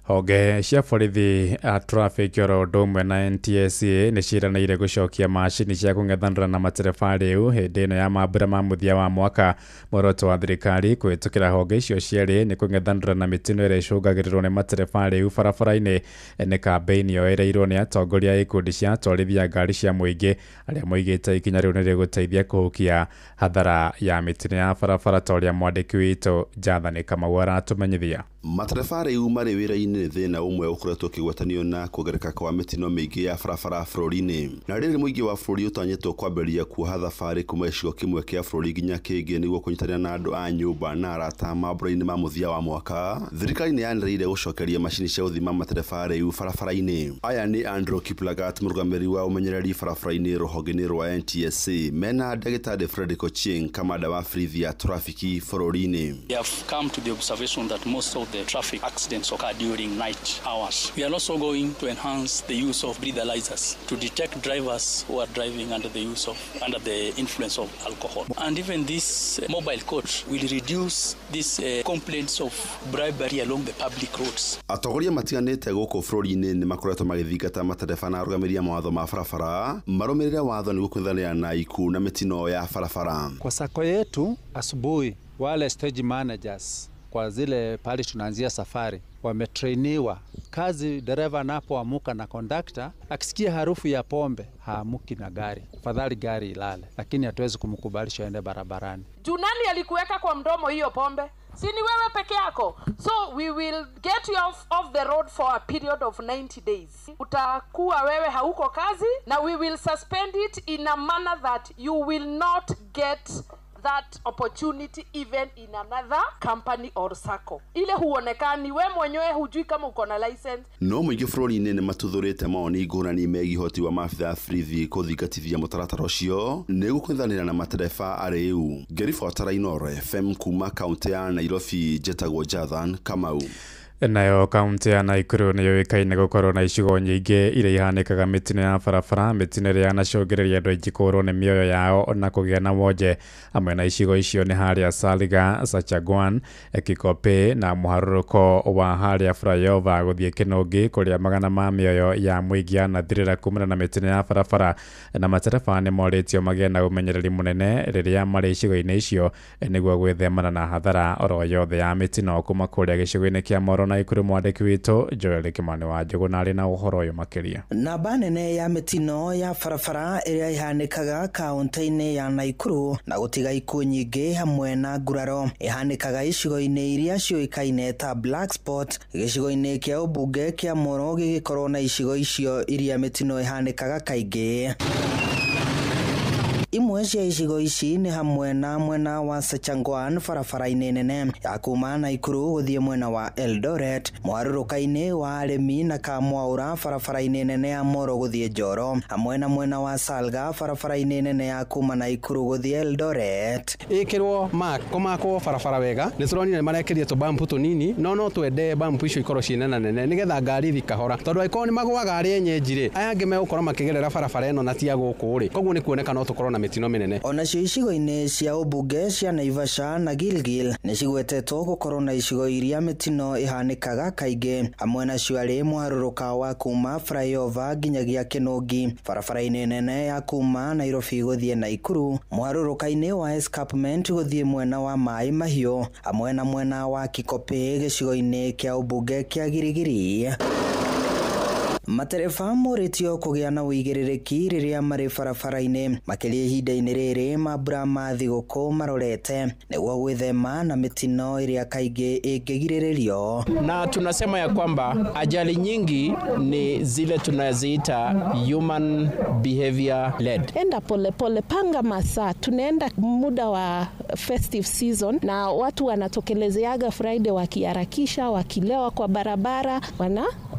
Honge cia borithi a traffic oro ũndũ ũmwe na NTSA nĩ ciĩranĩire gũcokia macini cia kũng'ethanĩra na matereba rĩu hĩndĩ ĩno ya mambura ma mũthia wa mwaka. Muoroto wa thirikari kũhĩtũkĩra honge icio cierĩ nĩ kũng'ethanĩra na mĩtino ĩrĩa ĩcũngagĩrĩrwo nĩ matereba rĩu barabara-inĩ. Nĩ kambĩini yoereirwo nĩ atongoria a ikundi cia atwarithia ngari cia mũingĩ arĩa moigĩte ikinya rĩu nĩ rĩgũteithia kũhukia hathara ya mĩtino ya barabara ta ũrĩa mwandĩki witũ Jathani Kamau aratũmenyithia. Matereba rĩu marĩ wĩra-inĩ thĩna ũmwe ũkoretwo ũkĩgwatanio na kuongerereka kwa mĩtino mĩingĩ ya barabara bũrũri-inĩ. Na rĩrĩ mũingĩ wa bũrũri ũtanyĩtwo kwambĩrĩria kuoha thabarĩ kuma gĩcigo kĩmwe kĩa bũrũri nginya kĩngĩ nĩguo kũnyitanĩra na andũ a nyũmba na arata mambura-inĩ ma mũthia wa mwaka. Thirikari nĩ yanĩrĩire gũcokeria macini cia gũthima matereba rĩu barabara-inĩ. Aya nĩ Andrew Kiplagat, mũrũgamĩrĩri wa ũmenyereri barabara-inĩ rũhonge-inĩ rwa NTSA, mena ndagĩtarĩ Fredrick Ochieng, kamanda wa borithi ya trafiki bũrũri-inĩ. We have come to the observation that most of the traffic accidents occur during night hours. We are also going to enhance the use of breathalyzers to detect drivers who are driving under the influence of alcohol. And even this mobile court will reduce these complaints of bribery along the public roads. Atongoria matiganĩte gũkũ bũrũri-inĩ nĩ makoretwo magĩthingata matereba na arũgamĩrĩri mawatho ma barabara marũmĩrĩre watho nĩguo kũnyitanĩra na ikuũ na mĩtino ya barabara. Kwa sako yetu asubuhi wale stage managers kwa zile pale tunaanzia safari wametrainiwa kazi. Dereva anapoamuka na kondakta akisikia harufu ya pombe haamuki na gari, afadhali gari ilale, lakini hatuwezi kumkubalisha aende barabarani. Junani alikuweka kwa mdomo hiyo pombe? Si ni wewe peke yako. So we will get you off the road for a period of 90 days. Utakuwa wewe hauko kazi, na we will suspend it in a manner that you will not get that opportunity even in another company or sacco. Ile huonekani we mwenyewe hujui kama uko na license. No muingi bũrũri-inĩ nĩ matuthũrĩte maoni ngũrani megiĩ ũhoti wa maabitha borithi kũthingatithia mũtaratara ũcio nĩguo kũnyitanĩra na matereba arĩ rĩu. Ngĩribotera Inooro FM kuma kaũntĩ ya Nairobi, njĩtagwo Jathan Kamau. Nayo kaunti ya Naikuru nĩ yũĩkaine gũkorwo na icigo nyingĩ iria ihanĩkaga mĩtino ya barabara, mĩtino ĩrĩa yanacũngĩrĩria andũ aingĩ kũũrwo nĩ mĩoyo yao na kũgĩa na wonje. Amwe na icigo icio nĩ harĩa Salga, Sachagwan, Kikope na mũharũrũko wa harĩa flyover gũthiĩ Kinungi, kũrĩa magana ma mĩoyo ya mũingĩ yanathirĩra kumana na mĩtino ya barabara, na matereba nĩ morĩtio magĩe na ũmenyereri mũnene rĩrĩa marĩ icigo-inĩ icio nĩguo gwĩthemana na hathara oro yothe ya mĩtino. Kuma kũrĩa gĩcigo-inĩ kĩa Moro Naikuru, mwandĩki witũ Joel Kimani wa Njũgũna arĩ na ũhoro ũyũ makĩria. Namba nene ya mĩtino ya barabara ĩrĩa ihanĩkaga kaunti-inĩ ya Naikuru na gũtiga ikuũ nyingĩ hamwe na nguraro ihanĩkaga icigo-inĩ iria ciũĩkaine ta black spot. Gĩcigo-inĩ kĩa ũmbunge kĩa Moro gĩgĩkorwo na icigo icio iria mĩtino ihanĩkaga kaingĩ. Imwe cia icigo ici nĩ hamwe na mwena wa Sachangwan, barabara-inĩ nene ya kuma Naikuru gũthiĩ mwena wa Eldoret, mũharũrũka-inĩ wa Aremi na Kamwaura, barabara-inĩ nene ya Moro gũthiĩ Njoro, hamwe na mwena wa Salga, barabara-inĩ nene ya kuma Naikuru gũthiĩ Eldoret. Ĩkĩrwo makwo barabara wega, nĩ tũronire marekeria tũbampu tũnini, no twende bampu icio ikorwo ciĩnena nene nĩgetha ngari thikahora, tondũ angĩkorwo nĩ magũaga arĩ enyenji-rĩ, aya angĩ megũkorwo makĩgerera barabara ĩno na tia gũkũ-rĩ, koguo nĩ kuoneka no tũkorwo na mĩtino mĩnene. Onacio icigo-inĩ cia ũmbunge cia Naivasha na Gilgil nĩ cigwetetwo gũkorwo na icigo iria mĩtino ihanĩkaga kaingĩ, hamwe nacio arĩ mũharũrũka wa kuma flyover nginyagia Kinungi, barabara-inĩ nene ya kuma Nairobi gũthiĩ Naikuru, mũharũrũka-inĩ wa escarpment gũthiĩ mwena wa Mai Mahiũ, hamwe na mwena wa Kikope gĩcigo-inĩ kĩa ũmbunge kĩa Girigiri. Matereba morĩtio kũgĩa na ũigĩrĩrĩki rĩrĩa marĩ barabara-inĩ, makĩria ihinda-inĩ rĩrĩ mambura ma thigũkũ marorete, nĩguo gwĩthema na mĩtino ĩrĩa kaingĩ ĩngĩgirĩrĩrio. Na tunasema ya kwamba ajali nyingi ni zile tunaziita human behavior led. Enda pole pole, panga masaa, tunaenda muda wa festive season na watu wanatokelezeaga Friday wakiharakisha, wakilewa kwa barabara,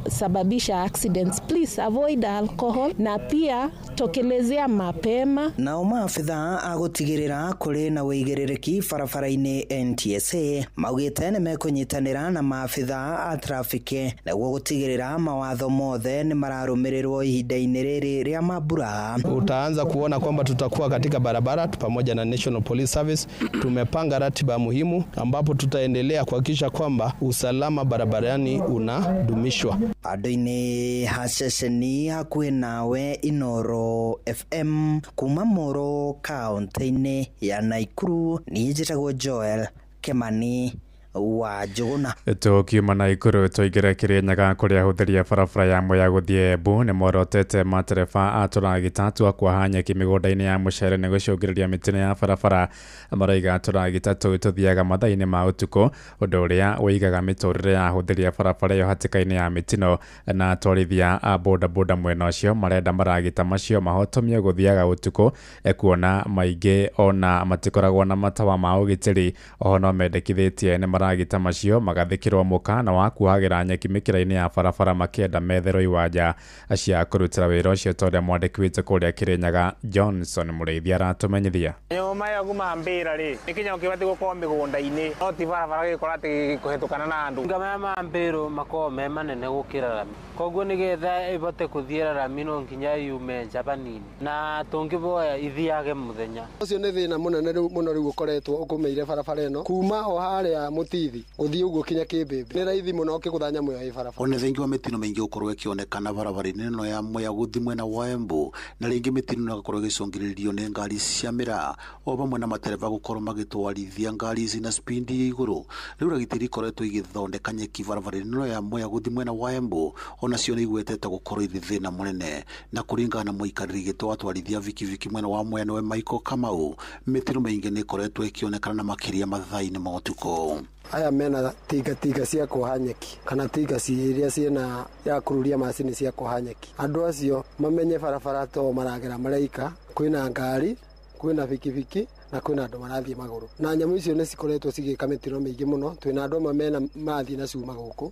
sababisha accidents. Please avoid alcohol na pia tokelezea mapema. Nao maafitha agũtigĩrĩra kũrĩ na ũigĩrĩrĩki barabara-inĩ NTSA maugĩte nĩ mekũnyitanĩra na maafitha a traffic nĩguo gũtigĩrĩra mawatho mothe nĩ mararũmĩrĩrwo ihinda-inĩ rĩrĩ rĩa mambura. Utaanza kuona kwamba tutakuwa katika barabara pamoja na National Police Service. Tumepanga ratiba muhimu ambapo tutaendelea kuhakikisha kwamba usalama barabarani unadumishwa. Andũ-inĩ haceceni hakuhĩ nawe Inooro FM kuma Moro kaunti-inĩ ya Naikuru, niĩ njĩtagwo Joel Kimani wa Njũgũna. Tũkiuma Naikuru tũingĩre Kĩrĩnyaga kũrĩa ahũthĩri barabara ya Mwea gũthiĩ Embu nĩ morotete matereba a tũragita twa kuoha nyeki mĩgũnda-inĩ ya mũcere nĩ gũcũngĩrĩria mĩtino ya barabara. Marauga tũragita tũu tũthiaga mathaa-inĩ ma ũtukũ, ũndũ ũrĩa ũigaga mĩtũrĩre ya ahũthĩri a barabara ĩyo hatĩka-inĩ ya mĩtino, na atwarithia a bodaboda mwena ũcio marenda maragita macio mahotomie gũthiaga ũtukũ, kuona maingĩ ona matikoragwo na matawa ma ũgitĩri. Oho no mendekithĩtie nĩ maragita macio magathikĩrwo mũkana wa kuohagĩra nyeki mĩkĩra-inĩ ya barabara makĩenda metherwo iwanja cia kũrutĩra wĩra ũcio, tondũ mwandĩki witũ kũrĩa Kĩrĩnyaga Johnson Mũrĩithia aratũmenyithia. Maya kuma mbĩra rĩ nĩ kinya ũkĩbatiĩ gũkorwo mĩgũnda-inĩ, no ti barabara gĩkorwo atĩ kũhetũkana na andũ. Ngamaya ma mbĩrũ makorwo me manene gũkĩra rami, koguo nĩgetha ĩbote kũthiĩra rami no nginya yume njaba nini, na tũngĩboya ithiage mũthenya. Ũcio nĩ thĩna mũnene mũno rĩu ũkoretwo ũkũmĩire barabara ĩno kuma o harĩa mũtithi gũthiĩ ũguo kinya kĩmbĩmbĩ nĩ raithi mũno ũkĩgũtha nyamũ ĩyo ĩ barabara. Ona thengi wa mĩtino mĩingĩ gũkorwo ĩkĩonekana barabara-inĩ ĩno ya Mwea gũthiĩ mwena wa Embu, na rĩngĩ mĩtino ĩgakorwo ĩgĩcũngĩrĩrio nĩ ngari cia mĩraa, o hamwe na matereba gũkorwo magĩtwarithia ngari ici na spendi ya igũrũ. Rĩu ragitĩri ikoretwo igĩthondeka nyeki barabara-inĩ ĩno ya Mwea gũthiĩ mwena wa Embu, onacio nĩ igwetete gũkorwo irĩ thĩna mũnene, na kũringana na mũikarĩri gĩtĩ wa atwarithia bikibiki mwena wa Mwea nĩwe Michael Kamau, mĩtino mĩingĩ nĩ ikoretwo ĩkĩonekana na makĩria mathaa-inĩ ma ũtukũ. Aya mena tinga cia kuoha nyeki kana tinga iria ciĩna ya kururia macini cia kuoha nyeki. Andũ acio mamenye barabara to maragera maraika, kwĩna ngari, kwĩna bikibiki na kwĩna andũ marathiĩ magũrũ. Na nyamũ icio nĩ cikoretwo cigĩka mĩtino mĩingĩ mũno. Twĩna andũ amwe mena mathiĩ na cuma gũkũ.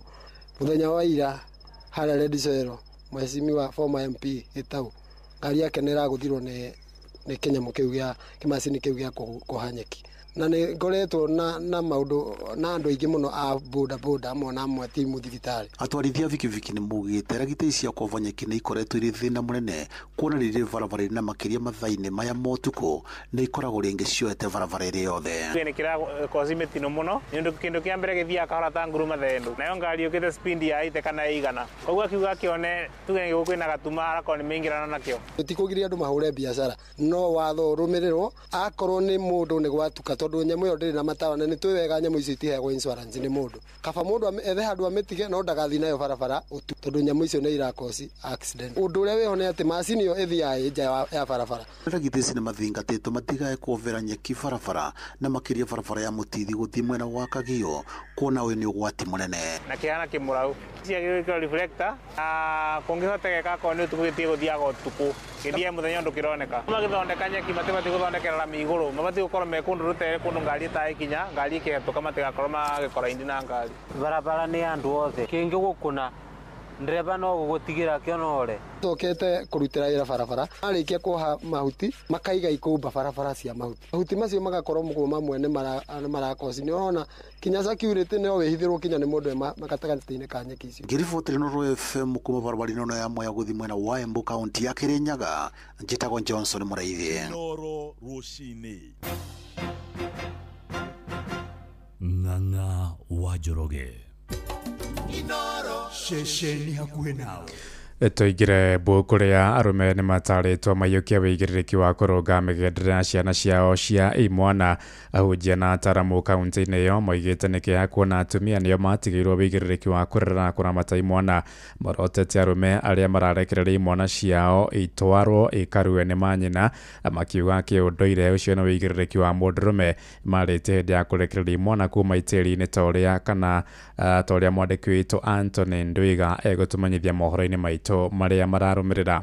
Mũthenya wa ira harĩa Red Soil, mheshimiwa former MP Gitau, ngari yake nĩ ĩragũthirwo nĩ kĩnyamũ kĩu gĩa kĩmacini kĩu gĩa kuoha nyeki. Na nĩ ngoretwo na maũndũ na andũ aingĩ mũno a boda amwe amwe timu thibitarĩ. Atwarithia bikibiki nĩ mugĩte ragitĩri cia kuoha nyeki nĩ ikoretwo irĩ thĩna mũnene, kuona rĩrĩ barabara-inĩ na makĩria mathaa-inĩ maya ma ũtukũ nĩ ikoragwo rĩngĩ cioete barabara ĩrĩ yothe. Nĩ kĩrakoci mĩtino mũno nĩ ũndũ kĩndũ kĩa mbere gĩthiaga kahora ta nguruma thendu, nayo ngari yũkĩte speed ya ite kana igana, koguo akiuga kĩone tuge nĩ kwĩna gatuma arakorwo nĩ maingĩrana nakĩo. Tũtikũgiria andũ mahũre biacara, no watho ũrũmĩrĩrwo akorwo nĩ mũndũ nĩ gwatuka, tondũ nyamũ ĩyo ndĩrĩ na matawa na nĩ twĩ wega nyamũ icio itiheagwo insurance nĩ mũndũ. Kaba mũndũ ethe handũ amĩtige no ndagathiĩ nayo barabara tondũ nyamũ icio nĩ irakoci accident. Ũndũ ũrĩa wĩho nĩ atĩ macini ĩyo ĩthiaga nja ya barabara. Ragitĩri ici nĩ mathingatĩtwo matigae kuovera nyeki barabara, na makĩria barabara ya mũtithi gũthiĩ mwena wa Kagio, kuona ũyũ nĩ ũgwati mũnene. Na kĩhana kĩmũrau ciagĩrĩkĩrwo reflector na kũngĩhotekeka akorwo nĩ ũtukũ gĩtiĩ gũthiaga ũtukũ gĩthiĩ mũthenya ũndũ kĩroneka. Magĩthondeka nyeki matibatiĩ gũthondekera rami igũrũ, mabatiĩ gũkorwo me kũndũ rũtere kũndũ ngari ĩtagĩkinya, ngari ĩkĩhetũka matigakorwo magĩkora-inĩ na ngari. Barabara nĩ andũ othe, kĩngĩ gũkũna ndereba no gũgũtigĩra kĩonore. Tokete kũrutĩra wĩra barabara, arĩkia kuoha mahuti makaiga ikũmba barabara cia mahuti. Mahuti macio magakorwo mũgũ mamwe nĩ marakoci. Nĩ ũrona kinya security no wĩhithĩrwo kinya nĩ mũndũ gatagatĩ-inĩ ka nyeki icio. Ngĩribotire Nuru FM kuma barabara-inĩ ĩno ya Mwea gũthiĩ mwena wa Embu kaunti ya Kirinyaga, njĩtagwo Johnson Mũraithie. Inoro rũcinĩ. Ng'ang'a wa Njoroge. Inoro ceceni hakuhĩ nawe. Tũingĩre kũrĩa arũme nĩ matarĩtwo maiyũkia wĩigĩrĩrĩki wa kũrũnga mĩgendere ya ciana ciao cia imwana. Ahunjia na ataramu kaunti-inĩ ĩyo moigĩte nĩ kĩeha kuona atumia nĩo matigĩirwo wĩigĩrĩrĩki wa kũrera na kũramata imwana. Marotete arũme arĩa mararekereria imwana ciao itwarwo ikarue nĩ manyina, makiuga kĩũndũire ũcio nĩ wĩigĩrĩrĩki wa mũndũrũme. Marĩte hĩndĩ ya kũrekereria imwana kuma itĩri-inĩ ta ũrĩa mwandĩki witũ Anthony Ndwiga egũtũmenyithia mohoro-inĩ maitũ marĩa mararũmĩrĩra.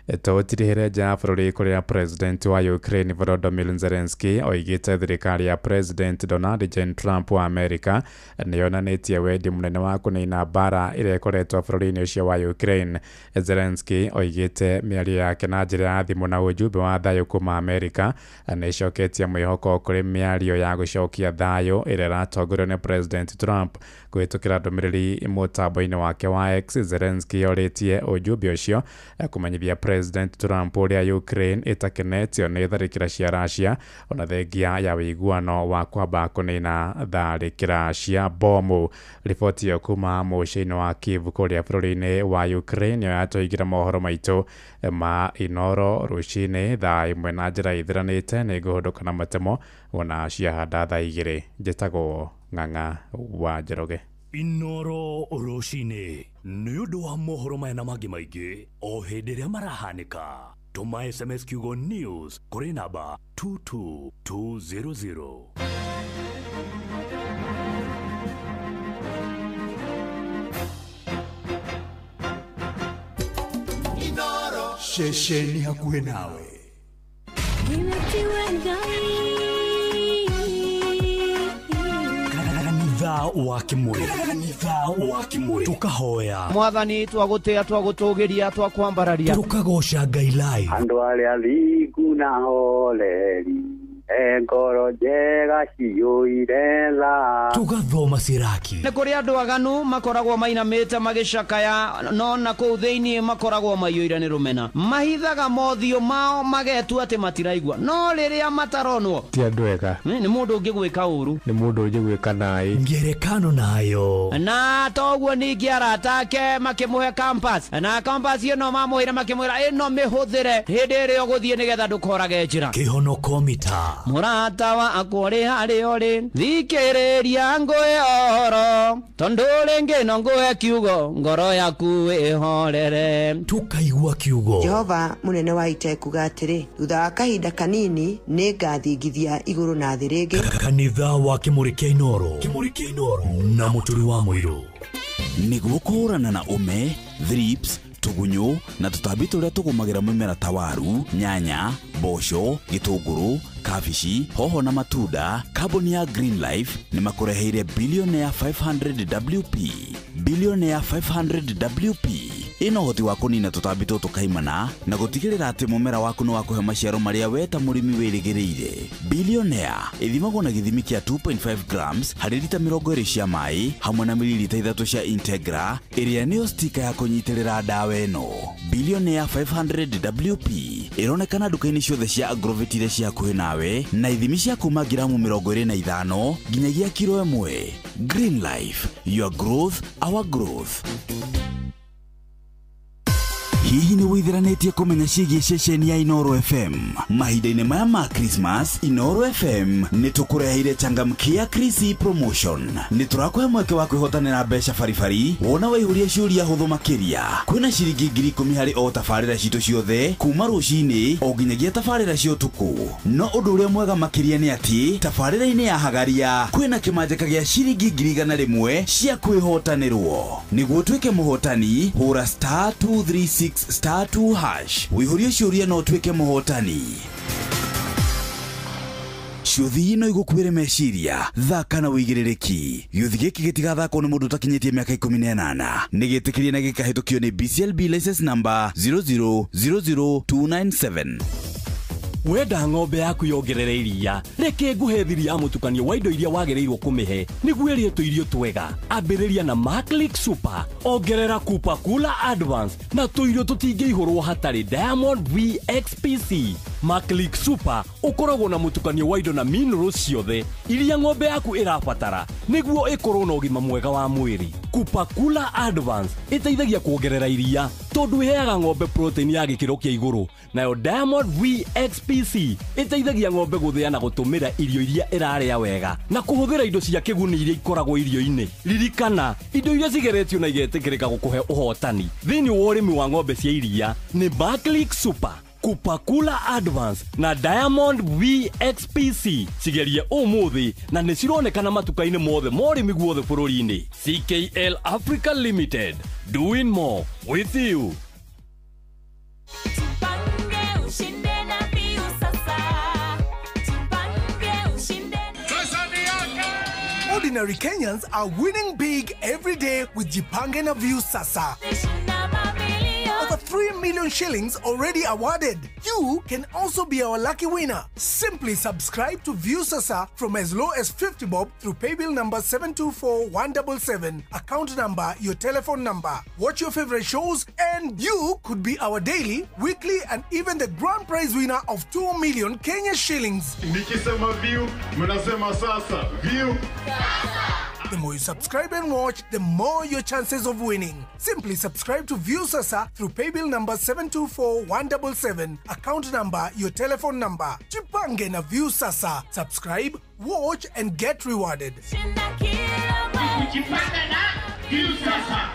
Tũtirĩhĩre nja ya bũrũri kũrĩa president wa Ukraine Volodymyr Zelensky oigĩte thirikari ya president Donald J. Trump wa Amerika nĩyonanĩtie wendi mũnene wa kũniina mbara ĩrĩa ĩkoretwo bũrũri-inĩ ũcio wa Ukraine. Zelensky oigĩte mĩario yake na njĩra ya thimũ na ũjumbe wa thayũ kuma Amerika nĩĩcoketie mwĩhoko kũrĩ mĩario ya gũcokia thayũ ĩrĩa ĩratongorio nĩ president Trump. Kũhĩtũkĩra ndũmĩrĩri mũtambo-inĩ wake wa X, Zelensky orĩtie ũjumbe ũcio kũmenyithia President Trump ũrĩa Ukraine ĩtakenetio nĩ tharĩkĩra cia Russia, ona thengia ya wĩiguano wa kwamba kũniina tharĩkĩra cia bomu. Riboti ĩyo kuma mũciĩ-inĩ wa Kyiv kũrĩa bũrũri-inĩ wa Ukraine yatũigĩra mohoro maitũ ma Inoro rũcinĩ thaa ĩmwe na njĩra ithiranĩte. Nĩ ngũhũndũka na matemo wona ciahanda thaa igĩrĩ. Njĩtagwo Ng'ang'a wa Njoroge. Inoro rũcinĩ nĩ ũndũ wa mohoro maya na mangĩ maingĩ o hĩndĩ ĩrĩa marahanĩka. Tũma SMS kiugo news kũrĩ namba 22200. Inoro ceceni hakuhĩ nawe. wa Kimwe tukahoya Mwathani twagũtĩa twagũtũgĩria twakwambararia tukagoca Ngai live andũ arĩa thingu na holeri ngoro njega ciyũire tha. Tugathoma Siraki. Nĩ kũrĩ andũ aganu makoragwo mainamĩte magĩcakaya, no na kũu thĩinĩ makoragwo maiyũire nĩ rũmena. Mahithaga mothiũ mao magetua atĩ matiraigua, no rĩrĩa mataronwo ti andũ ega. Nĩ mũndũ ũngĩ gwĩka ũru, nĩ mũndũ ũngĩ gwĩka naĩ. Ngerekano nayo. Na toguo ningĩ arata ake makĩmũhe campus, na campus ĩno mamũhĩre makĩmwĩra ĩno mĩhũthĩre hĩndĩ ĩrĩa ũgũthiĩ nĩgetha ndũkorage njĩra. Kĩhonoko mita. Mũrata wa akũrĩ harĩa ũrĩ, thikĩrĩria ngũhe ũhoro, tondũ rĩngĩ no ngũhe kiugo, ngoro yaku ĩhorere. Tukaigua kiugo. Jehova mũnene wa ita kuga atĩrĩ, thutha wa kahinda kanini nĩngathingithia igũrũ na thĩ rĩngĩ. Kanitha wa Kĩmũrĩ kĩa Inooro na mũtũri wa mũirũ. Nĩguo kũhũrana na ũme, thrips, tugunyo na tũtambi tũrĩa tũgũmagĩra mĩmera ta waru, nyanya, mboco, gĩtũngũrũ, kabici, hoho na matunda, kambuni ya Green Life nĩ makũreheire Billionaire 500 WP. Billionaire 500 WP ĩno ũhoti wa kũnina tũtambi tũtũ kaimana na gũtigĩrĩra atĩ mũmera waku nĩ wakũhe maciaro marĩa we ta mũrĩmi wĩrĩgĩrĩire. Billionaire ĩthimagwo na gĩthimi kĩa 2.5 grams harĩ lita 20 cia maĩ hamwe na mililita 3 cia Integra ĩrĩa nĩyo stika ya kũnyitĩrĩra ndawa ĩno. Billionaire 500 WP ĩronekana duka-inĩ ciothe cia Agrovet iria cia hakuhĩ nawe na ithimi cia kuma giramu 25 nginyagia kilo 1. Green Life, your growth, our growth. Hihi nĩ wĩtheranĩtie kũmenya ciĩgiĩ ceceni ya Inooro FM? Mahinda-inĩ maya ma Christmas, Inooro FM nĩ tũkũreheire changamkia Chrissy promotion. Nĩ tũrakũhe mweke wa kwĩhotanĩra mbeca baribari wona waihũria ciũria hũthũ makĩria. Kwĩna ciringi 10,000 harĩ o tabarĩra citũ ciothe kuma rũcinĩ o nginyagia tabarĩra cia ũtukũ. No ũndũ ũrĩa mwega makĩria nĩ atĩ tabarĩra-inĩ ya Hagaria kwĩna kĩmanjĩka gĩa ciringi 100,000 cia kwĩhotanĩrwo. Nĩguo tuĩke mũhotani, hũra *236 *2 hash. Wĩihũrie ciũria no tuĩke mũhotani. Ciũthi ino igũkuĩre meciria, thaka na wĩigĩrĩrĩki. Gĩũthi gĩkĩ gĩtigathakwo nĩ mũndũ ũtakinyĩtie mĩaka 18. Nĩgĩtĩkĩrie na gĩkahĩtũkio nĩ BCLB license number 0000297. Wenda ng'ombe yaku yongerere iria, reke nguhe thiri ya mũtukanio wa indo iria wagĩrĩirwo kũmĩhe nĩguo ĩrĩe tũirio twega. Ambĩrĩria na Maclick Super, ongerera Kupa Kula Advance na tũirio tũtingĩihũrwo hatarĩ Diamond VXPC. Maclick Super ũkoragwo na mũtukanio wa indo na minerals ciothe iria ng'ombe yaku ĩrabatara nĩguo ĩkorwo na ũgima mwega wa mwĩrĩ. Kupa Kula Advance ĩteithagia kuongerera iria tondũ ĩheaga ng'ombe protein ya gĩkĩro kĩa igũrũ, nayo Diamond VXPC ĩteithagia ng'ombe gũthĩa na gũtũmĩra irio iria ĩrarĩa wega na kũhũthĩra indo cia kĩguni iria ikoragwo irio-inĩ. Ririkana, indo iria cigeretio na igetĩkĩrĩka gũkũhe ũhotani thĩinĩ wa ũrĩmi wa ng'ombe cia iria nĩ Maclick Super, Kupa Kula Advance na Diamond VXPC. Cigerie ũmũthĩ na nĩ cironekana matuka-inĩ mothe ma ũrĩmi guothe bũrũri-inĩ. CKL Africa Limited, doing more with you. Ordinary Kenyans are winning big every day with Jipange na View Sasa. Over 3 million shillings already awarded. You can also be our lucky winner. Simply subscribe to View Sasa from as low as 50 bob through paybill number 724-177, account number, your telephone number. Watch your favorite shows and you could be our daily, weekly and even the grand prize winner of 2 million Kenya shillings. Nikisema View, mnasema sasa. View. The more you subscribe and watch, the more your chances of winning. Simply subscribe to View Sasa through paybill number 724-177, account number, your telephone number. Jipange na View Sasa. Subscribe, watch and get rewarded. Jipange na View Sasa.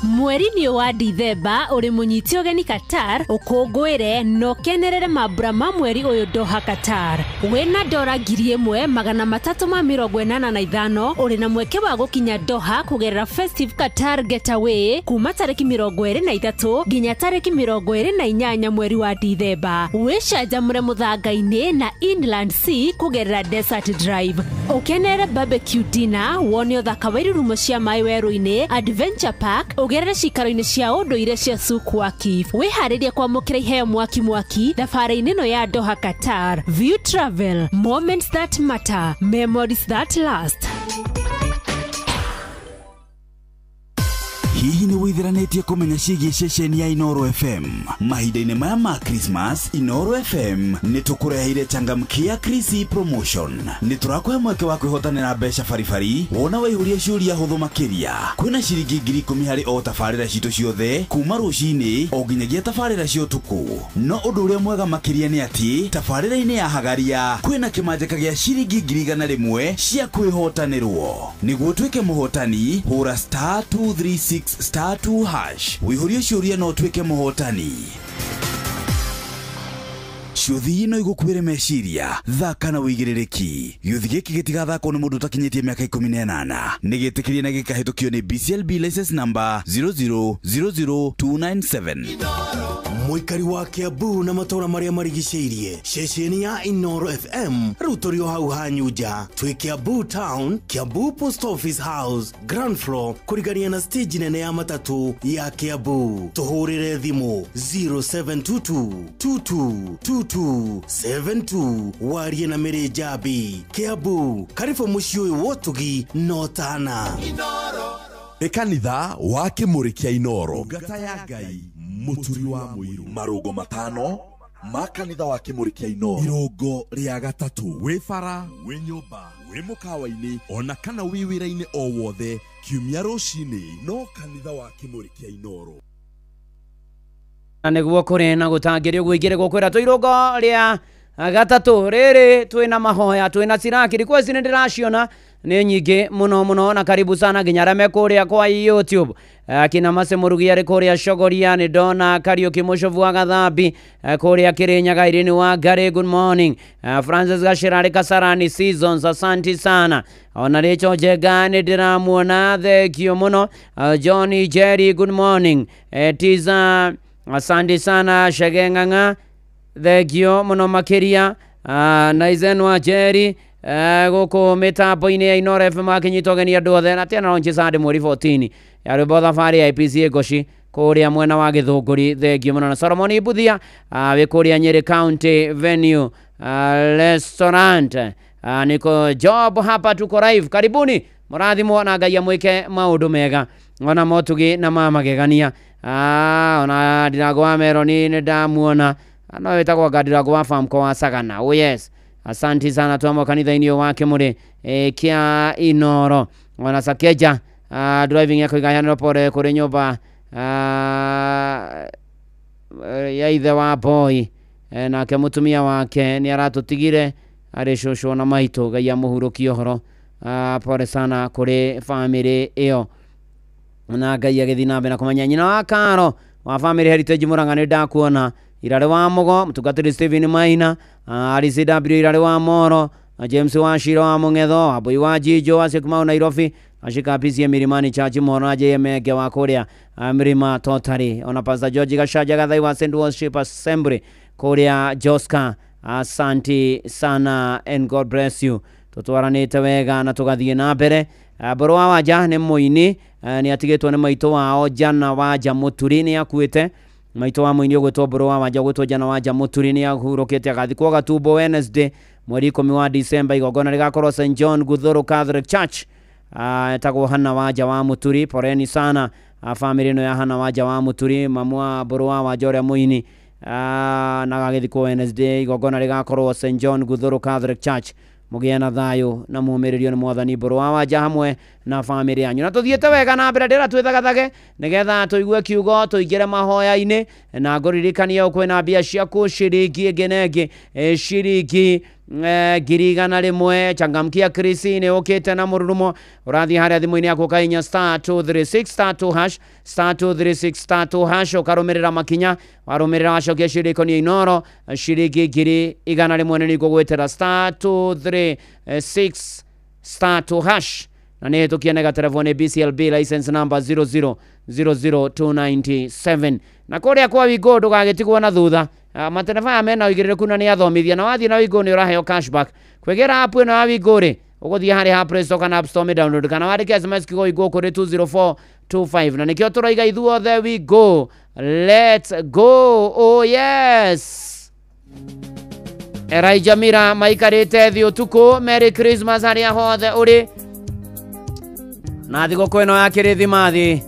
Mweri nĩ wa Dithemba uri munyiti ũgeni Qatar ũkũngũĩre no kenerere mambura ma mweri ũyũ Doha Qatar. Wĩna $1,385 uri na mweke wa gũkinya Doha kũgerera Festive Qatar Getaway kuma tarĩki 23 nginya tarĩki 28 mweri wa Dithemba. Wĩcanjamũre mũthanga-inĩ na Inland Sea kũgerera Desert Drive. Ukenere barbecue dinner, wone uthaka wa irurumo cia mai werũ-inĩ, adventure park, ugerere cikaro-inĩ cia ũndũire cia Sukwakif. Wĩharĩrie kwamũkĩra iheo mwaki thabarĩ-inĩ ĩno ya Doha, Qatar. View Travel, moments that matter, memories that last. Hihi ni withiranetie kumenya ciĩgiĩ ceceni ya Inoro FM? Mahinda-inĩ maya ma Christmas, Inoro FM nĩ tũkũreheire changamkia Chrissy promotion. Nĩ tũrakũhe mweke wa kwĩhotanĩra mbeca baribari wona waihũria ciũria hũthũ makĩria. Kwĩna ciringi 10,000 harĩ o tabarĩra citũ ciothe kuma rũcinĩ o nginyagia tabarĩra cia ũtukũ. No ũndũ ũrĩa mwega makĩria nĩ atĩ tabarĩra-inĩ ya Hagaria kwĩna kĩmanjĩka gĩa ciringi 100,000 cia kwĩhotanĩrwo. Nĩguo tuĩke mũhotani, hũra *236*2# wĩihũrie ciũria no tuĩke mũhotani. Ciũthi ino igũkuĩre meciria, thaka na wĩigĩrĩrĩki. Gĩũthi gĩkĩ gĩtigathakwo nĩ mũndũ ũtakinyĩtie mĩaka 18. Nĩgĩtĩkĩrie na gĩkahĩtũkio nĩ BCLB license number 0000297. Mũikari wa Kiambu na matũra marĩa marigicĩirie, ceceni ya Inoro FM rĩu tũrĩ o hau hanyuja twĩ Kiambu Town, Kiambu Post Office House, ground floor, kũrigania na stage nene ya matatũ ya Kiambu. Tũhũrĩre thimũ 0722222272 warie na Mĩrĩ Njabi. Kiambu, karibu mũciĩ ũyũ wotugi no tana. Kanitha wa Kĩmũrĩ kĩa Inoro, ngata ya Ngai mũturi wa mũiru. Marũgo 5 ma kanitha wa Kĩmũrĩ kĩa Inoro. Irũngo rĩa gatatũ, wĩ bara, wĩ nyũmba, wĩ mũkawa-inĩ ona kana wĩ wĩra-inĩ o wothe, kiumia rũcinĩ no kanitha wa Kĩmũrĩ kĩa Inoro. Nĩguo kũrĩ na gũtangĩrio gwĩingĩre gũkwĩra tũirũngo rĩa gatatũ rĩrĩ twĩna mahoya, twĩna ciraki, request nĩ ndĩraciona nĩ nyingĩ mũno na karibu sana nginya arĩa me kũrĩa kwa YouTube. Akina Mase Mũrugi arĩ kũrĩa Shogoria, nĩ ndona Kariuki Mũcovu wa Gathambi kũrĩa Kĩrĩnyaga, Irene wa Ngari, good morning. Francis Gacĩra arĩ Kasarani Seasons, asante sana. Ona Rachel Jega nĩ ndĩramuona, thengio mũno. Johnny Jerry, good morning. Tiza, asante sana. Shegeng'ang'a, thengio mũno makĩria. Naizen wa Jerry gũkũ mĩtambo-inĩ ya Inoro FM akinyitwo geni andũ othe na tena launch Sunday mweri 14 ya rwĩmbo thabarĩ ya IPCA Goshi kũrĩa mwena wa Gĩthũngũri, thengio mũno. Na Solomon Ibuthia wĩ kũrĩa Nyeri County Venue Restaurant, niko job hapa, tuko live, karibuni mũrathimwo na Ngai amwĩke maũndũ mega ona motugi na mamagegania. Ona Ndirago wa Meroni nĩ ndamuona, no wĩtagwo Ndirago wa Famco wa Sagana. Oh yes, asante sana. Tuamo kanitha-inĩ wa Kĩmũrĩ kĩa Inoro. Ona Sakeja driving yako igayanĩrwo pore kũrĩ nyũmba ya ithe wa boy, nake mũtumia wake nĩ aratũtigire arĩ cũcũ na maitũ, Ngai amũhurũkie ũhoro. Pore sana kũrĩ family ĩyo na Ngai agĩthiĩ na mbere na kũmenya. Nyina wa Karo wa Family Heritage Mũrang'a nĩ ndakuona. Irarĩ wa Mũgo, mũtungatĩri Stephen Maina, RCW Irarĩ wa Moro, James wa Shiro wa Mũng'etho, Abui wa Jijo wa Syokimau Nairobi, ashika PCA Milimani Church Moro na JMG wa kũrĩa Mrima Totari. Ona Pastor George Gashaja Gathai wa St. Worship Assembly kũrĩa Joska, asante sana and God bless you. Tũtwaranĩte wega na tũgathiĩ na mbere. Mbũrũ wa Wanja nĩ mũini, nĩ atigĩtwo nĩ maitũ wao Jana Wanja Mũturi, nĩ akuĩte. Maitũ wa mũini ũgwĩtwo Mbũrũ wa Wanja, ũgwĩtwo Jana Wanja Mũturi nĩ ahurũkĩte, agathikwo Gatumbo Wednesday mweri 10 wa December. Igongona rĩgakorwo St. John Guthuru Catholic Church. Etagwo Hana Wanja wa Mũturi, poreni sana family ĩno ya Hana Wanja wa Mũturi, mamu wa Mbũrũ wa Wanja ũrĩa mũini, na agagĩthikwo Wednesday. Igongona rĩgakorwo St. John Guthuru Catholic Church. Mũgĩe na thayũ na mũmĩrĩrio nĩ Mwathani Mbũrũ wa Wanja hamwe na family yanyu. Na tũthiĩte wega na mbere, ndĩra twĩthagathage nĩgetha tũigue kiugo, tũingĩre mahoya-inĩ na ngũririkania kwĩna mbia ciaku ciringi ĩngĩ na ĩngĩ, ciringi 100 changamkia Chrissy nĩ ũkĩte na mũrurumo. Ũrathiĩ harĩa thimũ-inĩ yaku ũkahinya *236*2# *236*2# ũkarũmĩrĩra makinya, warũmĩrĩra wacokia ciringi ikũnia Inoro, ciringi 100 nĩ igũgwĩtĩra *236*2# na nĩ hĩtũkie nega telefoni BCLB license number 0000297. Na kũrĩa kwa Wingo ndũgagĩtigwo na thutha, matereba mena ũigĩrĩrĩku na nĩ athomithia, na wathiĩ na Wingo nĩ ũraheo cashback kwĩgĩra app ĩno ya Wingo rĩ, uguthia hari ha Play Store kana App Store download kana wandike SMS kigo igo kuri 20425 na nikio turaiga ithuo there we go. Let's go. Oh yes. Elijah Mira maikarite thi utuku. Merry Christmas haria hothe uri na thigũkũ ĩno ya Kirithimathi.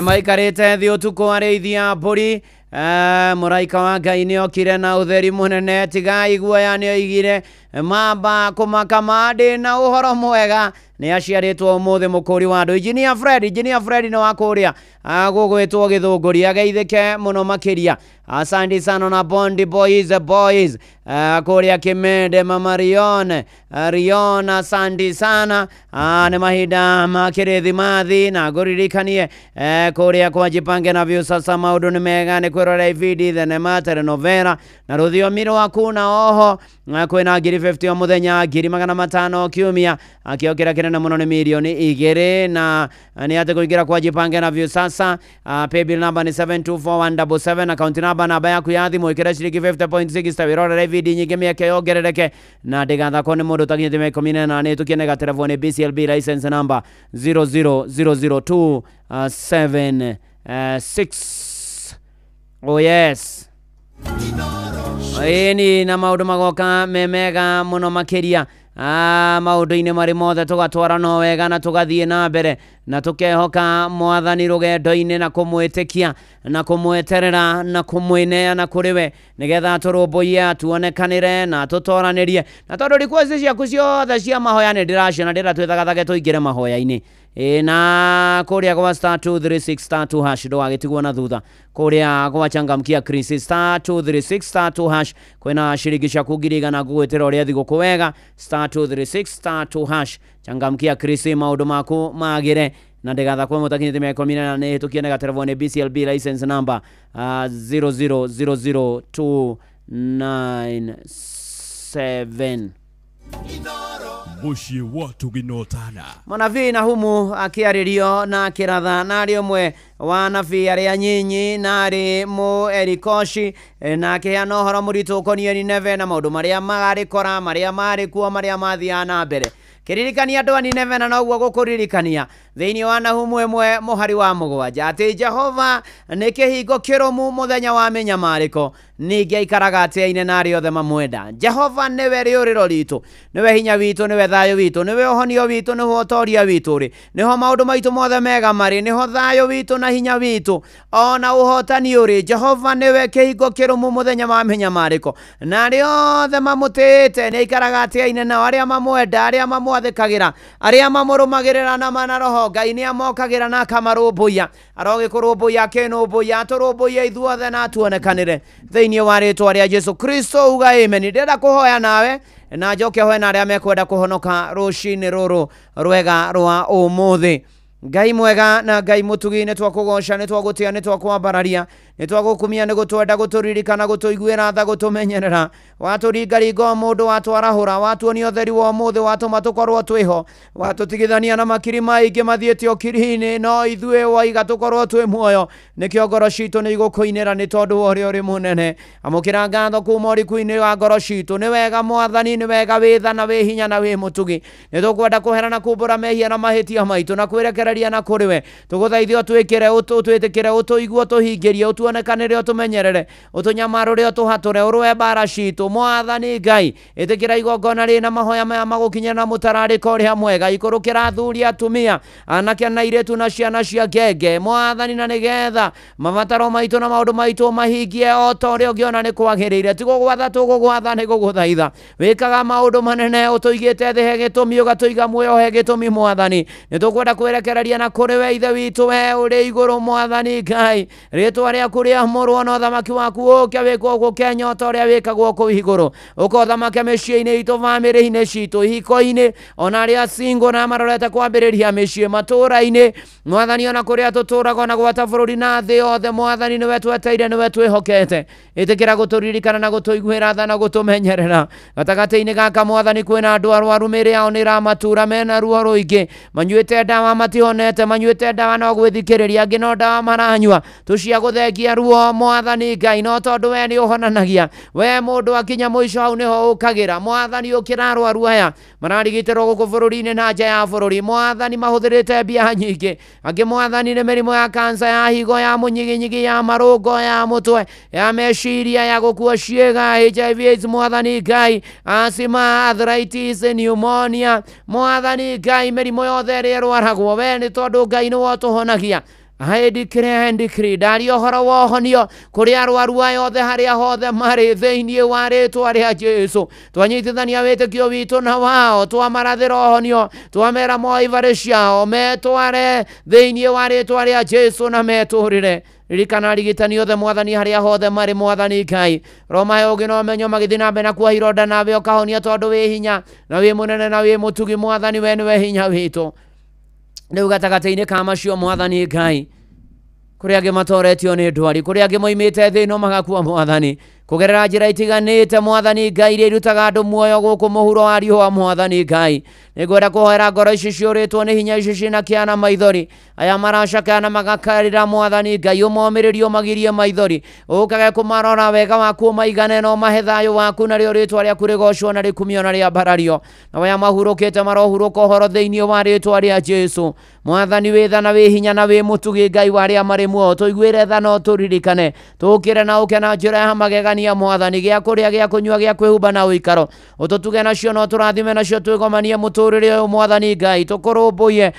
Maikarite thi utuku arĩithia mbũri. Mũraika wa Ngai nĩ okire na ũtheri mũnene, tigai guoya nĩ oigire mamba kũmakama ndĩ na ũhoro mwega. Nĩ aciarĩtwo ũmũthĩ mũkũri wa andũ. Engineer Fred nĩ wa kũrĩa gũgwĩtwo Gĩthũngũri, ageithĩke mũno makĩria. Asante sana na Bondi Boys kũrĩa Kimende, Mama Rion asante sana. Nĩ mahinda ma Kirithimathi na ngũririkanie kũrĩa kwa Jipange na View sasa maũndũ nĩ mega, nĩ kwĩrorera ibindi thenema telenovela na rũthiomi rwaku, na oho kwĩna ngiri 50 o mũthenya, ngiri 500 kiumia, akĩokĩra kinene muno ni milioni 2 na ni ate kuingira kwa jipange na view sasa. Paybill number ni 724177, account number namba yaku ya thimu ikira shilingi 50.6 wirora revidi nyingi mieke yogerereke na digatha kone mundu takinyite me 18 tukienega telefone BCLB license number 00027 oh yes. Ini na maundu magoka memega muno makiria maundu-ini mari mothe tugatwara no wega na tugathie na mbere na tukehoka mwathani rugendo-ini na kumwitikia na kumweterera na kumwineana kuri we nigetha turumbuia tuonekanire na tutoranirie na tondu request ciaku ciothe cia mahoya ni ndiraciona ndiratwithagatha tuingire mahoya-ini na kuria kwa star 236 star 2 hash ndo agitigwo na thutha kuria kwa changamkia Chris star 236 star 2 hash kwena shirigisha kugiriga na gwetera uria thigo kuwega star 236 star 2 hash changamkia Chris maundu maku magire na ndigatha kwa mutakinyite me 18 tukienega telefone BCLB license number 0000297 Mushi watu ginotana Mwanabii na humu akiaririo na kiratha na riomwe wanabii aria nyinyi na ri mu erikoshi na kiano horo muritu konie ni neve na maundu maria magarikora maria mari kuo maria mathia na mbere kiririkania andu ani neve na noguo gukuririkania thiini wa nahumu emwe muhari wa mugwanja ati Jehova ni kihingo kirumu muthenya wa minyamariko ningi aikaraga atiaine na aria othe mamwenda. Jehova niwe riuriro ritu, niwe hinya witu, niwe thayo witu, niwe uhonio witu, niwe utoria witu ri niho maundu maitu mothe mega mari, niho thayo witu na hinya witu ona uhotani uri. Jehova niwe kihingo kirumu muthenya wa minyamariko na aria othe mamutite ni aikaraga atiaine na aria mamwenda, aria mamwathikagira, aria mamurumagirira na mana roho Ngai ni amokagira na kamarumbuya arogikurumbuya kinumbuya turumbuya ithuothe na tuonekanire thiini wa ritwa ria Jesu Kristo uga amen. Ndenda kuhoya nawe na njoke hoya na aria mekwenda kuhonoka rucini ruru rwega rwa umuthi. Ngai mwega na Ngai mutugi ni twakugoca ni twagutia ni twakwambararia ni twagukumia ni gutwenda guturirikana gutuiguira tha gutumenyerera waturingaringo mundu watwarahura watuonia utheri wa umuthi watuma tukorwo twiho watutigithania na makiri maingi mathiete okiri-ini no ithue waiga tukorwo twi muoyo nikio ngoro citu ni igukuinira ni tondu wa uria uri munene amukira ngatho kuma uriku-ini wa ngoro citu ni wega mwathani ni wega witha na wi hinya na wi mutugi ni tukwenda kuherana kumbura mehia na mahitia maitu na kwirekereria na kuriwe tuguthaithio twikire utwitikire utuigwo tuhingirie utuonekanire utumenyerere utunyamarure utuhature urwe bara citu mwathani Ngai itikira igongona rina mahoya maya magukinya na mutarariko uria mwega ikurukira athuri atumia anake na iretu na ciana cia ngenge mwathani na nigetha mabataro maitu na maundu maitu mahingie o ta uria ungiona ni kwagirire tigugwatha tugugwatha ni guguthaitha wikaga maundu manene utuigite thi he gitumi ugatuiga muoyo he gitumi mwathani ni tukwenda kwerekereria na kuri we ithe witu we uri iguru mwathani Ngai ritwa ria kuria murwo no thamaki waku uke wikwo gukenya o ta uria wikagwo ku iguru uko thamaki micii-ini itu family-ini citu ihiko-ini ona aria single na marorete kwambiriria micii matura-ini mwathani ona kuria tuturaga na gwata bururi na thi yothe mwathani niwe tweteire niwe twihokete itikira guturirikana na gutuiguira tha na gutumenyerera gatagati-ini gaka mwathani kwina andu arwaru miri yao ni ramatura mena ruo ruingi manyuite dawa matihonete manyuite dawa no gwithikiriria angi no dawa maranyua tucia guthengia ruo mwathani Ngai no tondu we ni uhonanagia we mundu akinya muico hau niho ukagira mwathani ukira arwaru aya mararigitirwo guku bururi-ini na nja ya bururi mwathani mahuthirite mbia nyingi angi mwathani ni mirimo ya kansa ya higo ya munyiginyigi ya marungo ya mutwe ya meciria ya gukua ciega HIV AIDS mwathani Ngai asthma arthritis pneumonia mwathani Ngai mirimo yothe ria rwaragwo we ni tondu Ngai ni wotuhonagia Hendi dario horo wohonio kuri arwaru ayothe haria hothe mari thiini wa ritwa ria Jesu twanyitithania witikio witu na wao twamarathira honio twamera moivare ciao metware thiini wa ritwa ria Jesu na meturire ririkana rigitani othe mwathani haria hothe mari mwathani Ngai roma yogi no menyo magithina mbere na kwa ironda nawe ukahonia tondu wi hinya na wi munene na wi mutugi mwathani we niwe hinya witu riu gatagati-ini ka macio mwathani Ngai kuria angi matoretio ni ndwari kuria angi moimite thi no magakua mwathani kugerera njira itiganite mwathani Ngai iria irutaga andu muoyo guku muhuro wa riũa mwathani Ngai nĩngwenda kũhoera ngoro ici ciũrĩtwo nĩ hinya ici cina kĩana maithori aya maracakana magakarĩra mwathani Ngai ũmomĩrĩrie ũmagirie maithori ũkage kũmarora wega waku maigane no mahe thayũ waku narĩo rĩtwa rĩaku rĩgocwo na rĩkumio na rĩambarario na aya mahurũkĩte marohurũka ũhoro thĩinĩ wa rĩtwa rĩa Jesu mwathani wĩ tha na wĩ hinya na wĩ mũtugi Ngai wa arĩa marĩ muoyo tũiguĩre tha no tũririkane tũkĩre na ũke na njĩra ya magegania mwathani gĩa kũrĩa gĩa kũnyua gĩa kwĩhumba na ũikaro ũtũtuge nacio no tũrathime nacio twĩgomanie mũtũrĩre ũyũ mwathani Ngai tũrũmbũiye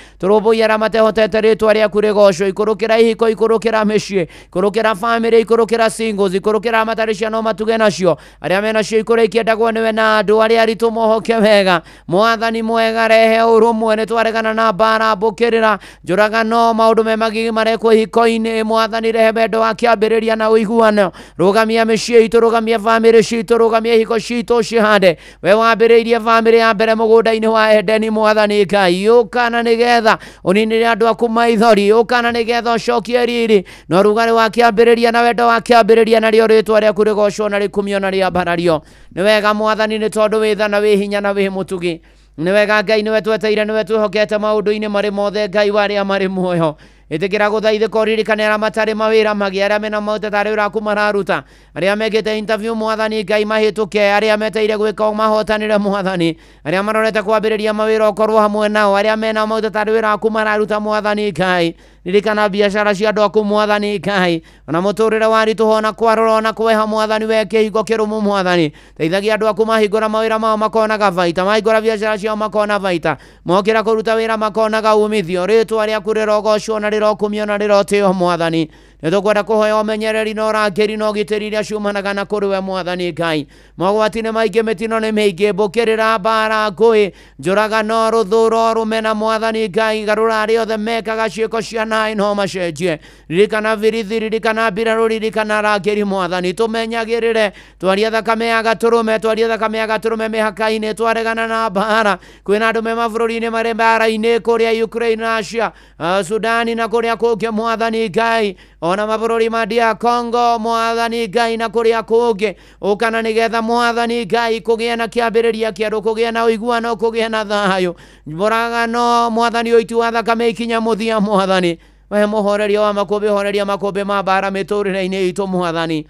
arĩa matehotete rĩtwa rĩaku rĩgocwo ikũrũkĩra ihiko ikũrũkĩra mĩciĩ ikũrũkĩra family ikũrũkĩra singles ikũrũkĩra matarĩ ciana matuge nacio arĩa menacio ikũrĩkia ndagwo nĩwe na andũ arĩa aritũ mohoke wega mwathani mwega rehe ũrũmwe nĩtwaregana na mbara mbũkĩrĩra njũragano maũndũ me magigi marekwo ihiko-inĩ mwathani rehe wendo wa kĩambĩrĩria na ũiguano rũgamia mĩciĩ itũ rũgamia family citũ rũgamia ihiko citũ cihande we wambĩrĩirie family ya mbere mũgũnda-inĩ wa Edeni mwathani Ngai ũkana nĩgetha ũninĩre andũ aku maithori ũkana nĩgetha ũcokie riri no rugarĩ wa kĩambĩrĩria na wendo wa kĩambĩrĩria narĩo rĩtwa rĩaku rĩgocwo na rĩkumio na rĩambarario nĩ wega mwathani nĩ tondũ wĩ tha na wĩ hinya na wĩ mũtugi nĩ wega Ngai nĩwe tweteire nĩwe twĩhokete maũndũ-inĩ marĩ mothe Ngai wa arĩa marĩ muoyo ĩtĩkĩra gũthaithĩka ũririkane arĩa matarĩ mawĩra magi arĩa mena maũteta wĩra waku mararuta arĩa mekĩte interview mwathani Ngai mahĩtũke arĩa meteire gwĩka mahotanĩre mwathani arĩa marorete kwambĩrĩria mawĩra ũkorwo hamwe nao arĩa mena maũteta wĩra waku mararuta mwathani Ngai ririkana biacara cia andũ aku mwathani Ngai ona mũtũrĩre wa ritũ na kwarora ona kweha mwathani we kĩhingo kĩrũmu mwathani teithagia andũ aku mahingũra mawĩra mao makonaga baita mahingũra biacara ciao makona baita mokĩra kũruta wĩra makonaga umithio rĩtwa rĩaku rĩrogocwo na rĩrokumio na rĩrotĩo mwathani nĩtũkwenda kũhoya ũmenyereri na ũrangĩri na ũgitĩri iria ciumanaga na kũrĩ we mwathani Ngai mogwati nĩ maingĩ mĩtino nĩ mĩingĩ mbũkĩrĩra mbara ngũĩ njũragano rũthũro rũmena mwathani Ngai garũra arĩa othe mekaga ciĩko cia naĩ no macenjie ririkana birithi ririkana mbirarũ ririkana rangĩri mwathani tũmenyagĩrĩre twaria thakame ya gatũrũme mĩhaka-inĩ twaregana na mbara kwĩna andũ me mabũrũri-inĩ marĩ mbara-inĩ kũrĩa Ukraine Russia Sudani na kũrĩa kũngĩ mwathani Ngai ona mabũrũri ma DR Congo mwathani Ngai na kũrĩa kũngĩ ũkana nĩgetha mwathani Ngai kũgĩe na kĩambĩrĩria kĩerũ kũgĩe na ũiguano kũgĩe na thayũ mũragano mwathani ũiti wa thakame ikinya mũthia mwathani we mũhoreria wa makũmbĩ horeria makũmbĩ ma mbara mĩtũrĩre-inĩ itũ mwathani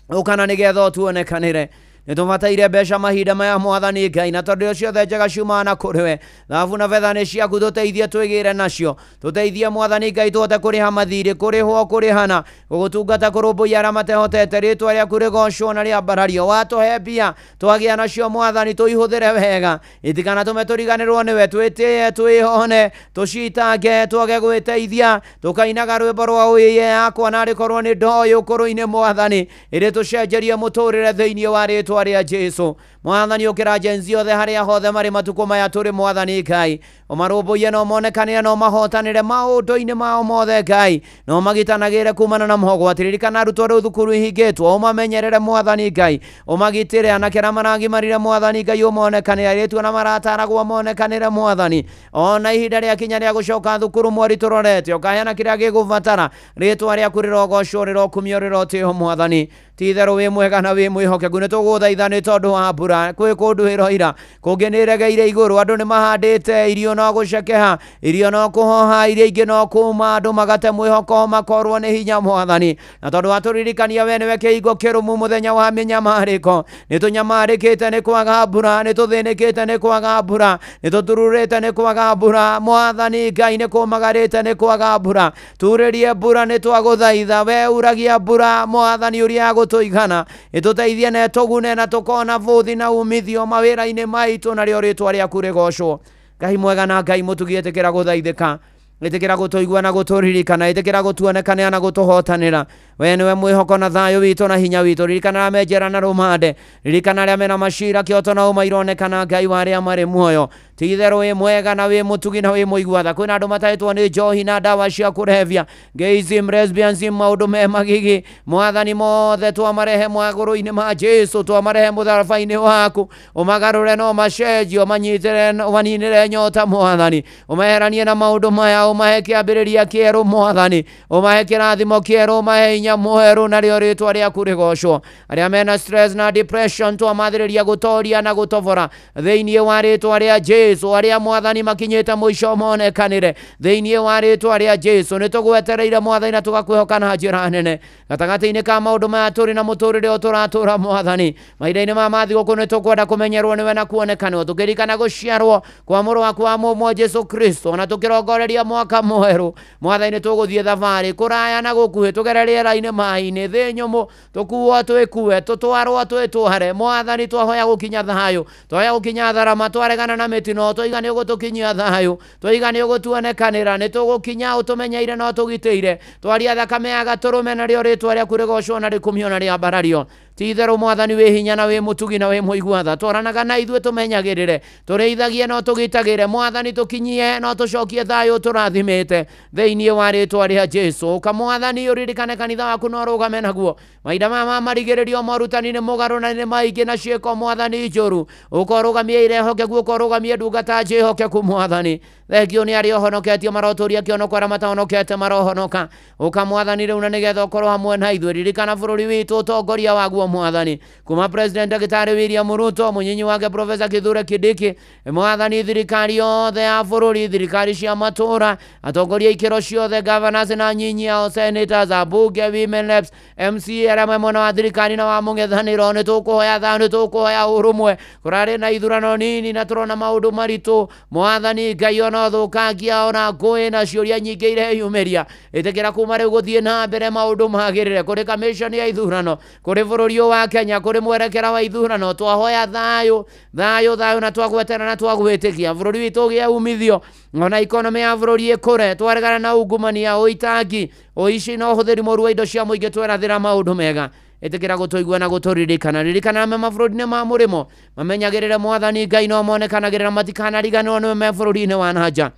ũkana nĩgetha ũtuonekanĩre nĩtũbataire mbeca mahinda maya mwathani Ngai na tondũ ciothe njega ciumaga na kũrĩ we thahabu na betha nĩ ciaku tũteithie twĩgĩre nacio tũteithie mwathani Ngai tũhote kũrĩha mathirĩ kũrĩhwo kũrĩhana gũgũtungata kũrũmbũiya arĩa matehotete rĩtwa rĩaku rĩgocwo na rĩambarario watũhe mbia twagĩa nacio mwathani tũihũthĩre wega ĩtikana tũriganĩrwo nĩwe twĩtĩye twĩhone tũcitange twage gwĩteithia tũkainaga rwĩmbo rwa ũiye yakwa na rĩkorwo nĩ ndoĩ ũkũrũ-inĩ mwathani ĩrĩ tũcenjerie mũtũrĩre thĩinĩ wa rĩtwa rĩa Jesu mwathani ũkĩra jenzi othe harĩa hothe marĩ matukũ maya tũrĩ mwathani Ngai ũmarũmbũiye no monekanĩre no mahotanĩre maũndũ-inĩ mao mothe Ngai no magitanagĩre kumana na mogwati ririkana arutwo rĩu thukuru ihingĩtwo ũmamenyerere mwathani Ngai ũmagitĩre anake na marangimarire mwathani Ngai ũmonekanĩre airĩtu na marataragwo monekanĩre mwathani ona ihinda rĩakinya rĩa gũcoka thukuru mweri tũrorete ũkaheana kĩrĩa gĩgũbatara rĩtwa rĩaku rĩrogocwo rĩrokumio rĩrotĩo mwathani ti-itherũ wĩ mwega na wĩ mwĩhokeku nĩtũgũthaitha nĩ tondũ wa mbura kwĩ kũndũ ĩroira kũngĩ nĩĩregeire igũrũ andũ nĩmahandĩte irio no gũcekeha irio no kũhoha iria ingĩ no kuma andũ magate mwĩhoko makorwo nĩ hinya mwathani na tondũ watũririkania we nĩwe kĩhingo kĩrũmu mũthenya wa mĩnyamarĩko nĩtũnyamarĩkĩte nĩ kwaga mbura nĩtũthĩnĩkĩte nĩ kwaga mbura nĩtũtururĩte nĩ kwaga mbura mwathani Ngai nĩkũmagarĩte nĩ kwaga mbura turĩrie mbura nĩtwagũthaitha we uragia mbura mwathani ũrĩa gũtũigana ĩtũteithie na tũgune na tũkona bũthi na umithio mawĩra-inĩ maitũ narĩo rĩtwa rĩaku rĩgocwo Ngai mwega na Ngai mũtugi ĩtĩkĩra gũthaithĩka ĩtĩkĩra gũtũigua na gũtũririkana ĩtĩkĩra gũtuonekanĩra na gũtũhotanĩra we nĩwe mwĩhoko na thayũ witũ na hinya witũ ririkana arĩa na rũmande ririkana arĩa mena macira kĩoto na ũma ironekana Ngai wa arĩa marĩ muoyo ti-itherũ wĩ mwega na wĩ mũtugi na wĩ mũiguatha kwĩna andũ matahĩtwo nĩ njohi na ndawa cia kũrebia gayism lesbianism maũndũ me magigi mwathani mothe twamarehe magũrũ-inĩ ma Jesu twamarehe mũtharaba-inĩ waku ũmagarũre no macenjio ũmanyitĩre ũmaninĩre nyota mwathani ũmeheranie na maũndũ maya umahe kiambiriria kieru mwathani umahe kirathimo kieru umahe inya mweru na rio ritwa riaku rigocwo aria mena stress na depression twamathiriria gutoria na gutovora thiini wa ritwa ria Jesu aria mwathani makinyite muico monekanire thiini wa ritwa ria Jesu nitugwetereire mwathani na tugakwihoka na njira nene gatagati-ini ka maundu maya turi na muturire uturatura mwathani mahinda-ini ma mathi guku nitukwenda kumenyerwo niwe na kuonekanwo tukirikana guciarwo kwa muru waku wa mumo Jesu Kristo na tukirongoreria mwaka mweru mwathani tuguthie thabari kuraya na gukuhi tugererie raini mai-ini thi nyumu tukuo twikue tutwarwo twitware mwathani twahoya gukinya thayo twahoya gukinya tharama twaregana na mitino twaigani ugutukinyia thayo twaigani ugutuonekanira nitugukinya utumenyeire no tugiteire twaria thakame ya gaturume na rio ritwa riaku rigocwo na rikumio na riambarario Titherũ mwathani wĩ hinya na wĩ mutugi na wĩ mũigua tha twaranaga na ithuĩ tũmenyagĩrĩre tũrĩithagie no tũgitagĩre mwathani tũkinyie no tũcokie thayũ tũrathimĩte thĩinĩ wa rĩtwa rĩa Jesu ũkamwathani ũririkane kanitha waku no ũrũgame naguo mahinda maya ma marigĩrĩrio morutani-inĩ mũgarũ na nĩ maingĩ na ciĩko mwathani njũru ũkorũgamie irehokeku ũkorũgamie ndungata njĩhokeku mwathani thengio nĩ arĩa ũhonoketio marotũria kĩonoko arĩa matahonokete marohonoka ũkamwathani rĩu na nĩgetha ũkorwo hamwe na ithuĩ ririkana bũrũri witũ ũtongoria waguo mwathani kuma president Daktari William Ruto mũnyinyi wake Professor Kithure Kindiki mwathani thirikari yothe ya bũrũri thirikari cia matũra atongoria ikĩro ciothe governors na nyinyi ao senators abunge women reps MCA arĩa me mwena wa thirikari na wa mũng'ethanĩro nĩ tũkũhoya thayũ nĩ tũkũhoya ũrũmwe kũrarĩ na ithurano nini na tũrona maũndũ maritũ mwathani Ngai ona ũthũkangia ona ngũĩ na ciũria nyingĩ ireyumĩria ĩtĩkĩra kuma rĩu gũthiĩ na mbere maũndũ magĩrĩre kũrĩ commission ya ithurano kũrĩ bũrũri wa Kenya kũrĩ mwerekera wa ithurano twahoya thayũ na twagwetera na twagwĩtĩkia bũrũri witũ ũgĩe umithio ona economy ya bũrũri ĩkũre twaregana na ungumania ũitangi ũici na ũhũthĩri mũru wa indo cia mũingĩ twerathĩra maũndũ mega ĩtĩkĩra gũtũigua na gũtũririkana ririkana me mabũrũri-inĩ ma mũrĩmo mamenyagĩrĩre mwathani Ngai no monekanagĩrĩra matikanariganĩrwo nĩwe me bũrũri-inĩ wa nanja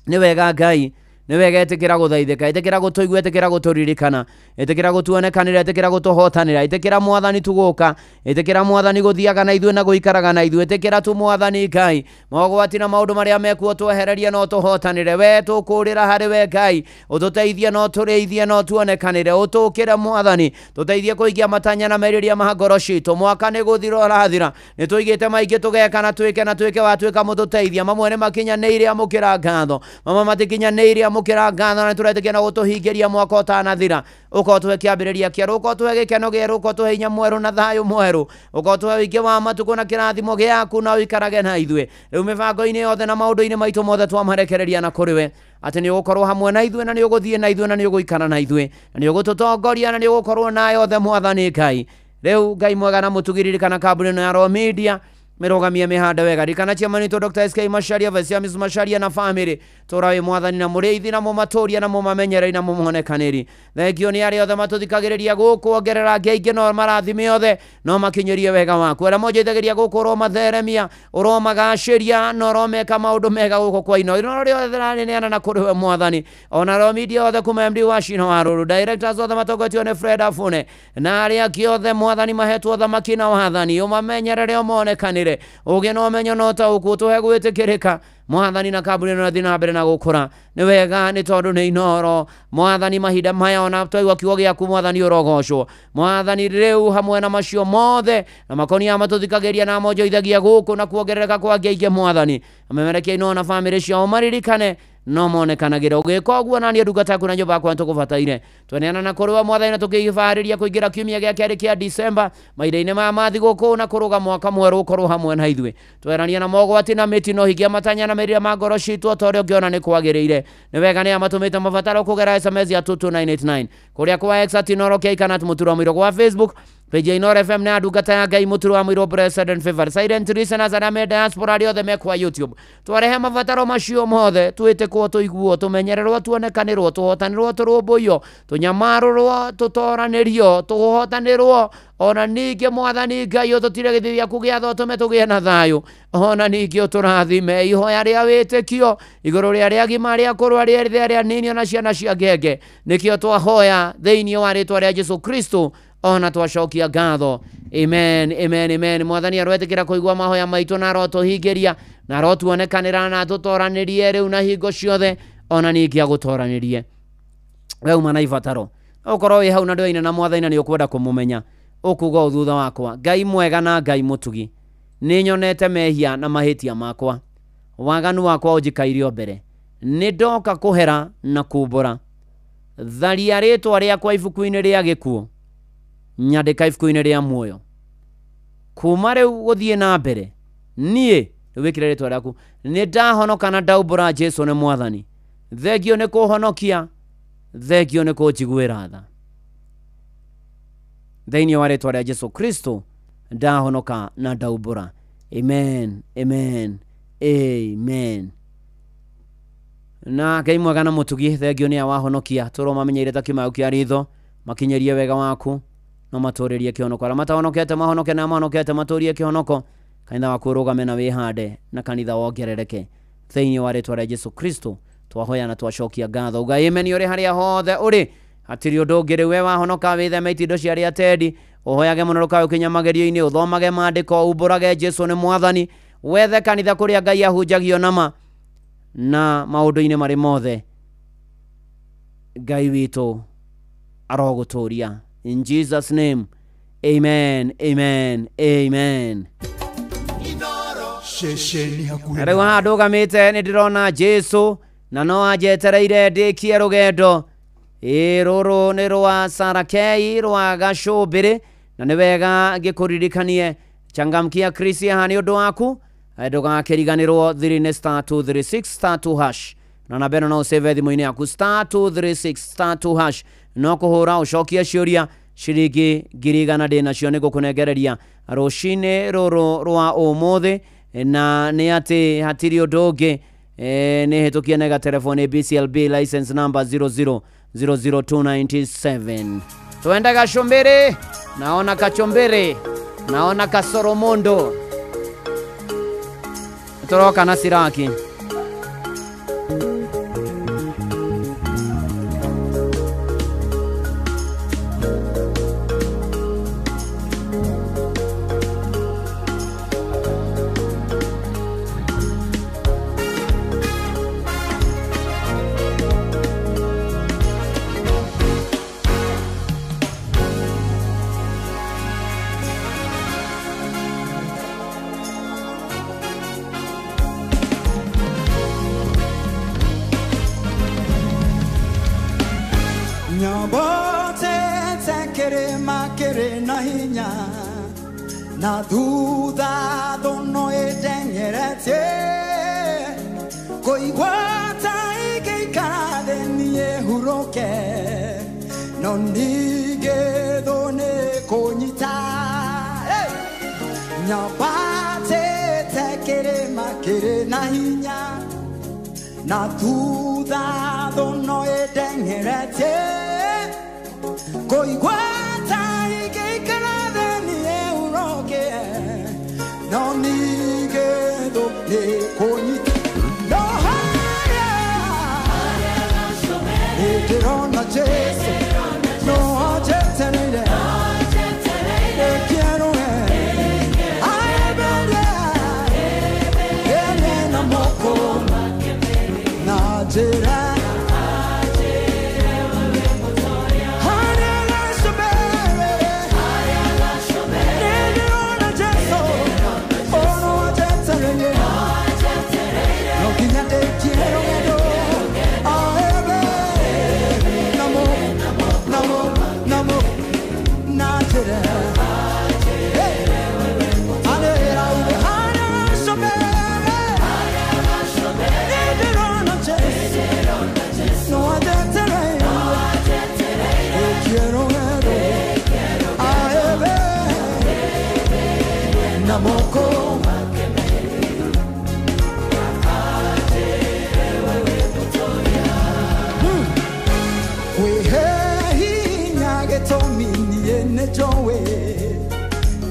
nĩ wega Ngai nĩ wega ĩtĩkĩra gũthaithĩka ĩtĩkĩra gũtũigua ĩtĩkĩra gũtũririkana ĩtĩkĩra gũtuonekanĩra ĩtĩkĩra gũtũhotanĩra ĩtĩkĩra mwathani tũgũka ĩtĩkĩra mwathani gũthiaga na ithuĩ na gũikaraga na ithuĩ ĩtĩkĩra tu mwathani Ngai mogwati na maũndũ marĩa mekuo twehererie no tũhotanĩre we tũkũrĩra harĩ we Ngai ũtũteithie no tũrĩithie no tuonekanĩre ũtũkĩre mwathani tũteithie kũigia matanya na merirĩria ma ngoro citũ mwaka nĩ gũthira ũrathira nĩ tũigĩte maingĩ tũgeka na twĩke watuĩka mũtũteithia mamwe nĩ makinyanĩire amũkĩra ngatho mama matikinyanĩire mukira ngatho na turetĩkia na gũtũhingĩria mwaka ũtanathira ũkorwo tũhe kĩambĩrĩria kĩerũ ũkorwo tũhe gĩkeno gĩerũ ũkorwo tũhe hinya mwerũ na thayũ mwerũ ũkorwo tũhe ũingĩ wa matukũ na kĩrathimo gĩaku na ũikarage na ithuĩ rĩu mĩbango-inĩ yothe na maũndũ-inĩ maitũ mothe twamarekereria na kũrĩ we atĩ nĩ ũgũkorwo hamwe na ithuĩ na nĩ ũgũthiĩ na ithuĩ na nĩ ũgũikara na ithuĩ na nĩ ũgũtũtongoria na nĩ ũgũkorwo na yothe mwathani Ngai rĩu Ngai mwega na mũtugĩririkana kambuni ĩno ya Royal Media mĩrũgamie mĩhande wega rikana ciamanitwo Dr. SK Macharia Vesiamis Macharia na family tũrawe mwathani na mũrĩithi na mũmatũria na mũmamenyerei na mũmonekanĩri thengio nĩ arĩa othe matũthikagĩrĩria gũkũ ongerera angĩ no marathime othe no makinyĩrie wega waku arĩa monjaithagĩria gũkũ ũromatheremia ũromagacĩria na ũromeka maũndũ mega gũkũ kwa ino ino rĩothe rĩneana na kũrĩ we mwathani ona Royal Media othe kuma MD wa Shino Warũrũ directors othe matongetio nĩ Fred Afune na arĩa angĩ othe mwathani mahetwo thamaki na wathani ũmamenyerere ũmonekanĩre ũgĩ no menyo no taũku tũhe gwĩtĩkĩrĩka mwathani na kambuni ĩno thiĩ na mbere na gũkũra nĩ wega nĩ tondũ nĩ inoro mwathani mahinda maya ona twaigua kiugo gĩaku mwathani ũrogocwo mwathani rĩu hamwe na macio mothe na makonia matũthikagĩria na monjoithagia gũkũ na kuongerereka kwa angĩ mwathani amemerekia ino na bamĩrĩ ciao maririkane no monekanagĩra ũgĩka ũguo naniĩ ndungata yaku na nyũmba yakwa nĩtũgũbataire tweneana na kũrĩ we mwathani na tũkĩharĩria kũingĩra kiumia gĩa kerĩ kĩa December mahinda-inĩ maya ma thigũkũ na kũrũga mwaka mwerũ ũkorwo hamwe na ithuĩ twerania na mogwati na mĩtino hingia matanya na merirĩria ma ngoro citũ o ta ũrĩa ũngĩona nĩ kwagĩrĩire nĩ wega nĩ amatũmĩte mabataro kũgera SMS ya 22989 kũrĩa kwa X @Inoro K kana mũturo mũiro kwa Facebook page ya Inoro FM na ndungata ya Ngai mũturo wa mũiro blessed and favored silent listeners arĩa me diaspora arĩa othe me kwa YouTube twarehe mabataro macio mothe twĩtĩkwo tũiguo tũmenyererwo tuonekanĩrwo tũhotanĩrwo tũrũmbũiyo tũnyamarũrwo tũtoranĩrio tũhotanĩrwo ona ningĩ mwathani Ngai ũtũtire gĩthiĩ gĩaku gĩa tha ũtũme tũgĩe na thayũ ona ningĩ ũtũrathime ihoya rĩa wĩtĩkio igũrũ rĩa arĩa agima arĩa akũrũ arĩa anini ona ciana cia ngenge nĩkĩo twahoya thĩinĩ wa rĩtwa rĩa Jesũ Kristo ona twacokia ngatho amen amen amen mwathani arwetĩkĩra kũigua mahoya maitũ na arotũhingĩria na arotuonekanĩra na tũtoranĩrie rĩu na hingo ciothe ona ningĩ agũtoranirie we uma na ibataro okorwo wĩ hau na ndũine na Mwathani nĩ ũkwenda kũmũmenya ũkuga thutha wakwa Ngai mwega na Ngai mũtugi nĩ nyonete mehia na mahĩtia makwa waganu wakwa ũnjikairio mbere nĩ ndoka kũhera na kumbũra tharia rĩtwa rĩakwa ibuku-inĩ rĩa gĩkuũ nyandĩka ibuku-inĩ rĩa muoyo kuma rĩu gũthiĩ na mbere niĩ wĩkĩre rĩtwa rĩaku nĩ ndahonoka na ndaumbũra Jesu nĩ Mwathani thengio nĩ kũhonokia thengio nĩ kũnjiguĩra tha thĩinĩ wa rĩtwa rĩa Jesu Kristo ndahonoka na ndaumbũra amen amen amen na Ngai mwega na mũtugi thengio nĩ awahonokia tũromamenyeire ta kĩmaũ kĩa ritho makinyerie wega waku no matũrĩrie kĩhonoko arĩa matahonokete mahonoke na mahonokete matũrie kĩhonoko kanitha waku ũrũgame na wĩhande na kanitha wongerereke thĩinĩ wa rĩtwa rĩa Jesu Kristo twahoya na twacokia ngatho Ngai amen ũrĩ harĩa hothe ũrĩ hatirĩ ũndũ ũngĩ rĩu we wahonoka wĩtheme itindo cia rĩa tendi ũhoyage mũno rũkawe ũkĩnyamagerio-inĩ ũthomage maandĩko umbũrage Jesu nĩ Mwathani wethe kanitha kũrĩa Ngai ahunjagio nama na maũndũ-inĩ marĩ mothe Ngai witũ arogũtũria in Jesus name amen amen amen rĩu haha ndũgamĩte nĩ ndĩrona Jesu na no anjetereire ndĩkie rũgendo rũrũ nĩ rwa Sarakei rwa Gacũmbĩrĩ na nĩ wega ngĩkũririkanie changamkia Krisi haha nĩ ũndũ waku ndũgakĩriganĩrwo thiri nĩ *236*2# na namba ĩno no ũsave thimũ-inĩ yaku *236*2# no kũhũra ũcokie ciũria ciringi 100 ndĩ nacio nĩ gũkũnengereria rũcinĩ rũrũ rwa ũmũthĩ na nĩ atĩ hatirĩ ũndũ ũngĩ nĩ hĩtũkie nega telefoni BCLB license number 0000297 twende Gacũmbĩrĩ naona Kachombere naona Kasoromondo tũroka na Siraki na thutha thono ĩtengerete kũigwata ĩgĩikara thĩ niĩ hurũke no ningĩ thũ nĩ kũnyita nyambatĩte kĩrĩma kĩrĩ na hinya na thutha thono ĩtengerete kũigwata ĩgĩikara thĩ niĩ hurũke no ningĩ thũ nĩ kũnyita no harĩa ndĩrona Jesu no anjetereire ĩkĩerũhe aeberia ene na moko na njĩra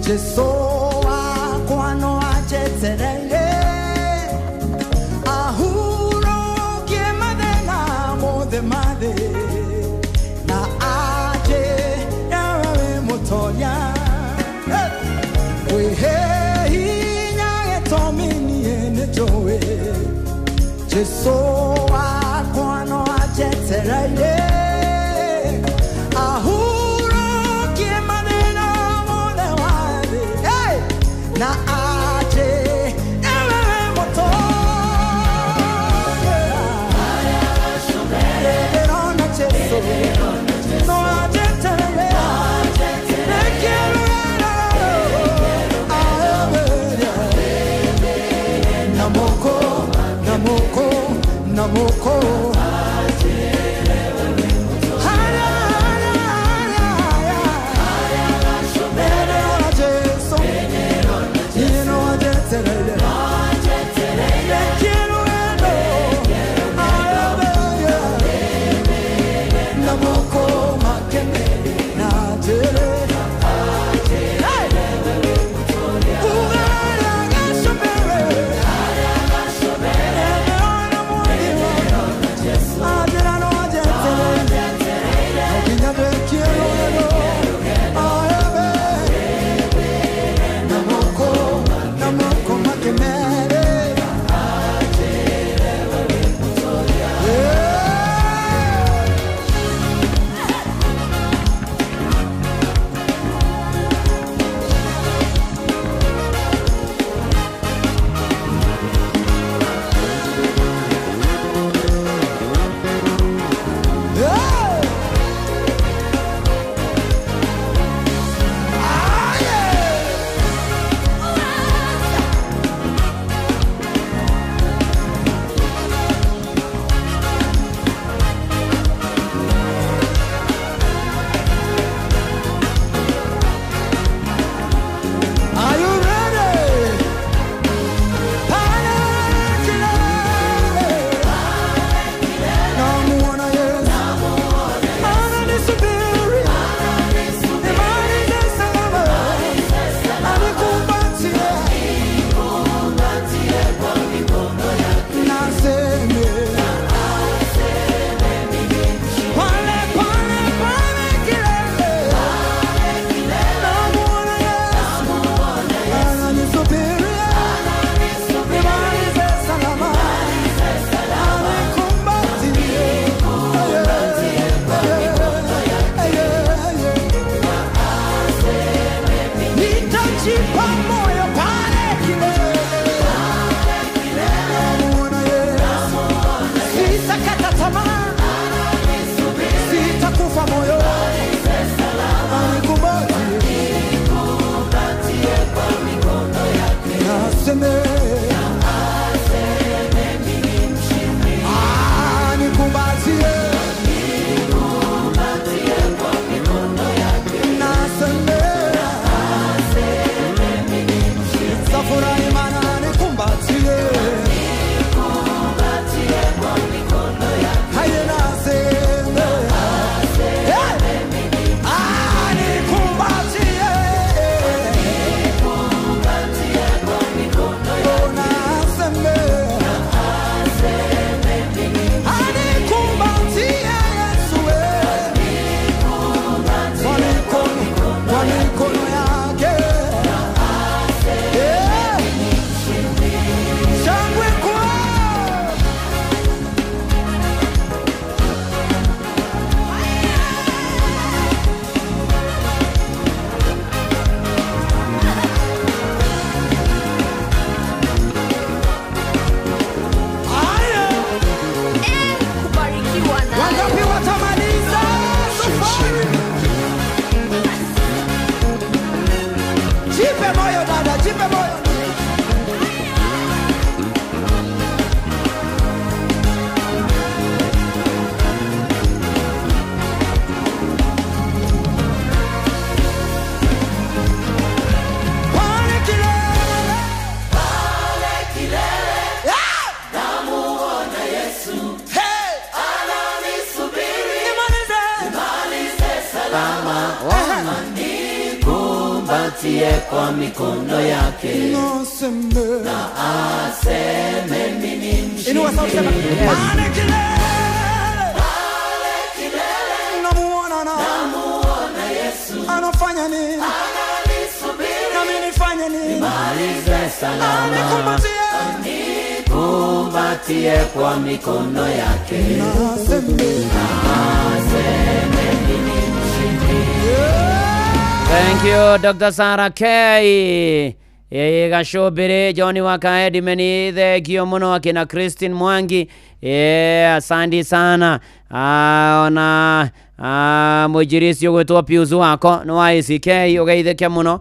Jesu wakwa no anjetereire ahurokie mathĩna mothe ma thĩ na anjĩra we mũtonya kwĩhe hinya gĩtũmi niĩ nĩnjũĩ Jesu wakwa nikumbatie kwa mikono yake na aseme mimi mshindi. Inua sauti sema pale kilele namuona Yesu anafanya nini, analisubiri na mimi nifanye nini, nimalize salama, nikumbatie nikumbatie kwa mikono yake, naseme mimi mshindi. Thank you, Dr. Sarah K. Gashobere, Johnny Wakaedi Meni, thank you muno akina Christine Mwangi. Asante sana. Ona mujirisi ugwetwa Piuzu wako no ICK ugeitheke muno.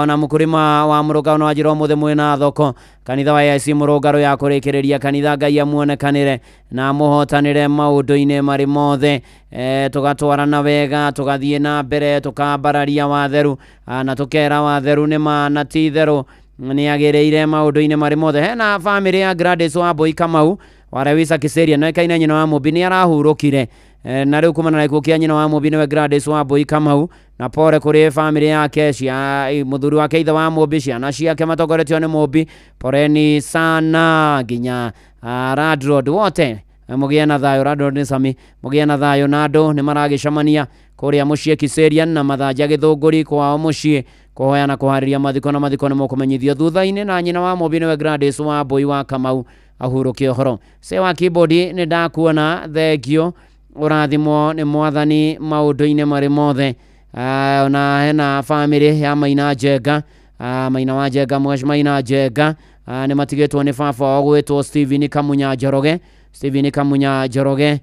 Ona mukurima wa muruga no ajiro muthe mwina thoko kanitha wa IC murugaro ya kurekereria kanitha Ngai amuonekanire na muhotanire maundu-ine mari mothe tugatwarana wega tugathie na mbere tukambararia watheru na tukera watheru ni mana ti theru ni agereire maundu-ine mari mothe. Hena family ya Gladys wa Boy Kamau Warewisa Kiseria no kaina nyina wa Mubi ni arahurukire na riu kumana na ikuo kia nyina wa Mubi ni Gladys wa Boy Kamau na pore kuri family yake cia muthuri wake ithe wa Mubi ciana ciake matogoretio ni Mubi poreni sana ginya Radroad wote mugie na thayo Radroad ni Sami mugie na thayo na andu ni maragicamania kuria mucie Kiseria na mathanja githunguri kwa mucie kuhoya na kuhariria mathiko na mathiko ni mukumenyithio thutha-ini na nyina wa Mubi ni Gladys wa Boy wa Kamau ahurukio horo se wa keyboard ni ndakuona thegio urathimo ni mwathani maundu-ine mari mothe. Ona hena family ya Maina Jenga Maina wa Jenga mwesh Maina Jenga ni matigetwo ni baba ogwetwo Steven Kamunya Njoroge. Steven Kamunya Njoroge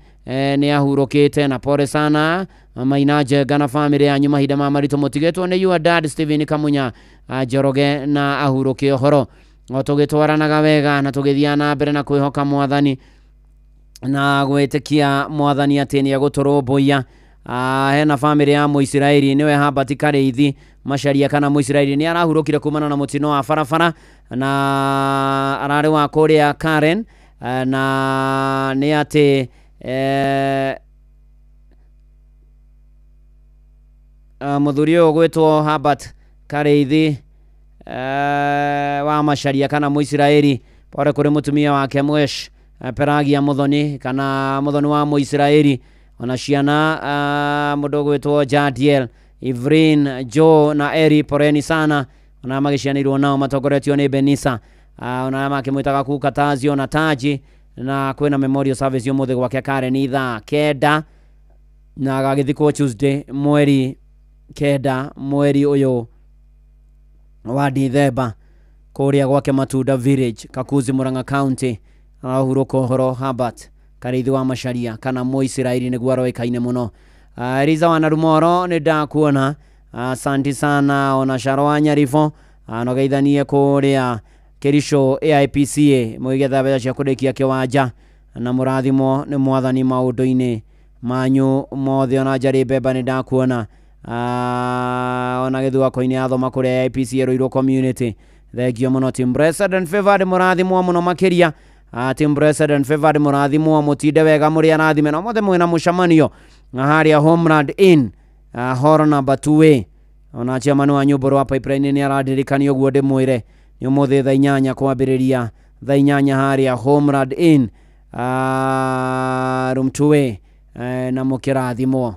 ni ahurukite na pore sana Maina Jenga na family ya nyuma hida mamarito mutigetwo ni your dad Steven Kamunya Njoroge na ahurukio horo otugitwaranaga wega na tugithiana mbere na kwihoka mwathani na gwetikia mwathani atini ya guturumbuia. Hena family ya Muisiraeli niwe Habati Kareithi Macharia kana Muisiraeli ni arahurukire kumana na mutino wa farafara na arari wa kuria Karen na ni ati muthuri ogwetwo Habati Kareithi wa Macharia kana Muisiraeli pore kuri mutumia wake Mwesh Peragia Muthoni kana Muthoni wa Muisiraeli ona ciana mudogo wetwo Jadiel Ivrin Joe na Eri poreni sana ona magicianirwo nao matogoretio ni Benisa ona makimwitaga Kukatazio na Taji na kwena memorial service yomothe gwake Karen itha kenda na gagithikwo Tuesday mweri kenda mweri uyu wa Dithemba kuria gwake Matunda Village Kakuzi Murang'a County ahuruko horo Habat Kareithi wa Macharia kana Muisiraeli niguo aroikaine muno. Riza wa Narumoro ni ndakuona asante sana ona Sharoa Nyarifo anogeithanie kuria Kerisho AIPCA muigetha betha cia kurekia kiwanja na murathimo ni mwathani maundu-ine manyu mothe ona Njari Bemba ni ndakuona ona githua koine athoma kuri AIPCA Ruiru community thegio muno team President Favored murathimo muno makiria team President Favored murathimo mutinde wega muri arathime no mothe mwina mucamanio na haria Homeland Inn horo number 2 ona chairman wa nyumboro wa pipeline ni aradirikania guo de mwire ni muthe tha 8 kwambiriria tha 8 haria Homeland Inn room 2 na mukirathimo.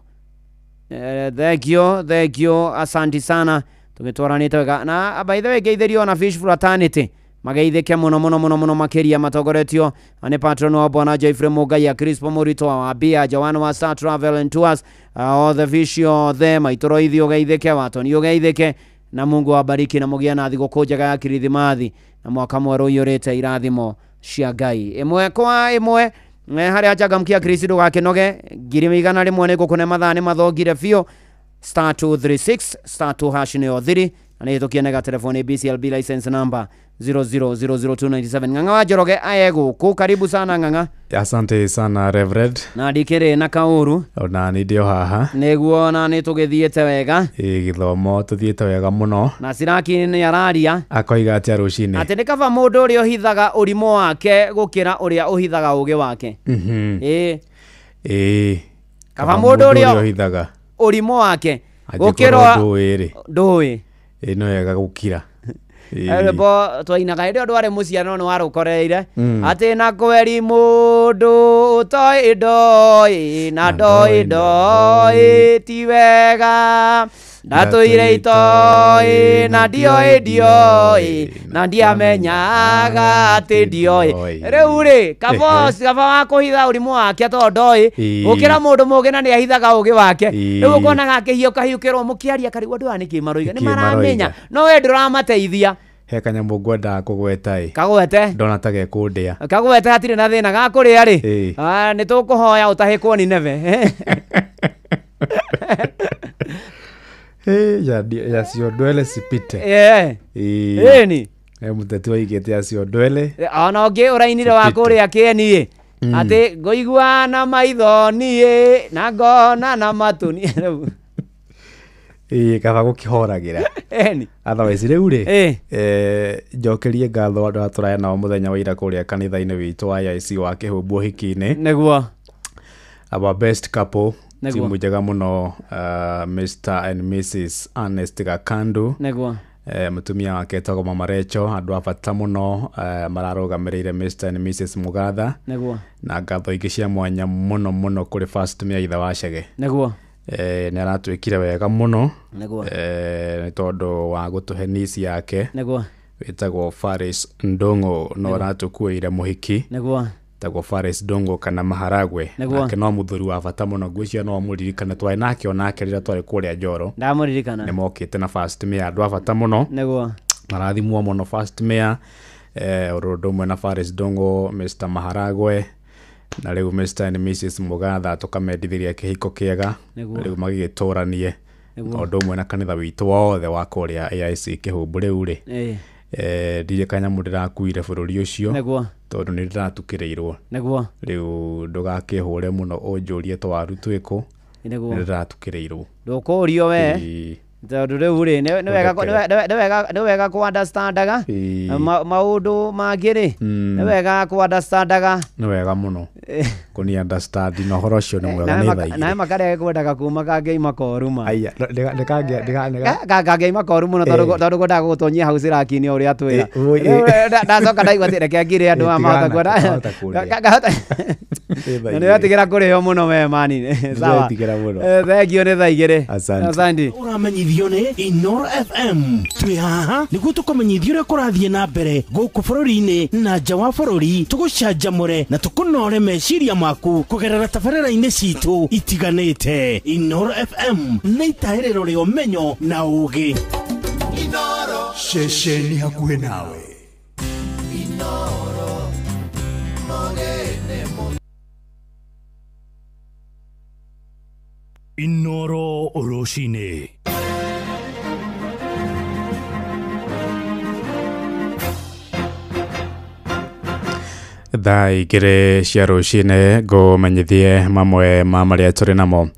Thank you asante sana tugitwaranite wega na by the way geitheriyo na Fish Fraternity mageithike muno makiria matogoretio ane patron wa Bwana Jeffrey Mugai Crispo Morito wa Bia Joan wa Star Travel and Tours all the visio them itoroithio geithike watoni geithike na Mungu awabariki na mugia na thigũkũ njega ya Kirithimathi na mwaka mwerũ ũyũrĩte irathimo cia Ngai imwe kwa imwe haria changamkia Kristo gakinoge ngiri migana rimwe nĩngũkũne mathani mathongire biũ star 236 star 2 hash ni othiri ani tukienega telefoni BCLB license number 0000297 Ng'ang'a wa Njoroge ayego ku karibu sana Ng'ang'a. Asante sana Reverend na ndikire na kauru ona ni ndio haha neguo na ni tugithiete wega githomo tuthiete wega muno na Siraki ni araria akoiga atia rucini ati ni kaba mundu uria uhithaga urimo wake gukira uria uhithaga uge wake kaba mundu uria uhithaga urimo wake gukira ndui ino yega gukira bo twainaga ĩrĩa ndware mũciano nĩ warũkoreire atĩ na kweri mũndũ ũtoĩ ndoi na ndoi ti wega Ndatuire itoi na ndioi na ndiamenyaga ati ndioi. Riu ri kaba wa kuhitha urimu wake tondoi ukira mundu mugi na ni ahithaga ugi wake. Riu ukonaga akihio kahiukirwo mukiaria kari wandu ani kimaroiga ni maramenya no we nduramateithia. He kanyamu ngwenda kugweta i kagwete ndona tage kundia kagwete hatire na thina ga kuria ri ni tukuhoya utahikwo ni neve ya cio ndwele cipite ni muteti waigite ya cio ndwele ona ngi urainire wa kuria kieni ati ngoigua na maitho ni na ngona na matuni kaba gukihoragira otherwise riu ri njokerie ngatho andu aturaya nao muthenya wa ira kuria kanitha-ini witu wa IC wa kihumbu hiki-ini niguo our best couple timu njega muno Mr and Mrs Ernest Gakandu niguo mutumia wake etagwo Mama Recho andu a bata muno mararugamiriire Mr and Mrs Mugatha niguo na ngatho ingi cia mwanya muno kuri first mia itha wa Chege niguo ni aratwikire wega muno niguo ni tondu wa gutuhe nisi yake niguo witagwo Faris Ndongo no aratukuire muhiki niguo tagwo Faris Ndongo kana Maharagwe nake no muthuri wa bata muno ngwicio no muririkane twai nake onake rira twari kuria Njoro ndamuririkana ni mokite na first mia andu a bata muno niguo marathimwo muno first mia urundo mwe na Faris Ndongo Mr Maharagwe na riu Mr and Mrs Mugatha tukamendithiria kihiko kiega riu magigituranie undu mwe na kanitha witu wothe wa kuria AIC kihumbu riu ri ndire kanyamu ndirakuire bururi ucio niguo tondu ni ndiratukirirwo niguo riu ndugakihure muno unjurie twaru twiku niguo ndiratukirirwo ndukurio we tondu riu ri ni wega ku understandaga maundu mangi ri ni wega ku understandaga ni wega muno kuni understand no horo cio ni mwega ni thai na makare kwendaga kuma kangei makoruma aya kangei makoru muno tondu kwendaga gutonyia hau ciraki-ini uria twira ndacoka ndaigua ati reke ngire andu amahota kwenda ni wetigira kurio muno we mani sawa thengio ni thaa igiri asante uramenyithio ni Inoro FM twi haha niguo tukumenyithio uria kurathie na mbere guku bururi-ini na nja wa bururi tugucanjamure na tukunore meciria maku kugerera tabarĩra-inĩ citu itiganĩte. Inoro FM nĩ itahĩrĩro rĩa ũmenyo na ũũgĩ. Inoro ceceni hakuhĩ nawe. Inoro mogene mo. Inoro Oroshine. Thaa igĩrĩ cia rũcinĩ ngũmenyithie mamwe ma marĩa tũrĩ namo.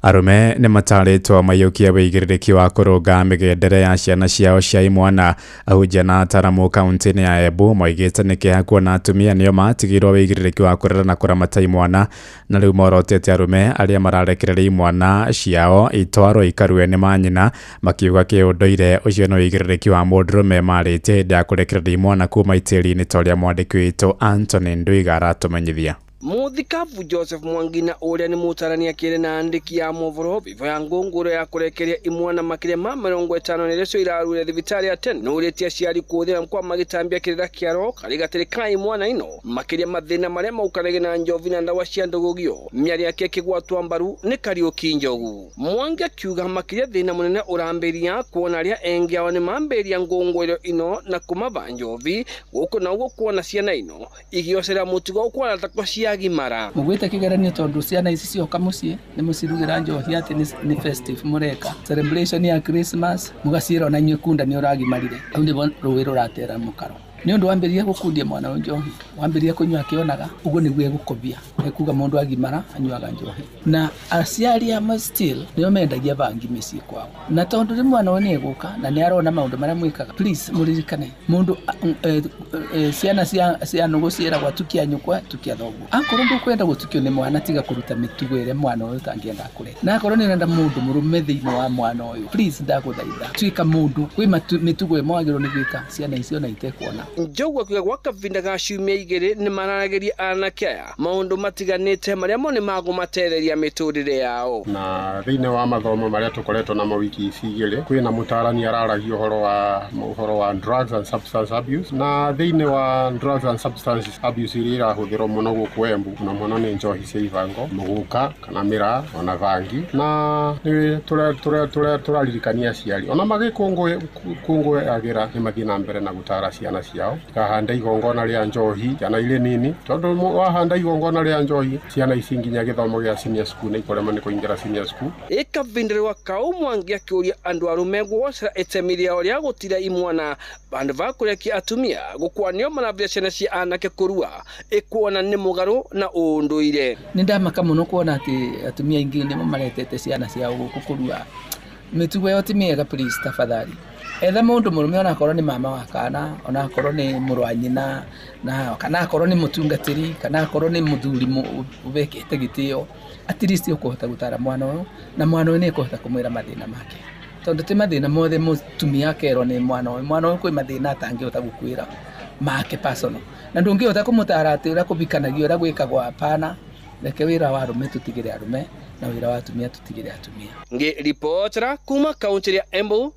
Arume nĩ matarĩtwo maiyũkia wĩigĩrĩrĩki wa kũrũnga mĩgendere ya ciana ciao cia imwana. Ahunjia na ataramu kaunti-inĩ ya Embu moigĩte nĩ kĩeha kuona atumia nĩo matigĩirwo wĩigĩrĩrĩki wa kũrera na kũramata imwana, na rĩu morotete arume arĩa mararekereria imwana ciao itwarwo ikarue nĩ manyina, makiuga kĩũndũire ũcio nĩ wĩigĩrĩrĩki wa mũndũrũme marĩtie hĩndĩ ya kũrekereria imwana kuma itĩri-inĩ ta ũrĩa mwandĩki witũ Anthony Ndwiga aratũmenyithia. Muthikabu Joseph Mwangina uria ni mutarania kire na andiki ya movoro bivo ya ngunguro ya kurekeria imwana makire ma 50 nirecio irarure thibitari ya 10 no uretia ciari kuthira kwa magitambia kirira kiaro karigatire kai imwana ino makire mathina maria maukarege na njovi na ndawa cia ndogogio miari yake kigwatwa mbaru ni Kariuki Njogu. Mwangi akiuga makire thina munene uramberia kuona ria engi ao ni mamberia ngunguro ino na kumaba njovi guko na ugo kuona ciana ino igiocera mutigo kwa takwa agimara mugwite kigeranio tondu ciana ici cioka mucii ni mucirugira njohi ati ni festive mureka celebration ya Christmas mugacira na inywe kunda ni uragimarire au ni ruwi ruratera mukaro ni undu wambiria gukundia mwana njohi wambiria kunywa akionaga ugo ni gwe gukobia ekuga mundu agimara anywaga njohi na aciari ama still ni mendagia bangi micii kwao na tondu ri mwana wone eguka na ni arona maundu maria mwikaga please muririkane mundu ciana cia nugu ciera gwatukia nyukwa tukia thogu akorwo ndukwenda gutukio ni mwana tiga kuruta mitugo ire mwana uyu tangienda kure na akorwo ni renda mundu murume thiini wa mwana uyu please ndaguthaitha twika mundu kwi mitugo imwe agirwo ni gwika ciana icio na itekuona Njogu akiuga gwa kavinda ga ciumia igĩrĩ nĩ mararageria anake aya maũndũ matiganĩte marĩa mo nĩ magũmatetheria mĩtũrĩre yao. Na thĩinĩ wa mathomo marĩa tũkoretwo na mawiki ici igĩrĩ kwĩna mũtarani araragia ũhoro wa drugs and substance abuse, na thĩinĩ wa drugs and substance abuse iria irahũthĩrwo mũno gũkũ Embu na mũno nĩ njohi cia ibango, mũguka kana mĩraa ona vangi, na tũraririkania aciari ona magĩkũngũagĩra nĩ mathiĩ na mbere na gũtara ciana ciao kahanda igongona rĩa njohi ciana irĩ nini, tondũ wahanda igongona rĩa njohi ciana ici nginya gĩthomo gĩa senior school nĩ ikorema nĩ kũingĩra senior school. Ĩkavindirwa Kau Mwangi akĩũria andũ arũme gwocera itemi rĩao rĩa gũtira imwana bandu va kũrekia atumia gũkwanio maravia ciana cia anake kũrua ĩkuona nĩ mũgarũ na ũndũire. Nĩ ndamaka mũno kuona atĩ atumia aingĩ nĩmo maretete ciana ciao gũkũ kũrua. Mĩtugo yao ti mĩega, please tafadhali. Etha mũndũ mũrũme ona akorwo nĩ mama wa kana, ona akorwo nĩ mũrũ wa nyina, na kana akorwo nĩ mũtungatĩri, kana akorwo nĩ mũthuri ũbekĩte gĩtĩo, at least ũkũhota gũtara mwana ũyũ na mwana ũyũ nĩ ũkũhota kũmwĩra mathĩna make. Tondũ ti mathĩna mothe mũtumia akerwo nĩ mwana ũyũ kwĩ mathĩna atangĩhota gũkwĩra make personal, na ndũngĩhota kũmũtara atĩ ũrĩa kũbikanagio ũrĩa gwĩkagwo. Hapana, reke wĩra wa arũme tũtigĩre arũme na wĩra wa atumia tũtigĩre atumia. Ngĩripotera kuma kaunti ya Embu,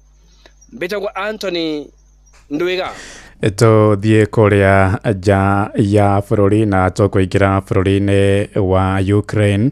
mbĩtagwo Anthony Ndwiga. Tũthiĩ kũrĩa nja ya bũrũri na tũkũingĩra bũrũri-inĩ wa Ukraine,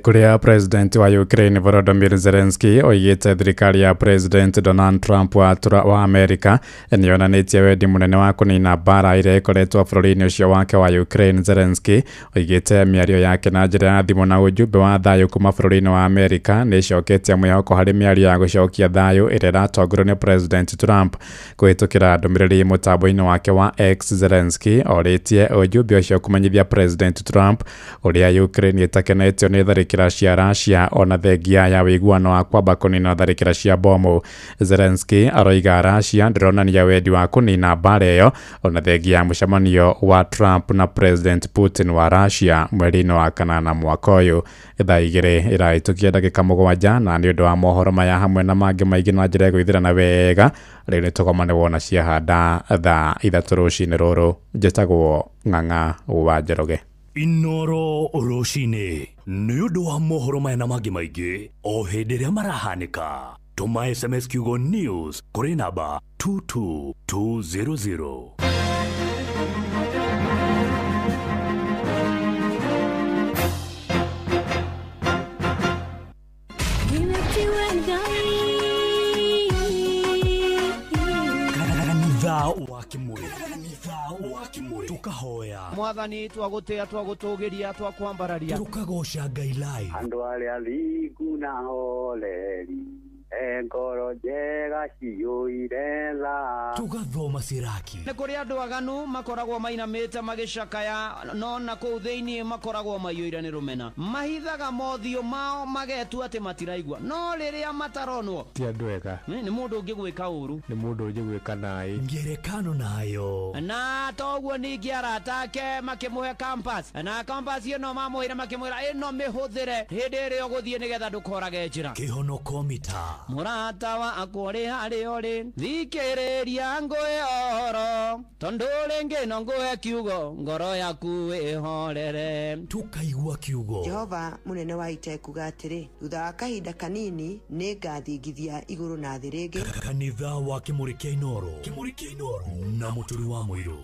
kuria president wa Ukraine Volodymyr Zelensky oigĩte thirikari ya president Donald Trump wa America nĩyonanĩtie wendi mũnene wa kũnina mbara ĩrĩa ĩkoretwo bũrũri-inĩ ũcio wake wa Ukraine. Zelensky oigĩte mĩario yake na njĩra ya thimũ na ũjumbe wa thayũ kuma bũrũri-inĩ wa America nĩĩcoketie mwĩhoko harĩ mĩario ya gũcokia thayũ ĩrĩa ĩratongorio nĩ president Trump. Kũhĩtũkĩra ndũmĩrĩri mũtambo-inĩ wake wa X, Zelensky orĩtie ũjumbe ũcio kũmenyithia president Trump ũrĩa Ukraine ĩtakenetio nĩ tharĩkĩra cia Russia ona thengia ya wĩiguano wa kwamba kũnina tharĩkĩra cia bomu. Zelensky aroiga Russia ndĩronania wendi wa kũnina mbara ĩyo ona thengia ya mũcemanio wa Trump na president Putin wa Russia mweri-inĩ wa kanana mwaka ũyũ. Thaa igĩrĩ ĩrahĩtũkia ndagĩka mũgwanja, na nĩ ũndũ wa mohoro maya hamwe na mangĩ maingĩ na njĩra ya gũithĩrana wega rĩu nĩ tũgoma nĩ wona ciahanda thaa ithatũ rũcinĩ rũrũ. Njĩtagwo Ng'ang'a wa Njoroge. Inoro rũcinĩ nĩ ũndũ wa mohoro maya na mangĩ maingĩ o hĩndĩ ĩrĩa marahanĩka. Tũma SMS kiugo news kũrĩ namba 22200. Tukahoya mwathani twagũtĩa twagũtũgĩria twakwambararia tukagoca Ngai live. Andũ arĩa athingu na holeri ngoro njega ciyũire tha. Tugathoma ciraki. Nĩ kũrĩ andũ aganu makoragwo mainamĩte magĩcakaya, no na kũu thĩinĩ makoragwo maiyũire nĩ rũmena. Mahithaga mothiũ mao magetua atĩ matiraigua, no rĩrĩa mataronwo ti andũ ega. Nĩ mũndũ ũngĩ gwĩka ũru, nĩ mũndũ ũngĩ gwĩka naĩ. Ngerekano nayo. Na toguo ningĩ arata ake makĩmũhe campus, na campus ĩno mamũhĩre makĩmwĩra ĩno mĩhũthĩre hĩndĩ ĩrĩa ũgũthiĩ nĩgetha ndũkorage njĩra. Kĩhonoko mita. Mũrata wa akũrĩ harĩa ũrĩ, thikĩrĩria ngwĩhoro, tondũ rĩngĩ no ngũhe kiugo ngoro yaku ĩhorere. Tukaigua kiugo. Jehova mũnene wa ita ekuga atĩrĩ, thutha wa kahinda kanini nĩ ngathingithia igũrũ na thĩ rĩngĩ. Kanitha wa Kĩmũrĩ kĩa Inoro na mũturi wa mũirũ.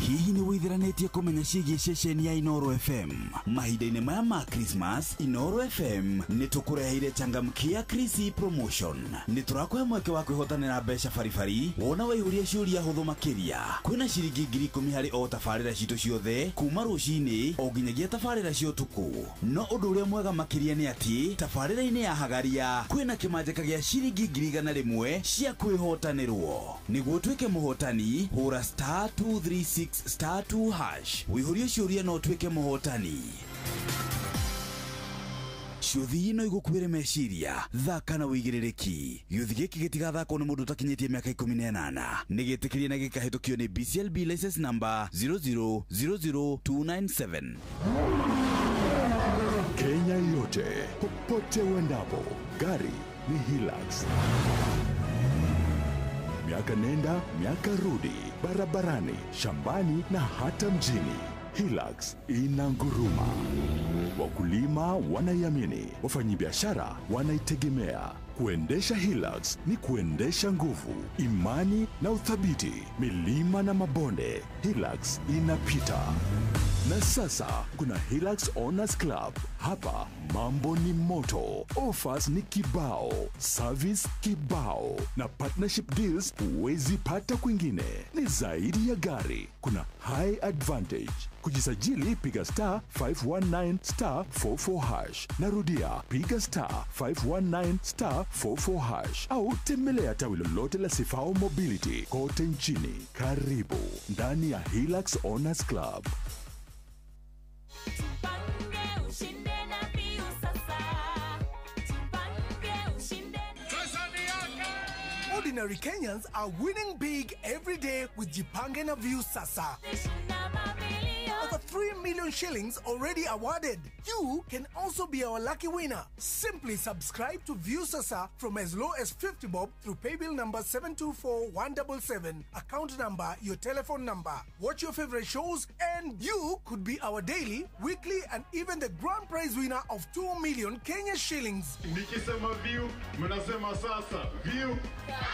Hihi nĩ wĩtheranĩtie kũmenya ciĩgiĩ ceceni ya Inoro FM? Mahinda-inĩ maya ma Christmas, Inoro FM nĩ tũkũreheire changamkia Krisi promotion. Nĩ tũrakũhe mweke wa kwĩhotanĩra mbeca baribari wona waihũria ciũria hũthũ makĩria. Kwĩna ciringi 10,000 harĩ o tabarĩra citũ ciothe kuma rũcinĩ o nginyagia tabarĩra cia ũtukũ. No ũndũ ũrĩa mwega makĩria nĩ atĩ tabarĩra-inĩ ya Hagaria kwĩna kĩmanjĩka gĩa ciringi 100,000 cia kwĩhotanĩrwo. Nĩguo tuĩke mũhotani, hũra *236 *2# wĩihũrie ciũria no tuĩke mũhotani. Ciũthi ino igũkuĩre meciria, thaka na wĩigĩrĩrĩki. Gĩũthi gĩkĩ gĩtigathakwo nĩ mũndũ ũtakinyĩtie mĩaka 18. Nĩ gĩtĩkĩrie na gĩkahĩtũkio nĩ BCLB license number 0000297. Kenya yote, popote uendapo, gari ni Hilux. miaka nenda miaka rudi, barabarani, shambani na hata mjini. Hilux inanguruma. Wakulima wanaiamini, wafanyabiashara wanaitegemea. Kuendesha Hilux ni kuendesha nguvu, imani na uthabiti. Milima na mabonde, Hilux inapita. Na sasa kuna Hilux Owners Club. Hapa mambo ni moto, offers ni kibao, service kibao, na partnership deals huwezi pata kwingine. Ni zaidi ya gari, kuna high advantage. Kujisajili piga *519*44#. Narudia, piga *519*44# au tembelea tawi lolote la Sifao Mobility kote nchini. Karibu ndani ya Hilux Owners Club. Ordinary Kenyans are winning big every day with Jipange na View Sasa. Over 3 million shillings already awarded. You can also be our lucky winner. Simply subscribe to View Sasa from as low as 50 bob through paybill number 724177, account number, your telephone number. Watch your favorite shows and you could be our daily, weekly and even the grand prize winner of 2 million Kenya shillings. Nikisema View, mnasema sasa. View Sasa.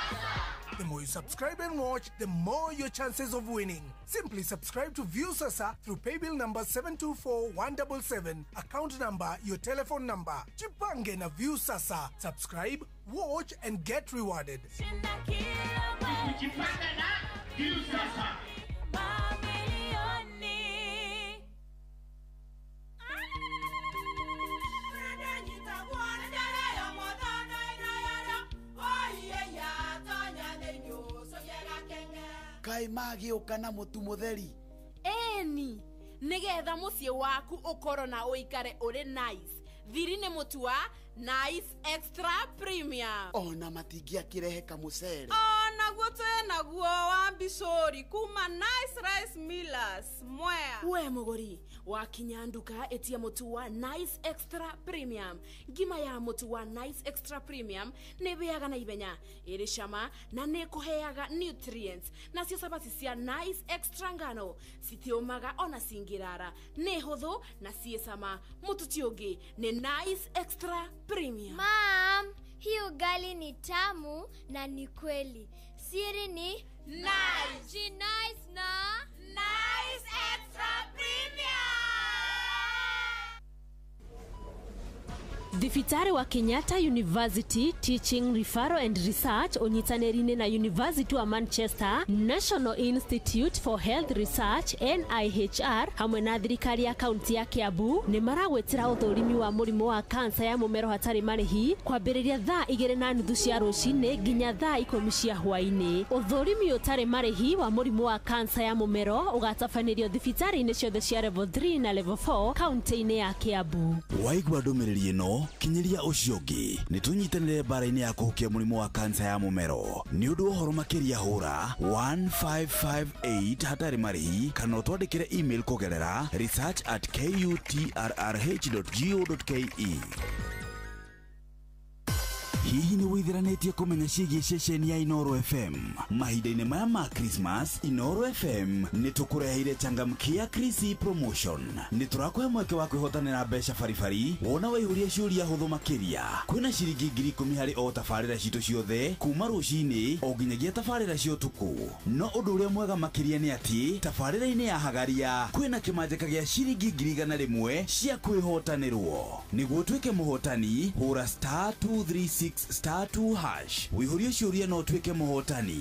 The more you subscribe and watch, the more your chances of winning. Simply subscribe to View Sasa through paybill number 724177, account number, your telephone number. Jipange na View Sasa. Subscribe, watch and get rewarded. Jipange na View Sasa. Kai magi ukana mutu mutheri. Eni, nigetha mucie waku ukoro na uikare uri nice. Thiri ni mutu wa Nice Extra Premium. Ona matingia kirehe kamucere. Ona guo naguo wa Bishori kuma Nice Rice Millers. Mwea. We mugori, wakinya nduka etia mutu wa Nice Extra Premium. Ngima ya mutu wa Nice Extra Premium ne beaga na ibenya. Iri shama na ne kuheaga nutrients. Na cio sabati cia Nice Extra ngano. Sitiomaga ona singirara. Ne hotho na ciesama. Mutu tiongi ne Nice Extra Premium. Mom, hii ugali ni tamu na ni kweli. Siri ni nice. Ji nice na Nice Extra Premium. Thibitari wa Kenyatta University Teaching Referral and Research onyitanĩri-inĩ na University wa Manchester, National Institute for Health Research NIHR hamwe na thirikari ya kaunti ya Kiambu nĩ maragwetera ũthũrimi wa mũrimũ wa kansa ya mũmero hatarĩ marĩhi kwambĩrĩria thaa 2:30 cia rũcinĩ nginya thaa 10 cia hwaĩ-inĩ. Ũthũrimi ũtarĩ marĩhi wa mũrimũ wa kansa ya mũmero ũgatabanĩrio thibitari-inĩ ciothe cia level 3 na level 4 kaunti-inĩ ya Kiambu. Waigua ndũmĩrĩri ĩno kinyiria uciogi nitunyitanire bara-ini ya kuhukia murimu wa kansa ya mumero ni undu uhoro makiria hura 1558 hatari marihi kana utwandikire email kugerera research@kutrrh.go.ke. Hihi ni withiranetie kumenya ciĩgiĩ ceceni ya Inoro FM mahinda-inĩ maya ma Christmas? Inoro FM nĩ tũkũreheire changamkia Chrissy promotion. Nĩ tũrakũhe mweke wa kwĩhotanĩra mbeca baribari wona waihũria ciũria hũthũ makĩria. Kwĩna ciringi 10,000 harĩ o tabarĩra citũ ciothe kuma rũcinĩ o nginyagia tabarĩra cia ũtukũ. No ũndũ ũrĩa mwega makĩria nĩ atĩ tabarĩra-inĩ ya Hagaria kwĩna kĩmanjĩka gĩa ciringi 100,000 cia kwĩhotanĩrwo. Nĩguo tuĩke mũhotani hũra *236*2# wihũrie ciũria no tuĩke mũhotani.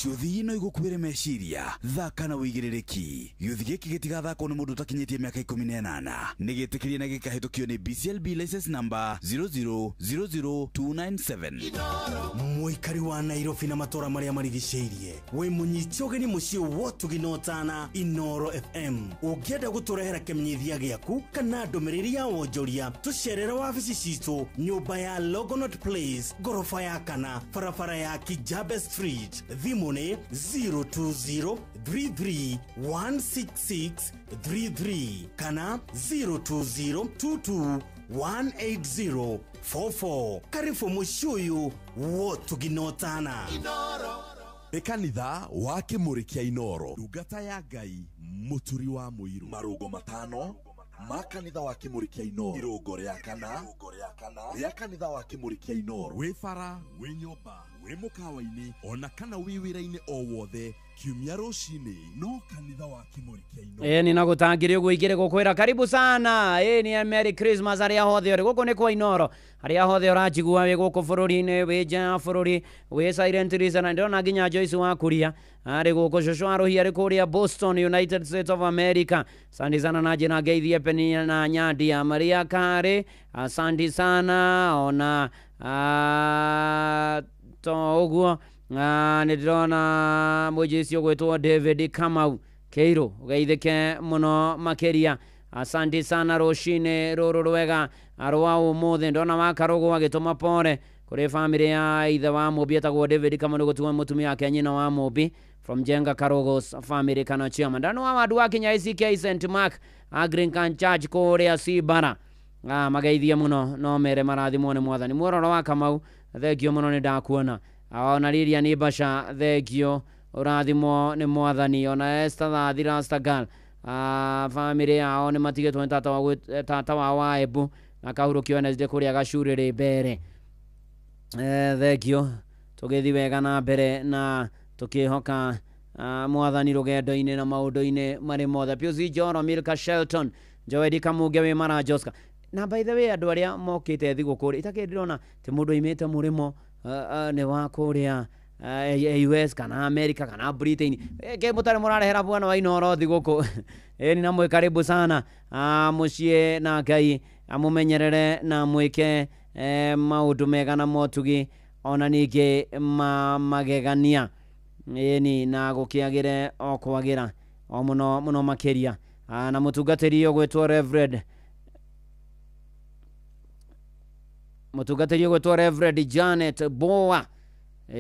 Ciuthi ino igũkuĩre meciria thaka na wĩigĩrĩrĩki. Gĩuthi gĩkĩ gĩtigathakwo nĩ mũndũ ũtakinyĩtie mĩaka 18 nĩgĩtĩkĩrie na gĩkahĩtũkio nĩ BCLB license number 0000297. Mũikari wa Nairobi na matũra marĩa marigicĩirie wĩ mũnyiti ũgeni mũciĩ wotugi notana Inoro FM. Ũngĩenda gũtũrehera kĩmenyithia gĩaku kana ndũmĩrĩri ya wonjoria tũcerere wabici citũ nyũmba ya Logonot Place gorofa ya kana barabara ya Kijabe Street. Thimũ nĩ 02033166333 kana 02022 18044. Karibu Mushuyu wotuginotana. Ekanitha wa Kimuri kia Inoro, ndungata ya Ngai muturi wa muiru. Marũngo matano ma kanitha wa Kimuri kia Inoro. Irũngo rĩa kana rĩa kanitha wa Kimuri kia Inoro. Wĩ bara, wĩ nyũmba, wĩ mũkawa-inĩ, ona kana wĩ wĩra-inĩ o wothe, kiumia rũcinĩ no kanitha wa Kimuri kia Inoro. Ni nagutangire uguo igire gukwira karibu sana. Ni Merry Christmas aria hothe uri guku ni kwa Inoro. Aria hothe urajigua wi guku bururi-ini wi nja bururi wi silent listener ndona nginya Joyce wa kuria ari guku shosho aruhi ari kuria Boston, United States of America. Asante sana na jina geithie peni na nyadi ya Maria Kare. Asante sana ona to uguo ndirona mujisi ogwetwo David Kamau Keiro ugeithike muno makeria. Asante sana roshine roro rwega arwa umuthe ndona wakarogo agituma pore kuri family ya ithe wa Mubi etagwo David Kamau gutuma mutumia yake nyina wa Mubi from Jenga Karogos family kana chiama ndano wa wadu wa Kenya ICK St Mark Anglican Church Korea Sibara mageithia muno no mere marathi muone mwathani muororo wa Kamau thegio muno ni ndakuona ona riria ni basha thegio urathimo ni mwathani ona Esther Thira Stagal family yao ni matigetwo tata wa Waebu akahurukio NSD kuria gacurire mbere thegio tugithi wega na mbere na tukihoka mwathani rugendo-ini na maundu-ini mari mothe. Piuzi Joro, Milka Shelton, Joedi Kamuge we Mara Joska. Na by the way andu aria mokite thigukuri itake ndirona ti mundu imete murimo ne wa kuria US kana America kana Britain ke mutare murarehera bwana wa Inoro thiguku ni namwe karibu sana mucie na Ngai amumenyerere na mwike maundu mega na motugi ona ningi magegania ni na gukiagire o kwagira o muno makeria na mutungatiri ogwetwo Reverend Janet Boa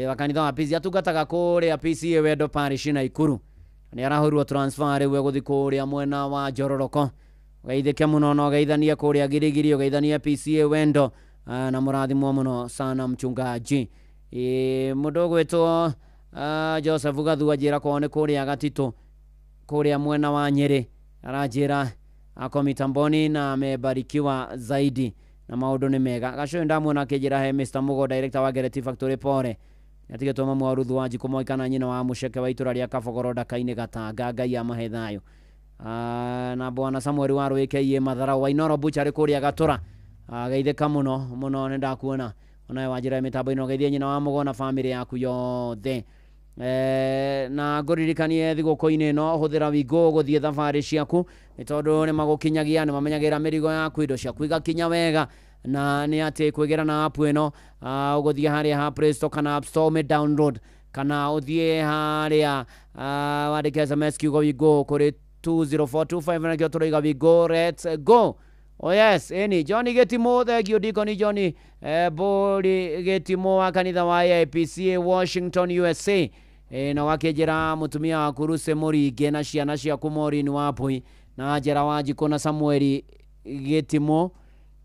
wakanitha wa PCA atungataga kuria PCA wendo parish na Ikuru ni arahurwo transfer riwe guthi kuria mwena wa Njororoko geithike muno no geithania kuria Girigiri geithania PCA wendo na murathimwo muno sana mchungaji mundu gwetwo Joseph Gathu ajira kone kuria Gatito kuria mwena wa Nyeri arajira ako mitamboni na amebarikiwa zaidi na maundu ni mega gacio ndamwona kijira he Mr Mugo director wa Gereti Factory pore atigetwo mamu aruthu wanji kumoikana nyina wa muceke wa itura ria Kabogoro Dakaine Gatanga Ngai ya mahedhayo na bwana Samuel wa Rwike Mathara wa Inoro Buchari kuria Gatura geithika muno ni ndakuona ona wajira mitambo ino geithie nyina wa Mugo na family yaku yothe na ngoririkanie thiguku-ini no huthira wigo guthie thabari ciaku ni tondu ni magukinyagia ni mamenyagira mirigo yaku indo ciaku igakinya wega na ni ati kwigera na app ino uguthie haria ha Play Store kana App Store me download kana uthie haria wandike SMS kiugo wigo kuri 20425 na kio turiga wigo let's go. Oh yes, eni Johnny Getimo thegio Dikoni Johnny Bori Getimo wa kanitha wa IPCA Washington USA na wakejera mutumia wa Kuruse Moringe na ciana cia Kumorini wa Pui na njera wa Jikona Samueli Getimo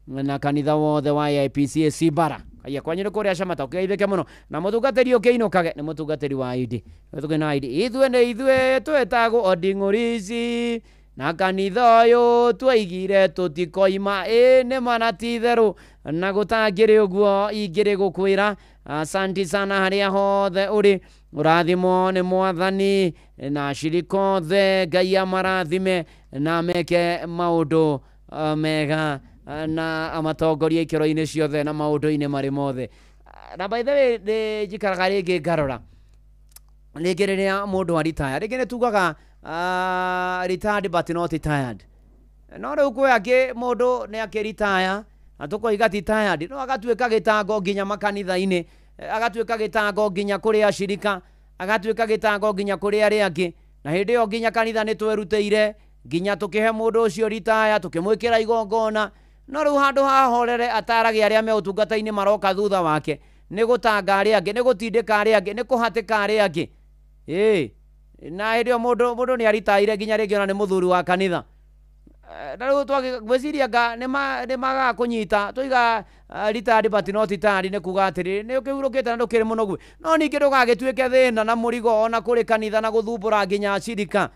na kanitha wothe wa IPCA Sibara aya kwanyire kuria camata ukiithike muno na mutungatiri ukiinukage ni mutungatiri wa ID tukina ID ithwe twetagwo Oding'urici na kanitha uyu twaigire tutikoima ni mana titheru na gutangire uguo ingire gukwira asante sana haria hothe uri urathimo ni mwathani na shiriko the Ngai amarathime na meke maundu mega na amatongoria ikiro-ini ciothe na maundu-ini mari mothe na by the way de jikaraga ringi ngarora ringi riria mundu aritaya ringi ni tugaga retired but not tired no riu kwe angi mundu ni akiritaya na tukoiga ti tired no agatuika gitango nginya makanitha-ini agatuika gitango nginya kuri ashirika agatuika gitango nginya kuri ari angi na hindi yo nginya kanitha ni twerutĩire nginya tukihe mundu ucio ritaya tukimwikira igongona no riu handu hahorere atarage aria me utungata-ini maroka thutha wake ni gutanga ari angi ni gutindika ari angi ni kuhatika ari angi na hindi yo mundu ni aritaire nginya ringi ona ni muthuri wa kanitha Ndaru twagweciria nga nĩ maga kũnyita tũiga ritari but not tari nĩ kuga atĩrĩ nĩ ũkĩhurũkĩte na ndũkĩrĩ mũnogu no ningĩ ndũgagĩtuĩke thĩna na mũrigo ona kũrĩ kanitha na gũthumbũra nginya acirika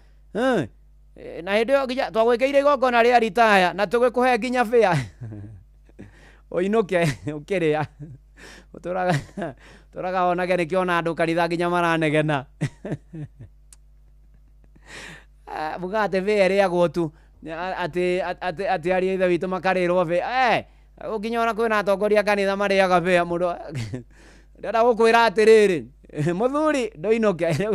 na hĩndĩ ĩyo twagwĩkĩire igongona rĩa ritaya na tũgĩkũhe nginya bĩa ũinũke ũkĩrĩa tũraga onage nĩkĩona andũ kanitha nginya maranegena mugate bĩa ĩrĩagwo tu ati ari ithe witũ makarĩrwo bĩa ũnginya ona kwĩna atongoria kanitha marĩaga bĩa mũndũ ndĩrenda gũkwĩra atĩrĩrĩ mũthuri ndũinũke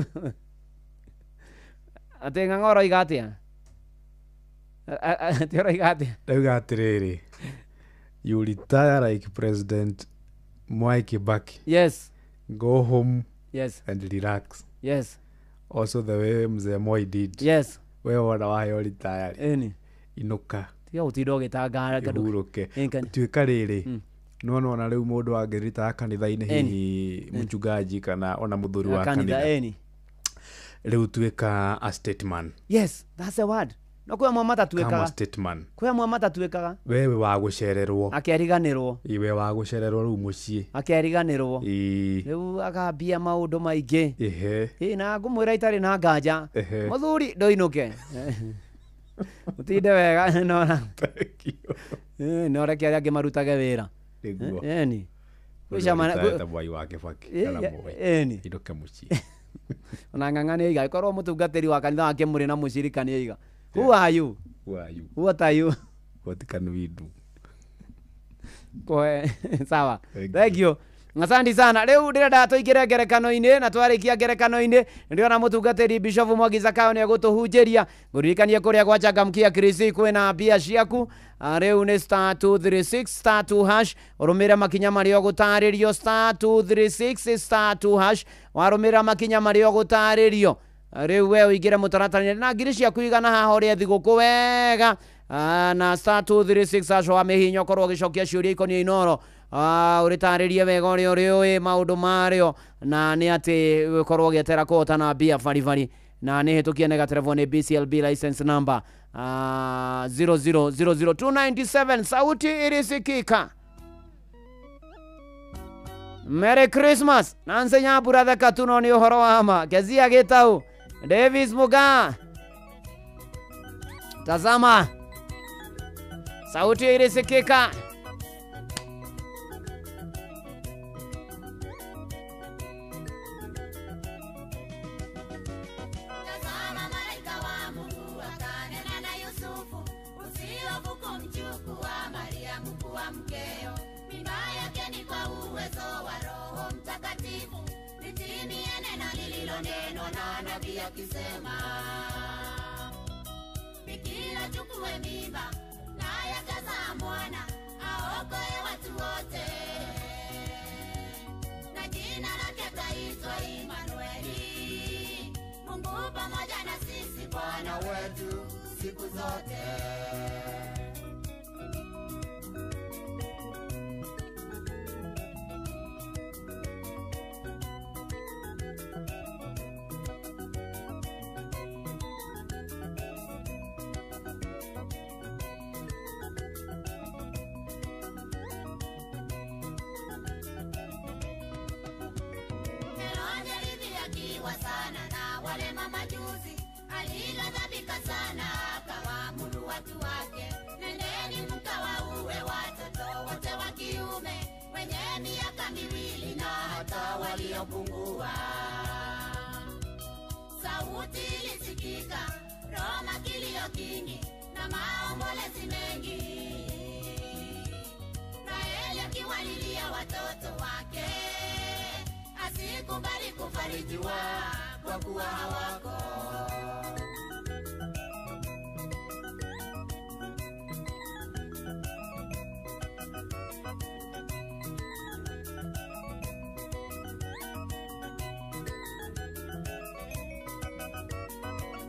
atĩ ng'ang'oro iga atĩa atĩ ũroiga atĩa ndauga atĩrĩrĩ you retire like President Mwai Kibaki. Yes. Go home. Yes. And relax. Yes. Also the way Mzee Moi did. Yes. We wana wayo retire. Eni. Inuka. Tiga utindo gitangara kadu. Ihuruke. Tuika rĩrĩ. No na rĩu mũndũ angĩrita kanitha-inĩ hihi mchungaji kana ona mũthuri wa kanitha. Eni. Rĩu tuika a statement. Yes, that's the word. No kwa mwamata tuikaga. Kama statement. Kwa mwamata tuikaga. Wewe wa gũcererwo. Akĩariganĩrwo. Iwe wa gũcererwo rĩu mũciĩ. Akĩariganĩrwo. Rĩu akambia maũndũ maingĩ. Na ngũmwĩra itarĩ na nganja. Mũthuri ndũinũke. Ũtinde wega nona. No reke arĩa angĩ marutage wĩra. Eni. Kwĩcama Mwai wa Kibaki kana Moi. Eni. Inuke mũciĩ. Ona ng'ang'ane iga korwo mũtungatĩri wa kanitha wake mũrĩ na mũcirikania iga. Who are you? Who are you? What are you? What can we do? Sawa. Thank you. Asante sana. Leo ndirenda tuigire ngerekano-inĩ na twarĩkia ngerekano-inĩ ndiona mũtungatĩri Bishop Mwangi Zakayo nĩ egũtũhunjĩria ngũririkanie kũrĩa gwa Changamkia Krisi kwĩna mbia ciaku rĩu nĩ *236 *2# ũrũmĩrĩra makinya marĩa ũgũtarĩrio *236 *2# warũmĩrĩra makinya marĩa ũgũtarĩrio rĩu we ũingĩre mũtaratara na ngiri ciaku igana haha ũrĩa thigũkũ wega na *236# wa mĩhinya ũkorwo ũgĩcokia ciũria ikoniĩ Inoro ũrĩtarĩrie wega ũrĩa ũrĩũĩ maũndũ marĩo na nĩ atĩ ũkorwo ũgĩetera kũhotana mbia baribari na nĩ hĩtũkie nega telefoni BCLB license number 0000297 sauti ilisikika. Merry Christmas. Nanse nyambura thaka tuno ni ũhoro wa ma. Kezia Gitau. Davis Muga. Tazama. Sauti ilisikika. Akisema Bikira chukue mimba naye akazaa mwana aokoe watu wote na jina lake ataitwa Imanueli, Mungu pamoja na sisi, Bwana wetu siku zote. Sana na wale mamajuzi alighadhabika sana akawaamuru watu wake, nendeni mkawaue watoto wote wa kiume wenye miaka 2 na hata waliopungua. Sauti ilisikika, Roma kilio kingi na maombolezi mengi, Raheli akiwalilia watoto wake asikubali kufarijiwa kwa kuwa hawako.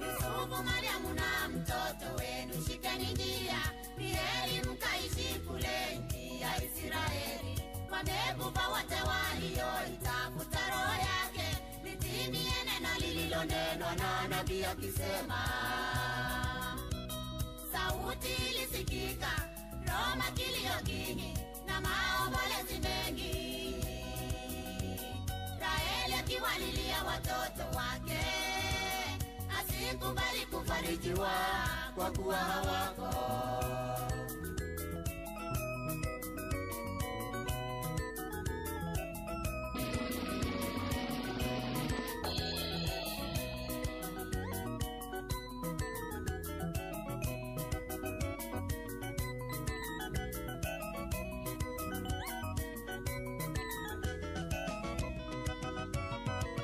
Yusufu, Mariamu na mtoto wenu shikeni njia, ni heri mkaishi kule nchi ya Israeli. Wamekufa wote walioitafuta roho yake, litimie neno lililonenwa na nabii akisema, sauti sauti ilisikika, Roma kilio kingi na maombolezi mengi. Raheli akiwalilia watoto wake, asikubali kufarijiwa kwa kuwa hawako.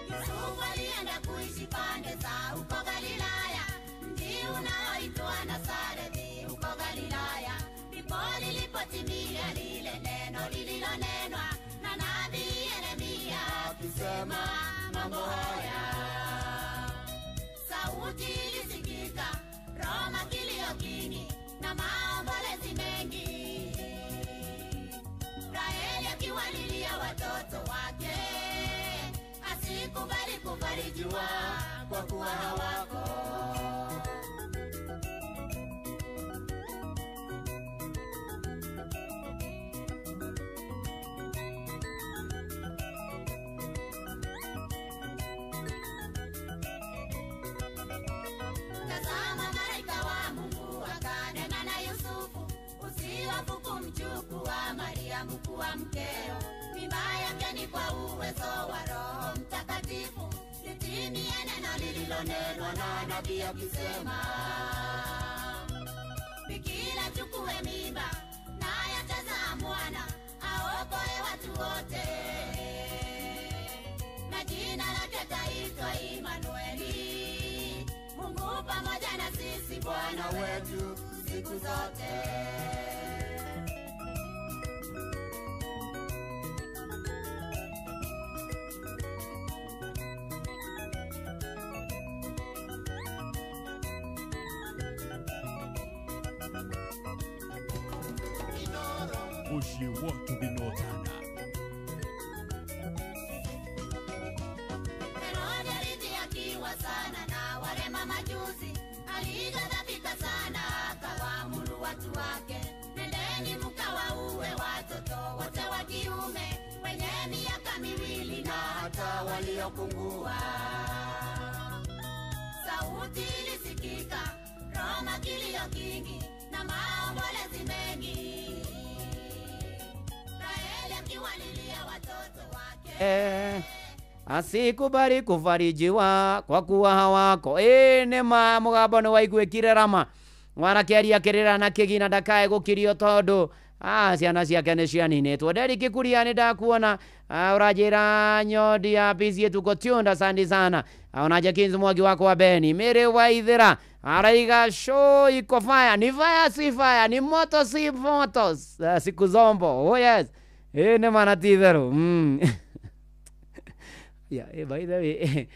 Yusufu alienda kuishi pande za huko Galilaya, mji unaoitwa Nazareti huko Galilaya. Ndipo lilipotimia lile neno lililonenwa na nabii Yeremia akisema mambo haya. Sauti ilisikika, Roma kilio kingi na maombolezi mengi. Raheli akiwalilia watoto wake, asikubali kufarijiwa kwa kuwa hawako. Tazama, malaika wa Mungu akanena na Yusufu, usihofu kumchukua Mariamu kuwa mkeo. Mimba yake ni kwa uwezo wa Roho Mtakatifu, litimie neno lililonenwa na nabii akisema, bikira chukue mimba, naye atazaa mwana, aokoe watu wote, na jina lake taitwa Imanueli, Mungu pamoja na sisi, Bwana wetu siku zote. Mushi watu binotana. Herode alidhihakiwa sana na wale mamajusi, alighadhabika sana akawaamuru watu wake, nendeni mkawaue watoto wote wa kiume wenye miaka miwili na hata waliopungua. Sauti ilisikika, Roma kilio kingi na maombolezi mengi. Raheli akiwalilia watoto wake, asikubali kufarijiwa kwa kuwa hawako. Nĩma mũgambo nĩ waiguĩkire Rama, mwanake akĩrĩra na kĩgina ndakae gũkirio tondũ ciana ciake nĩ cianinĩtwo. Derrick Kuria nĩ ndakuona ũranjĩra nyondi ya PCA tuko tuned, asante sana. Ona Jakins Mwangi wako wa Beni, Mary Waithira araiga show iko fire. Ni fire si fire, ni moto si moto, siku zombo. Oh yes, nĩ manatitherũ. Yeah, by the way,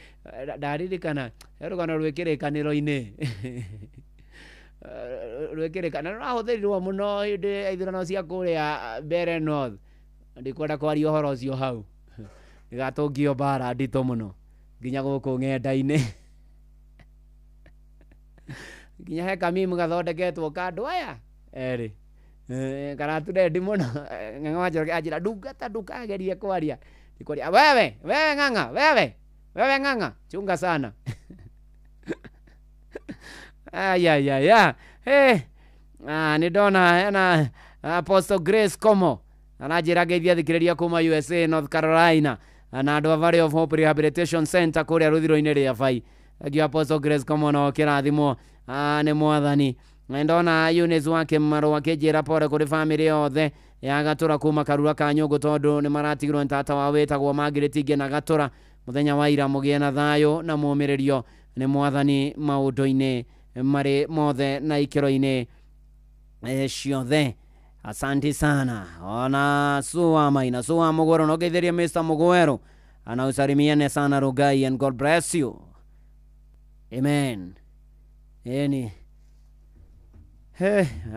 ndaririkana rũgano rwĩkĩrĩkanĩro-inĩ rwĩkĩrĩkanĩro rwahũthĩrirwo mũno hĩndĩ ya ithurano cia kũrĩa Mbeere North. Ndikwenda kwaria ũhoro ũcio hau, ĩgatũngio mbara nditũ mũno nginya gũkũ ng'enda-inĩ. Nginya he kamimu gathondeketwo ka andũ aya erĩ karaturendi mũno. Ng'ang'a Wanjoroge anjĩra ndungata ndukagerie kwaria. Wewe Ng'ang'a, wewe Ng'ang'a, chunga sana. Nĩ ndona na Apostle Grace Komo ananjĩra ngeithia thikĩrĩria kuma USA North Carolina na andũ a Valley of Hope Rehabilitation Center kũrĩa rũthiro-inĩ rĩa Bai. Thank Apostle Grace Komo, no kĩrathimo nĩ mwathani. Na ndona Eunice wake Marũ akĩnjĩra pore kũrĩ family yothe ya Gatũra kuma Karura ka Nyũngũ tondũ nĩ maratigirwo nĩ tata wa wĩtagwo Margaret Nge na Gatũra. Mũthenya wa ira mũgĩe na thayũ na mũmĩrĩrio nĩ mwathani maũndũ-inĩ marĩ mothe na ikĩro-inĩ ciothe. Asante sana. Ona Sua Maina, Sua Mugwero, no geithirie Mr. Mugwero. Anausalimiane sana Rugai, and God bless you. Amen.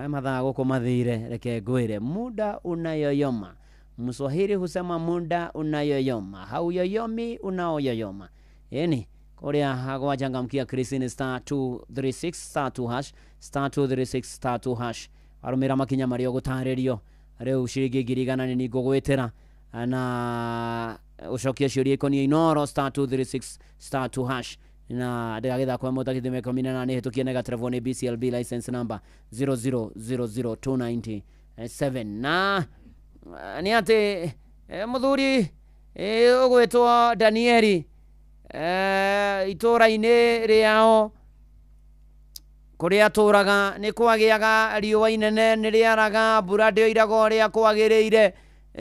Mathaa gũkũ mathire, reke ngwĩre muda unayoyoma. Mswahili husema muda unayoyoma, hauyoyomi unaoyoyoma. uria agwachangamkia Christine star 236 star 2 hash star 236 star 2 hash arumira makinya mario gutaririo riu ciringi ngiri igana ni ngugwitira na ucokia ciuria ikonia Inoro star 236 star 2 hash na ndagitha kwa mota kithime komina na ni hitukie nega telefoni BCLB license number 0000297 na ni ate muthuri ugwetwo Danieli itura-ini riao kuria turaga ni kwagiaga riua inene ni riaraga mbura ndioiraga ria kwagiriire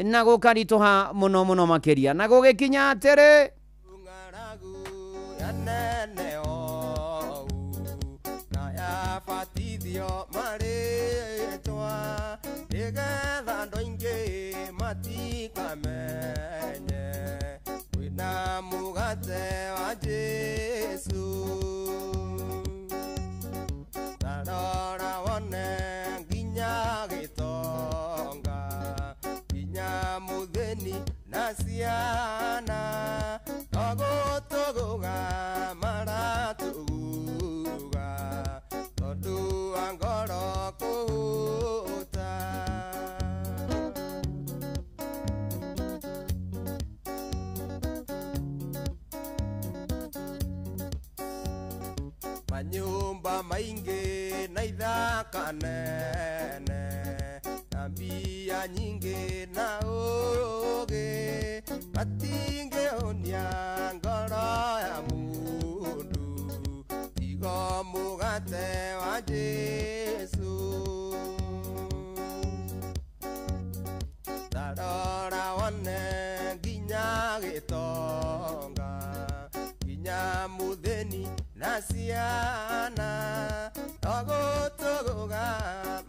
na gukarituha muno muno makiria na gugikinya atiri nene o na ya fatithio maritwa nigetha andu aingi matikamenye wina mugate wa Jesu tarora wone nginya gitonga nginya mutheni na ciana togutuguga maratuguga tondu angoro kuhuta manyumba maingi na ithaka nene na mbia nyingi na ugi matingeonia ngoro ya mundu tigo mugate wa Jesu tarora wone nginya gitonga nginya mutheni na ciana togutuguga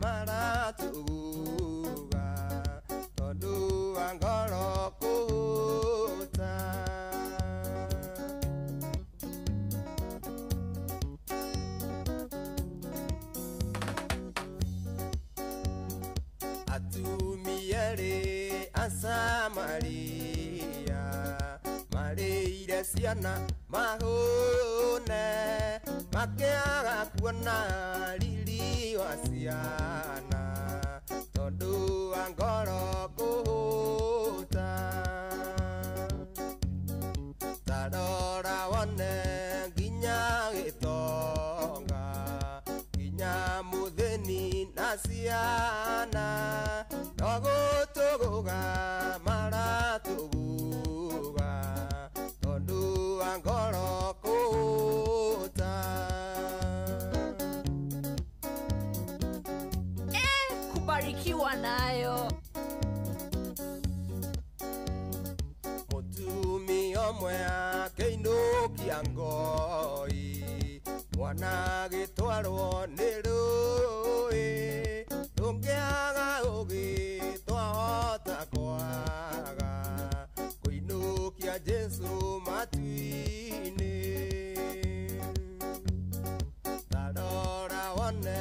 maratuguga tondu angoro kuhuta atumiere Asamaria mareire ciana mahune makiaga kuona riri wa ciana tondu angoro kuhuta tarora wone nginya gitonga nginya mutheni na ciana togutuguga maratuguga tondu angoro kuhuta kubarikiwa nayo mutumi omwe akeinukia ngoi mwana gitwarwo ni rui tungiaga ugi twahota kwaga kuinukia Jesu matu-ini tarora wone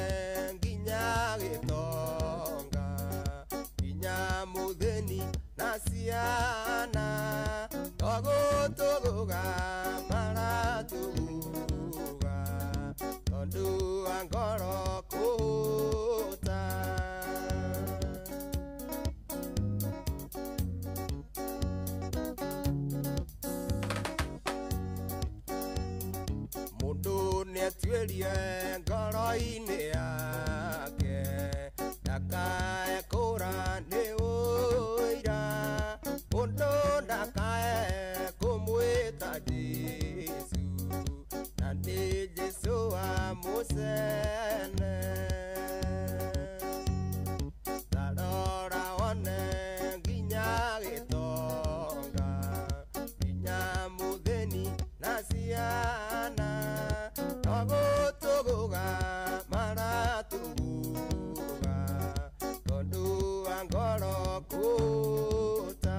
nginya gitonga nginya mutheni na ciana togutuguga maratuguga tondu angoro kuhuta mundu nietuirie ngoro-ini yake ndakae kura ni uira mundu ndakae kumwita Jesu na ni Jesu amucene tarora wone nginya gitonga nginya mutheni na ciana togutuguga maratuguga tondu angoro kuhuta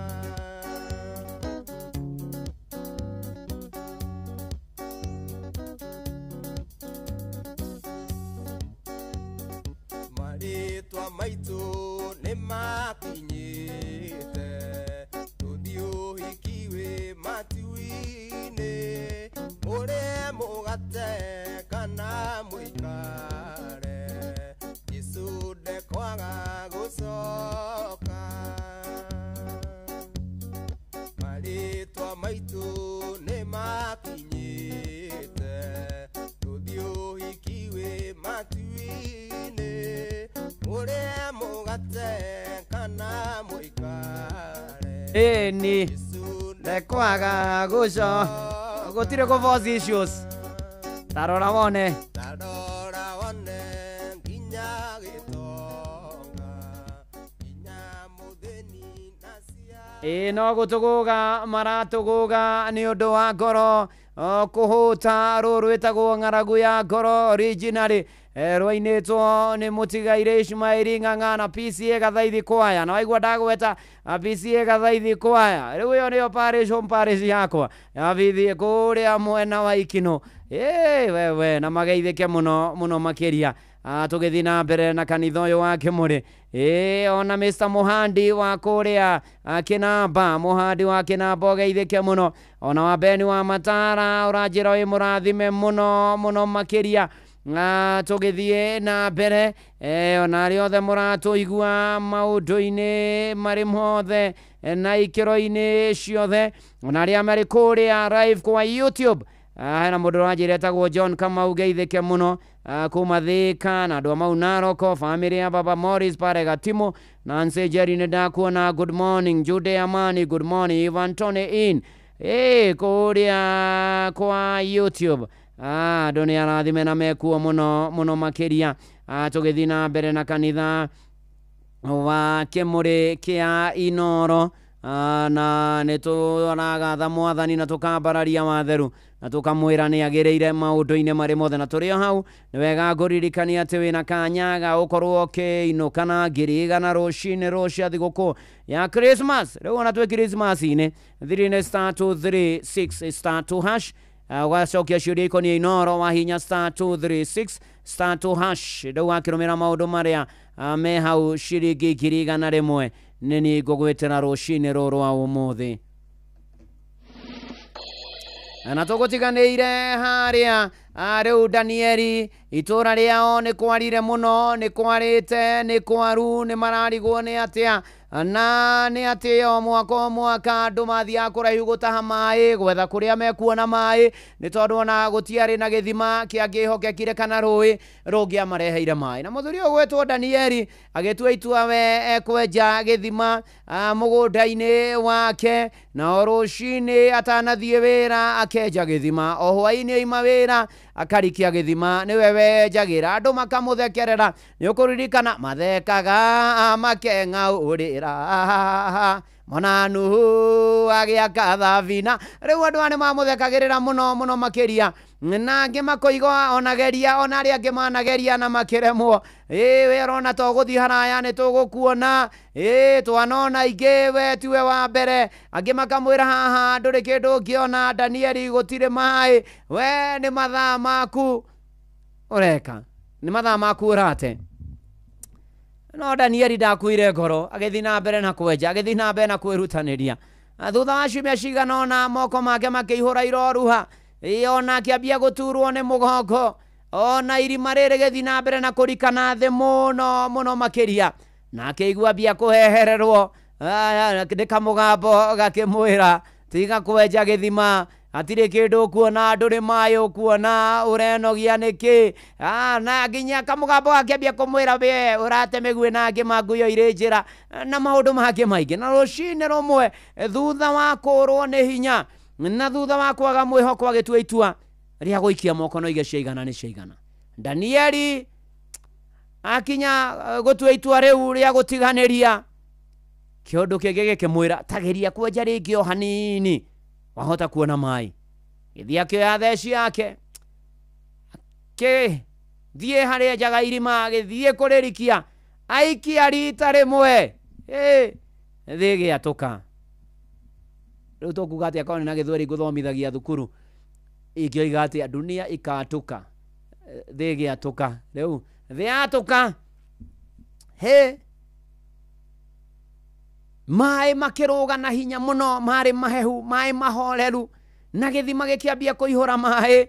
maritwa maitu ni makinyite tuthi uhikiwe matu-ini uri maitũ nĩ makinyĩte tũthiĩ ũhiki wĩ matu-inĩ ũrĩa mũgate kana mũikare ni ndekwaga gũco gũtirĩ kũ voice issues tarora wone nginya gĩtonga nginya mũthĩni na cia no gũtũgũga maratũgũga nĩ ũndũ wa ngoro kũhũta rũrũ rwĩtagwo ng'aragu ya ngoro originally rwainĩtwo nĩ mũtigaire Ishmael Ng'ang'a na PCA Gathaithi kwaya na waigua ndagweta PCA Gathaithi kwaya rĩu ĩyo nĩyo parish yakwa yabithie kũrĩa mwena wa Ikino wewe na mageithĩke mũno mũno makĩria tũgĩthiĩ na mbere na kanitha ũyũ wa Kĩmũrĩ ona Mr Mũhandi wa kũrĩa Kĩnamba Mũhandi wa Kĩnamba ũgeithĩke mũno ona wa Beni wa Matara ũranjĩra wĩ mũrathime mũno mũno makĩria tũgĩthiĩ na mbere ona arĩ othe mũratũigua maũndũ-inĩ marĩ mothe na ikĩro-inĩ ciothe ona arĩa marĩ kũrĩa live kwa YouTube hena mũndũ ũranjĩra etagwo John Kamau geithĩke mũno kuma Thĩka na andũ a mau Naroko famĩlĩ ya Baba Morris pare Gatimo Nancy Jerry nĩ ndakuona good morning Jude Amani good morning Ivan Tony in kũrĩa kwa YouTube andũ nĩ arathime na mekuo mũno mũno makĩria tũgĩthiĩ na mbere na kanitha wa Kĩmũrĩ kĩa Inoro na nĩ tũragatha Mwathani na tũkambararia matheru na tũkamwĩra nĩ agĩrĩire maũndũ-inĩ marĩ mothe na tũrĩ o hau nĩ wega ngũririkania atĩ wĩna kanya ga gũkorwo ũkĩinũka na ngĩrĩgana rũcinĩ rũcia thigũkũ ya Christmas rĩu ona twĩ Christmas-inĩ thiri-inĩ *236*2# ũgacokia ciũria ikoniĩ Inoro wahinya *236*2# rĩu wakĩrũmĩra maũndũ marĩa me hau ciringi 100 nĩ niĩ ngũgwĩtĩra rũcinĩ rũrũ rwa ũmũthĩ na tũgũtiganĩire harĩa rĩu Danieli itũra rĩao nĩ kwarire mũno nĩ kwarĩte nĩ kwaru nĩ mararigwo nĩ atĩa na nĩ atĩ o mwaka andũ mathiaga kũraihu gũtaha maĩ gwetha kũrĩa mekuona maĩ nĩ tondũ ona gũtiarĩ na gĩthima kĩangĩhokekire kana rũĩ rũngĩamareheire maĩ na mũthuri ũyũ gwĩtwo Danieli agĩtua itua we ekwenja gĩthima mũgũnda-inĩ wake na o rũcinĩ atanathiĩ wĩra akenja gĩthima o hwainĩ oima wĩra akarikia gĩthima nĩwe wenjagĩra andũ makamũthekerera nĩ ũkũririkana mathekaga makeng'aũrĩra Monanu agĩaka thabina rĩu andũ aya nĩ mamũthekagĩrĩra mũno mũno makĩria na angĩ makoigwa onageria ona arĩa angĩ manageria na makĩremwo we ũrona to gũthiĩ haraya nĩ tũgũkuona twanona ingĩ we tiwe wa mbere angĩ makamwĩra haha ndũrĩ kĩndũ ũngĩona Danieli gũtirĩ maĩ we nĩ mathaa maku ũreka nĩ mathaa maku ũrate no Danieli ndakuire ngoro agĩthiĩ na mbere na kwenja agĩthiĩ na mbere na kwĩrutanĩria thutha wa ciumia cigana ona moko make makĩihũra iroruha ona akĩambia gũturwo nĩ mũgongo ona irima rĩrĩ gĩthiĩ na mbere na kũrikana thĩ mũno mũno makĩria na akĩigua mbia kũhehererwo nĩ kamũgambo gakĩmwĩra tiga kwenja gĩthima hatirĩ kĩndũ ũkuona ndũrĩ maĩ ũkuona ũrenogia nĩkĩ na nginya kamũgambo gakĩambia kũmwĩra we ũrate mĩguĩ na angĩ manguyo irĩ njĩra na maũndũ mangĩ maingĩ na rũcinĩ rũmwe thutha wa kũrwo nĩ hinya na thutha wa kwaga mwĩhoko agĩtua itua rĩa gũikia moko no igĩ ciaigana nĩ ciaigana Danieli akinya gũtua itua rĩu rĩa gũtiganĩria kĩũndũ kĩngĩ gĩkĩmwĩra tageria kwenja rĩngĩ o hanini wahota kuona maĩ gĩthiĩ akĩoya theci yake thiĩ harĩa enjaga irima gĩthiĩ kũrĩrikia aikia rita rĩmwe thĩ gĩatũka rĩu tũkuga atĩ akorwo nĩ na gĩthweri ngũthomithagia thukuru ingĩoiga atĩ dunia ikatũka thĩ gĩatũka rĩu thĩ yatũka maĩ makĩrũga na hinya mũno marĩ mahehu maĩ mahoreru na gĩthima gĩkĩambia kũihũra maĩ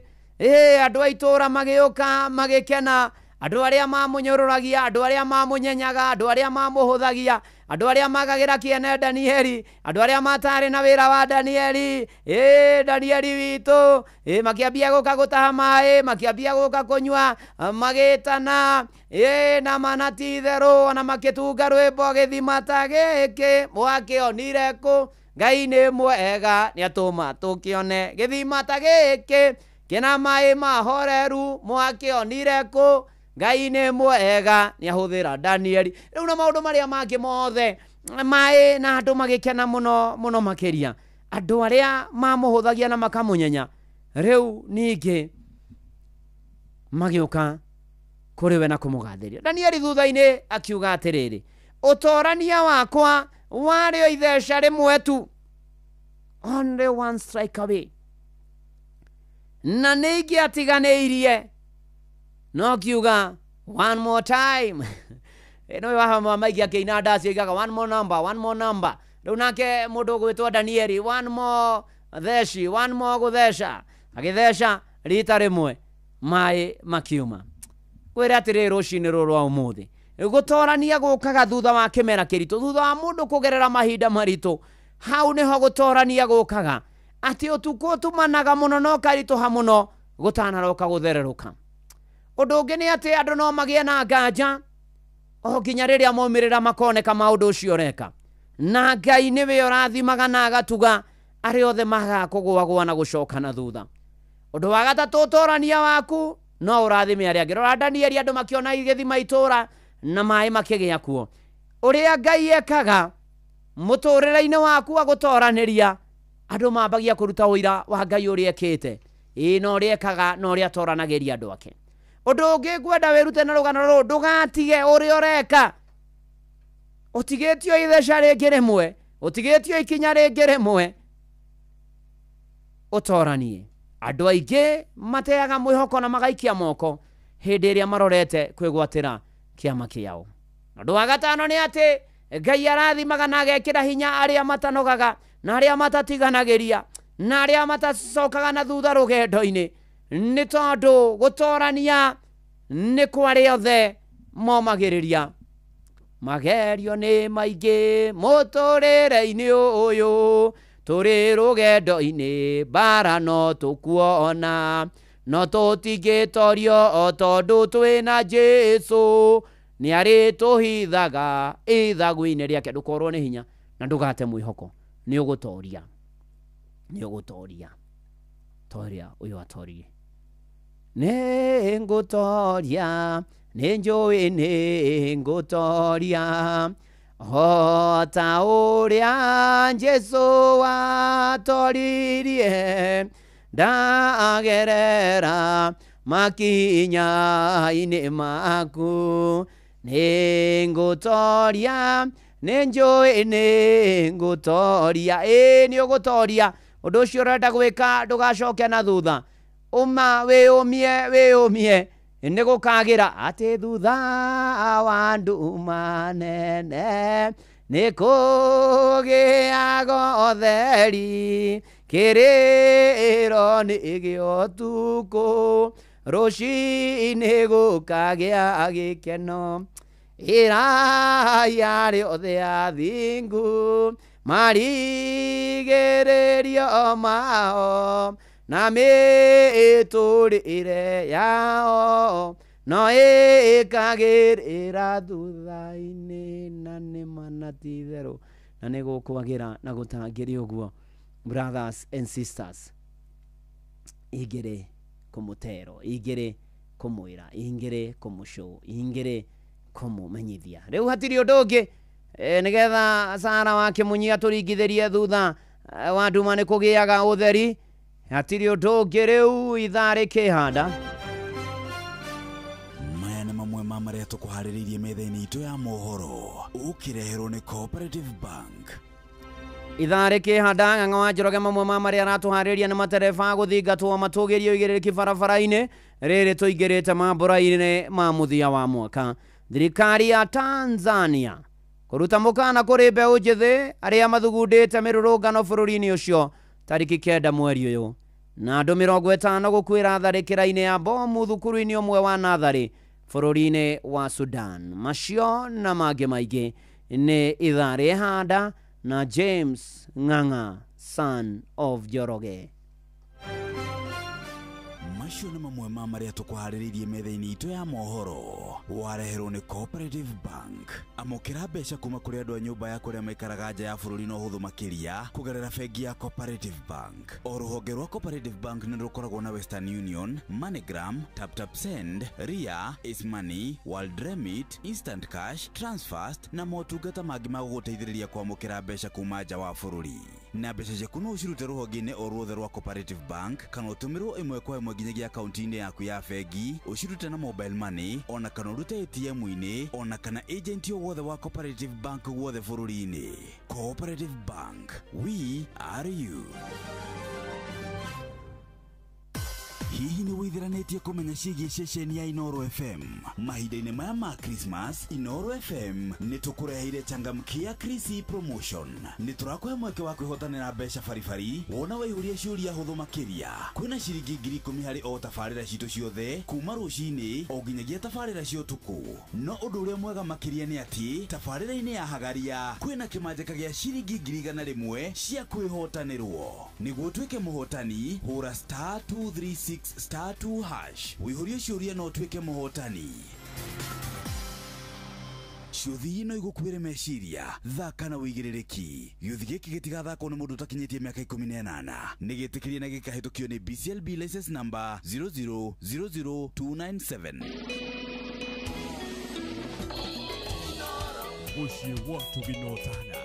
andũ a itũra magĩũka magĩkena andũ arĩa mamũnyũrũragia, andũ arĩa mamũnyenyaga, andũ arĩa mamũhũthagia, andũ arĩa magagira kĩene Danieli, andũ arĩa matarĩ na wĩra wa Danieli, Danieli witũ, makĩambia gũka gũtaha maĩ, makĩambia gũka kũnyua, magĩtana, na manati itherũ, ona makĩtunga rwĩmbo gĩthima ta gĩkĩ, mwakĩonire kũ? Ngai nĩ mwega nĩatũma tũkĩone gĩthima ta gĩkĩ, kĩna maĩ mahoreru, mwakĩonire kũ? Ngai nĩ mwega nĩahũthĩra Danieli. Rĩu na maũndũ marĩa mangĩ mothe maĩ na andũ magĩkena mũno makĩria, andũ arĩa mamũhũthagia na makamũnyenya, rĩu ningĩ magĩũka kũrĩ we na kũmũgathĩria. Danieli thutha-inĩ akiuga atĩrĩrĩ, ũtorania wakwa warĩ o itheca rĩmwe tu, only one strike away, na nĩingĩatiganĩirie, no kiuga one more time. No waha maigi akĩina ndaci oigaga one more number. Rĩu nake mũndũ gwĩtwo Danieli, one more theci, one more gũtheca, agĩtheca rita rĩmwe, maĩ makiuma. Kwĩra atĩrĩ rũcinĩ rũrũ rwa ũmũthĩ, gũtorania gũkaga thutha wa kĩmera kĩritũ, thutha wa mũndũ kũgerera mahinda maritũ, hau nĩho gũtorania gũkaga, atĩ ũtukũ tumanaga mũno no karitũha mũno gũtanaroka gũthererũka. Ũndũ ũngĩ nĩ atĩ andũ no magĩe na nganja o nginya rĩrĩa maumĩrĩra makoneka maũndũ ũcio ũreka, na Ngai nĩwe ũrathimaga na agatuga arĩa othe magakũgũagũa na gũcoka na thutha. Ũndũ wa gatatũ, ũtorania waku no ũrathime arĩa angĩ. Rora Danieli, andũ makĩona gĩthima itũra na maĩ makĩgĩa kuo. Ũrĩa Ngai ekaga mũtũrĩre-inĩ waku agũtoranĩria, andũ mambagia kũruta ũira wa Ngai ũrĩa ekĩte, na ũrĩa ekaga na ũrĩa atoranagĩria andũ ake. Ũndũ ũngĩ ngwenda wĩrute na rũgano rũrũ, ndũgatige ũrĩa ũreka. Ũtigĩtio itheca rĩngĩ rĩmwe, ũtigĩtio ikinya rĩngĩ rĩmwe, ũtoranie. Andũ aingĩ mateaga mwĩhoko na magaikia moko hĩndĩ ĩrĩa marorete kwĩgwatĩra kĩama kĩao. Ũndũ wa gatano nĩ atĩ Ngai arathimaga na agekĩra hinya arĩa matanogaga na arĩa matatiganagĩria na arĩa matacokaga na thutha rũgendo-inĩ, nĩ tondũ gũtorania nĩ kwa arĩa othe momagĩrĩria. Magerio nĩ maingĩ mũtũrĩre-inĩ ũyũ, tũrĩ rũgendo-inĩ, mbara no tũkuona, no tũtingĩtorio o tondũ twĩna Jesũ, nĩ arĩ tũhithaga ithagu-inĩ rĩake. Ndũkorwo nĩ hinya na ndũgate mwĩhoko, nĩ ũgũtoria, nĩ ũgũtoria. Toria ũyũ atorie. Nĩ ngũtoria, nĩ njũĩ nĩ ngũtoria, o ta ũrĩa Jesũ atoririe, ndagerera makinya-inĩ maku. Nĩ ngũtoria, nĩ njũĩ nĩ ngũtoria. Nĩ ũgũtoria. Ũndũ ũcio ũrenda gwĩka ndũgacoke na thutha, uma wĩyũmie nĩ gũkagĩra atĩ thutha wa nduma nene nĩ kũgĩaga ũtheri, kĩrĩro nĩ gĩa ũtukũ, rũcinĩ gũkagĩa gĩkeno, iraya rĩothe athingu marigĩrĩrio mao na mĩtũrĩre yao no ĩkagĩrĩra thutha-inĩ, na nĩ manati itherũ na nĩ gũkwagĩra na gũtangĩrĩ ũguo. Brothers and sisters, ingĩrĩ kũmũtero, ingĩrĩ kũmwĩra, ingĩrĩ kũmũcũ, ingĩrĩ kũmũmenyithia. Rĩu hatirĩ ũndũ ũngĩ nĩgetha Sara wa Kĩmunyia tũringithĩrie thutha wa nduma nĩ kũgĩaga ũtheri. Hatirĩ ũndũ ũngĩ, rĩu ithaa rĩkĩhanda. Maya nĩ mamwe ma marĩa tũkũharĩrĩirie metha-inĩ itũ ya mohoro, ũkĩreherwo nĩ Cooperative Bank. Ithaa rĩkĩhanda, Ng'ang'a wa Njoroge mamwe ma marĩa aratũharĩrĩria nĩ matereba gũthingatwo matũgĩrio igĩrĩrĩki barabara-inĩ. Rĩrĩ tũingĩrĩte mambũra-inĩ ma mũthia wa mwaka. Thirikari ya Tanzania kũruta mũkana kũrĩ mbeũ njĩthĩ arĩa mathugundĩte mĩrũrũngano bũrũri-inĩ ũcio tariki 9 mweri ũyũ, na andũ 50 gũkuĩra tharĩkĩra-inĩ ya bomu thukuru-inĩ ũmwe wa natharĩ bũrũri-inĩ wa Sudan. Macio na mangĩ maingĩ nĩ ithaa rĩhanda na James Ng'ang'a, son of Joroge. Macio nĩ mamwe ma marĩa tũkũharĩrĩirie metha-inĩ itũ ya mohoro. Wareherwo nĩ Cooperative Bank. Amũkĩra mbeca kuma kũrĩ andũ a nyũmba ya kũrĩa maikaraga nja ya bũrũri na ũhũthũ makĩria kũgerera bengi ya Cooperative Bank. O rũhonge rwa Cooperative Bank nĩ rũkoragwo na Western Union, MoneyGram, TapTapSend, Ria, Ismoney, World Remit, Instant Cash, Transfast na motungata mangĩ ma gũgũteithĩrĩria kwamũkĩra mbeca kuma nja wa bũrũri. Na mbeca ciaku no ũcirute rũhonge-inĩ o ruothe rwa Cooperative Bank kana ũtũmĩrwo ĩmwe kwa ĩmwe nginyagia akaunti-inĩ yaku ya bengi, ũcirute na mobile money, ona kana ũrute ATM-inĩ, ona kana agent o wothe wa Cooperative Bank guothe bũrũri-inĩ. Cooperative Bank, we are you. Hihi nĩ wĩtheranĩtie kũmenya ciĩgiĩ ceceni ya Inoro FM? Mahinda-inĩ maya ma Christmas, Inoro FM nĩ tũkũreheire changamkia Chrissy promotion. Nĩ tũrakũhe mweke wa kwĩhotanĩra mbeca baribari wona waihũria ciũria hũthũ makĩria. Kwĩna ciringi 10,000 harĩ o tabarĩra citũ ciothe kuma rũcinĩ o nginyagia tabarĩra cia ũtukũ. No ũndũ ũrĩa mwega makĩria nĩ atĩ tabarĩra-inĩ ya Hagaria kwĩna kĩmanjĩka gĩa ciringi 100,000 cia kwĩhotanĩrwo. Nĩguo tuĩke mũhotani, hũra *236*2# wĩihũrie ciũria no tuĩke mũhotani. Ciũthi ino igũkuĩre meciria, thaka na wĩigĩrĩrĩki. Gĩũthi gĩkĩ gĩtigathakwo nĩ mũndũ ũtakinyĩtie mĩaka 18. Nĩ gĩtĩkĩrie na gĩkahĩtũkio nĩ BCLB license number 0000297. Ushi watu binotana.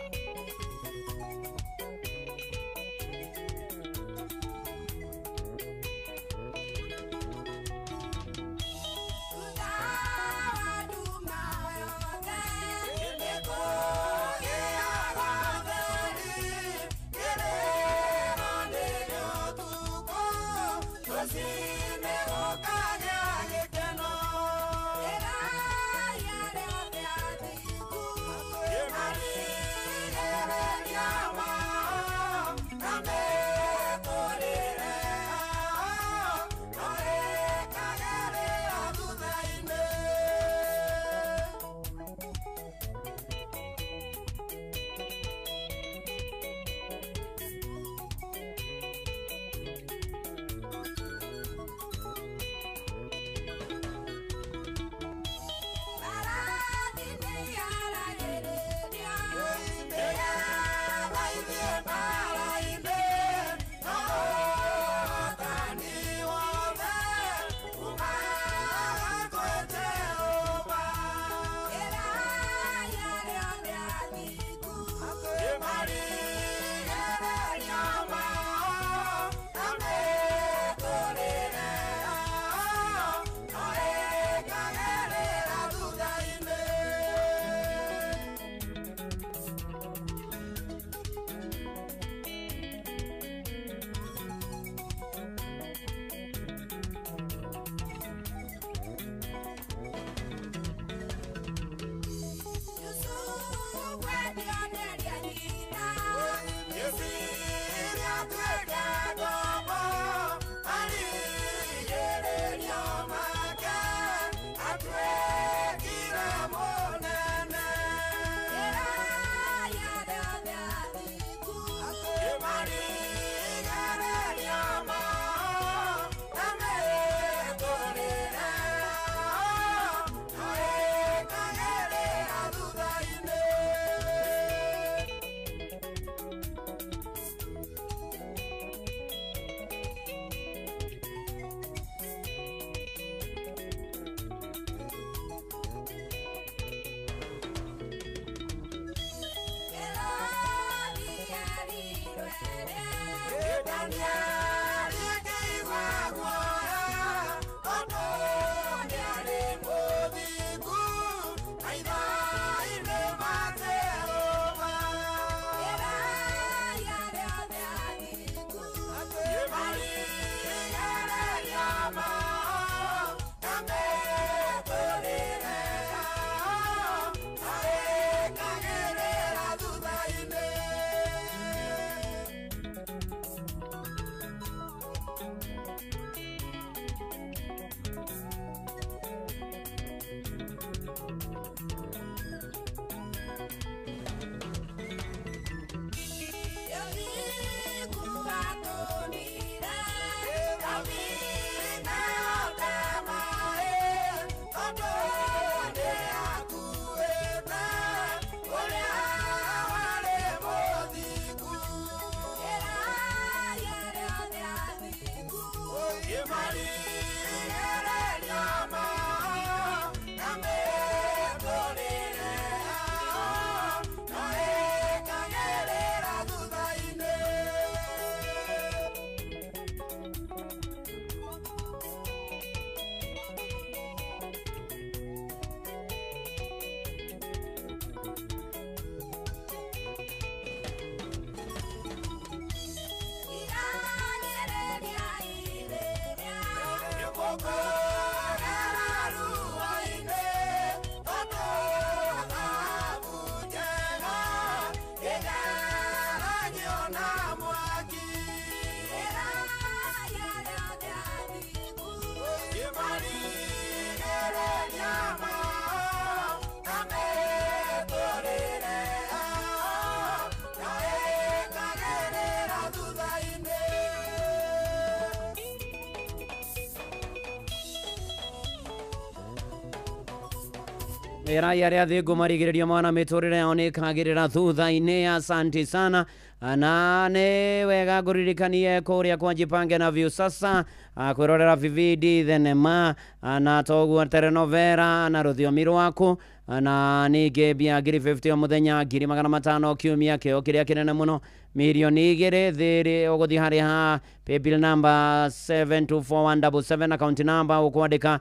Era yare athingu marigiririo mwana miturire yao nikagirira thutha-ini. Asante sana na nĩ wega ngũririkanie kũrĩa kwa Jipange na Viusasa kwĩrorera vividi thenema na toguo telenovela na rũthiomi rwaku na ningĩ mbia ngiri 50 o mũthenya, ngiri 500 kiumia, kĩo kĩrĩa kĩnene mũno milioni 2 thĩrĩ ũgũthiĩ harĩa ha paybill number 724177 account number ũkwandĩka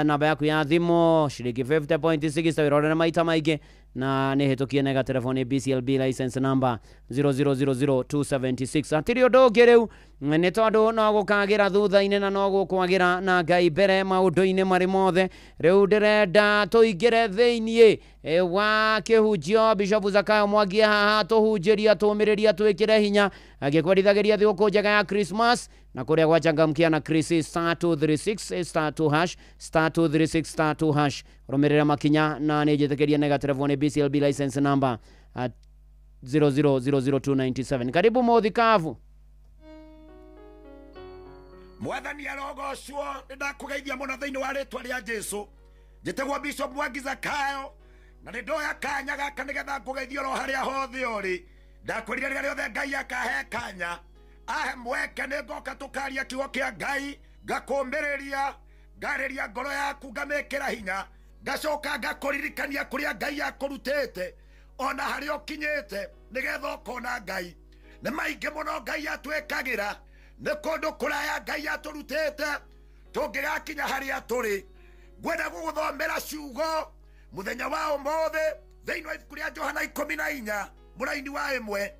namba yaku ya thimũ ciringi 50.6 wĩrorere maita maingĩ na nĩ hĩtũkie nega telefoni BCLB license number 0000276. Atĩrĩ ũndũ ũngĩ rĩu nĩ tondũ no gũkagĩra thutha-inĩ na no gũkwagĩra na Ngai mbere maũndũ-inĩ marĩ mothe. Rĩu ndĩrenda tũingĩre thĩiniĩ wa kĩhunjio. Bishop Zakayo Mwangi haha tũhunjĩria tũmĩrĩria twĩkĩre hinya agĩkwendithagĩria thigũkũ njega ya Christmas na kũrĩa gwachangamkia na Chris *236*2# *236*2# rũmĩrĩra makinya na nĩ njĩtĩkĩria nega telefoni BCLB license number 0000297. Karibu Mũthikavu. Mwathani arogocwo, nĩndakũgeithia mũno thĩinĩ wa rĩtwa rĩa Jesũ. Njĩtagwo Bishop Mwangi Zakayo na nĩndoya kanya gaka nĩgetha ngũgeithie oro harĩa hothe ũrĩ. Ndakwĩrire rĩrĩa rĩothe Ngai akahe kanya ahe mweke nĩngoka tũkaria kiugo kĩa Ngai, ngakũmbĩrĩria, ngarĩria ngoro yaku, ngamĩkĩra hinya, ngacoka ngakũririkania kũrĩa Ngai akũrutĩte ona harĩa ũkinyĩte nĩgetha ũkona Ngai. Nĩ maingĩ mũno Ngai atwĩkagĩra, nĩ kũndũ kũraya Ngai atũrutĩte tũngĩgakinya harĩa tũrĩ. Ngwenda gũgũthomera ciugo mũthenya wa ũmũthĩ thĩinĩ wa ibuku rĩa Johana 14 mũraini wa 1.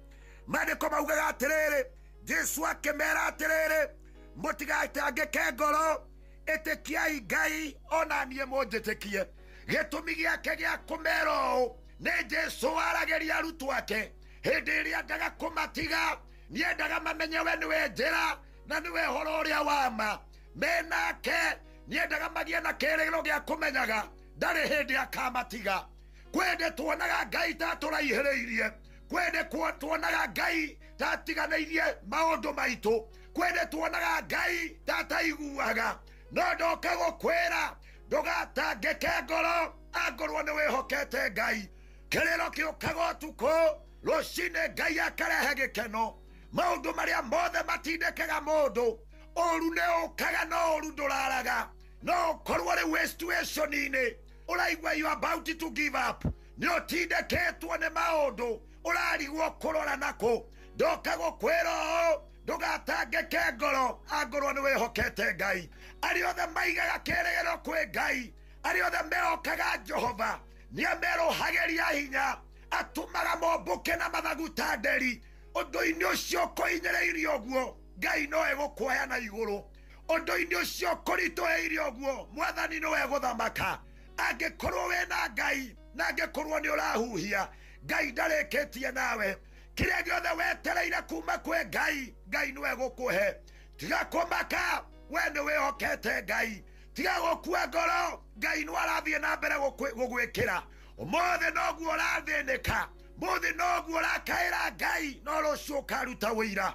Maandĩko maugaga atĩrĩrĩ, Jesũ akĩmera atĩrĩrĩ, mũtigatangĩke ngoro, ĩtĩkiai Ngai ona niĩ mũnjĩtĩkie. Gĩtũmi gĩake gĩa kũmera ũũ nĩ Jesũ aragĩria arutwo ake hĩndĩ ĩrĩa endaga kũmatiga, nĩendaga mamenye we nĩwe njĩra na nĩwe ũhoro ũrĩa wa ma. Menake nĩendaga magĩe na kĩĩrĩgĩrĩro gĩa kũmenyaga ndarĩ hĩndĩ akamatiga. Kwende tuonaga Ngai ta tũraihĩrĩirie, kwende tuonaga Ngai ta tiganĩirie maũndũ maitũ, kwende tuonaga Ngai ta taiguaga. No ndoka gũkwĩra ndũgatangĩke ngoro, angorwo nĩ wĩhokete Ngai. Kĩrĩro kĩũkaga ũtukũ, rũcinĩ Ngai akarehe gĩkeno. Maũndũ marĩa mothe matindĩkaga mũndũ, ũru nĩ ũkaga no ũru ndũraraga. No ũkorwo rĩu situation-inĩ ũraigua you about to give up, nĩ ũtindĩkĩtwo nĩ maũndũ, ũrarigwo kũrora nakũ. Ndoka gũkwĩra ũũ, ndũgatangĩke ngoro, angorwo nĩ wĩhokete Ngai. Arĩa othe maigaga kĩĩrĩgĩrĩro kwĩ Ngai, arĩa othe mehokaga Jehova, nĩamerũhagĩria hinya, atũmaga mombũke na mathagu ta nderi. Ũndũ-inĩ ũcio ũkũhinyĩrĩirie ũguo, Ngai no egũkuoya na igũrũ. Ũndũ-inĩ ũcio ũkũritũhĩire ũguo, Mwathani no egũthamaka. Angĩkorwo wĩna Ngai na angĩkorwo nĩ ũrahuhia, Ngai ndarĩkĩtie nawe. Kĩrĩa gĩothe wetereire kuma kwĩ Ngai, Ngai no egũkũhe. Tiga kũmaka, we nĩ wĩhokete Ngai. Tiga gũkua ngoro, Ngai no arathiĩ na mbere gũgwĩkĩra. Ũmũthĩ noguo ũrathĩnĩka, mũthĩ noguo ũrakaĩra Ngai, no rũciũ ũkaruta wĩira.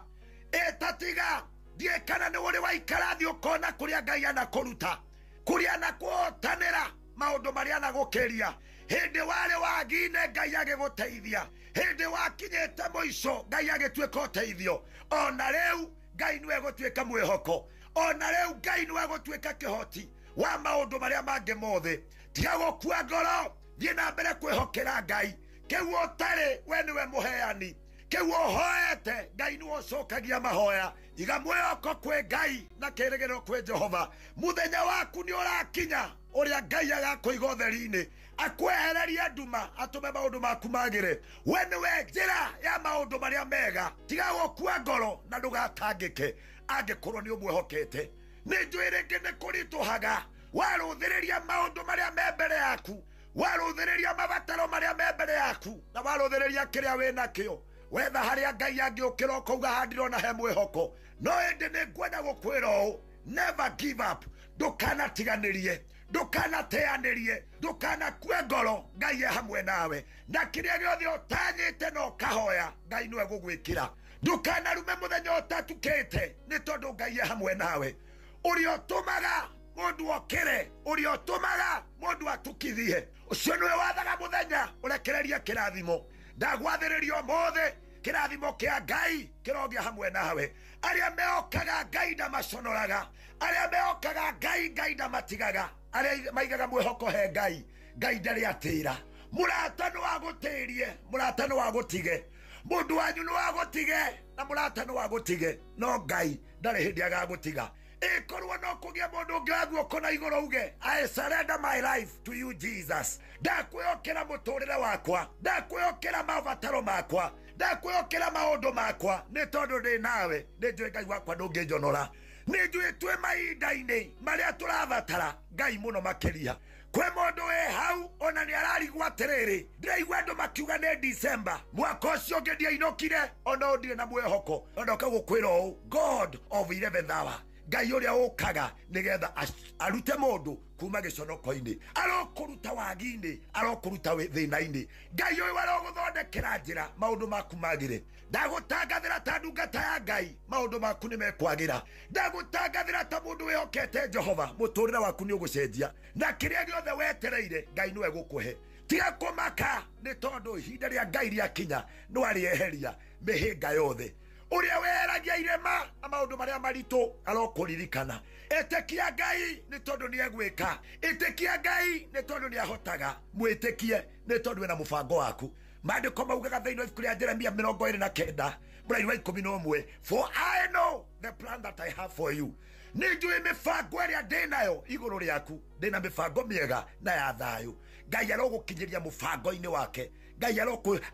Ĩtatiga, ndiĩ kana nĩ ũrĩ waikara thĩ ũkona kũrĩa Ngai anakũruta, kũrĩa anakũhotanĩra maũndũ marĩa anagũkĩria. Hĩndĩ warĩ wagi-inĩ Ngai agĩgũteithia, hĩndĩ wakinyĩte mũico Ngai agĩtuĩka ũteithio. Ona rĩu Ngai nĩ egũtuĩka mwĩhoko, ona rĩu Ngai nĩ egũtuĩka kĩhoti wa maũndũ marĩa mangĩ mothe. Tiga gũkua ngoro, thiĩ na mbere kwĩhokera Ngai. Kĩu ũtarĩ, we nĩwe mũheani. Kĩu ũhoete, Ngai nĩwe ũcokagia mahoya. Iga mwĩhoko kwĩ Ngai na kĩĩrĩgĩrĩro kwĩ Jehova. Mũthenya waku nĩ ũrakinya ũrĩa Ngai agakũiga ũtheri-inĩ, akwehererie nduma, atũme maũndũ maku magĩre. We nĩwe njĩra ya maũndũ marĩa mega. Tiga gũkua ngoro na ndũgatangĩke, angĩkorwo nĩ ũmwĩhokete. nä njå ä rä ngä nä kå ritå haga warå thä rä ria maå ndå marä a me mbere yaku warå thä rä ria mabataro marä a me mbere yaku na warå thä rä ria kä rä a wä nakä o wetha harä a ngai angä å kä ra å kauga handirona he mwä hoko no ä ndä nä ngwenda gå kwä ra å never give up ndũkanatiganä rie ndũkanateanä rie ndũkanakue ngoro ngai e hamwe nawe na kä rä a gä othe å tanyä te na å kahoya ngai nä egå gwä kä ra ndũkanarume må thenya å tatukä te nä tondå ngai e hamwe nawe å rä å tå maga må ndå okä re å rä å tå maga må ndå atukithie å cio nä we wathaga må thenya å rekererie kä rathimo ndagwathä rä ria å må thä kä rathimo kä a ngai kä rogä hamwe nawe arä a meokaga ngai ndamaconoraga arä a meokaga ngai ndamatigaga arä a maigaga mwä hoko he ngai ndarä atä ra må rata nä wa gå tä rie må rata nä wa gå tige må ndå wanyu nä wa gå tige na må rata nä wa gå tige no ngai ndarä hä ndä agagå tiga ĩkorwo no kũgĩa mũndũ ũngĩ wa guoko na igũrũ uge I surrender my life to you Jesus ndakwĩhokera mũtũrĩre wakwa ndakwĩhokera mabataro makwa ndakwĩhokera maũndũ makwa nĩ tondũ ndĩ nawe nĩ njũĩ ngai wakwa ndũngĩnjonora nĩ njũĩ twĩ mahinda-inĩ marĩa tũrabatara ngai mũno makĩria kwĩ mũndũ wĩ hau ona nĩ ararigwo atĩrĩrĩ ndĩraigua andũ makiuga nĩ December mwaka ũcio ũngĩ ndiainũkire ona ũndirĩ na mwĩhoko ona ũkagũkwĩra ũũ God of 11th hour ngai ũrĩa ũkaga nĩgetha arute mũndũ kuma gĩconoko-inĩ arokũruta wagi-inĩ arokũruta thĩna-inĩ ngai ũyũ arogũthondekera njĩra maũndũ maku magĩre ndagũtangathĩra ta ndungata ya ngai maũndũ maku nĩ mekwagĩra ndagũtangathĩra ta mũndũ wĩhokete Jehova mũtũrĩre waku nĩ ũgũcenjia na kĩrĩa gĩothe wetereire ngai nĩwe gũkũhe tiga kũmaka nĩ tondũ ihinda rĩa ngai rĩakinya no arĩeheria mĩhĩnga yothe ũrĩa weragia irema na maũndũ marĩa maritũ arokũririkana ĩtĩkia ngai nĩ tondũ nĩ egwĩka ĩtĩkia ngai nĩ tondũ nĩ ahotaga mwĩtĩkie nĩ tondũ wĩna mũbango waku maandĩko maugaga thĩinĩ wa ibuku rĩa Jeremia 29 mũraini wa 11 for I know the plan that I have for you nĩ njũĩ mĩbango ĩrĩa ndĩ nayo igũrũ rĩaku ndĩna mĩbango mĩega na ya thayũ ngai arogũkinyĩria mũbango-inĩ wake ngai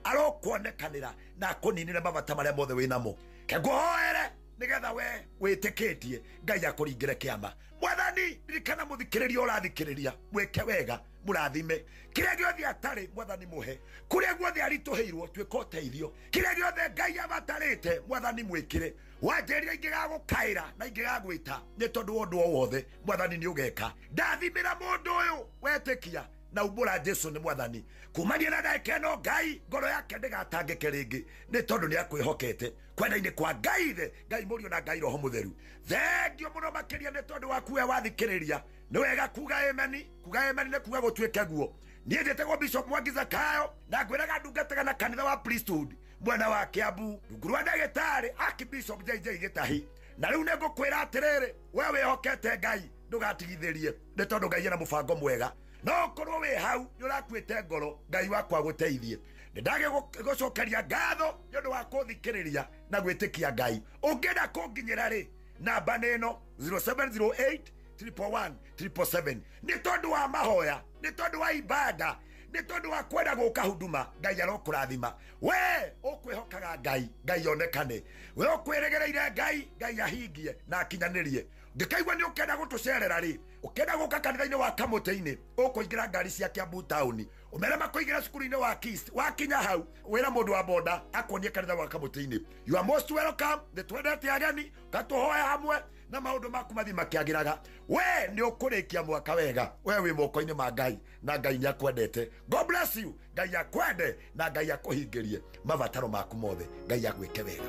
arokuonekanĩra na akũninĩre mabata marĩa mothe wĩ namo ngũhoere nĩgetha we wĩtĩkĩtie ngai akũringĩre kĩama mwathani ririkana mũthikĩrĩria ũrathikĩrĩria mwĩke wega mũrathime kĩrĩa gĩothe atarĩ mwathani mũhe kũrĩa guothe aritũhĩirwo twĩka ũteithio kĩrĩa gĩothe ngai abatarĩte mwathani mwĩkĩre wanjĩrĩria ingĩgagũkaĩra na ingĩgagwĩta nĩ tondũ wa ũndũ o wothe mwathani nĩ ũgeka ndathimĩra mũndũ ũyũ wetĩkia na umbũra Jesu nĩ mwathani kumania na ndagĩka ĩno ngai ngoro yake ndĩgatangĩke rĩngĩ nĩ tondũ nĩ akwĩhokete kwenda-inĩ kwa ngai ithe ngai mũriũ na ngai roho mũtheru thengio mũno makĩria nĩ tondũ waku we wathikĩrĩria nĩ wega kuga ameni nĩ kuga gũtuĩke guo niĩ njĩtagwo Bishop Mwangi Zakayo na ngwĩraga ndungataga na kanitha wa priesthood mwena wa Kiambu rungu rwa ndagĩtarĩ Archbishop JJ Gĩtahi na rĩu nĩ ngũkwĩra atĩrĩrĩ we wĩhokete ngai ndũgatigithĩrie nĩ tondũ ngai ena mũbango mwega no korwo wĩ hau nĩ ũrakuĩte ngoro ngai wakwa gũteithie nĩ ndagĩgũcokeria ngatho nĩ ũndũ wa kũthikĩrĩria na gwĩtĩkia ngai ũngĩenda kũnginyĩra rĩ namba nĩ ĩno 0708 111 777 nĩ tondũ wa mahoya nĩ tondũ wa ibada nĩ tondũ wa kwenda gũka huduma ngai arokũrathima we ũkwĩhokaga ngai onekane we ũkwĩrĩgĩrĩire ngai ahingie na akinyanĩrie ngĩkaigua nĩ ũkenda gũtũcerera rĩ ũkenda gũka kanitha-inĩ wa Kamũtĩ-inĩ ũkũingĩra ngari cia Kiambu taũni ũmere makũingĩra cukuru-inĩ wa KIST wakinya hau wĩra mũndũ wa boda akuonie kanitha wa Kamũtĩ-inĩ you are most welcome nĩ twendete ageni katũhoya hamwe na maũndũ maku mathi makĩagĩraga we nĩ ũkũrĩkia mwaka wega we wĩ moko-inĩ ma ngai na ngai nĩ akwendete God bless you ngai akwende na ngai akũhingĩrie mabataro maku mothe ngai agwĩke wega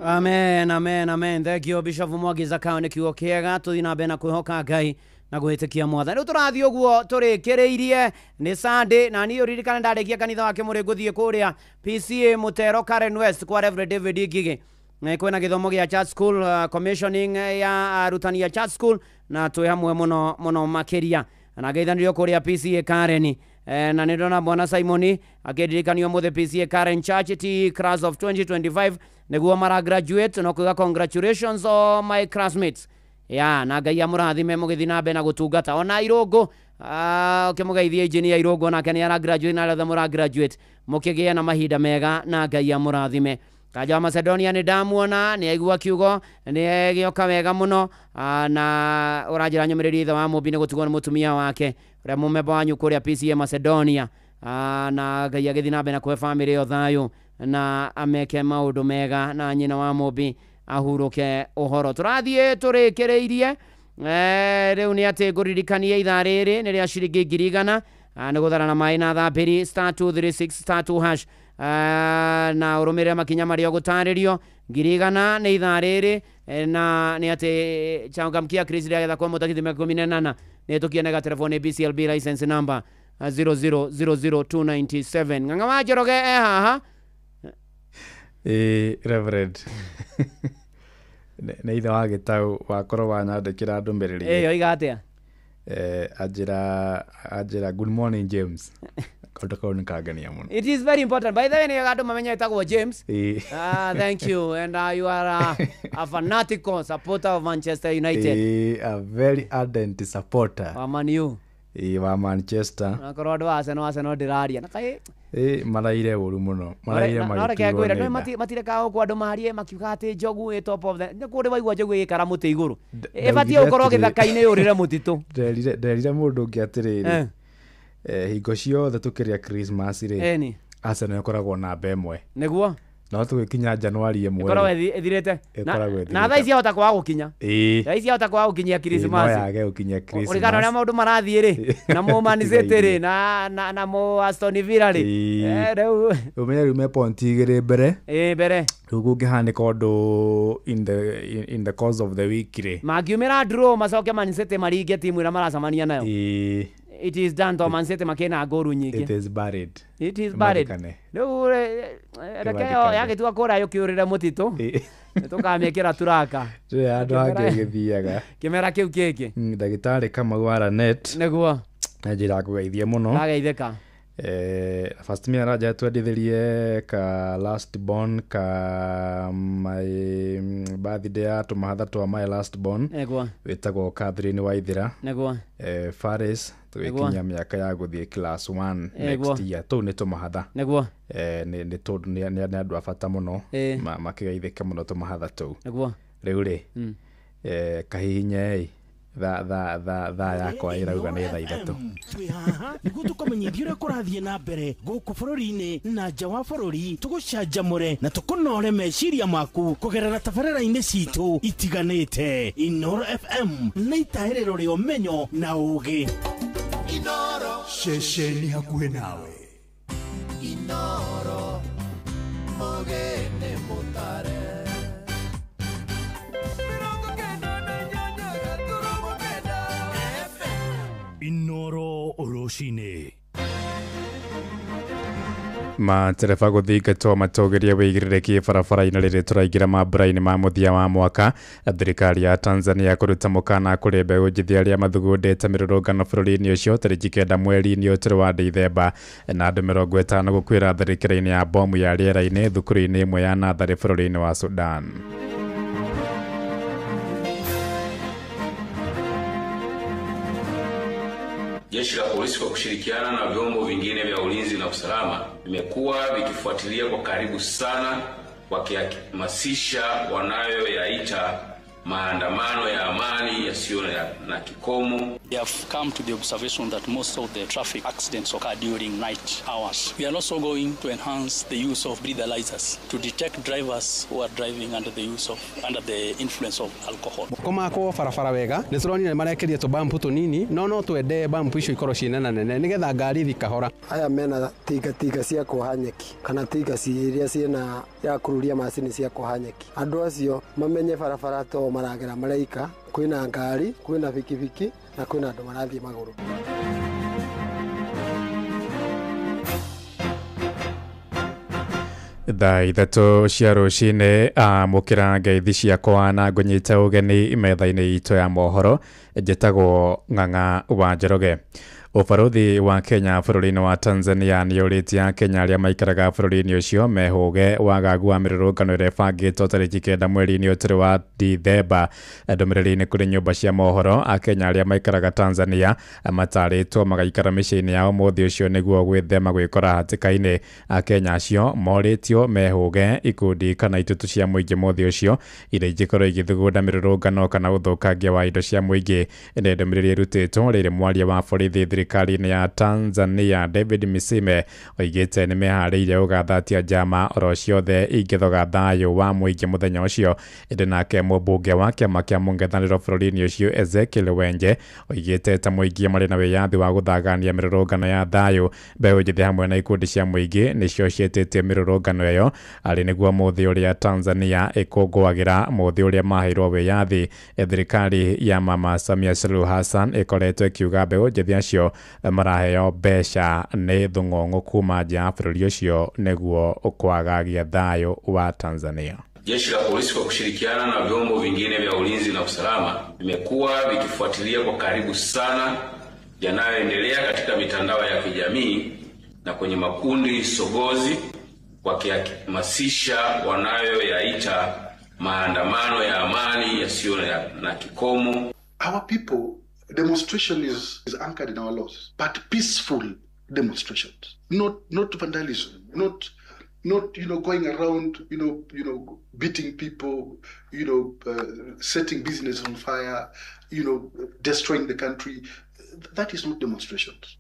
amen amen amen thengio Bishop Mwangi Zakayo nĩ kiugo kĩega tũthiĩ na mbere na kwĩhoka ngai na gwĩtĩkia mwathani rĩu tũrathiĩ ũguo tũrĩkĩrĩirie nĩ Sunday na niĩ ũririkane ndarĩkia kanitha wake mũrĩ ngũthiĩ kũrĩa PCA Mutero Karen West kwa Reverend David Ngigĩ kwĩna gĩthomo gĩa church school commissioning ya arutani ya church school na twĩ hamwe mũno makĩria na geithanĩrio kũrĩa PCA Karen na nĩ ndona Bwana Simoni akĩndirikanio mũthĩ PCA Karen Church ti class of 2025 nĩguo mara graduate no kuga congratulations all my classmates na ngai amũrathime mũgĩthiĩ na mbere na gũtungata ona Irũngũ ũkĩmũgeithia engineer Irũngũ nake nĩ ara graduate na arĩa mũra graduate mũkĩgĩe na mahinda mega na ngai amũrathime Kanja wa Macedonia nĩ ndamuona nĩ aigua kiugo nĩ gĩoka wega mũno na ũranjĩra nyũmĩrĩri ithe wa Mũmbi nĩ gũtigwo nĩ mũtumia wake ũrĩa mũmemba wanyu kũrĩa PCA Macedonia na Ngai agĩthiĩ na mbere na kũhe bamĩrĩ ĩyo thayũ na ameke maũndũ mega na nyina wa Mũmbi ahurũke ũhoro. Tũrathiĩ tũrĩkĩrĩirie rĩu nĩ atĩ ngũririkanie ithaa rĩrĩ nĩ rĩa ciringi 100 nĩ gũthara na maĩ na thambĩri *236*2# na ũrũmĩrĩre makinya marĩa ũgũtarĩrio 100 nĩ ithaa rĩrĩ na nĩ atĩ Changamkia Chris rĩa getha kwa mũtakithi 18 nĩ tũkienega telefoni BCLB license number 0000297. Ng'ang'a wa Njoroge haha Reverend nĩ ithe wa Gĩtaũ wakorwo wanyandĩkĩra ndũmĩrĩri oiga atĩa ajira good morning James. It is very important. By the way, nĩ andũ mamenyete gwo James. Thank you, and you are a fanatical supporter of Manchester United. A very ardent supporter wa Man U. Wa Manchester. Akorwo andũ wa Arsenal ndĩraria na kaĩ maraire ũru mũno maraire magĩtuo matireka gũkũ andũ maharie makiuga atĩ Njogu ĩ top of the nĩ kũrĩ waigua Njogu ĩkara mũtĩ igũrũ ĩbatie gũkorwo gĩthaka-inĩ yũrĩre mũtitũ. Nderire mũndũ ũngĩ atĩrĩrĩ hingo ciothe tũkĩrĩa Christmas rĩ Arsenal ĩkoragwo namba ĩmwe nĩguo no tũgĩkinya Januari 1 ĩkoragwo ĩthirĩte na thaa ici yahota kwaga gũkinya thaa ici yahota kwaga gũkinyia Christmas no yage gũkinyia Christmas ũrigana ũrĩa maũndũ marathiĩ rĩ na mo Man City rĩ na mo Aston Villa rĩ rĩu ũmenye rĩu me point 2 mbere mbere rĩu kũngĩhanĩka ũndũ in the course of the week rĩ mangiumĩra draw macoke Man City maringe timu ĩrĩa maracemania nayo it is done to Man City makena ngoru nyingĩ it is buried rĩu rekeo yagĩtua kũra yũkĩũrĩre mũtitũ tũkamĩkĩra turaka andũ angĩ gĩthiaga kĩmera kĩu kĩngĩ ndagĩtarĩ Kamau Aranet nĩguo na njĩra kũgeithia mũno ndageithĩka first me araja twendithĩrie ka last born ka my birthday ya tũmahatha twa my last born wĩtagwo Catherine Waithira Faris tũgĩkinya mĩaka ya gũthiĩ class 1 next year tũu nĩ tũmahatha nĩ tondũ nĩ andũ a bata mũno makĩgeithĩka mũno tũmahatha tũu rĩu rĩ kahihinyei tha yakwa ĩrauga nĩ thaa 3 twĩ haha nĩguo tũkamenyithia ũrĩa kũrathiĩ na mbere gũkũ bũrũri-inĩ na nja wa bũrũri tũgũcanjamũre na tũkũnore meciria maku kũgerera tabarĩra-inĩ citũ itiganĩte. Inooro FM nĩ itaĩrĩro rĩa ũmenyo na ũũgĩ. Inooro ceceni hakuhĩ nawe. Inooro mũgeni mũtare. Inooro rũcinĩ matereba gũthingatwo matũgĩrie wĩigĩrĩrĩki barabara-inĩ rĩrĩ tũraingĩra mambura-inĩ ma mũthia wa mwaka. Thirikari ya Tanzania kũruta mũkana kũrĩ mbeũ njĩthĩ arĩa mathugundĩte mĩrũrũngano bũrũri-inĩ ũcio tarĩki 9 mweri-inĩ ũyũ wa Dithemba na andũ 50 gũkuĩra tharĩkĩro-inĩ ya bomu ya rĩera-inĩ thukuru-inĩ ĩmwe ya natharĩ bũrũri-inĩ wa Sudan. Jeshi la polisi kwa kushirikiana na vyombo vingine vya ulinzi na usalama vimekuwa vikifuatilia kwa karibu sana wakihamasisha wanayoyaita maandamano ya amani yasiyo na kikomo. We have come to the observation that most of the traffic accidents occur during night hours. We are also going to enhance the use of breathalyzers to detect drivers who are driving under the influence of alcohol. Komako barabara wega nĩ tũronire marekeria tũbampu tũnini no twende bampu icio ikorwo ciĩna nene nĩgetha ngari thikahora. Aya mena tiga cia kuoha nyeki kana tiga iria ciĩna ya kururia macini cia kuoha nyeki. Andũ acio mamenye barabara to maragera mareika kwĩna ngari kwĩna bikibiki na kwĩna andũ marathiĩ magũrũ. Thaa 3 cia rũcinĩ amũkĩra ngeithi ciakwa na ngũnyita ũgeni metha-inĩ itũ ya mohoro njĩtagwo Ng'ang'a wa Njoroge. Ũbarũthi wa Kenya bũrũri-inĩ wa Tanzania nĩ ũrĩtie Kenya arĩa maikaraga bũrũri-inĩ ũcio mehũge wagagu wa mĩrũrũngano ĩrĩa ĩbangĩtwo tarĩki 9 mweri-inĩ ũtarĩ wa Dithemba. Ndũmĩrĩri-inĩ kũrĩ nyũmba cia mohoro, Akenya arĩa maikaraga Tanzania matarĩtwo magaikara mĩciĩ-inĩ yao mũthĩ ũcio nĩguo gwĩthema gwĩkora hatĩka-inĩ. Akenya acio morĩtio mehũge ikundi kana itutu cia mũingĩ mũthĩ ũcio iria ingĩkorwo igĩthugunda mĩrũrũngano kana ũthũkangia wa indo cia mũingĩ. Nĩ ndũmĩrĩri ĩrutĩtwo rĩrĩ mwaria wa borithi thirikari-inĩ ya Tanzania David Misime oigĩte nĩ meharĩirie gũgathatia njama oro ciothe ingĩthoga thayũ wa mũingĩ mũthenya ũcio. Ĩndĩ nake mũmbunge wa kĩama kĩa mũng'ethanĩro bũrũri-inĩ ũcio Ezekiel Wenje oigĩte ta mũingĩ marĩ na wĩyathi wa gũthagania mĩrũrũngano ya thayũ. Mbeũ njĩthĩ hamwe na ikundi cia mũingĩ nĩcio ciĩtĩtie mĩrũrũngano ĩyo arĩ nĩguo mũthĩ ũrĩa Tanzania ĩkũngũagĩra mũthĩ ũrĩa maheirwo wĩyathi. Thirikari ya Mama Samia Suluhu Hassan ĩkoretwo ĩkiuga mbeũ njĩthĩ acio maraheo mbeca nĩ thung'ong'o kuma nja ya bũrũri ũcio nĩguo kwagagia thayũ wa Tanzania. Jeshi la polisi kwa kushirikiana na vyombo vingine vya ulinzi na usalama vimekuwa vikifuatilia kwa karibu sana yanayoendelea katika mitandao ya kijamii na kwenye makundi sogozi, wakihamasisha wanayoyaita maandamano ya amani yasiyo na kikomo. Our people, demonstration is anchored in our laws, but peaceful demonstrations, not vandalism, not going around beating people, setting business on fire, destroying the country. That is not demonstrations.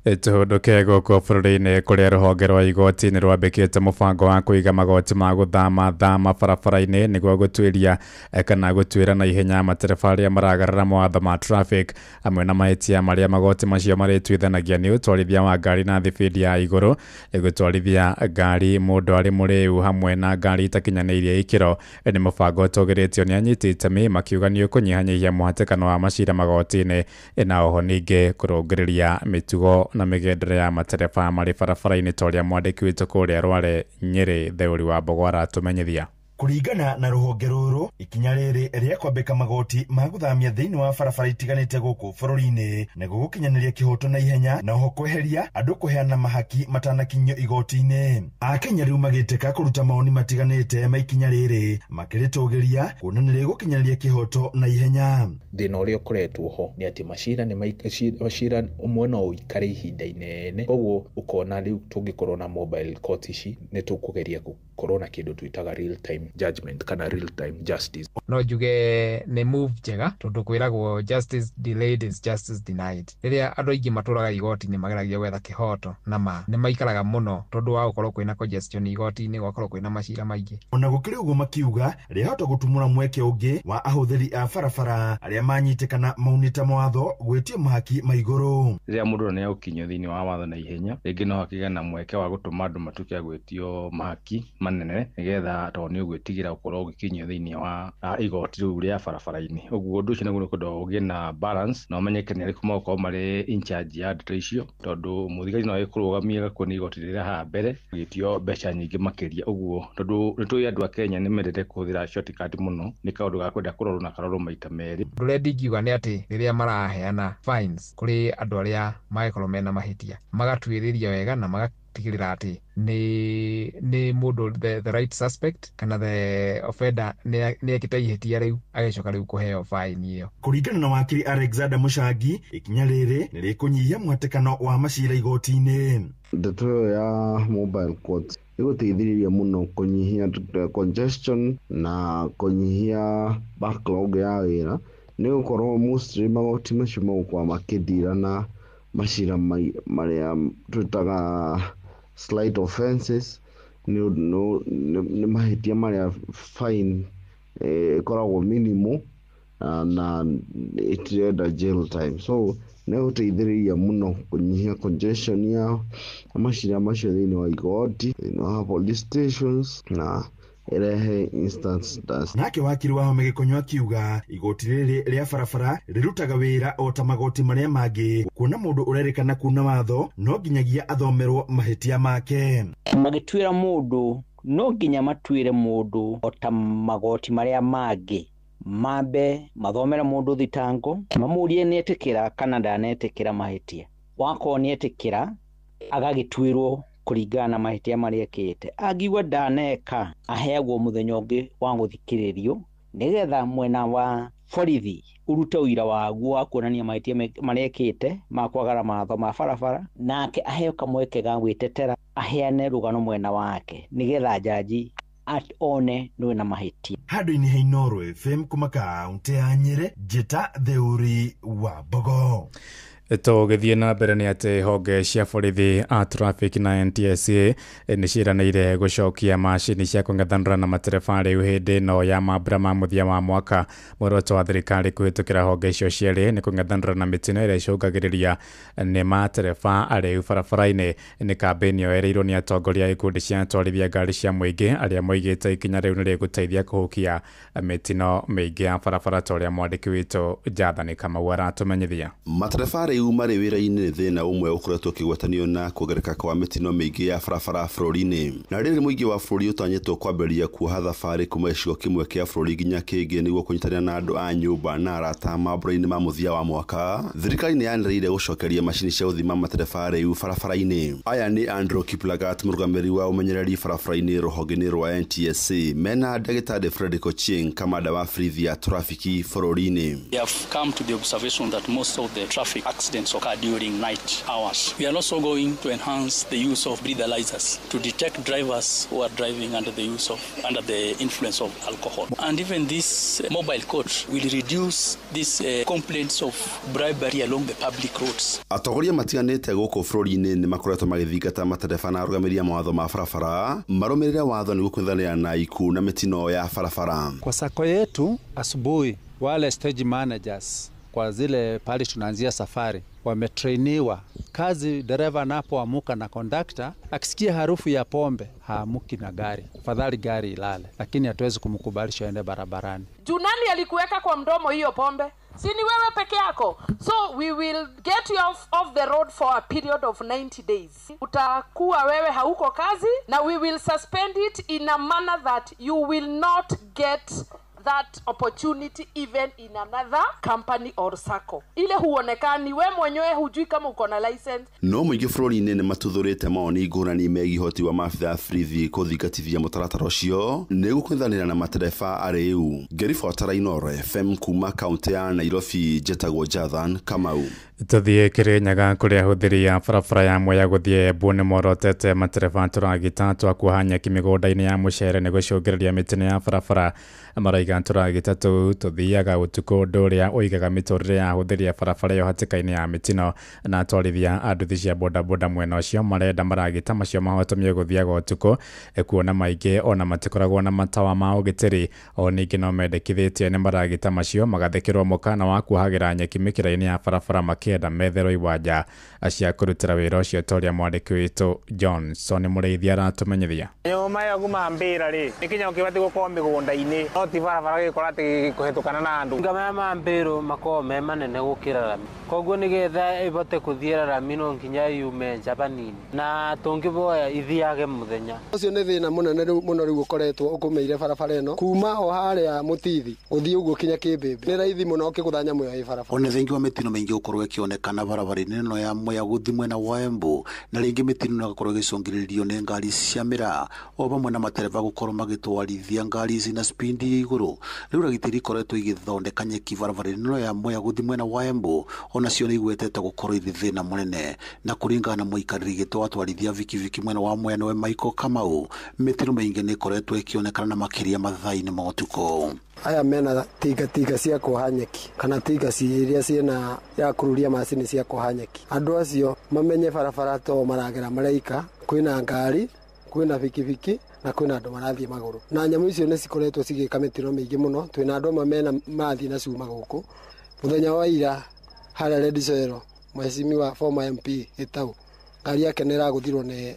Tũhũndũke gũkũ bũrũri-inĩ kũrĩa rũhonge rwa igoti nĩ rwambĩkĩte mũbango wa kũiga magoti ma gũthama barabara-inĩ nĩguo gũtuĩria kana gũtuĩra na ihenya matereba arĩa maragarara mawatho ma traffic, hamwe na mahĩtia marĩa magoti macio marĩtuithanagia nĩ ũtwarithia wa ngari na thibindi ya igũrũ, gũtwarithia ngari mũndũ arĩ mũrĩu hamwe na ngari itakinyanĩirie ikĩro. Nĩ mũbango ũtũgĩrĩtio nĩ anyiti itemi makiuga nĩ ũkũnyihanyihia mũhatĩkano wa macira magoti-inĩ, na oho ningĩ kũrũngĩrĩria mĩtugo na mĩgendere ya matereba marĩ barabara-inĩ ta ũrĩa mwandĩki witũ kũrĩa Rware Nyĩrĩ Theũri wa Mbogora atũmenyithia. Kũringana na rũhonge rũrũ, ikinya rĩrĩ rĩa kwambĩka magoti ma gũthamia thĩinĩ wa barabara itiganĩte gũkũ bũrũri-inĩ nĩguo gũkinyanĩria kĩhoto na ihenya na oho kweheria andũ kũheana mahaki matanakinyio igoti-inĩ. Akenya rĩu magĩtĩka kũruta maoni matiganĩte ma ikinya rĩrĩ makĩrĩtũgĩria kuona nĩ rĩgũkinyanĩria kĩhoto na ihenya. Thĩna ũrĩa ũkoretwo ho nĩ atĩ macira ũmwe no ũikare ihinda inene, koguo ũkona rĩu tũngĩkorwo na mobile court ici nĩ tũkũgeria gũkorwo na kĩndũ twĩtaga real time judgment kana real time justice. No njuge nĩ move njega tondũ kwĩragwo justice delayed is justice denied. Rĩrĩa andũ aingĩ matũraga igoti-inĩ mageragia gwetha kĩhoto na nĩ maikaraga mũno tondũ wa gũkorwo kwĩna congestion igoti-inĩ, gũkorwo kwĩna macira maingĩ. Ona gũkĩrĩ ũguo makiuga rĩahota gũtumũra mweke ũngĩ wa ahũthĩri a barabara arĩa manyitĩkana maunĩte mawatho gwĩtio mahaki ma igũrũ. Rĩrĩa mũndũ nĩ agũkinyio thĩinĩ wa watho na ihenya, rĩngĩ no hakĩgĩa na mweke wa gũtũma andũ matuĩke a gwĩtio mahaki manene nĩgetha tondũ nĩ ũgwĩtigĩra gũkorwo ũgĩkinyio thĩinĩ wa igoti rĩu rĩa barabara-inĩ. Ũguo ũndũ ũcio nĩguo nĩ kwenda ũgĩe na balance na ũmenyeke nĩ arĩkũ magũkorwo marĩ in charge ya ndeto icio, tondũ mũthigari no agĩkũrũgamia gakuo nĩ igoti rĩrĩa haha mbere gĩtio mbeca nyingĩ makĩria. Ũguo tondũ nĩ tũĩ andũ a Kenya nĩ mendete kũhũthĩra shortcut mũno, nĩ kaũndũ ga kwenda kũrorwo na karorwo maita merĩ. Ũndũ ũrĩa ndingiuga nĩ atĩ rĩrĩa maraheana fines kũrĩ andũ arĩa magĩkorwo mena mahĩtia, magatuĩrĩria wega na magatigĩrĩra atĩ nĩ mũndũ the right suspect kana the offender nĩ ekĩte ihĩtia rĩu agĩcoka rĩu kũheo fine ĩyo. Kũringana na wakiri Alexander Mũcangi, ikinya rĩrĩ nĩ rĩkũnyihia mũhatĩkano wa macira igoti-inĩ. Ndeto ĩyo ya mobile court ĩgũteithĩrĩria mũno kũnyihia congestion na kũnyihia backlog ya wĩra, nĩ gũkorwo mostly magoti macio magũkorwo makĩthira na macira marĩa twĩtaga slight offenses, nĩ mahĩtia marĩa fine ĩkoragwo minimal na itirenda jail time. So nĩ gũteithĩrĩria mũno kũnyihia congestion ya macira macio thĩinĩ wa igoti, thĩinĩ wa police stations na irehe instance das. Nake wakiri wa Home Gĩkonyo akiuga igoti rĩrĩ rĩa barabara rĩrutaga wĩra o ta magoti marĩa mangĩ, kuona mũndũ ũrerĩkana kuna watho no nginyagia athomerwo mahĩtia make. Magĩtuĩra mũndũ no nginya matuĩre mũndũ o ta magoti marĩa mangĩ, mambe mathomera mũndũ thitango, mamũrie nĩ etĩkĩra kana ndanetĩkĩra mahĩtia. wako nietikira agagitwirwo kuringana na mahitia maria ekite agiwa ndaneka aheagwo muthenya ungi wa guthikiririo nigetha mwena wa borithi urute uira waguo wa kuonania mahitia maria ekite ma kwagara matho ma barabara nake aheo kamweke ga gwitetera aheane rugano mwena wake nigetha jaji one nwe na mahitia handũ-inĩ ha Inooro FM kuma kaunti ya Nyeri Njĩta Theuri wa Mbogo. Tũgĩthiĩ na mbere nĩ atĩ honge cia borithi a traffic na NTSA nĩ ciĩranĩire gũcokia macini cia kũng'ethanĩra na matereba rĩu hĩndĩ ĩno ya mambura ma mũthia wa mwaka. Muoroto wa thirikari kũhĩtũkĩra honge icio cierĩ nĩ kũng'ethanĩra na mĩtino ĩrĩa ĩcũngagĩrĩria nĩ matereba rĩu barabara-inĩ. Nĩ kambĩini yoereirwo nĩ atongoria a ikundi cia atwarithia ngari cia mũingĩ arĩa moigĩte ikinya rĩu nĩ rĩgũteithia kũhukia mĩtino mĩingĩ ya barabara ta ũrĩa mwandĩki witũ Jathani Kamau aratũmenyithia. Matereba rĩu marĩ wĩra-inĩ thĩna ũmwe ũkoretwo ũkĩgwatanio na kuongereka kwa mĩtino mĩingĩ ya barabara bũrũri-inĩ. Na rĩrĩ mũingĩ wa bũrũri ũtanyĩtwo kwambĩrĩria kuoha thabarĩ kuma gĩcigo kĩmwe kĩa bũrũri nginya kĩngĩ nĩguo kũnyitanĩra na andũ a nyũmba na arata mambura-inĩ ma mũthia wa mwaka. Thirikari nĩ yanĩrĩire gũcokeria macini cia gũthima matereba rĩu barabara-inĩ. Aya nĩ Andrew Kiplagat, mũrũgamĩrĩri wa ũmenyereri barabara-inĩ rũhonge-inĩ rwa NTSA, mena ndagĩtarĩ Fredrick Ochieng, kamanda wa borithi ya trafiki bũrũri-inĩ. We have come to the observation that most of the traffic accidents occur during night hours. We are also going to enhance the use of breathalyzers to detect drivers who are driving under the influence of alcohol. And even this mobile court will reduce these complaints of bribery along the public roads. Atongoria matiganĩte gũkũ bũrũri-inĩ nĩ makoretwo magĩthingata matereba na arũgamĩrĩri mawatho ma barabara marũmĩrĩre watho nĩguo kũĩthanĩra na ikuũ na mĩtino ya barabara. Kwa sako yetu asubuhi wale stage managers kwa zile pale tunaanzia safari wametrainiwa kazi. Dereva anapoamuka na kondakta akisikia harufu ya pombe haamuki na gari, fadhali gari ilale, lakini hatuwezi kumkubalisha aende barabarani. Nani alikuweka kwa mdomo hiyo pombe? Si ni wewe peke yako. So we will get you off the road for a period of 90 days. Utakuwa wewe hauko kazi na we will suspend it in a manner that you will not get that opportunity even in another company or sacco. Ile huonekani we mwenyewe hujui kama uko na license. No mũingĩ bũrũri-inĩ nĩ matuthũrĩte mawoni ngũrani megiĩ ũhoti wa maabitha a borithi kũthingatithia mũtaratara ũcio nĩguo kũĩthanĩra na matereba rĩu. Ngĩribotera Inooro FM kuma kaunti ya Nairobi, njĩtagwo Jathan Kamau. Tũthiĩ Kĩrĩnyaga kũrĩa ahũthĩri ya barabara ya Mwea gũthiĩ Embu nĩ morotete matereba tũragita twa kuoha nyeki mĩgũnda-inĩ ya mũcere nĩguo gũcũngĩrĩria mĩtino ya barabara. Maraiga tũragita tũu tũthiaga ũtukũ ũndũ ũrĩa ũigaga mĩtũrĩre ya ahũthĩri ya barabara ĩyo hatĩka-inĩ ya mĩtino. Na atwarithia a nduthi cia bodaboda mwena ũcio marenda maragita macio mahotomie gũthiaga ũtukũ, kuona maingĩ ona matikoragwo na matawa ma ũgitĩri. O ningĩ no mendekithĩtie nĩ maragita macio magathĩkĩrwo mũkana wa kuohagĩra nyeki mĩkĩra-inĩ ya barabara makĩenda metherwo iwanja cia kũrutĩra wĩra ũcio ta ũrĩa mwandĩki witũ Johnson Mũrĩithia aratũmenyithia. Maya kuma mbĩra rĩ nĩ kinya ũkĩbatiĩ gũkorwo mĩgũnda-inĩ no ti barabara gĩkora atĩ kũhetũkana na andũ. Ngamaya ma mbĩrũ makorwo me manene gũkĩra rami, koguo nĩgetha ĩbote kũthiĩra rami no nginya yume nja banini na tũngĩboya ithiage mũthenya. Ũcio nĩ thĩna mũnene mũno rĩu ũkoretwo ũkũmĩire barabara ĩno kuma o harĩa Mũtithi ũthiĩ ũguo kinya Kĩmbĩmbĩ. Nĩ raithi mũno ũkĩgũtha nyamũ ĩyo ĩ barabara. Ona thengi wa mĩtino mĩingĩ gũkorwo ĩkĩonekana barabara-inĩ ĩno ya Mwea gũthiĩ mwena wa Embu, na rĩngĩ mĩtino ĩgakorwo ĩgĩcũngĩrĩrio nĩ ngari cia mĩraa o hamwe na matereba gũkorwo magĩtwarithia ngari ici na speed ya igũrũ. Rĩu ragitĩri ikoretwo igĩthondeka nyeki barabara-inĩ ĩno ya Mwea gũthiĩ mwena wa Embu, onacio nĩ igwetete gũkorwo irĩ thĩna mũnene. Na kũringana na mũikarĩri gĩtĩ wa atwarithia bikibiki mwena wa Mwea nĩwe Michael Kamau, mĩtino mĩingĩ nĩ ĩkoretwo ĩkĩonekana na makĩria mathaa-inĩ ma ũtukũ. Aya mena tinga cia kuoha nyeki kana tinga iria ciena ya kururia macini cia kuoha nyeki. Andũ acio mamenye barabara to maragera maraika, kwĩna ngari, kwĩna bikibiki na kwĩna andũ marathiĩ magũrũ. Na nyamũ icio nĩ cikoretwo cigĩka mĩtino mĩingĩ mũno. Twĩna andũ amwe mena mathiĩ na cuma gũkũ. Mũthenya wa ira harĩa Red Soil mheshimiwa former MP Gitau ngari yake nĩ ĩragũthirwo nĩ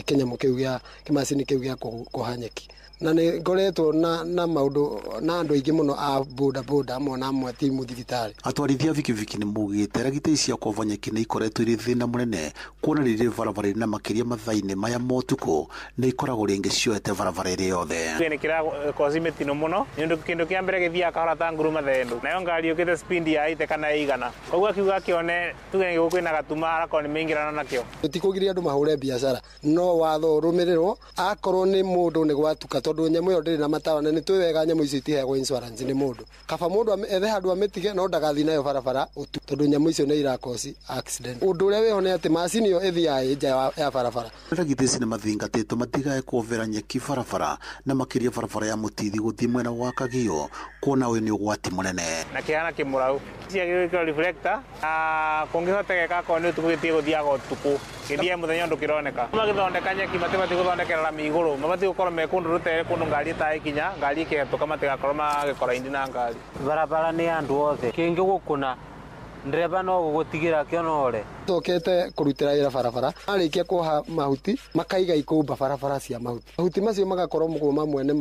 kĩnyamũ kĩu gĩa kĩmacini kĩu gĩa kuoha nyeki. na nä ngoretwo na maundu na andu aingi muno a boda boda mona amwe timu thibitari. Atwarithia bikibiki nĩ mugĩte ragita cia Kovanyeki nĩ ikoretwo irĩ thĩna mũnene kuona rĩrĩ barabara na makĩria mathaa-inĩ maya motuko nĩ ikoragwo rĩngĩ cioete barabara ĩrĩ yothe. Nĩ kĩra kozi metino mũno nĩ ũndũ kĩndũ kĩa mbere gĩthiaga kahora ta nguruma thendu nayo ngari yũkĩte speed ya ite kana igana koguo akiuga kĩone tuge gũkũ ina gatuma arako nĩ mĩingĩrana nakĩo. Tũtikũgiria andũ mahũre biacara no watho rũmĩrĩrwo akorwo nĩ mũndũ nĩ gwatuka tondũ nyamũ ĩyo ndĩrĩ na matawa na nĩ twĩ wega nyamũ icio itiheagwo insurance nĩ mũndũ kaba mũndũ ethe handũ amĩtige no ndagathi nayo barabara tondũ nyamũ icio nĩ irakosi accident. Ũndũ ũrĩa wĩho nĩ atĩ macini ĩyo ĩthiaga nja ya barabara. Ragita ici nĩ mathingatĩtwo matigae kũvera nyeki barabara na makĩria barabara ya Mũtithi gũthiĩ mwena wa Kagio kuona ũyũ nĩ ũgwati mũnene. Na kĩhana kĩmũrau cia gĩkĩro reflector kũngĩhotekeka korwo nĩ ũtukũ gĩtiĩ gũthiaga ũtukũ gĩthiĩ mũthenya ũndũ kĩroneka. Magĩthondeka nyeki matibatiĩ gũthondekera rami igũrũ mabatiĩ gũkorwo me kũndũ rũtere kũndũ ngari ĩtagĩkinya ngari ĩkĩhetũka matigakorwo magĩkora indi na ngari. Barabara nĩ andũ othe kĩngĩ gũkũna ndereba no gũgũtigĩra kĩonore. Tũkĩte kũrutĩra wĩra barabara arĩkia kuoha mahuti makaiga ikũmba barabara cia mahuti macio magakorwo mũgũ mamwe nĩ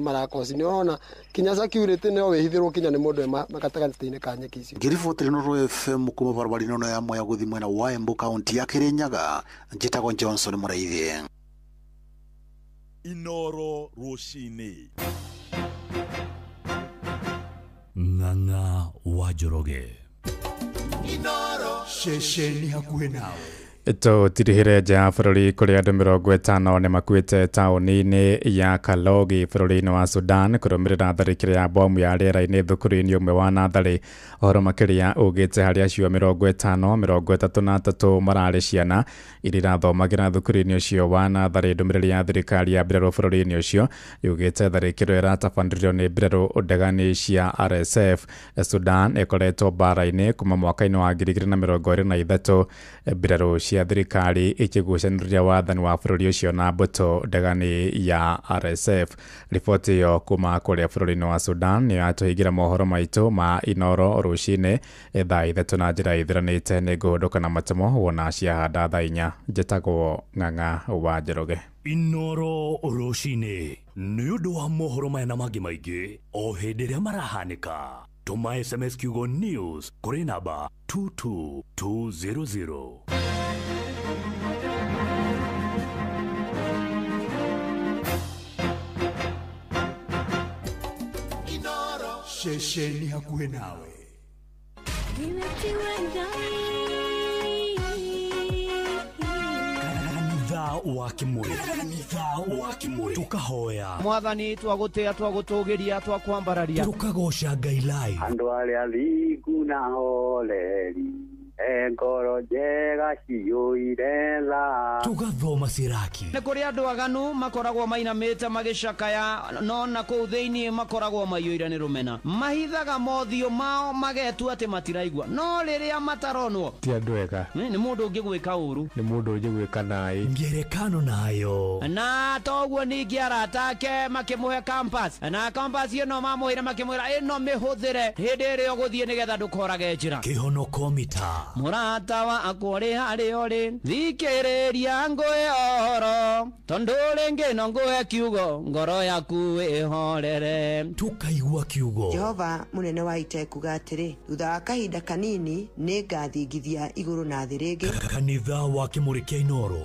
marakosi. Nĩ ũrona kinya security no wĩhithĩrwo kinya nĩ mũndũ gatagatĩ-inĩ ka nyeki icio. Ngĩribotera Inooro FM kuma barabara-inĩ ĩno ya Mwea gũthiĩ mwena wa Embu kaunti ya Kirinyaga njĩtagwo Johnson Mũraithie. Inooro rũcinĩ. Ng'ang'a wa Njoroge. Inooro ceceni hakuhĩ nawe. Tũtirihĩre nja ya bũrũri kũrĩa andũ 50 nĩ makuĩte taũni-inĩ ya Kalogi bũrũri-inĩ wa Sudan kũrũmĩrĩra tharĩkĩro ya bomu ya rĩera-inĩ thukuru-inĩ ũmwe wa Natharĩ. Ũhoro makĩria ũgĩte harĩ acio 33 mararĩ ciana iria irathomagĩra thukuru-inĩ ũcio wa Natharĩ. Ndũmĩrĩri ya thirikari ya mbirarũ bũrũri-inĩ ũcio yugĩte tharĩkĩro ĩratabanĩrio nĩ mbirarũ ndegani cia RSF. Sudan ĩkoretwo mbara-inĩ kuma mwaka-inĩ wa 2023. Mbirarũ cia thirikari ikigucanĩrĩria wathani wa bũrũri ũcio na mbũtũ ndegani ya RSF. Riboti ĩyo kuma kũrĩa bũrũri-inĩ wa Sudan nĩ yatũhingĩra mohoro maitũ ma Inooro rũcinĩ thaa 3 na njĩra ithiranĩte. Nĩ ngũhũndũka na matemo wona ciahanda thaa 4. Njĩtagwo Ng'ang'a wa Njoroge. Inooro rũcinĩ nĩ ũndũ wa mohoro maya na mangĩ maingĩ o hĩndĩ ĩrĩa marahanĩka. Tũma SMS kiugo news kũrĩ namba 22200. Ceceni hakuhĩ nawe. Kanitha wa Kimũrĩ tukahoya Mwathani twagũtĩa twagũtũgĩria twakwambararia tukagoca Ngai live. Andũ arĩa athingu na holeri ngoro njega ciyũire tha tugathoma ciraki. Nĩ kũrĩ andũ aganu makoragwo mainamĩte magĩcakaya no na kũu thĩinĩ makoragwo maiyũire nĩ rũmena. Mahithaga mothiũ mao magetua atĩ matiraigua no rĩrĩa mataronwo ti andũ ega. Nĩ mũndũ ũngĩ gwĩka ũru, nĩ mũndũ ũngĩ gwĩka naĩ. Ngerekano nayo na toguo ningĩ arata ake makĩmũhe campus na campus ĩno mamũhĩre makĩmwĩra ĩno mĩhũthĩre hĩndĩ ĩrĩa ũgũthiĩ nĩgetha ndũkorage njĩra. Kĩhonoko mita mũrata wakwa ũrĩ harĩa ũrĩ thikĩrĩria ngũhe ũhoro tondũ rĩngĩ no ngũhe kiugo ngoro yaku ĩhorere. Tukaigua kiugo. Jehova mũnene wa ita kuga atĩrĩ thutha wa kahinda kanini nĩ ngathingithia igũrũ na thĩ rĩngĩ. Kanitha wa Kimũrĩ kĩa Inooro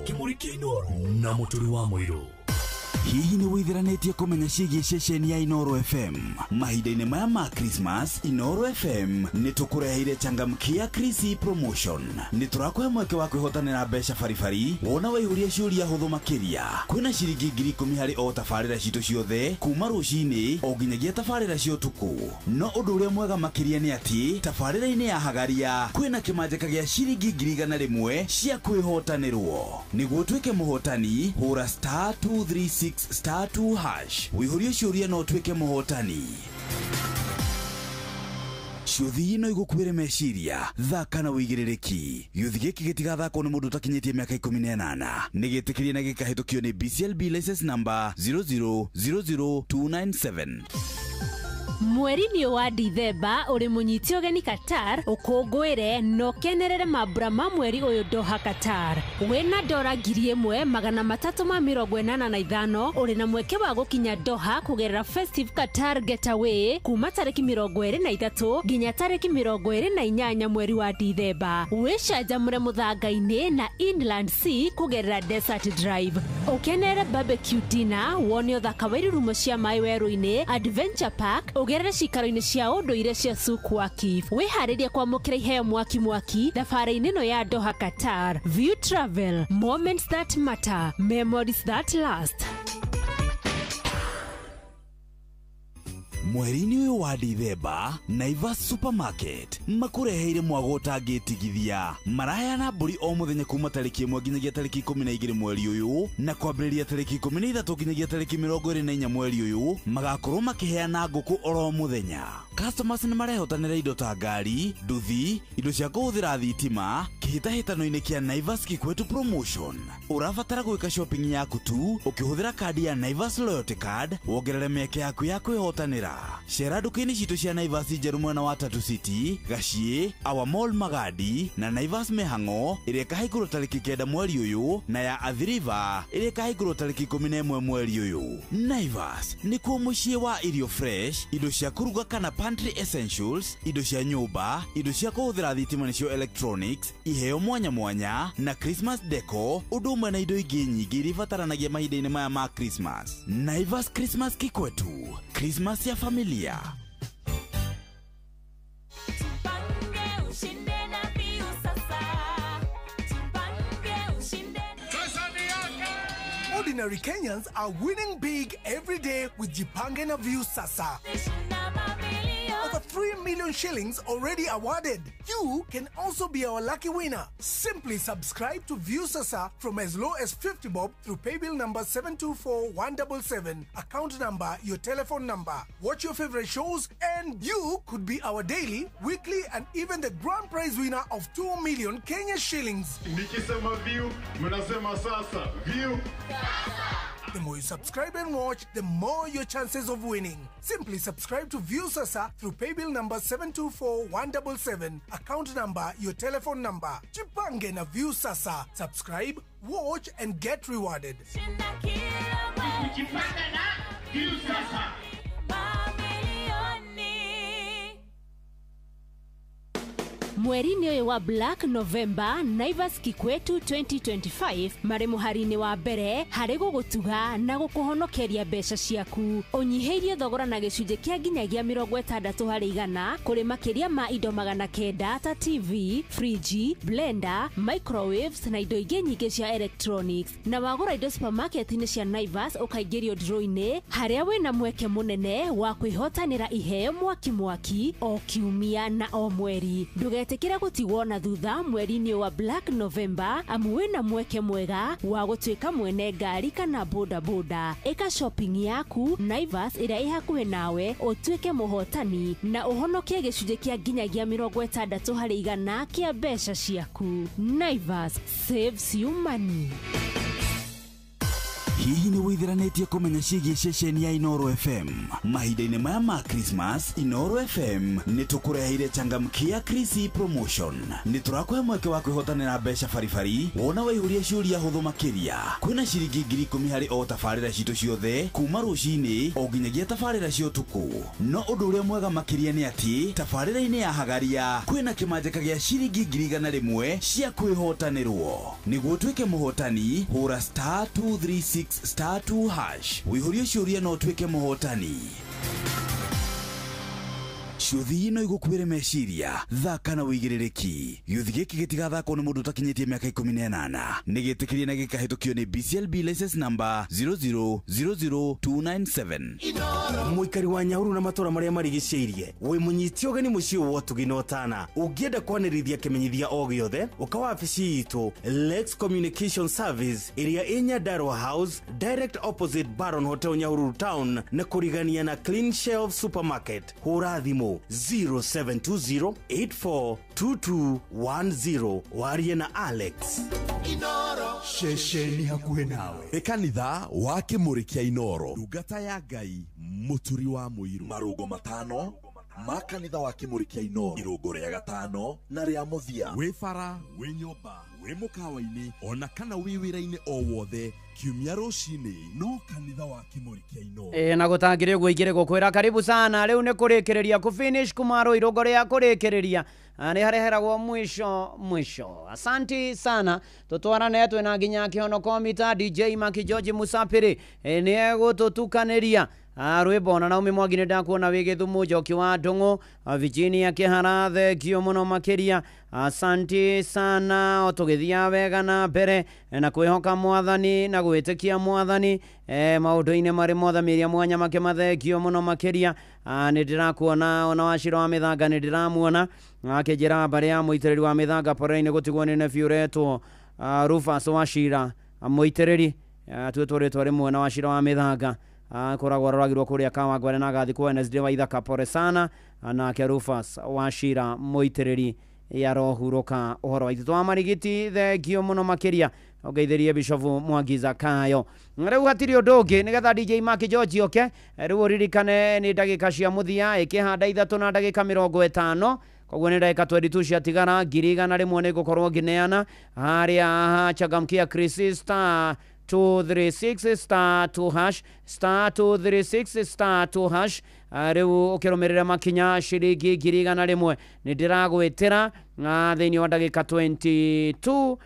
na mũturi wa mũirũ. Hihi nĩ wĩtheranĩtie kũmenya ciĩgiĩ ceceni ya Inooro FM? Mahinda-inĩ maya ma Christmas, Inooro FM nĩ tũkũreheire changamkia Chrissy promotion. Nĩ tũrakũhe mweke wa kwĩhotanĩra mbeca baribari wona waihũria ciũria hũthũ makĩria. Kwĩna ciringi 10,000 harĩ o tabarĩra citũ ciothe kuma rũcinĩ o nginyagia tabarĩra cia ũtukũ. No ũndũ ũrĩa mwega makĩria nĩ atĩ tabarĩra-inĩ ya Hagaria kwĩna kĩmanjĩka gĩa ciringi 100,000 cia kwĩhotanĩrwo. Nĩguo tuĩke mũhotani hũra *236 *2# wĩihũrie ciũria no tuĩke mũhotani. Ciũthi ino igũkuĩre meciria thaka na wĩigĩrĩrĩki. Gĩũthi gĩkĩ gĩtigathakwo nĩ mũndũ ũtakinyĩtie mĩaka 18. Nĩ gĩtĩkĩrie na gĩkahĩtũkio nĩ BCLB license number 0000297. Mweri-inĩ wa Dithemba uri munyiti ũgeni Qatar ũkũngũĩre no kenerere mambura ma mweri ũyũ Doha Qatar. Wĩna $1,385 uri na mweke wa gũkinya Doha kugerera Festive Qatar Getaway kuma tariki 23 nginya tariki 28 mweri wa Dithemba. Wĩcanjamũre mũthanga-inĩ na Inland Sea kugerera Desert Drive. Ũkenere barbecue dinner, wone ũthaka wa irurumo cia maĩ werũ-inĩ, Adventure Park, ũgerere cikaro-inĩ cia ũndũire cia Suk Waqif. Wĩharĩrie kwamũkĩra iheo mwaki thabarĩ-inĩ ĩno ya Doha Qatar. View Travel, moments that matter, memories that last. Mweri-inĩ ũyũ wa Dithemba, Naivas Supermarket makureheire mwago ũtangĩtigithia. Maraheyana mbũri o mũthenya kuma tarĩki 1 nginyagia tarĩki 12 mweri ũyũ, na kwambĩrĩria tarĩki 13 nginyagia tarĩki 24 mweri ũyũ magakorwo makĩheana ngũkũ oro mũthenya. Customers nĩ marehotanĩra indo ta ngari, nduthi, indo cia kũhũthĩra thitima, kĩhĩtahĩtano-inĩ kĩa Naivas Kikwetu Promotion. Ũrabatara gwĩka shopping yaku tu ũkĩhũthĩra kadi ya Naivas Loyalty Card, wongerere mĩeke yaku ya kwĩhotanĩra. Cera nduka-inĩ citũ cia Naivas njerũ mwena wa Tatu City, Gaciĩ, Our Mall Magadi na Naivas Mĩhang'o ĩrĩa ĩkahingũrwo tarĩki 9 mweri ũyũ, na ya Athi River ĩrĩa ĩkahingũrwo tarĩki 11 mweri ũyũ. Naivas nĩkuo mũciĩ wa irio fresh, indo cia kũruga kana pantry essentials, indo cia nyũmba, indo cia kũhũthĩra thitima nĩcio electronics, iheo mwanya mwanya na Christmas deco, ũndũ ũmwe na indo ingĩ nyingĩ iria ibataranagia mahinda-inĩ maya ma Christmas. Naivas Christmas Kikwetu, Christmas ya familia. Ordinary Kenyans are winning big every day with Jipange na View Sasa. Over 3 million shillings already awarded. You can also be our lucky winner. Simply subscribe to View Sasa from as low as 50 bob through paybill number 724177, account number, your telephone number. Watch your favorite shows and you could be our daily, weekly and even the grand prize winner of 2 million Kenya shillings. Nikisema View, mnasema Sasa. View Sasa. The more you subscribe and watch, the more your chances of winning. Simply subscribe to View Sasa through paybill number 724177, account number, your telephone number. Jipange na View Sasa. Subscribe, watch and get rewarded. Jipange na View Sasa. Mweri-inĩ ũyũ wa Black November, Naivas Kikwetu 2025 marĩ mũhari-inĩ wa mbere harĩ gũgũtuga na gũkũhonokeria mbeca ciaku. Ũnyihĩirie thogora na gĩcunjĩ kĩa nginyagia 60% kũrĩ makĩria ma indo 900 ta TV, fridge, blender, microwaves na indo ingĩ nyingĩ cia electronics. Na wagũra indo supermarket-inĩ cia Naivas ũkaingĩrio draw-inĩ harĩa wĩna mweke mũnene wa kwĩhotanĩra iheo mwaki o kiumia na o mweri. Ndũgetĩkĩre gũtigwo na thutha mweri-inĩ wa Black November amu wĩna mweke mwega wa gũtuĩka mwene ngari kana bodaboda. Ĩka shopping yaku Naivas ĩrĩa ĩ hakuhĩ nawe ũtuĩke mũhotani na ũhonokie gĩcunjĩ kĩa nginyagia 60% kĩa mbeca ciaku. Naivas saves you money. Hihi nĩ wĩtheranĩtie kũmenya ciĩgiĩ ceceni ya Inoro FM? Mahinda-inĩ maya ma Christmas, Inoro FM nĩ tũkũreheire changamkia Chrissy Promotion. Nĩ tũrakũhe mweke wa kwĩhotanĩra mbeca baribari wona waihũria ciũria hũthũ makĩria. Kwĩna ciringi 10,000 harĩ o tabarĩra citũ ciothe kuma rũcinĩ o nginyagia tabarĩra cia ũtukũ. No ũndũ ũrĩa mwega makĩria nĩ atĩ tabarĩra-inĩ ya Hagaria kwĩna kĩmanjĩka gĩa ciringi 100,000 cia kwĩhotanĩrwo. Nĩguo tuĩke mũhotani, hũra *236*2# wĩihũrie ciũria no tuĩke mũhotani. Ciũthi ino igũkuĩre meciria, thaka na wĩigĩrĩrĩki. Gĩũthi gĩkĩ gĩtigathakwo nĩ mũndũ ũtakinyĩtie mĩaka 18. Nĩ gĩtĩkĩrie na gĩkahĩtũkio nĩ BCLB license number 0000297. Mũikari wa Nyahururu na matũra marĩa marigicĩirie, wĩ mũnyiti ũgeni mũciĩ wa Ũtugi na Ũtana. Ũngĩenda kwanĩrithia kĩmenyithia o gĩothe, ũka wabici itũ Lex Communication Service ĩrĩa ĩ Nyandarua House, direct opposite Baron Hotel Nyahururu Town, na kũrigania na Clean Shelf Supermarket. Hũra thimũ 0720842210 warie na Alex. Inoro shesheni hakuhe nawe ekanitha wa kimuri kia Inoro ndungata ya Ngai muturi wa muiru marugo matano ma kanitha wa kimuri kia Inoro irungo ria gatano na ria muthia wi bara wi nyumba wi mukawa-ini ona kana wi wira-ini o wothe kiumia rucini no kanitha wa kimuri kia Inoro na gutangire uguo igire gukwira karibu sana riu ni kurikireria ku finish kumaro irungo ria kurikireria ni hareheragwo mwisho asanti sana tutwarane twina nginya kihonoko mita DJ Maki George Musapiri ni egututukaniria rwimbo na Naomi Mwagine ndakuona wigithumu Njoki wa Ndungu Virginia Kiharathe kio muno makiria asanti sana otugithia wega na mbere na kwihoka mwathani na gwitikia mwathani maundu-ini mari mothamiria mwanya make mathekio muno makiria ni ndirakuona ona Wachira wa Mithanga ni ndiramuona akijira mbari ya muitiriri wa Mithanga pore-ini gutigwo ni nefiuretwo Rufus Wachira muitiriri twetworetwo rimwe na Wachira wa Mithanga koragwo roragirwo kuria Kawangware na gathi kwa Wednesday wa ithaka pore sana na ke Rufus Wachira muitiriri ya rohuroka uhoro wa itwa marigiti thegio muno makiria ogeithĩrie Bishop Mwangiza Kayo riu hatiri ndungi nigetha DJ Maki George okay riu ririkane ni ndagika cia muthia ikihanda 3 na ndagika 50 koguo ni ndagika 22 cia tigara 100 ni gukorwo ngineana haria Changamkia Chris Star 236 star 2 hash star 236 star 2 hash riu ukirumirira makinya shiringi 100 ni ndiragwitira thiini wa ndagika 22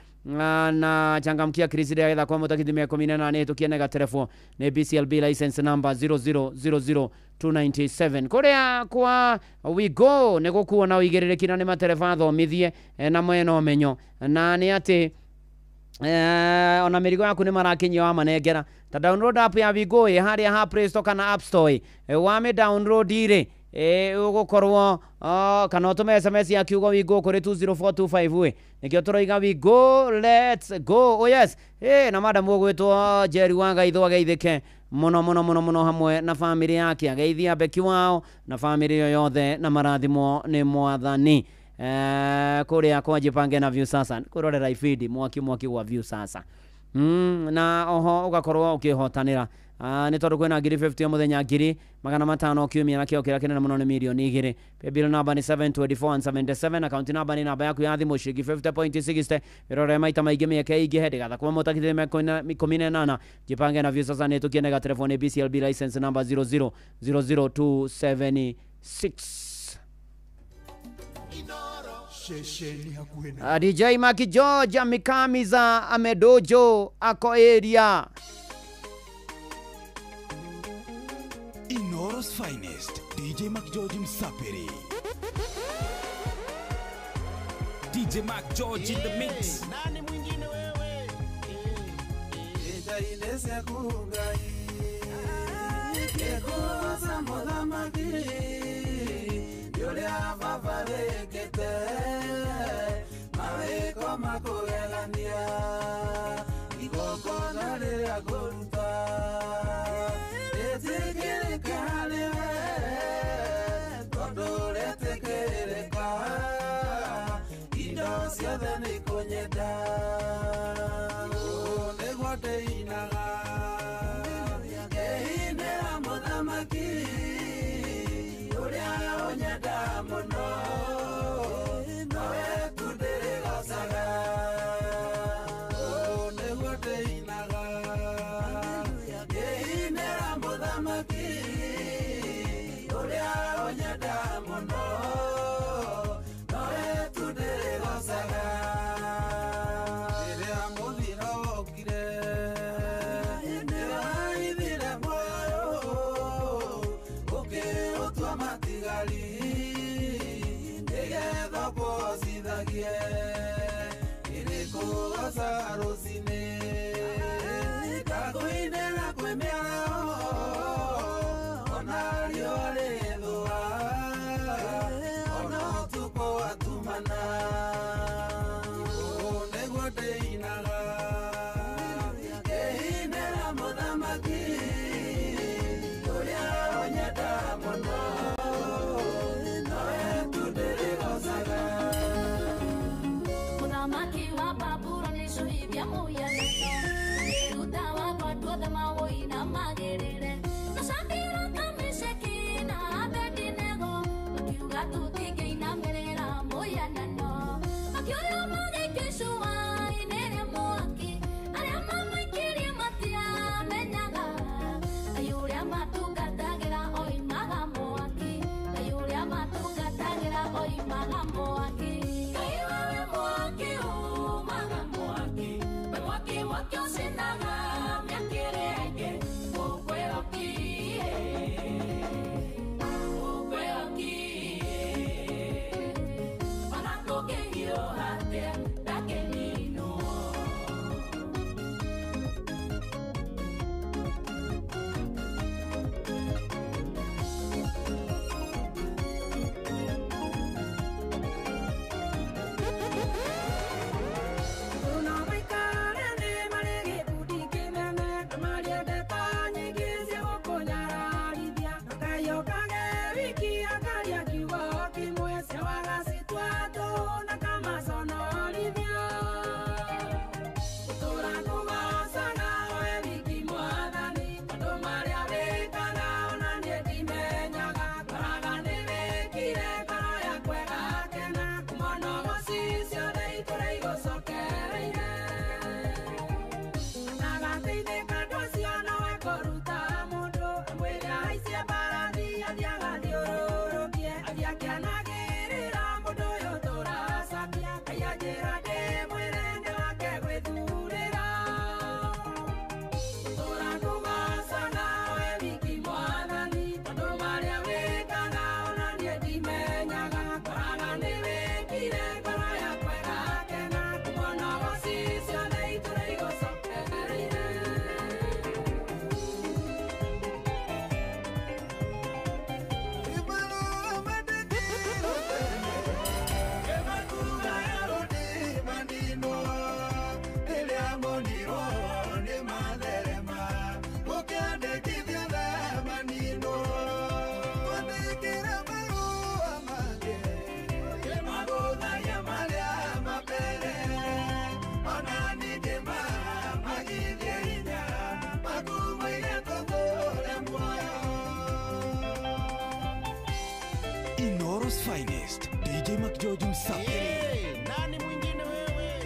na Changamkia Chris ndiragitha kwa mutakithimia 18 tukienega telefone ni BCLB license number 0000297 kuria kwa we go ni gukuona uigiririki na ni matereba thomithie na mwena umenyo na ni ati ona mirigo yaku ni marakinyia wa manengera ta download app ya Vigo haria ha Play Store kana App Store wa me download ire ugukorwo kana utume SMS ya kiugo Vigo kuri 20425 nikio turoiga Vigo let's go oh yes na madam ugwitwo Jerry Wanga itho ageithike muno hamwe na family yake ageithia beki wao na family yoyothe na marathimo ni mwathani kuria kwa Jipange na View sasa kurorera ifidi mwaki wa View sasa na oho ugakorwo ukihotanira ni tondu kwina 50 muthenya 500 kiumia na kio kira kinene muno ni milioni 2 bill number ni 72477 account number ni namba yaku ya thimu shilingi 50.60 irore maita maingi mieke ingi hedi gatha kuma mutakithire meko 18 Jipange na View sasa ni tukienega telefone BCLB license number 0000276 DJ Maki George Mikamiza amedojo ako area Inoro's finest DJ Maki George Msapiri DJ Maki George in the mix nani mwingine wewe inese kugai kekuza mola magi yole avavalekete maweko makugelania igokona lea goruta letekelekalewe kondoletekeleka indo ciothe nĩ kũnyenda nĩguo ndĩinaga ngĩinĩra mũthamaki ũrĩa ũnyenda mũno nowe tu ndĩrĩgocaga nĩguo ndĩinaga ngĩinĩra mũthamaki ũrĩa ũnyenda mũno nowe tu ndĩrĩgocaga rĩrĩa mũthiro wokire ndĩraithire muoyo ũkĩũtua matigari nĩgetha ũkũcithagie ĩrĩkũgoca rũcinĩ ngakũinĩra kwĩ mĩaraho ona riũa rĩthũa ona ũtukũ watumana nĩguo ndĩinaga ngĩinĩra mũthamaki ũrĩa ũnyenda mũno nowe tu ndĩrĩgocaga Mũthamaki wa Babuloni icũhĩ bia Inoro's finest, DJ McGeorge Msafiri. Nani mwingine wewe?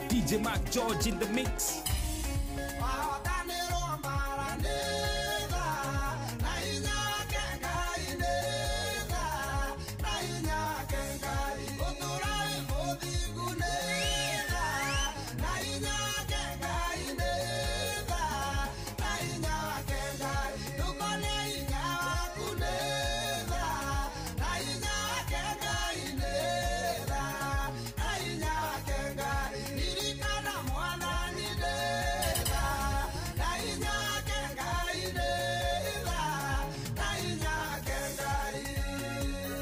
DJ McGeorge in the mix.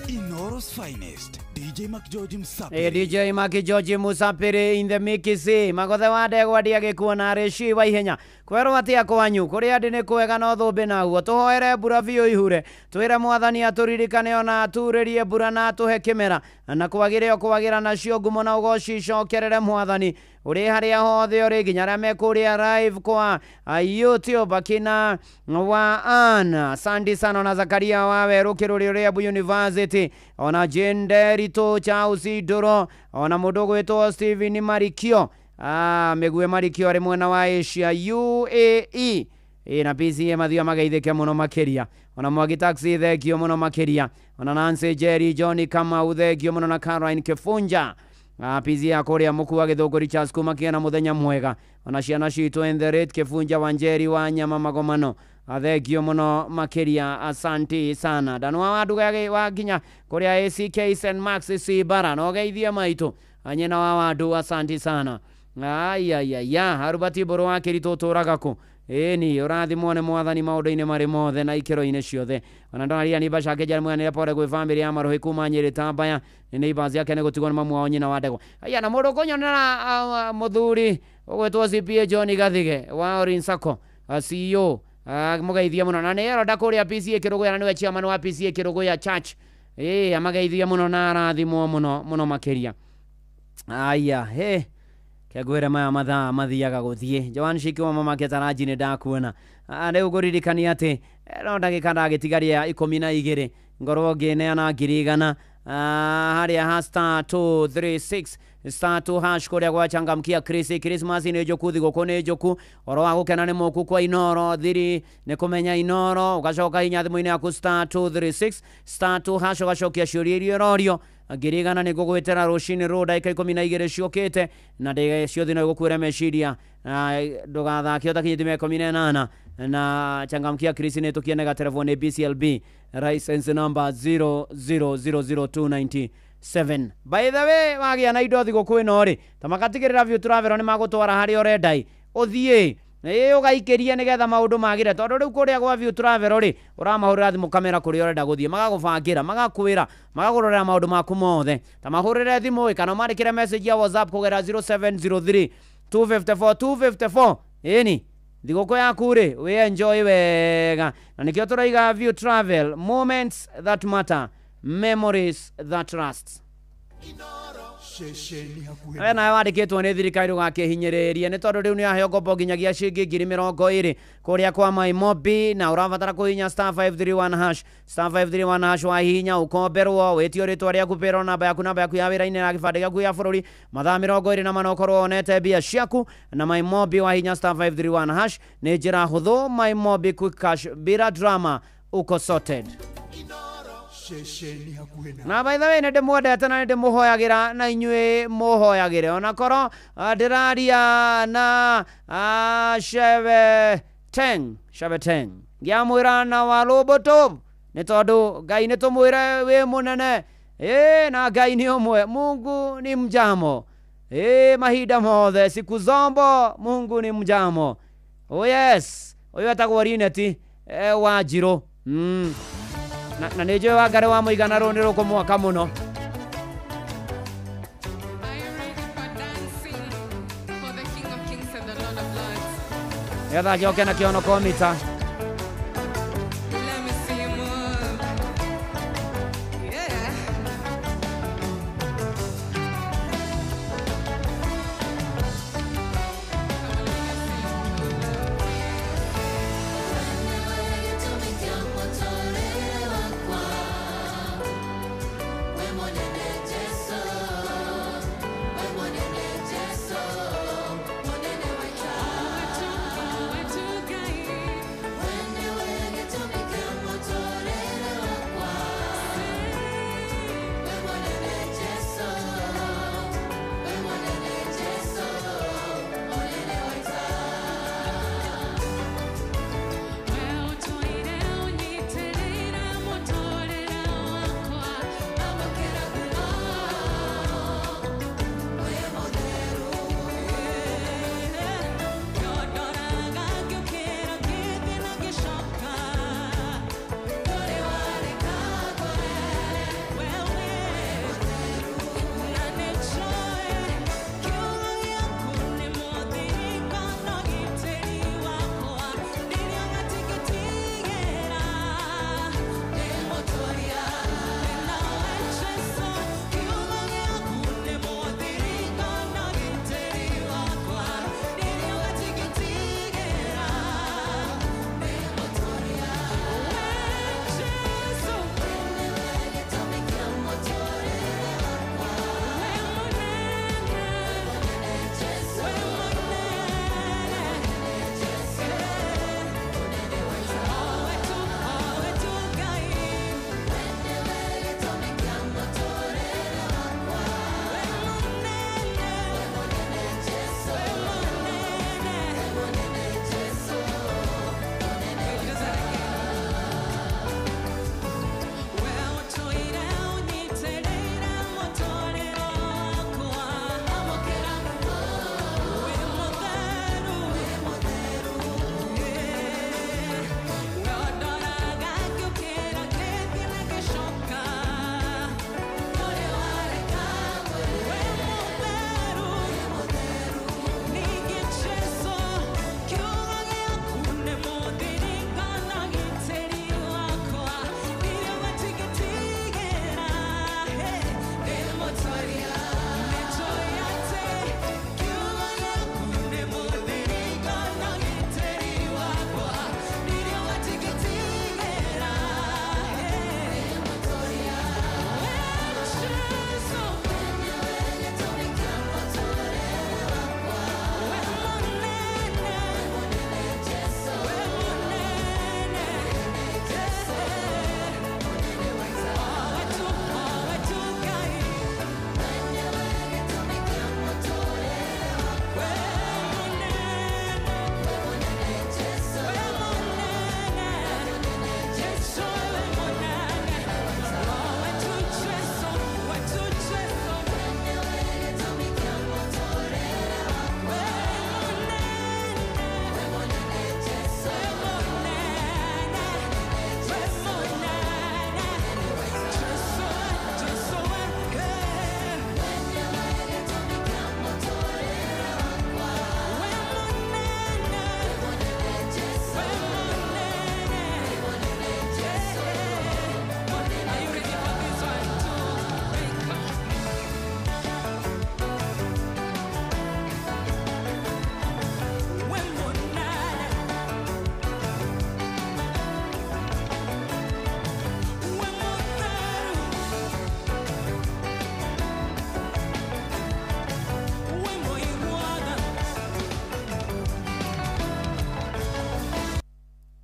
Inoro's finest, DJ McGeorge Msafiri. DJ McGeorge Msafiri in the mix. Magothe wade gwadia gikuona reshi wa ihenya kwero atia kwanyu kuria ndine kwega no thumbe na huo tuhoere mbura biu ihure twire mwathani aturirikane ona aturirie mbura na tuhe kimera na kwagire okwagira nacio ngumo na ugoci cokerere mwathani uri haria hothe uri nginya aria mekuria live kwa YouTube bakina wa Ana Sandi sana na Zakaria wawe rukiruri uri Abu University ona Jenderito Chausi Doro ona mudogo wetu Steven Marikio megue Marikio ari mwena wa Asia UAE na PCA mathio magaithike muno makeria ona Mwagi Taxi thegio muno makeria ona Nancy Jerry Johnny kama uthegio muno na Caroline Kefunja PCA korea mukuwa githunguri Charles kumakia na muthenya mwega ona ciana citu Enderet Kefunja Wanjeri wa Nyama Magomano athegio muno makeria asanti sana danwa waduga wa ginya korea ACK St Max Sibara no geithia maitu anyena wa wadu asanti sana ya harubati boro wa kirito toragaku ni urathi muone mwathani maundu-ini mari mothe na ikero-ini ciothe ona ndonaria ni bacake jari mwana ya pore gwe family ya marohi kuma Nyeri Tambaya ni bazi yake ne gutigwa mamu wa nyina wa ndego na mundu kunyonera muthuri gwetwo CPA John Gathige wa Orin Sacco CEO mugeithia muno na nero ndakuria PCA Kirugoya na niwe chairman wa PCA Kirugoya Church amageithia muno na arathimo muno makeria kegwere maya mathaa mathiaga guthie Joan Shiki wa mama ketaraji ni ndakuona ande uguririkani ati no ndagika ndagitigaria 12 ngorwo ngineana ngirigana haria hasta 236 star 2 hash koria gwachangamkia Christmas ni joku thigo ni joku oro wa gukena ni moku kwa Inoro thiri ni kumenya Inoro ugacoka hinya thimu-ini yaku star 236 star 2 hash ugacokia ciuria irio rorio ngirigana ni gugwetera rushini road aika 12 ciokete na ndege ciothe no gukwira meciria ndugathake utakinyithime 18 na changamkia Christine tukienega telefone BCLB license number 0000297. By the way wagia na indo thigo kwino ri tamakatigirira view travel ni magutwara hari orendai uthie ugaikeria nigetha maundu magire tondu riu kuria gwa view travel ri uramahurira thimu kamera kuri orenda guthie magagubangira magakwira magagurorera maundu maku mothe tamahurire thimu kana marikire message ya WhatsApp kugera 0703 254 ni thigũkũ yaku rĩ we enjoy wega na nikio turaiga view travel moments that matter memories that last na wandikitwo ni thirikari gũgakihinyĩrĩria nĩ tondũ rĩu nĩ aheo ngombo nginyagia ciringi 20,000 kũrĩa kwa MyMobi na ũrabatara kũhihinya star 531 hash star 531 hash wahihinya ũkomberwo wĩtio rĩtwa rĩaku pero namba yaku ya wĩra-inĩ na gĩbandĩ gĩaku ya bũrũri mathaa 24 ũkorwo wonete mbia ciaku na MyMobi wahihinya star 531 hash nĩ njĩra hũthũ MyMobi quick cash bila drama uko sorted. Na by the way nende mwendete na nende muhoyagira na inyue muhoyagire ona koro ndiraria na Shebe Teng ngiamwira na waroboto ni tondu Ngai ni tumwire wi munene na Ngai ni umwe Mungu ni mjamo mahinda mothe siku zombo Mungu ni mjamo. Oh yes, oyo atagwo Rineti wa Njiro. Na nejo wa ngare wa muigana rundi rukumwaka muno. Yatha joke na kiono komita.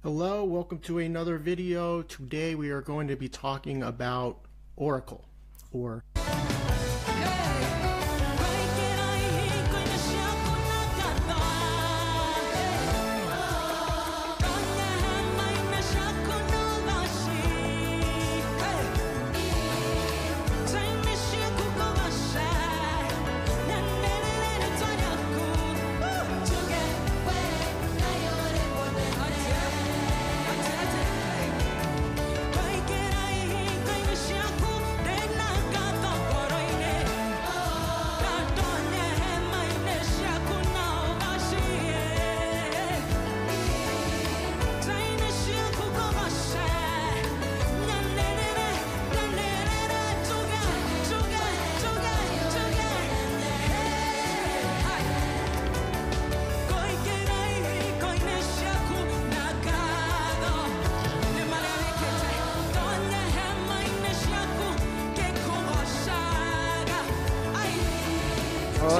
Hello, welcome to another video. Today we are going to be talking about Oracle, or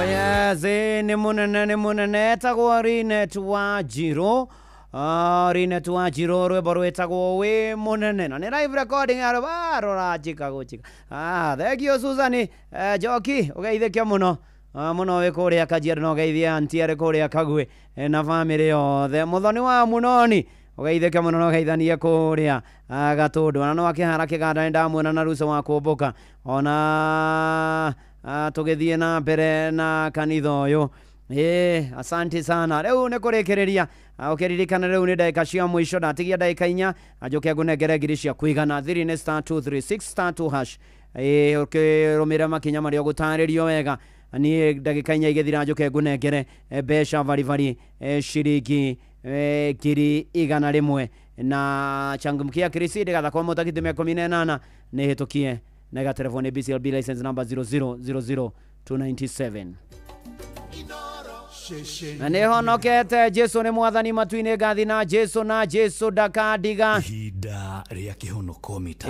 Yes, ni munene tagwo Rinet wa Jiro. Rinet wa Jiro rwimbo rwetagwo wi munene. Na ni live recording ya rora chika guchika. Thank you Susan. Joki, ugeithike muno. Muno we kuria Kajiado no geithia antiare kuria Kagwe na family yothe. Muthoni wa munoni. Ugeithike muno no geithania kuria Gatundu. Na no akihara kiganda ndamuona na ruso wa kumbuka. Ona tugithie na mbere na kanitha uyu. Asante sana. Riu ni kurekereria ukiririkana riu ni dakika cia mwisho ndatigia dakika 4 ajoke ngunengere ngiri cia kuigana 3 ni *236*2# ukirumira makinya maria gutaririo wega ni dakika 4 igithira ajoke ngunengere besha vari shiringi ngiri 100 na changumkia Kriside gatha kwa mutakiti 18 ni hitukie na telefoni BCLB license number 0000297. Na nihonokete Jesu ni mwathani matuine gathi na Jesu dakadiga hida ria kihonoko mita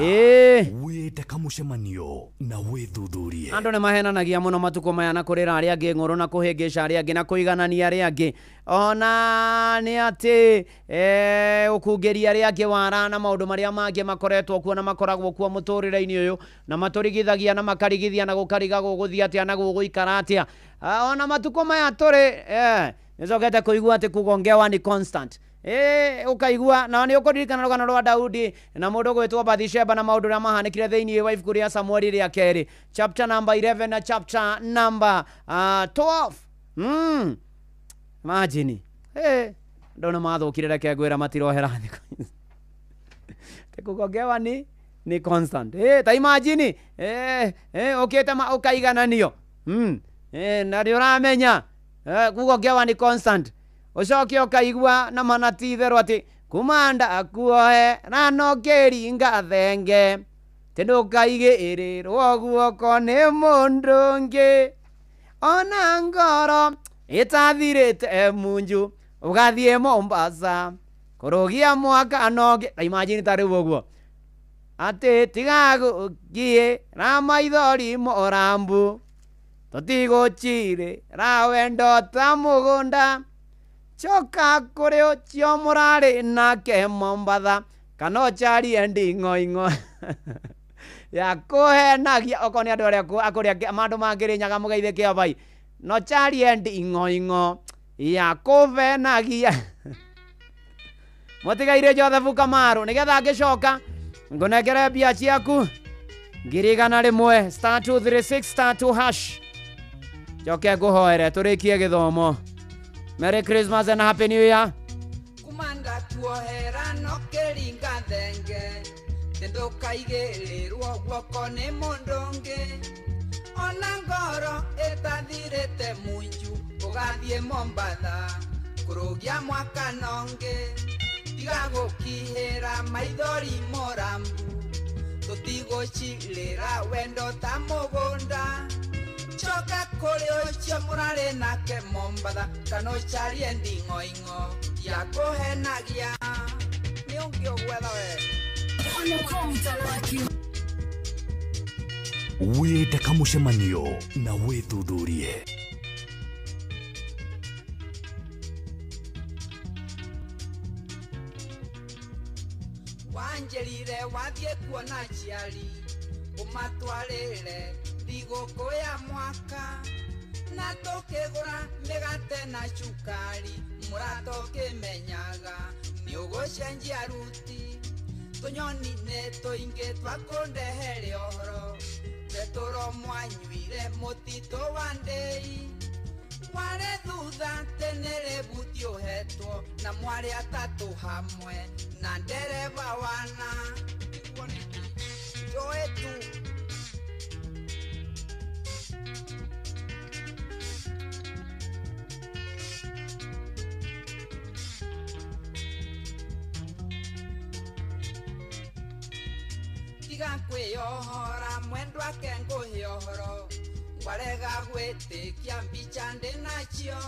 wite kamucemanio na withuthurie andu ni mahenanagia muno matuko maya na kurira aria angi ngoro na kuhingisha aria angi na kuiganania aria angi ona ni ati ukungeria aria angi wara na maundu maria mangi makoretwo kuo na makoragwo kuo muturire-ini uyu na maturigithagia na makarigithia na gukariga guguthia atia na guguikara atia ona matuko maya turi nizogete kuigua ati kugongewa ni constant ukaigua na ni ukuririkana rugano rwa Daudi na mundu gwetwo Bathsheba na maundu ria mahanikire thiini wa ibuku ria Samueli ria keri chapter number 11 na chapter number 12 imagine ndona mathukire reke ngwira matirohera te kugongewa ni constant ta imagine ukitema ukaigananio na uramenya kugongewa ni constant ucoke ukaigua na manatitherwo ati kumanda akuoe na nokeri ngathenge tindukaigĩrĩrwo guoko nĩ mũndũ ũngĩ ona ngoro ĩtathirĩte munju ũgathiĩ Mombasa kũrũgia mwaka nongĩ ta imagine ta rĩu ũguo atĩ tigagũthiĩ na maithori morambu tũtigũchire ra wendo ta mũgũnda choka kuri ucio murari nake Mombasa kana charie ndingo ya kuhenagia okoni andu aria akuria mandu mangirinyaga mugeithike abai no charie ndingo ya kuvenagia mutigaire Joseph Kamaru nigetha ngicoka ngunengere bia ciaku ngiri 100 *236*2# joke nguhoere turikie githomo. Merry Christmas and Happy New Year. Kumanda tuohera no keringa thenge tendo kaigĩrĩrwo guoko nĩ mũndũ ũngĩ ona ngoro ĩtathirĩte munju ũgathiĩ Mombasa kũrũgia mwaka nongĩ tiga gũkihĩra maithori morambu tũtigũcirĩra wendo ta mũgũnda choka kuri ucio murari nake Mombasa kana ucharie ndingoingo ya kuhenagia ni ungio gwetha we wite kamucemanio na withuthurie wanjerire wathie kuona ciari umatwarire thigũkũ ya mwaka na tũkĩgũra mĩgate na cukari mũrata ũkĩmenyaga nĩ ũgũcenjia ruti tũnyoni nĩ tũingĩ twakũndehere ũhoro tetũro mwanyuire mũtitũ wa ndĩi mwarĩ thutha tenere buti ũhetwo na mwarĩ atatũ hamwe na ndereba wana joe tu kwĩyohora mwendwa ke ngũhĩohoro ngwarega gwĩtĩkia mbica ndĩ nacio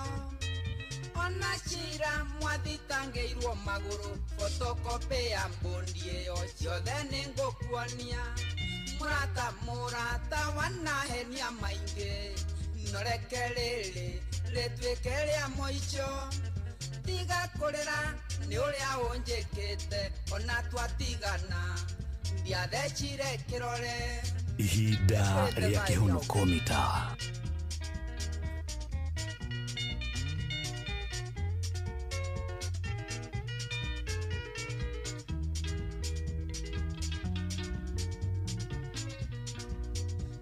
ona cira mwathitangĩirwo magũrũ photocopy ya mbũndi ĩyo ciothe nĩ ngũkuonia mũrata wanahenia maingĩ norekerere retwekerea moicho tiga korera ni uria onjekete ona twatigana ndiathechire kirore ihinda rĩa kĩhonoko mita.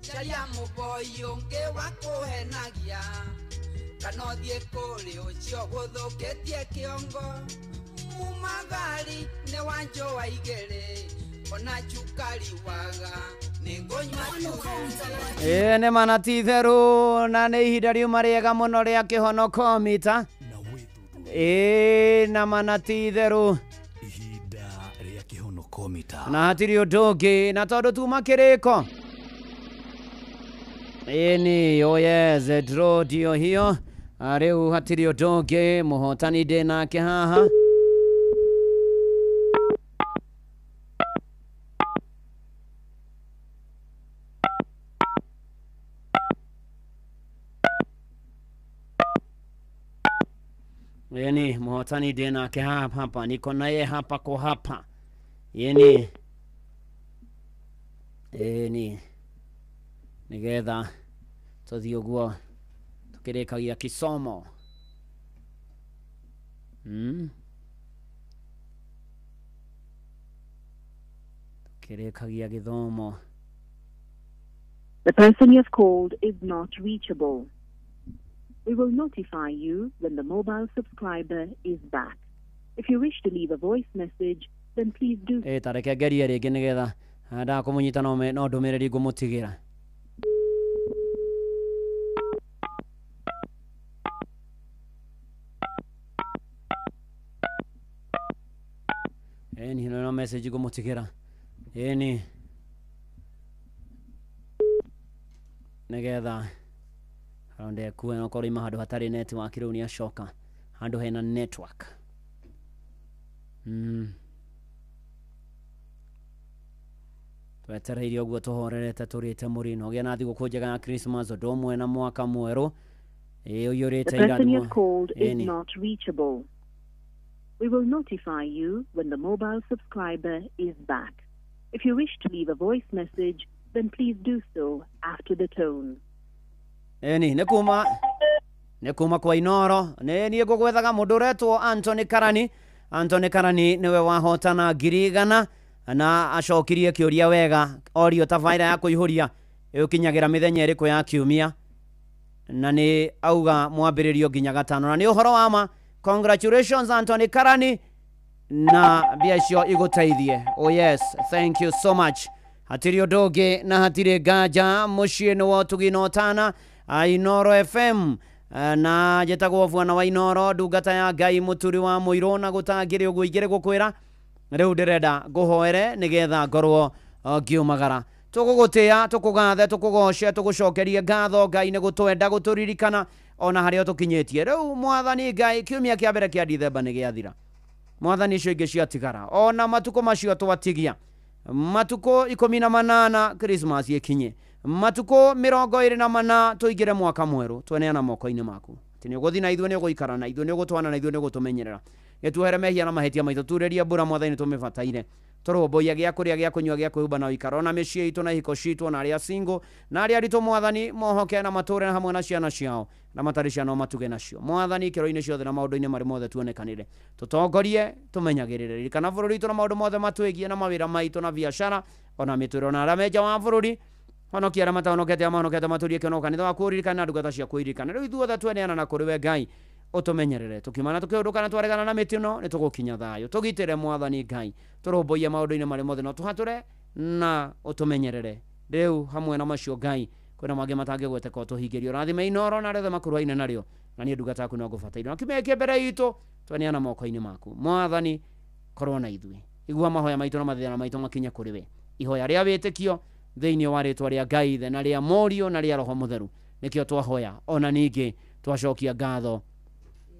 Charia muboyo nge wakuhenagia kana thie kuri ucio guthukitie kiongo mumagari ne wanjo waigere ona chukari waga ningonywa tu ne manati theru na ne ihinda riuma riega muno ria kĩhonoko mita na manati theru ihinda rĩa kĩhonoko mita na hatiri ũndũ ũngĩ na tondũ tuma kĩrĩko Eni, oh yes, draw dio hiyo. Rĩu hatiri ũndũ ũngĩ mũhotani ndĩ nake haha. Eni, mũhotani ndĩ nake hapa, niko naye hapa kwa hapa. Eni. Nigetha tuthi uguo tukirikagia kisomo tukirikagia githomo. The person you have called is not reachable. We will notify you when the mobile subscriber is back. If you wish to leave a voice message, then please do. Tareke gerie ringi nigetha ndakumunyita no ndumiriri ngumutigira. Eni no message ngumutikira. Eni nigetha aronde kuwe no korima handu hatari network riu ni acoka handu hena network. Twetereire uguo tuhorerete turite murino gya nathi gukunjega ya Christmas ndo mwe na mwaka mweru uyurite The person you have called is not reachable. We will notify you when the mobile subscriber is back. If you wish to leave a voice message, then please do so after the tone. Eni nekuma kwa Inoro ni ngugwethaga mundu uretwo Anthony Karani. Anthony Karani niwe wahotana ngirigana na acokirie kiuria wega orio tafaira ya kuihuria ukinyagira mithenya iriku ya kiumia na ni auga mwambiririo nginya gatano na ni uhoro wa ma. Congratulations Anthony Karani na biacio iguteithie. Oh yes, thank you so much. Hatiri ũndũ na hatiri gaja muciĩ nĩwo tũginotana Inoro FM na jetagwo bwana wa Inoro ndungata ya Ngai mũturi wa mũiro na gũtangĩrĩ ũguo igĩrĩ gũkwĩra rĩu ndĩrenda ngũhoere nĩgetha ngorwo ngiumagara. Tũgũgũtĩa tũkũgathe tũkũgoce tũgũcokerie ngatho Ngai nĩ gũtwenda gũtũririkana ona harĩa tũkinyĩtie. Rĩu mwathani Ngai kiumia kĩa mbere kĩa Dithemba nĩ gĩathira. Mwathani icio ingĩ ciatigara ona matukũ macio twatigia matuko 18 Christmas yekinye matuko 24 tuigire mwaka mweru tweneana moko-ini maku tini uguthi na ithuĩ nĩ ũgũikara na ithuĩ nĩ ũgũtwana na ithuĩ nĩ ũgũtũmenyerera gĩtuhere mehia na mahĩtia maitũ tureria mbura mwathani tũmĩbataire tũrũmbũiya gĩa kũrĩa gĩa kũnyua gĩa kwĩhumba na ũikara ona mĩciĩ itũ na ihiko citũ na arĩa single na arĩa aritũ mwathani mohoke na matũre hamwe na ciana ciao na matarĩ ciana matuge nacio mwathani kĩro-inĩ ciothe na maũndũ-inĩ marĩ mothe tuonekanire tũtongorie tũmenyagĩrĩre ririkana bũrũri witũ na maũndũ mothe matwĩgie na mawĩra maitũ na biacara ona mĩtũrĩre na arĩa menja wa bũrũri honokia arĩa matahonokete amahonokete matũrie kĩono kanitha wa kũririkana na ndungata cia kũririkana rĩu ithuothe tweneana na kũrĩ we Ngai utumenyerere tukimana tukiundukana twaregana na mitino ni tugukinya thayo tugitire mwathani Ngai turumbuye maundu-ini mari mothe no tuhature na utumenyerere riu hamwe na macio Ngai kwina mangi matangigweteka tuhingirio rathime Inoro na rethe makuruaine nario na ni ndungata yaku no ngubataire na kimeke mbere itu tweneana moko-ini maku mwathani korwo na ithui igua mahoya maitu na mathina maitu makinya kuri we ihoya ria witikio thiini wa ritwa ria Ngai ithe na ria Morio na ria Roho Mutheru nikio twahoya ona ningi twacokia ngatho.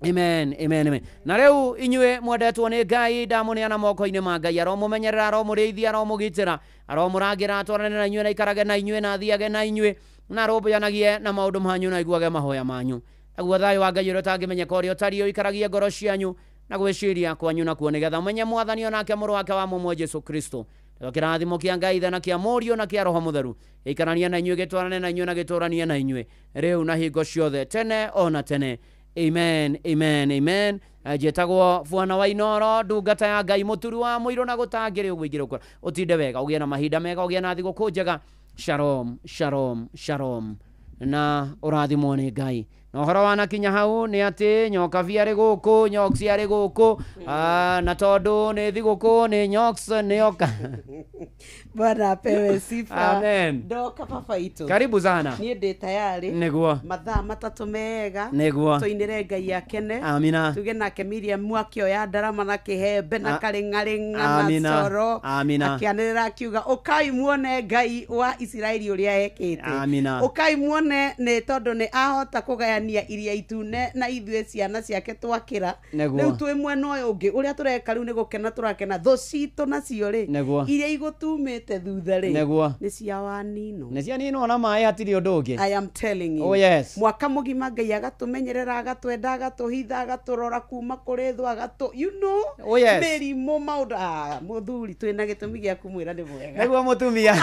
Amen, amen, amen. Na rĩu inyuĩ mwendetwo nĩ Ngai ndamuneana moko-inĩ ma Ngai aromumenyerera aromũrĩithia aromũgitĩra aromũrangira atwarane na inyuĩ na ikarage na inyuĩ na athiage na inyuĩ na rũmbũyanagie na maũndũ manyu na iguage mahoya manyu. Naguo thayũ wa Ngai ũrĩa ũtangĩmenyeka ũrĩa ũtariĩ ũikaragie ngoro cianyu na gwĩciria kwanyu nakuo nĩgetha ũmenye Mwathani onake mũrũ wake wa mũmwe Jesũ Kristo. Kĩrathimo kĩa Ngai Ithe na kĩa Mũriũ na kĩa Roho Mũtheru gĩikaranie na inyuĩ, gĩtwarane na inyuĩ na gĩtũũranie na inyuĩ rĩu na hingo ciothe tene ona tene. Amen, amen, amen. Njĩtagwo Bwana wa Inoro, ndungata ya Ngai, mũturi wa mũirũ na gũtangĩrĩ ũguo ingĩrĩ ũkora. Ũtinde wega, ũgĩe na mahinda mega, ũgĩe na thigũkũ njega. Shalom, shalom, shalom. Na ũrathimwo nĩ Ngai. Na ũhoro wanakinya hau nĩ atĩ nyoka ciarĩ gũkũ, nyoka ciarĩ gũkũ, na tondũ nĩ thigũkũ nĩ nyoka nĩoka. Bwana apewe sifa. Amen. Ndoka papa itu. Karibu sana. Niĩ ndĩ tayari. Nĩguo. Mathaa matatũ mega. Nĩguo. Tũinĩre Ngai akene. Amina. Tuge nake Miriam mwakĩoya ndarama na kĩhembe na karĩng'arĩng'a Amina. na coro. Amina. Akĩanĩrĩra akiuga ũkai muone Ngai wa Isiraeli ũrĩa ekĩte. Amina. Ũkai muone nĩ tondũ nĩ ahota kũgayania iria itune na ithuĩ ciana ciake twakĩra. Rĩu twĩ mwena ũyũ ũngĩ ũrĩa tũreka rĩu nĩ gũkena tũrakena thũ citũ nacio rĩ. Iria igũtumĩte thutha rĩ. Nĩ cia wanino. Nĩ cia nino na maĩ hatirĩ ũndũ ũngĩ. I am telling you. Oh yes. Mwaka mũgima Ngai agatũmenyerera, agatwenda, agatũhitha, agatũrora kuma kũrĩ thũ, you know. Oh yes. Mĩrimũ maũndũ mũthuri twĩna gĩtũmi gĩa kũmwĩra nĩ mwega. Nĩguo mũtumia.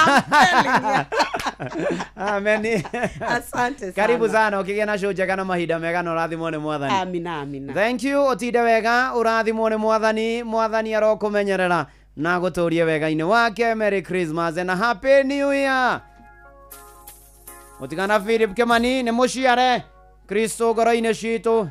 Amen. Asante sana. Karibu sana, ukigĩa na show njega na mahinda mega na ũrathimwo nĩ Mwathani. Amina, amina. Thank you, ũtinde wega, ũrathimwo nĩ Mwathani, Mwathani arokũmenyerera na gũtũũrie wega-inĩ wake. Merry Christmas and a Happy New Year. Mũtigana Philip Kĩmani nĩ mũciare Kristo ngoro-inĩ citũ.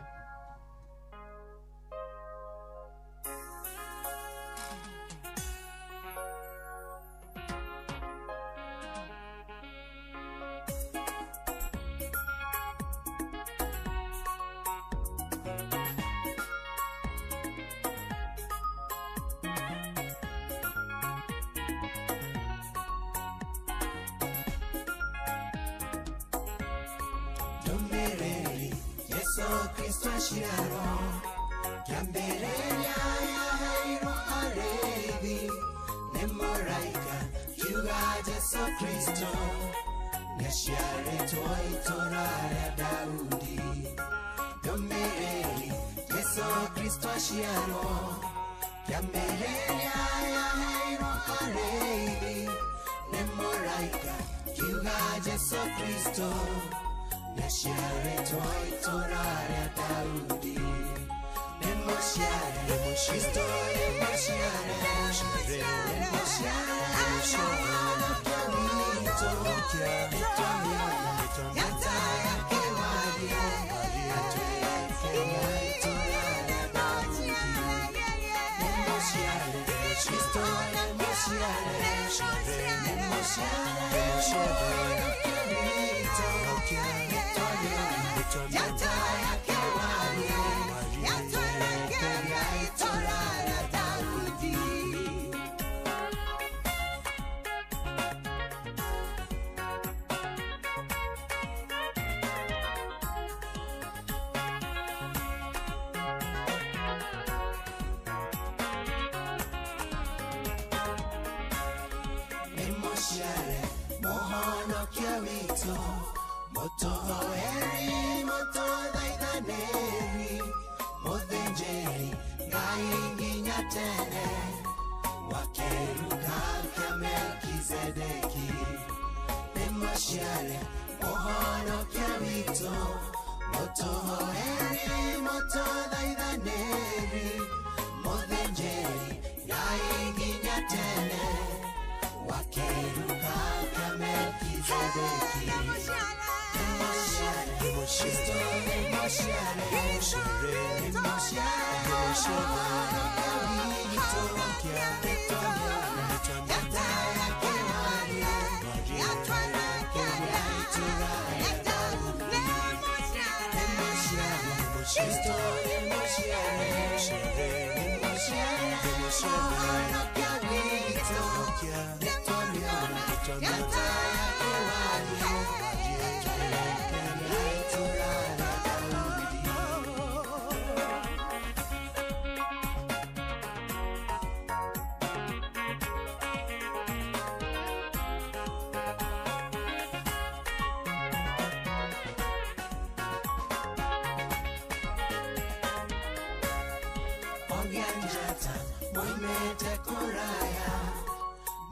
njata moimete kuraya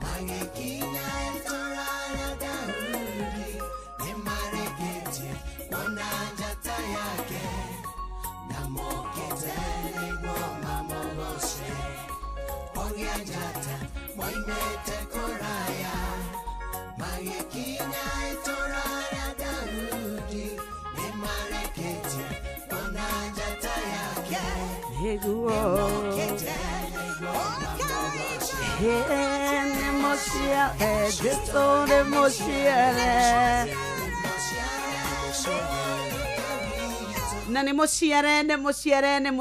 magikinya etorara Daudi nimareketie kuona njata yake na mokete nigoma mogoshe ogia njata moimete kuraya magikinya etorara Daudi nimareketie kuona njata yake na nä må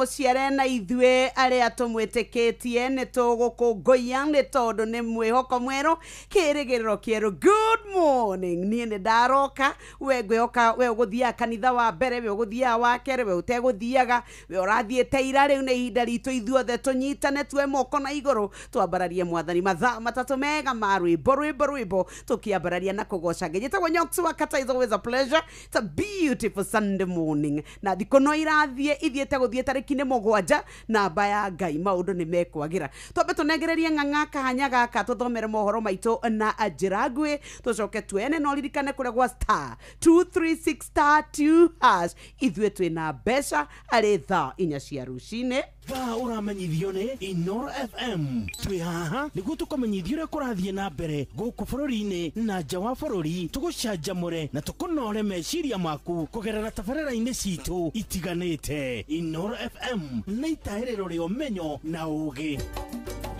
ciare na ithue arä a tå mwä tä kä tie nä tå gå kå ngoia nä tondå nä mwä hoko mwerå kä rä gä rä ro kä erå good morning niä nä ndaroka we ngwä hoka we å gå thiaga kanitha wa mbere we å gå thiaga wa kerä we å tegå thiaga we å rathiä te ira rä u nä ihinda ritå ithuothe tå nyitane tue moko na igå rå twambararie mwathani mathaa matatå mega ma rwä mbo tå kä ambararia na kå goca ngai njätagwo Nyoksu Wakata. Is always a pleasure. It's a beautiful Sunday morning na thikå no irathiä ithiäte gå thiä tarä ki-inä mũgwanja namba ya ngai maũndũ nĩ mekwagĩra twambe tũnengererie ng'ang'a kahanya gaka tũthomere mohoro maitũ na njĩra nguhĩ tũcoke tuene no ririkane kũrĩa gwa star 236*2# ithuĩ twĩna mbeca arĩ thaa 4 cia rũcinĩ thaa ũramenyithio nĩ Inoro FM twĩ haha nĩguo tũkamenyithio ũrĩa kũrathiĩ na mbere gũkũ bũrũri-inĩ na nja wa bũrũri tũgũcanjamũre na tũkũnore meciria maku kũgerera tabarĩra-inĩ citũ itiganĩte. Inoro FM nĩ itahĩrĩro rĩa ũmenyo na ũũgĩ.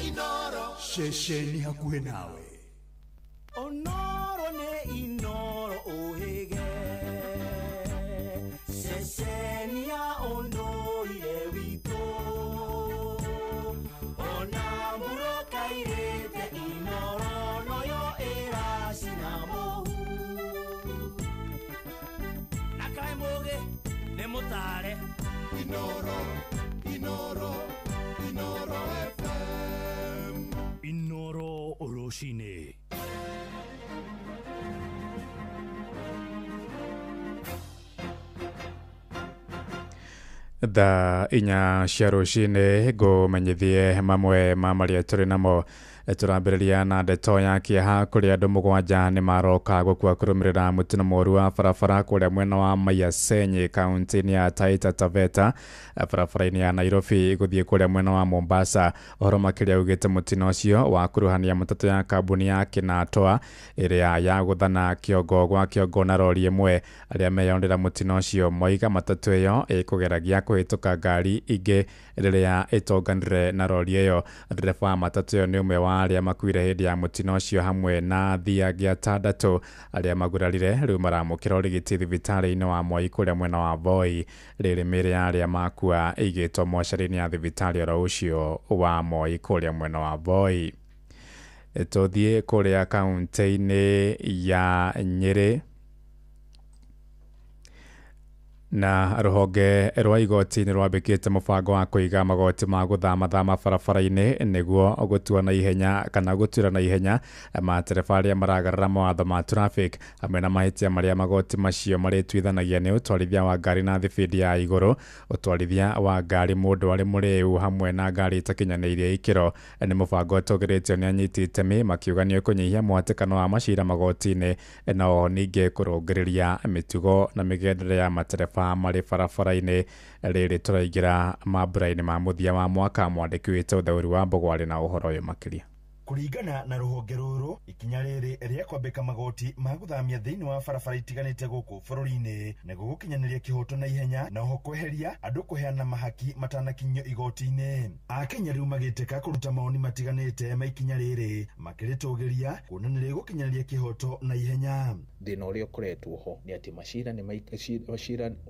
Inoro ceceni hakuhĩ nawe. Onoro nĩ Inoro ũhĩge ceceni ya ũndũire witũ ona mũroka irĩte Inoro noyo ĩracina mũhu na kaĩ mũgĩ nĩ mũtare Inoro FM Inoro rũcinĩ. Thaa 4 cia rũcinĩ ngũmenyithie mamwe ma marĩa tũrĩ namo. Tũrambĩrĩria na ndeto ya kĩeha kũrĩa andũ 7 nĩ maroka gũkua kũrũmĩrĩra mũtino mũru wa barabara kũrĩa mwena wa Mayasenyi kaunti-inĩ ya Taita Taveta barabara-inĩ ya Nairobi gũthiĩ kũrĩa mwena wa Mombasa. Ũhoro makĩria ugĩte mũtino ũcio wa kuruhania matatũ ya kambuni ya Kinatoa ĩrĩa ya gũthana kĩongo gwa kĩongo na rori ĩmwe. Arĩa meyonera mũtino ũcio moiga matatũ ĩyo ĩkũgeragia kũhĩtũka ngari ingĩ rĩrĩa ĩtonganire na rori ĩyo. Ndereba wa matatũ ĩyo nĩ ũmwe wa arĩa makuire hĩndĩ ya mũtino ũcio hamwe na athii angĩ 6 arĩa magurarire rĩu maramũkĩra ũrigiti thibitarĩ-inĩ wa Moi kũrĩa mwena wa Voi. Rĩrĩ mĩĩrĩ ya arĩa makua ĩigĩtwo mocarĩ-inĩ ya thibitarĩ oro ũcio wa Moi kũrĩa mwena wa Voi. Tũthiĩ kũrĩa kaunti-inĩ ya Nyĩrĩ na rũhonge rwa igoti nĩ rwambĩkĩte mũbango wa kũiga magoti ma gũthama barabara-inĩ nĩguo gũtua na ihenya kana gũtuĩra na ihenya matereba arĩa maragarara mawatho ma traffic hamwe na mahĩtia marĩa magoti macio marĩtuithanagia nĩ ũtwarithia wa ngari na thibindi ya igũrũ, ũtwarithia wa ngari mũndũ arĩ mũrĩu hamwe na ngari itakinyanĩirie ikĩro. Nĩ mũbango ũtũgĩrĩtio nĩ anyiti itemi makiuga nĩ ũkũnyihia mũhatĩkano wa macira magoti-inĩ na oho ningĩ kũrũngĩrĩria mĩtugo na mĩgendere ya matereba marĩ barabara-inĩ. Rĩrĩ tũraingĩra mambura-inĩ ma mũthia wa mwaka. Mwandĩki witũ Ũthaũri wa Mbũgwarĩ na ũhoro ũyũ makĩria. Kũringana na rũhonge rũrũ, ikinya rĩrĩ rĩa kwambĩka magoti ma gũthamia thĩinĩ wa barabara itiganĩte gũkũ bũrũri-inĩ nĩguo gũkinyanĩria kĩhoto na ihenya na oho kweheria andũ kũheana mahaki matanakinyio igoti-inĩ. Akenya rĩu magĩtĩka kũruta maoni matiganĩte ma ikinya rĩrĩ makĩrĩtũgĩria kuona nĩ rĩgũkinyanĩria kĩhoto na ihenya. Thĩna ũrĩa ũkoretwo ho nĩ atĩ macira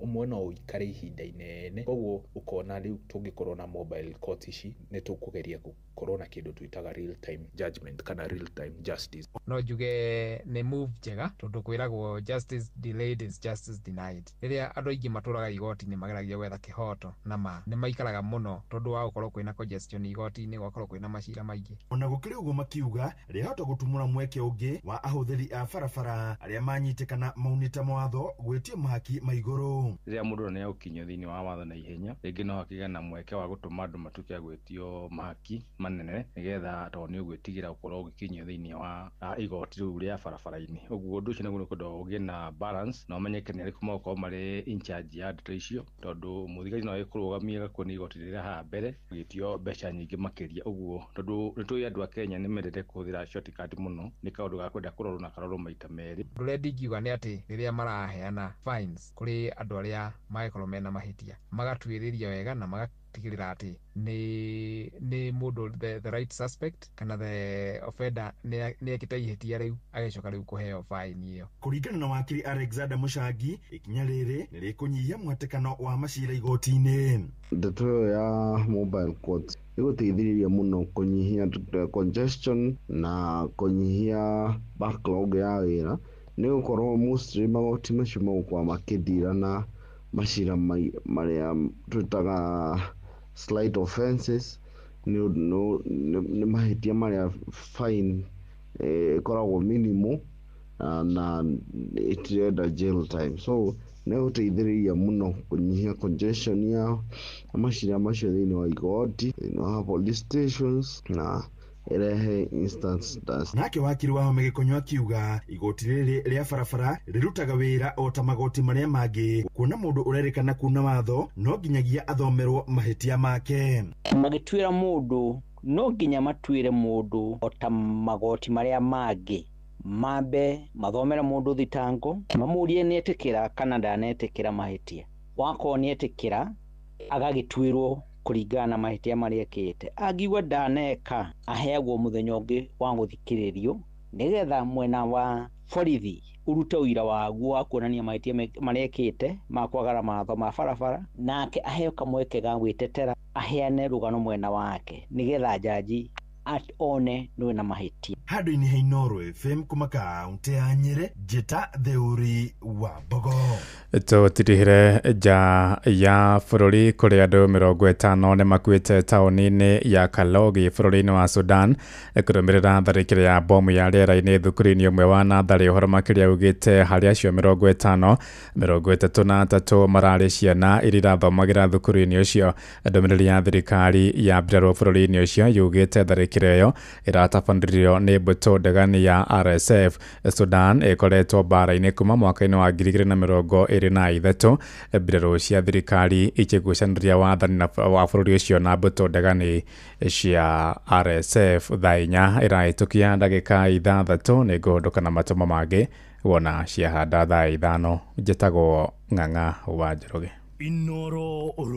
ũmwe no ũikare ihinda inene, koguo ũkona rĩu tũngĩkorwo na mobile court ici nĩ tũkũgeria gũkorwo na kĩndũ twĩtaga real time judgment kana real time justice. No njuge nĩ move njega tondu kwiragwo justice delayed is justice denied. Rĩrĩa andũ aingĩ matũraga igoti-inĩ mageragia gwetha kĩhoto na ma nĩ maikaraga mũno tondu wa gũkorwo kwĩna congestion igoti-inĩ, gwakorwo kwĩna macira maingĩ. Ona gũkĩrĩ ũguo makiuga rĩahota gũtumũra mweke ũngĩ wa ahũthĩri a barabara arĩa manyitĩkana maunĩte mawatho gwĩtio mahaki ma igũrũ. Rĩrĩa mũndũ nĩ agũkinyio thĩinĩ wa watho na ihenya, rĩngĩ no hakĩgĩa na mweke wa gũtũma andũ matuĩke gwĩtio mahaki manene nĩgetha tondũ nĩ ũgwĩtigĩra gũkorwo ũgĩkinyio thĩinĩ wa igoti rĩu rĩa barabara-inĩ. Ũguo ũndũ ũcio nĩguo nĩkwenda ũgĩe na balance na ũmenyeke nĩ arĩkũ magũkorwo marĩ in charge ya ndeto icio, tondũ mũthigari no agĩkũrũgamia gakuoni igoti rĩrĩa haha mbere gĩtio mbeca nyingĩ makĩria. Ũguo tondũ nĩtũĩ andũ a Kenya nĩ mendete kũhũthĩra shortcut mũno, nĩ kaũndũ ga kwenda kũrorwo na karorwo maita merĩ. Ũndũ ũrĩa ndingiuga nĩ atĩ rĩrĩa maraheana fines kũrĩ andũ arĩa magĩkorwo mena mahĩtia, magatuĩrĩria wega na magatigĩrĩra atĩ nĩ mũndũ the right suspect kana the offender nĩ ekĩte ihĩtia rĩu agĩcoka rĩu kũheo fine ĩyo. Kũringana na wakiri Alexander Mũcangi, ikinya rĩrĩ nĩ rĩkũnyihia mũhatĩkano wa macira igoti-inĩ. Ndeto ĩyo ya mobile court ĩgũteithĩrĩria mũno kũnyihia congestion na kũnyihia backlog ya wĩra, nĩ gũkorwo mostly magoti macio magũkorwo makĩthira na macira marĩa twĩtaga slight offenses nĩ mahĩtia marĩa fine ĩkoragwo minimal na itirenda jail time, so nĩ gũteithĩrĩria mũno kũnyihia congestion ya macira macio thĩinĩ wa igoti, thĩinĩ wa police stations na erehe instance das. Nake wakiri wa Home Gĩkonyo akiuga igoti rĩrĩ rĩa barabara rĩrutaga wĩra o ta magoti marĩa mangĩ, kuona mũndũ ũrerĩkana kuna watho no nginyagia athomerwo mahĩtia make. Magĩtuĩra mũndũ no nginya matuĩre mũndũ o ta magoti marĩa mangĩ, mambe mathomere mũndũ thitango, mamũrie nĩ etĩkĩra kana ndanetĩkĩra mahĩtia. Wakorwo nĩ etĩkĩra agagĩtuĩrwo kũringana na mahĩtia marĩa ekĩte. Angiuga ndaneka aheagwo mũthenya ũngĩ wa gũthikĩrĩrio nĩgetha mwena wa borithi urute ũira waguo wa kuonania mahĩtia marĩa ekĩte ma kwagara mawatho ma barabara, nake aheo kamweke ga gwĩtetera, aheane rũgano mwena wake nĩgetha jaji one nĩwe na mahĩtia. Handũ-inĩ ha Inooro FM kuma kaunti ya Nyeri, Njĩta Theuri wa Mbogo. Tũtirihire nja ya bũrũri kũrĩa andũ 50 nĩ makuĩte taũni-inĩ ya Kalogi bũrũri-inĩ wa Sudan kũrũmĩrĩra tharĩkĩro ya bomu ya rĩera-inĩ thukuru-inĩ ũmwe wa Natharĩ. Ũhoro makĩria ugĩte harĩ acio 50, 33 mararĩ ciana iria irathomagĩra thukuru-inĩ ũcio. Ndũmĩrĩri ya thirikari ya mbirarũ bũrũri-inĩ ũcio yugĩte tharĩkĩro ĩyo ĩratabanĩrio nĩ mbũtũ ndegani ya RSF. Sudan ĩkoretwo mbara-inĩ kuma mwaka-inĩ wa 2023, mbirarũ cia thirikari ikĩgucanĩria wathani wa bũrũri ũcio na mbũtũ ndegani cia RSF. Thaa 4 ĩrahĩtũkia ndagĩka 6 nĩ ngũhũndũka na matũmo mangĩ wona ciahanda thaa 5. Njĩtagwo Ng'ang'a wa Njoroge.